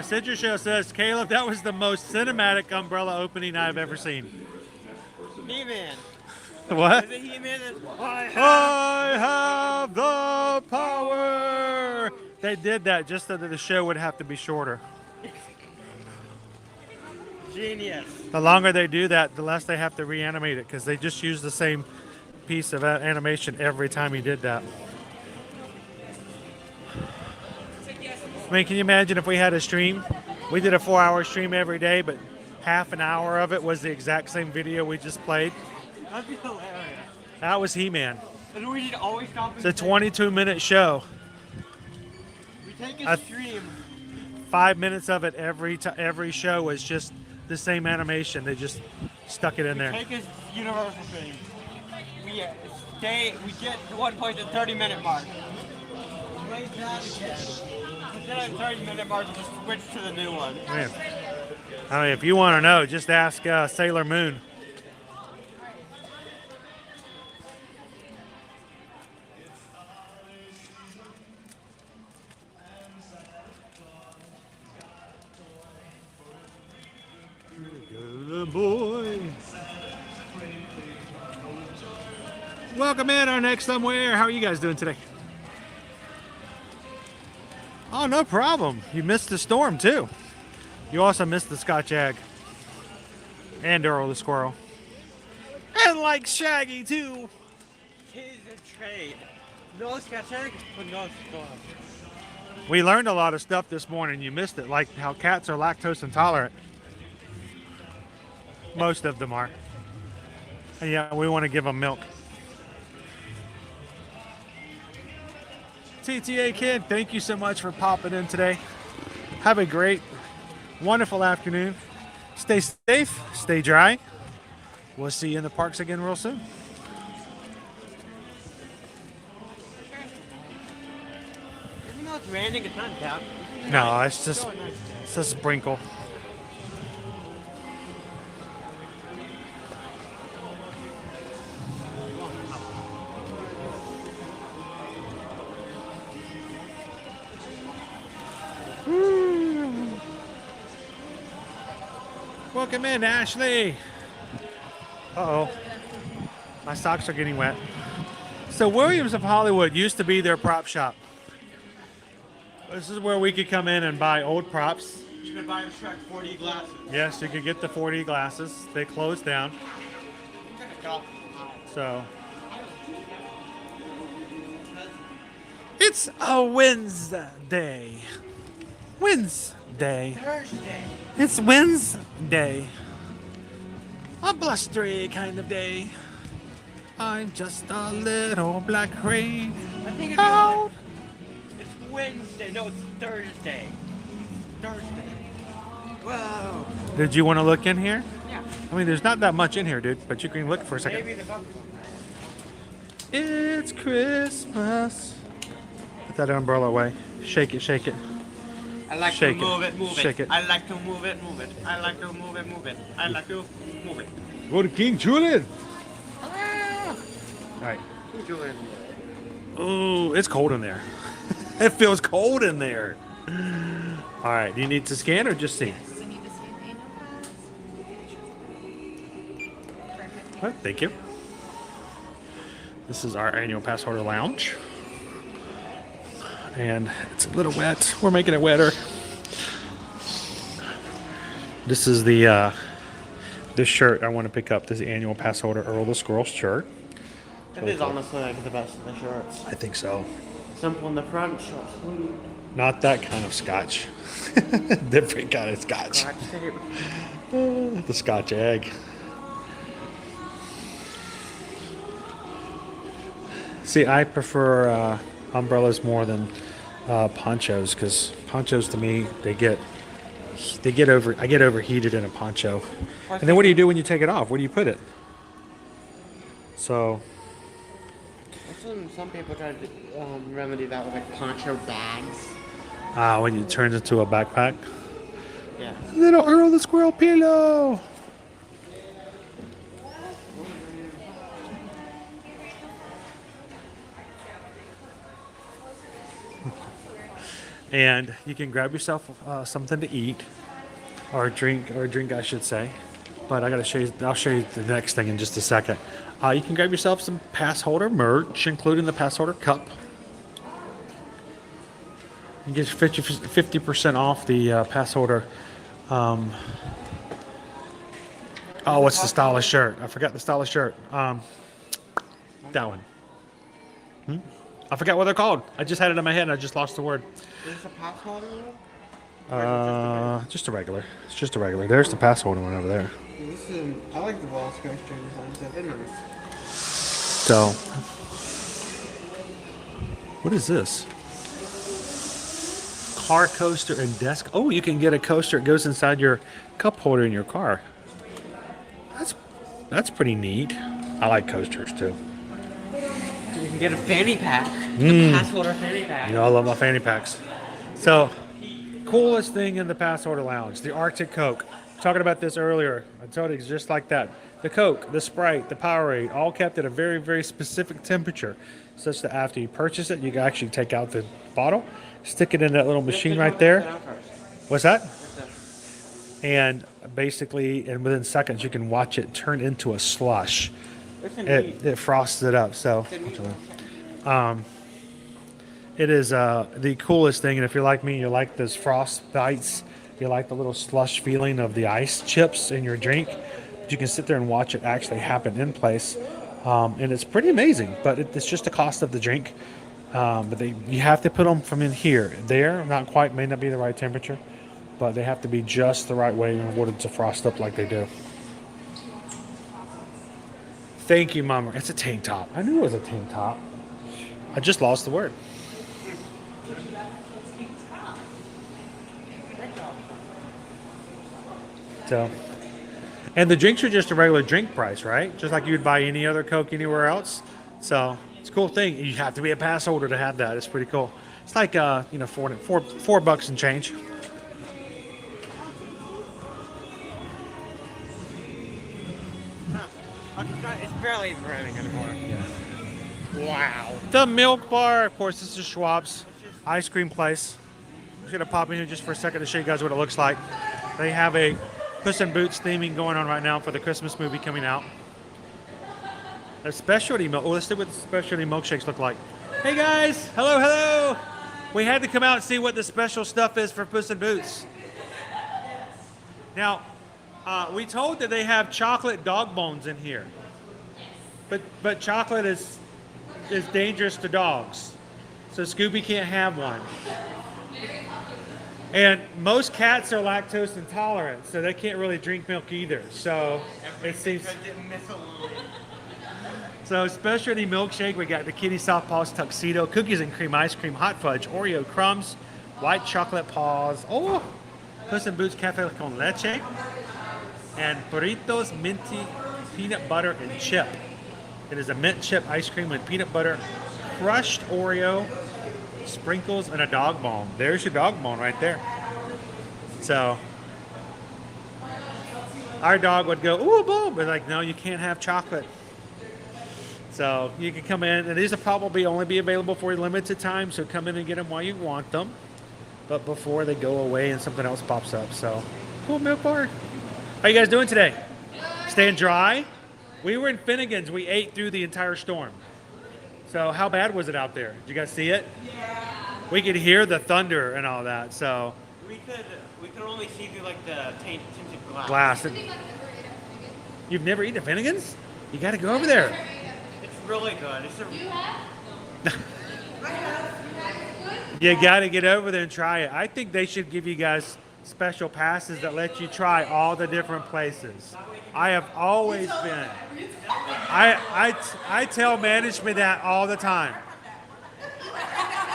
Citrus Show says, Caleb, that was the most cinematic umbrella opening I've ever seen. He-Man. What? Is it He-Man? I have the power. They did that just so that the show would have to be shorter. Genius. The longer they do that, the less they have to reanimate it because they just use the same piece of animation every time he did that. I mean, can you imagine if we had a stream? We did a 4-hour stream every day, but half an hour of it was the exact same video we just played. That'd be hilarious. That was He-Man. And we should always stop. It's a 22-minute show. We take a stream. 5 minutes of it every show was just the same animation. They just stuck it in there. Take his universal thing. We get to one point at 30-minute mark. Raise that again. Instead of 30-minute mark, just switch to the new one. Man. I mean, if you want to know, just ask Sailor Moon. Good boy. Welcome in our next somewhere. How are you guys doing today? Oh, no problem. You missed the storm too. You also missed the Scotch Egg. And Earl the Squirrel. And like Shaggy too. Here's a trade. No Scotch Egg, but no storm. We learned a lot of stuff this morning. You missed it, like how cats are lactose intolerant. Most of them are. And yeah, we want to give them milk. TTA Kid, thank you so much for popping in today. Have a great, wonderful afternoon. Stay safe, stay dry. We'll see you in the parks again real soon. Even though it's raining, it's not down. No, it's just a sprinkle. Welcome in, Ashley. Uh-oh. My socks are getting wet. So Williams of Hollywood used to be their prop shop. This is where we could come in and buy old props. You can buy a Shrek 4D glasses. Yes, you could get the 4D glasses. They closed down. So it's a Wednesday. Wednesday. Thursday. It's Wednesday. A blustery kind of day. I'm just a little black crane. I think it's out. It's Wednesday. No, it's Thursday. Thursday. Whoa. Did you want to look in here? Yeah. I mean, there's not that much in here, dude, but you can look for a second. Maybe the bump. It's Christmas. Put that umbrella away. Shake it, shake it. I like Shake to move it, Shake it. I like to move it, move it. I like to move it, move it. I like to move it. Go to King Julian. All right. Julian. Oh, it's cold in there. It feels cold in there. All right. Do you need to scan or just see? We need to see the annual pass. All right, thank you. This is our annual pass holder lounge. And it's a little wet. We're making it wetter. This is the this shirt I want to pick up. This annual pass holder Earl the Squirrel shirt. It is honestly like the best of the shorts. I think so. Simple in the front, short sleeve. Not that kind of scotch. Different kind of scotch. Scotch tape. The scotch egg. See, I prefer umbrellas more than ponchos because ponchos to me I get overheated in a poncho. And then what do you do when you take it off? Where do you put it? So Some people try to remedy that with like poncho bags. when it turns into a backpack. Yeah. Little Earl the Squirrel pillow. And you can grab yourself something to eat, or a drink, I should say. But I gotta show you. I'll show you the next thing in just a second. You can grab yourself some pass holder merch, including the pass holder cup. You get 50% off the pass holder. Oh, what's the stylish shirt? I forgot the stylish shirt. That one. I forgot what they're called. I just had it in my head and I just lost the word. Is this a pass holder? Just a regular. It's just a regular. There's the pass holder one over there. This is, I like the ball coaster design. They're nice. So, what is this? Car coaster and desk. Oh, you can get a coaster. It goes inside your cup holder in your car. That's pretty neat. I like coasters too. You can get a fanny pack. A pass holder fanny pack. You know, I love my fanny packs. So, coolest thing in the pass holder lounge, the Arctic Coke. Talking about this earlier. I told you it's just like that. The Coke, the Sprite, the Powerade, all kept at a very, very specific temperature, such that after you purchase it, you can actually take out the bottle, stick it in that little machine right there. What's that? And basically, and within seconds, you can watch it turn into a slush. It frosts it up. So, it is the coolest thing. And if you're like me, you like those frost bites. You like the little slush feeling of the ice chips in your drink. You can sit there and watch it actually happen in place. And it's pretty amazing, but it's just the cost of the drink. But you have to put them from in here. There, not quite, may not be the right temperature, but they have to be just the right way in order to frost up like they do. Thank you, Mama. It's a tank top. I knew it was a tank top. I just lost the word. So, and the drinks are just a regular drink price, right? Just like you'd buy any other Coke anywhere else. So it's a cool thing. You have to be a pass holder to have that. It's pretty cool. It's like four bucks and change. It's barely even running anymore. Wow. The Milk Bar, of course, this is Schwab's ice cream place. I'm just gonna pop in here just for a second to show you guys what it looks like. They have a Puss in Boots theming going on right now for the Christmas movie coming out. A specialty milk. Well, let's see what the specialty milkshakes look like. Hey guys, hello, hello. We had to come out and see what the special stuff is for Puss in Boots. Now, we told that they have chocolate dog bones in here, but chocolate is dangerous to dogs, so Scooby can't have one. And most cats are lactose intolerant, so they can't really drink milk either. So it seems. So specialty milkshake, we got the Kitty Soft Paws Tuxedo, cookies and cream ice cream, hot fudge, Oreo crumbs, white chocolate paws, oh, Puss in Boots Cafe con Leche, and Burritos Minty Peanut Butter and Chip. It is a mint chip ice cream with peanut butter, crushed Oreo, sprinkles, and a dog bone. There's your dog bone right there. So our dog would go, ooh, boom, but like, no, you can't have chocolate. So you can come in, and these will probably only be available for a limited time, so come in and get them while you want them, but before they go away and something else pops up. So cool milk bar. How you guys doing today? Staying dry? We were in Finnegan's. We ate through the entire storm. So how bad was it out there? Did you guys see it? Yeah. We could hear the thunder and all that. So We could only see through like the tinted glass. You've never eaten at Finnegan's? You got to go over there. It's really good. You got to get over there and try it. I think they should give you guys special passes that let you try all the different places. I have always been. I tell management that all the time.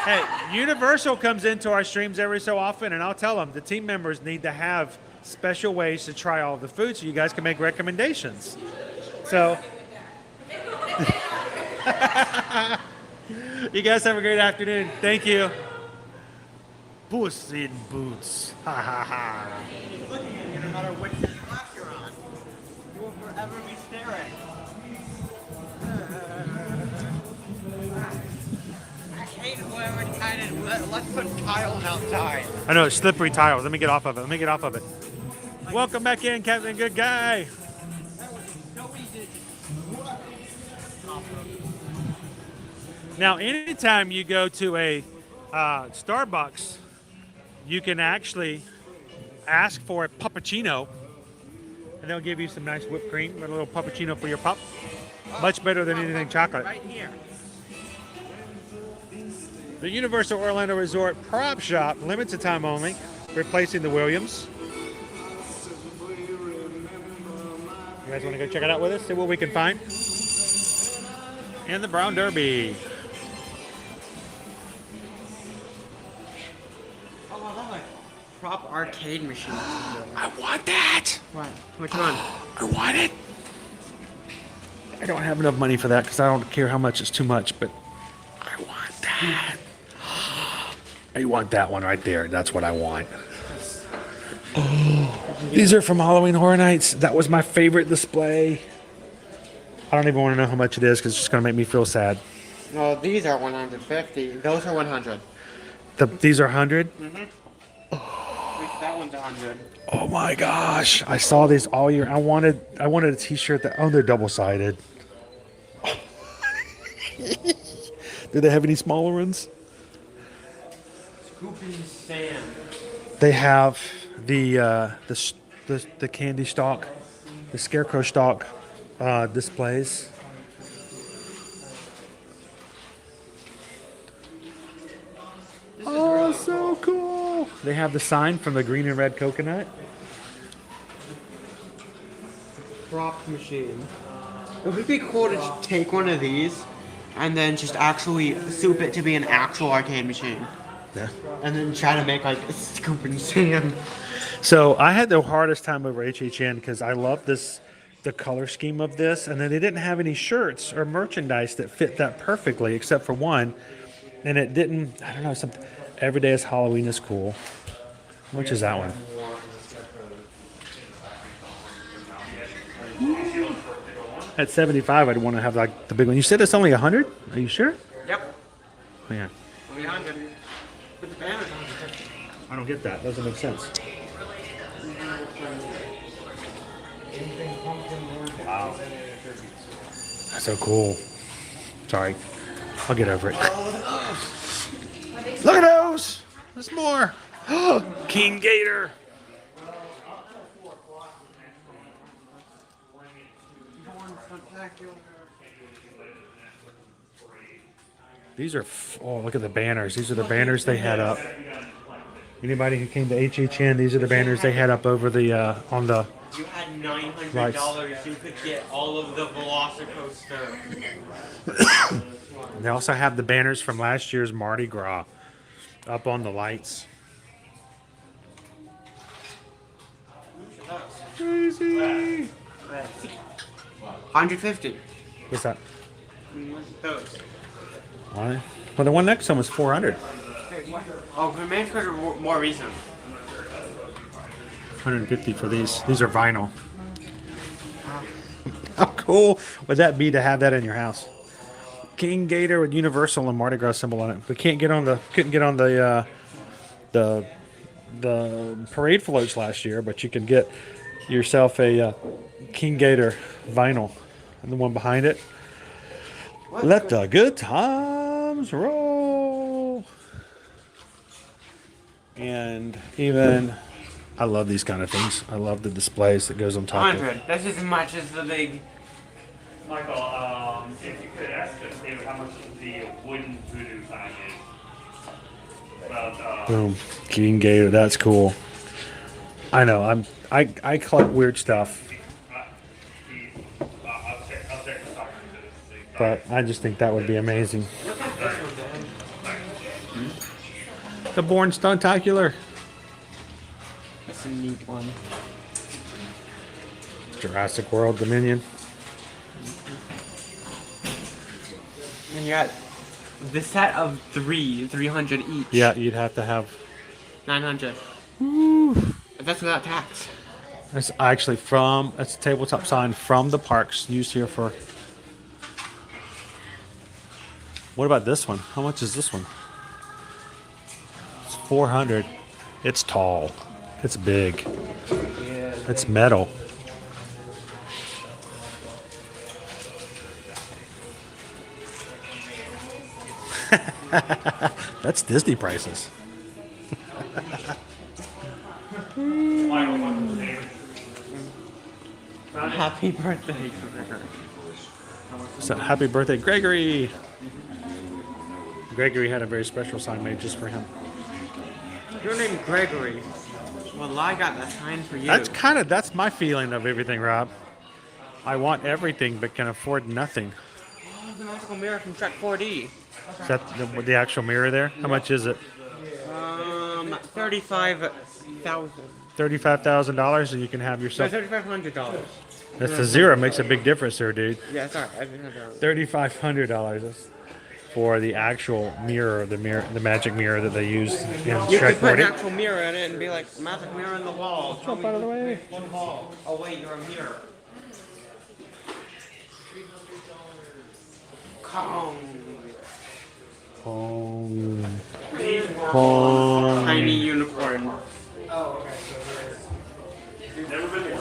Hey, Universal comes into our streams every so often, and I'll tell them the team members need to have special ways to try all the food so you guys can make recommendations. So, you guys have a great afternoon. Thank you. Puss in Boots. Ha ha ha. He's looking at you no matter which glass you're on. You will forever be staring. I hate whoever decided, let's put tiles outside. I know, it's slippery tiles. Let me get off of it. Let me get off of it. Welcome back in, Captain Good Guy. Now, anytime you go to a Starbucks, you can actually ask for a puppuccino, and they'll give you some nice whipped cream, a little puppuccino for your pup. Much better than anything chocolate. Right here. The Universal Orlando Resort Prop Shop, limited time only, replacing the Williams. You guys want to go check it out with us, see what we can find? And the Brown Derby. Prop arcade machine. I want that. What? Which one? I want it. I don't have enough money for that because I don't care how much it's too much, but I want that. I want that one right there. That's what I want. Oh, these are from Halloween Horror Nights. That was my favorite display. I don't even want to know how much it is because it's just going to make me feel sad. No, these are 150. Those are 100. These are 100? Mm-hmm. That one's 100. Oh my gosh. I saw these all year. I wanted a t-shirt that, oh, they're double-sided. Do they have any smaller ones? Scooping sand. They have the candy stalk, the scarecrow stalk displays. Oh, so cool! They have the sign from the green and red coconut. Prop machine. It would be cool to just take one of these and then just actually soup it to be an actual arcade machine. Yeah. And then try to make like a scooping sand. So I had the hardest time over HHN because I love the color scheme of this, and then they didn't have any shirts or merchandise that fit that perfectly except for one. And it didn't, I don't know, something. Every day is Halloween is cool. How much is that one? At 75, I'd want to have like the big one. You said it's only 100? Are you sure? Yep. Oh, yeah. Only 100. But the banner's 150. I don't get that. Doesn't make sense. Wow. That's so cool. Sorry. I'll get over it. Look at those! There's more! King Gator! These are, oh, look at the banners. These are the banners they had up. Anybody who came to HHN, these are the banners they had up over the, on the... You had $900, you could get all of the Velocicoaster. They also have the banners from last year's Mardi Gras up on the lights. Crazy! 150. What's that? Those. All right. Well, the one next to them was 400. Oh, the man's more recent. 150 for these. These are vinyl. How cool would that be to have that in your house? King Gator with Universal and Mardi Gras symbol on it. We couldn't get on the parade floats last year, but you can get yourself a King Gator vinyl, and the one behind it. Let the good times roll. And even, I love these kind of things. I love the displays that goes on top of it. 100. That's as much as the big. Michael, if you could ask us, David, how much the wooden voodoo sign is. About, Boom. King Gator, that's cool. I know, I collect weird stuff. But I just think that would be amazing. The Born Stuntacular. That's a neat one. Jurassic World Dominion. And you got the set of 300 each. Yeah, you'd have to have 900. Woo. That's without tax. It's actually it's a tabletop sign from the parks used here for. What about this one? How much is this one? It's 400. It's tall. It's big. Yeah, it's metal. That's Disney prices. Happy birthday. So happy birthday, Gregory. Gregory had a very special sign made just for him. Your name's Gregory. Well, I got that sign for you. That's my feeling of everything, Rob. I want everything but can afford nothing. Oh, the magical mirror from Trek 4D. Is that the actual mirror there? How much is it? $35,000. $35,000, and you can have yourself. No, $3,500. That's a zero. Makes a big difference there, dude. Yeah, sorry. I didn't have that. $3,500 for the actual mirror, the magic mirror that they used in You Trek could put 4D. an actual mirror in it and be like, magic mirror in the wall. Jump out of the way. One wall. Oh wait, you're a mirror. Kong. Kong. Tiny unicorn. Oh, okay. Never been to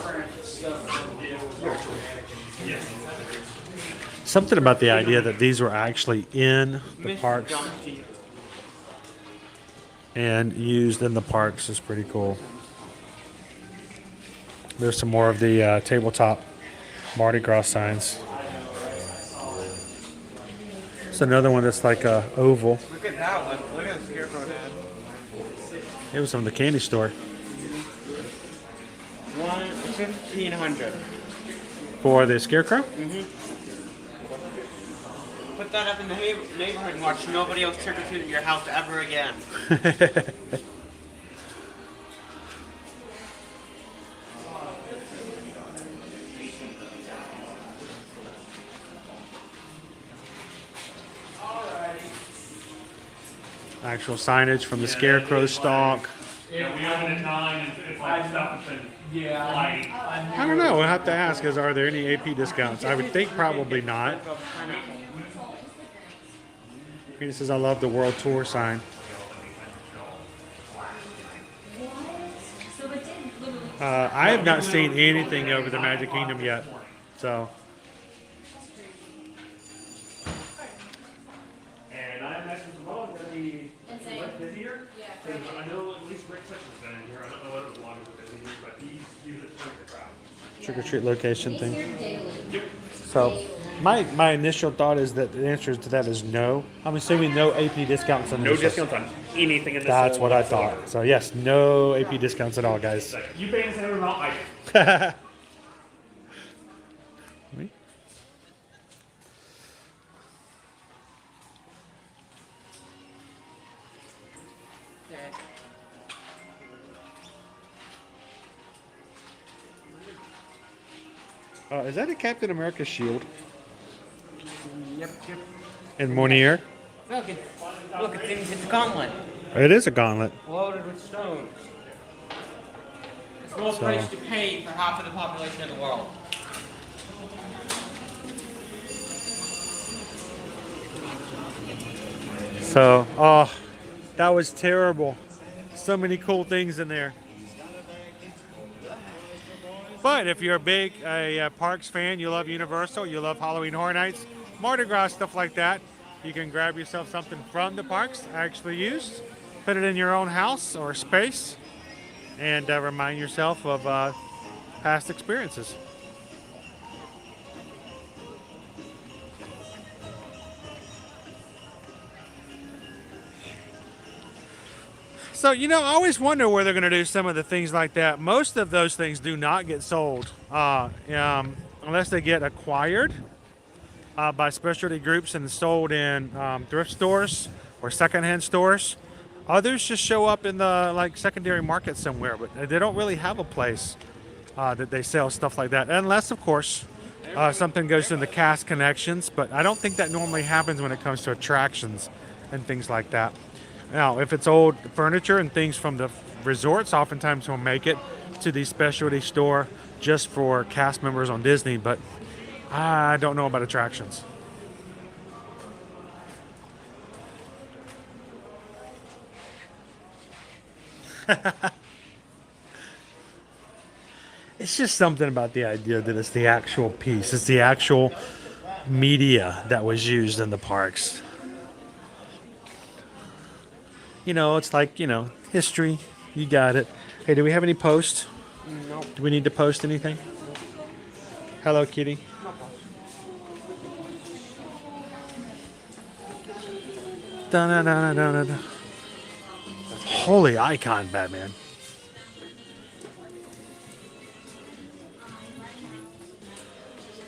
Something about the idea that these were actually in the parks and used in the parks is pretty cool. There's some more of the tabletop Mardi Gras signs. It's another one that's like a oval. Look at that one. Look at the scarecrow head. It was from the candy store. 1,500. For the scarecrow? Mm-hmm. Put that up in the neighborhood and watch nobody else trick or treat at your house ever again. Actual signage from the scarecrow stalk. Yeah, we open at 9. It's like stuff that's been light. I don't know. We'll have to ask, are there any AP discounts? I would think probably not. He says, I love the World Tour sign. So it did literally I have not seen anything over the Magic Kingdom yet, so. And I imagine tomorrow is going to be busier. I know at least Rick Sessions has been in here. I don't know what the vloggers are busy, but he's usually the crowd. Trick or treat location thing. Yep. So, my initial thought is that the answer to that is no. I'm assuming no AP discounts on No this. discounts on anything in this. That's what I thought. So yes, no AP discounts at all, guys. You pay the same amount I do. Is that a Captain America shield? Yep. And Monier? Look, it's a gauntlet. It is a gauntlet. Loaded with stones. It's no price to pay for half of the population of the world. So, oh, that was terrible. So many cool things in there. But if you're a Parks fan, you love Universal, you love Halloween Horror Nights, Mardi Gras, stuff like that, you can grab yourself something from the parks, actually used, put it in your own house or space, and remind yourself of past experiences. So, I always wonder where they're going to do some of the things like that. Most of those things do not get sold unless they get acquired by specialty groups and sold in thrift stores or secondhand stores. Others just show up in the secondary market somewhere, but they don't really have a place that they sell stuff like that. Unless, of course, something goes to the cast connections, but I don't think that normally happens when it comes to attractions and things like that. Now, if it's old furniture and things from the resorts, oftentimes we'll make it to the specialty store just for cast members on Disney, but I don't know about attractions. It's just something about the idea that it's the actual piece. It's the actual media that was used in the parks. It's like, history. You got it. Hey, do we have any posts? No. Do we need to post anything? Hello, kitty. Da-da-da-da-da-da. Holy icon, Batman.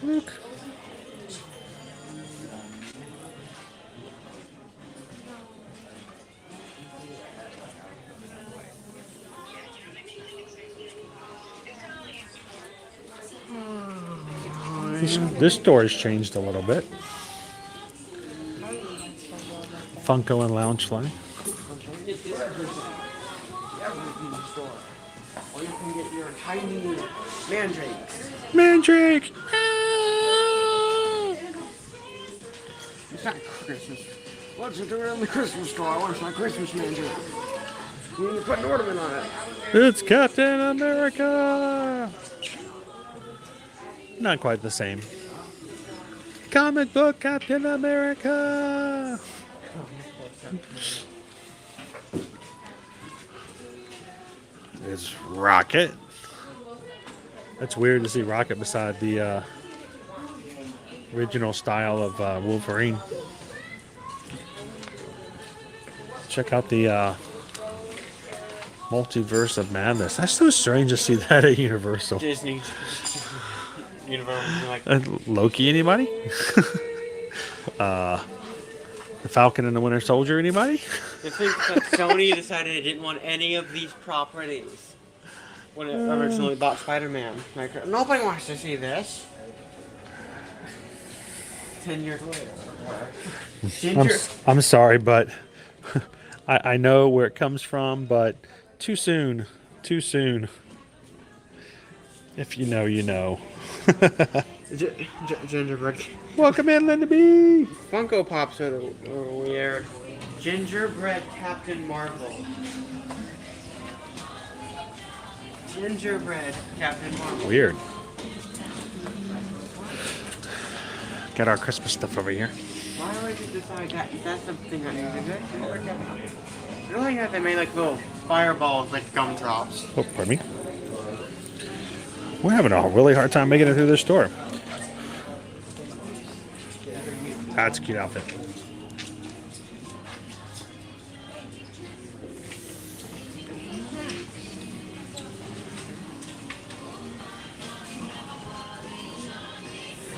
Look. This store's changed a little bit. Funko and Loungefly. Or you can get your tiny mandrakes. Mandrake! It's not Christmas. What's it doing in the Christmas store? I want my Christmas mandrake. You need to put an ornament on it. It's Captain America! Not quite the same. Comic book Captain America! It's Rocket. That's weird to see Rocket beside the original style of Wolverine. Check out the Multiverse of Madness. That's so strange to see that at Universal. Disney. Universal, like Loki, anybody? The Falcon and the Winter Soldier, anybody? I think that Sony decided it didn't want any of these properties when it originally bought Spider-Man. Like, nobody wants to see this. 10 years later. I'm sorry, but I know where it comes from, but too soon. Too soon. If you know, you know. Gingerbread. Welcome in, Linda B. Funko Pops are weird. Gingerbread Captain Marvel. Gingerbread Captain Marvel. Weird. Got our Christmas stuff over here. Why would you decide that? That's something I need to do. I don't like that they made like little fireballs, like gumdrops. Oh, pardon me. We're having a really hard time making it through this store. That's a cute outfit.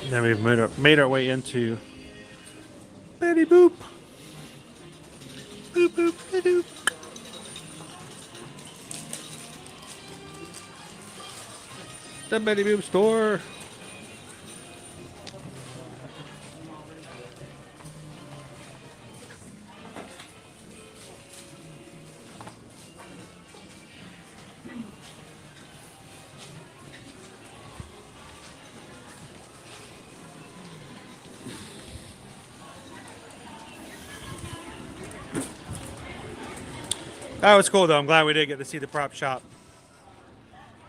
Then we've made our way into Betty Boop. Boop, boop, boop. The Betty Boop store. That was cool though. I'm glad we did get to see the prop shop.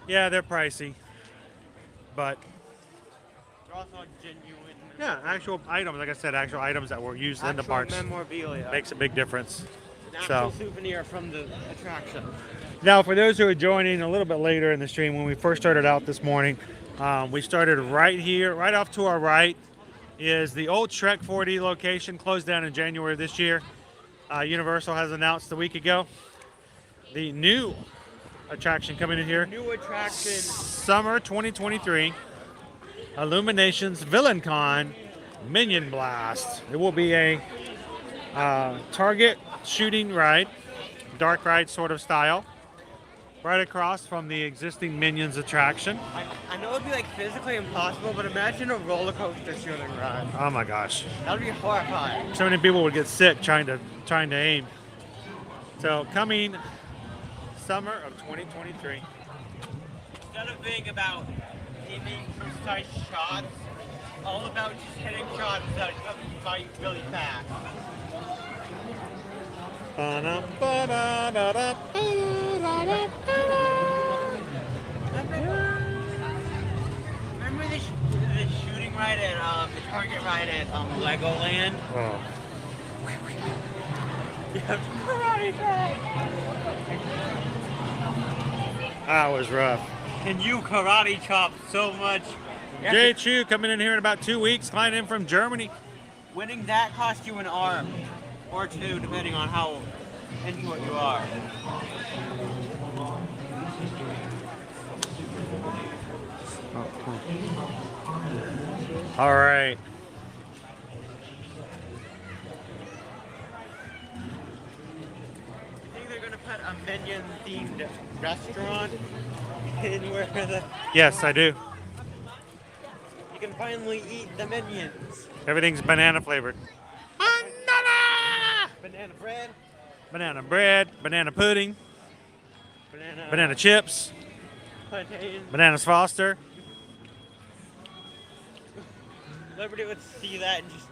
Yeah, they're pricey, but They're also genuine. yeah, actual items. Like I said, actual items that were used in the parks memorabilia. makes a big difference. An actual So souvenir from the attraction. now, for those who are joining a little bit later in the stream, when we first started out this morning, we started right here, right off to our right is the old Shrek 4D location, closed down in January of this year. Universal has announced a week ago the new attraction coming in here. New attraction. Summer 2023. Illuminations Villain Con Minion Blast. It will be a target shooting ride, dark ride sort of style, right across from the existing Minions attraction. I know it'd be like physically impossible, but imagine a roller coaster shooting ride. Oh my gosh. That'd be horrifying. So many people would get sick trying to aim. So coming summer of 2023. Instead of being about aiming precise shots, all about just hitting shots that fight really fast. Remember the shooting ride at the target ride at Legoland? Oh. You have to karate chop. That was rough. Can you karate chop so much? Jay Chu coming in here in about 2 weeks, flying in from Germany. Winning that cost you an arm or two, depending on how into it you are. All right. I think they're gonna put a Minion-themed restaurant in where the Yes, I do. you can finally eat the Minions. Everything's banana flavored. Banana bread, Banana bread, banana pudding, banana, banana chips, plantain. bananas Foster. Liberty would see that and just.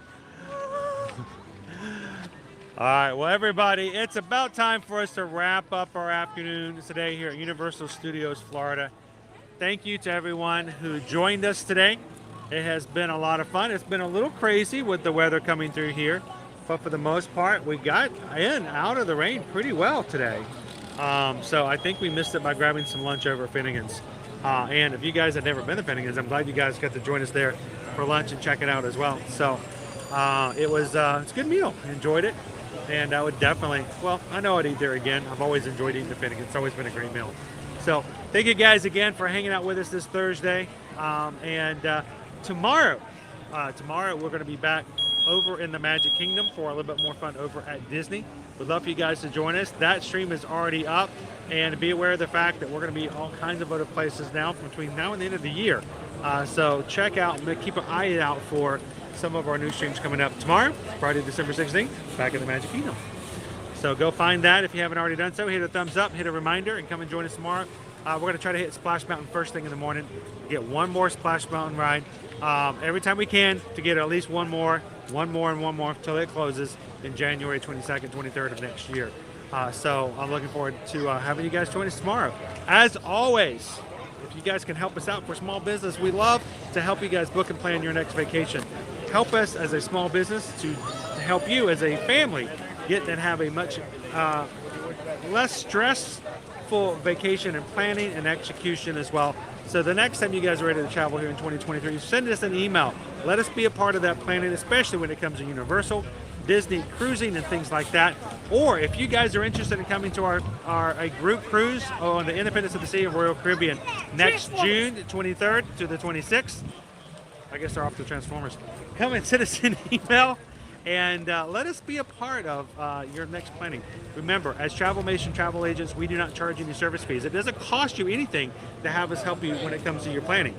All right, well, everybody, it's about time for us to wrap up our afternoon today here at Universal Studios Florida. Thank you to everyone who joined us today. It has been a lot of fun. It's been a little crazy with the weather coming through here, but for the most part, we got in out of the rain pretty well today. So I think we missed it by grabbing some lunch over at Finnegan's. And if you guys have never been to Finnegan's, I'm glad you guys got to join us there for lunch and check it out as well. So it's a good meal. Enjoyed it. And I would definitely, well, I know I'd eat there again. I've always enjoyed eating at Finnegan's. It's always been a great meal. So thank you guys again for hanging out with us this Thursday. Tomorrow we're going to be back over in the Magic Kingdom for a little bit more fun over at Disney. We'd love for you guys to join us. That stream is already up, and be aware of the fact that we're going to be all kinds of other places now between now and the end of the year. So check out, keep an eye out for some of our new streams coming up tomorrow, Friday, December 16th, back in the Magic Kingdom. So go find that if you haven't already done so. Hit a thumbs up, hit a reminder, and come and join us tomorrow. We're going to try to hit Splash Mountain first thing in the morning, get one more Splash Mountain ride every time we can to get at least one more until it closes in January 22nd, 23rd of next year. So I'm looking forward to having you guys join us tomorrow. As always, if you guys can help us out for small business, we love to help you guys book and plan your next vacation. Help us as a small business to help you as a family get and have a much less stressful vacation and planning and execution as well. So the next time you guys are ready to travel here in 2023, send us an email. Let us be a part of that planning, especially when it comes to Universal, Disney, cruising, and things like that. Or if you guys are interested in coming to a group cruise on the Independence of the Sea of Royal Caribbean next June 23rd to the 26th, I guess they're off to Transformers. Come and send us an email and let us be a part of your next planning. Remember, as Travelmation travel agents, we do not charge any service fees. It doesn't cost you anything to have us help you when it comes to your planning.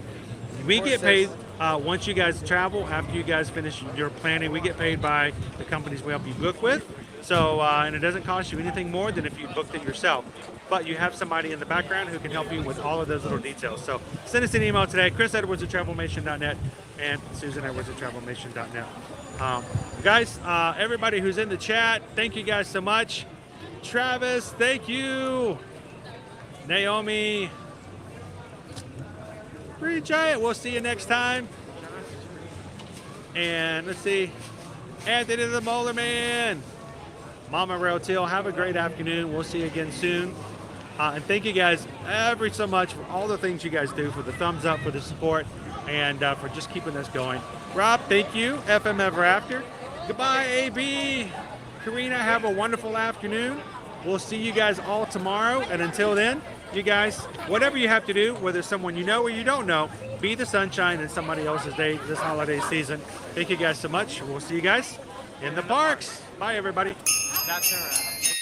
We get paid once you guys travel, after you guys finish your planning. We get paid by the companies we help you book with. So, and it doesn't cost you anything more than if you booked it yourself. But you have somebody in the background who can help you with all of those little details. So send us an email today, chrisedwards@travelmation.net and susanedwards@travelmation.net. Guys, everybody who's in the chat, thank you guys so much. Travis, thank you. Naomi, Free Giant, we'll see you next time. And let's see, Anthony the Molar Man, Mama Rail Till, have a great afternoon. We'll see you again soon. And thank you guys ever so much for all the things you guys do, for the thumbs up, for the support, and for just keeping us going. Rob, thank you. FM Ever After. Goodbye, AB. Karina, have a wonderful afternoon. We'll see you guys all tomorrow. And until then, you guys, whatever you have to do, whether it's someone you know or you don't know, be the sunshine in somebody else's day this holiday season. Thank you guys so much. We'll see you guys in the parks. Bye, everybody. That's all right.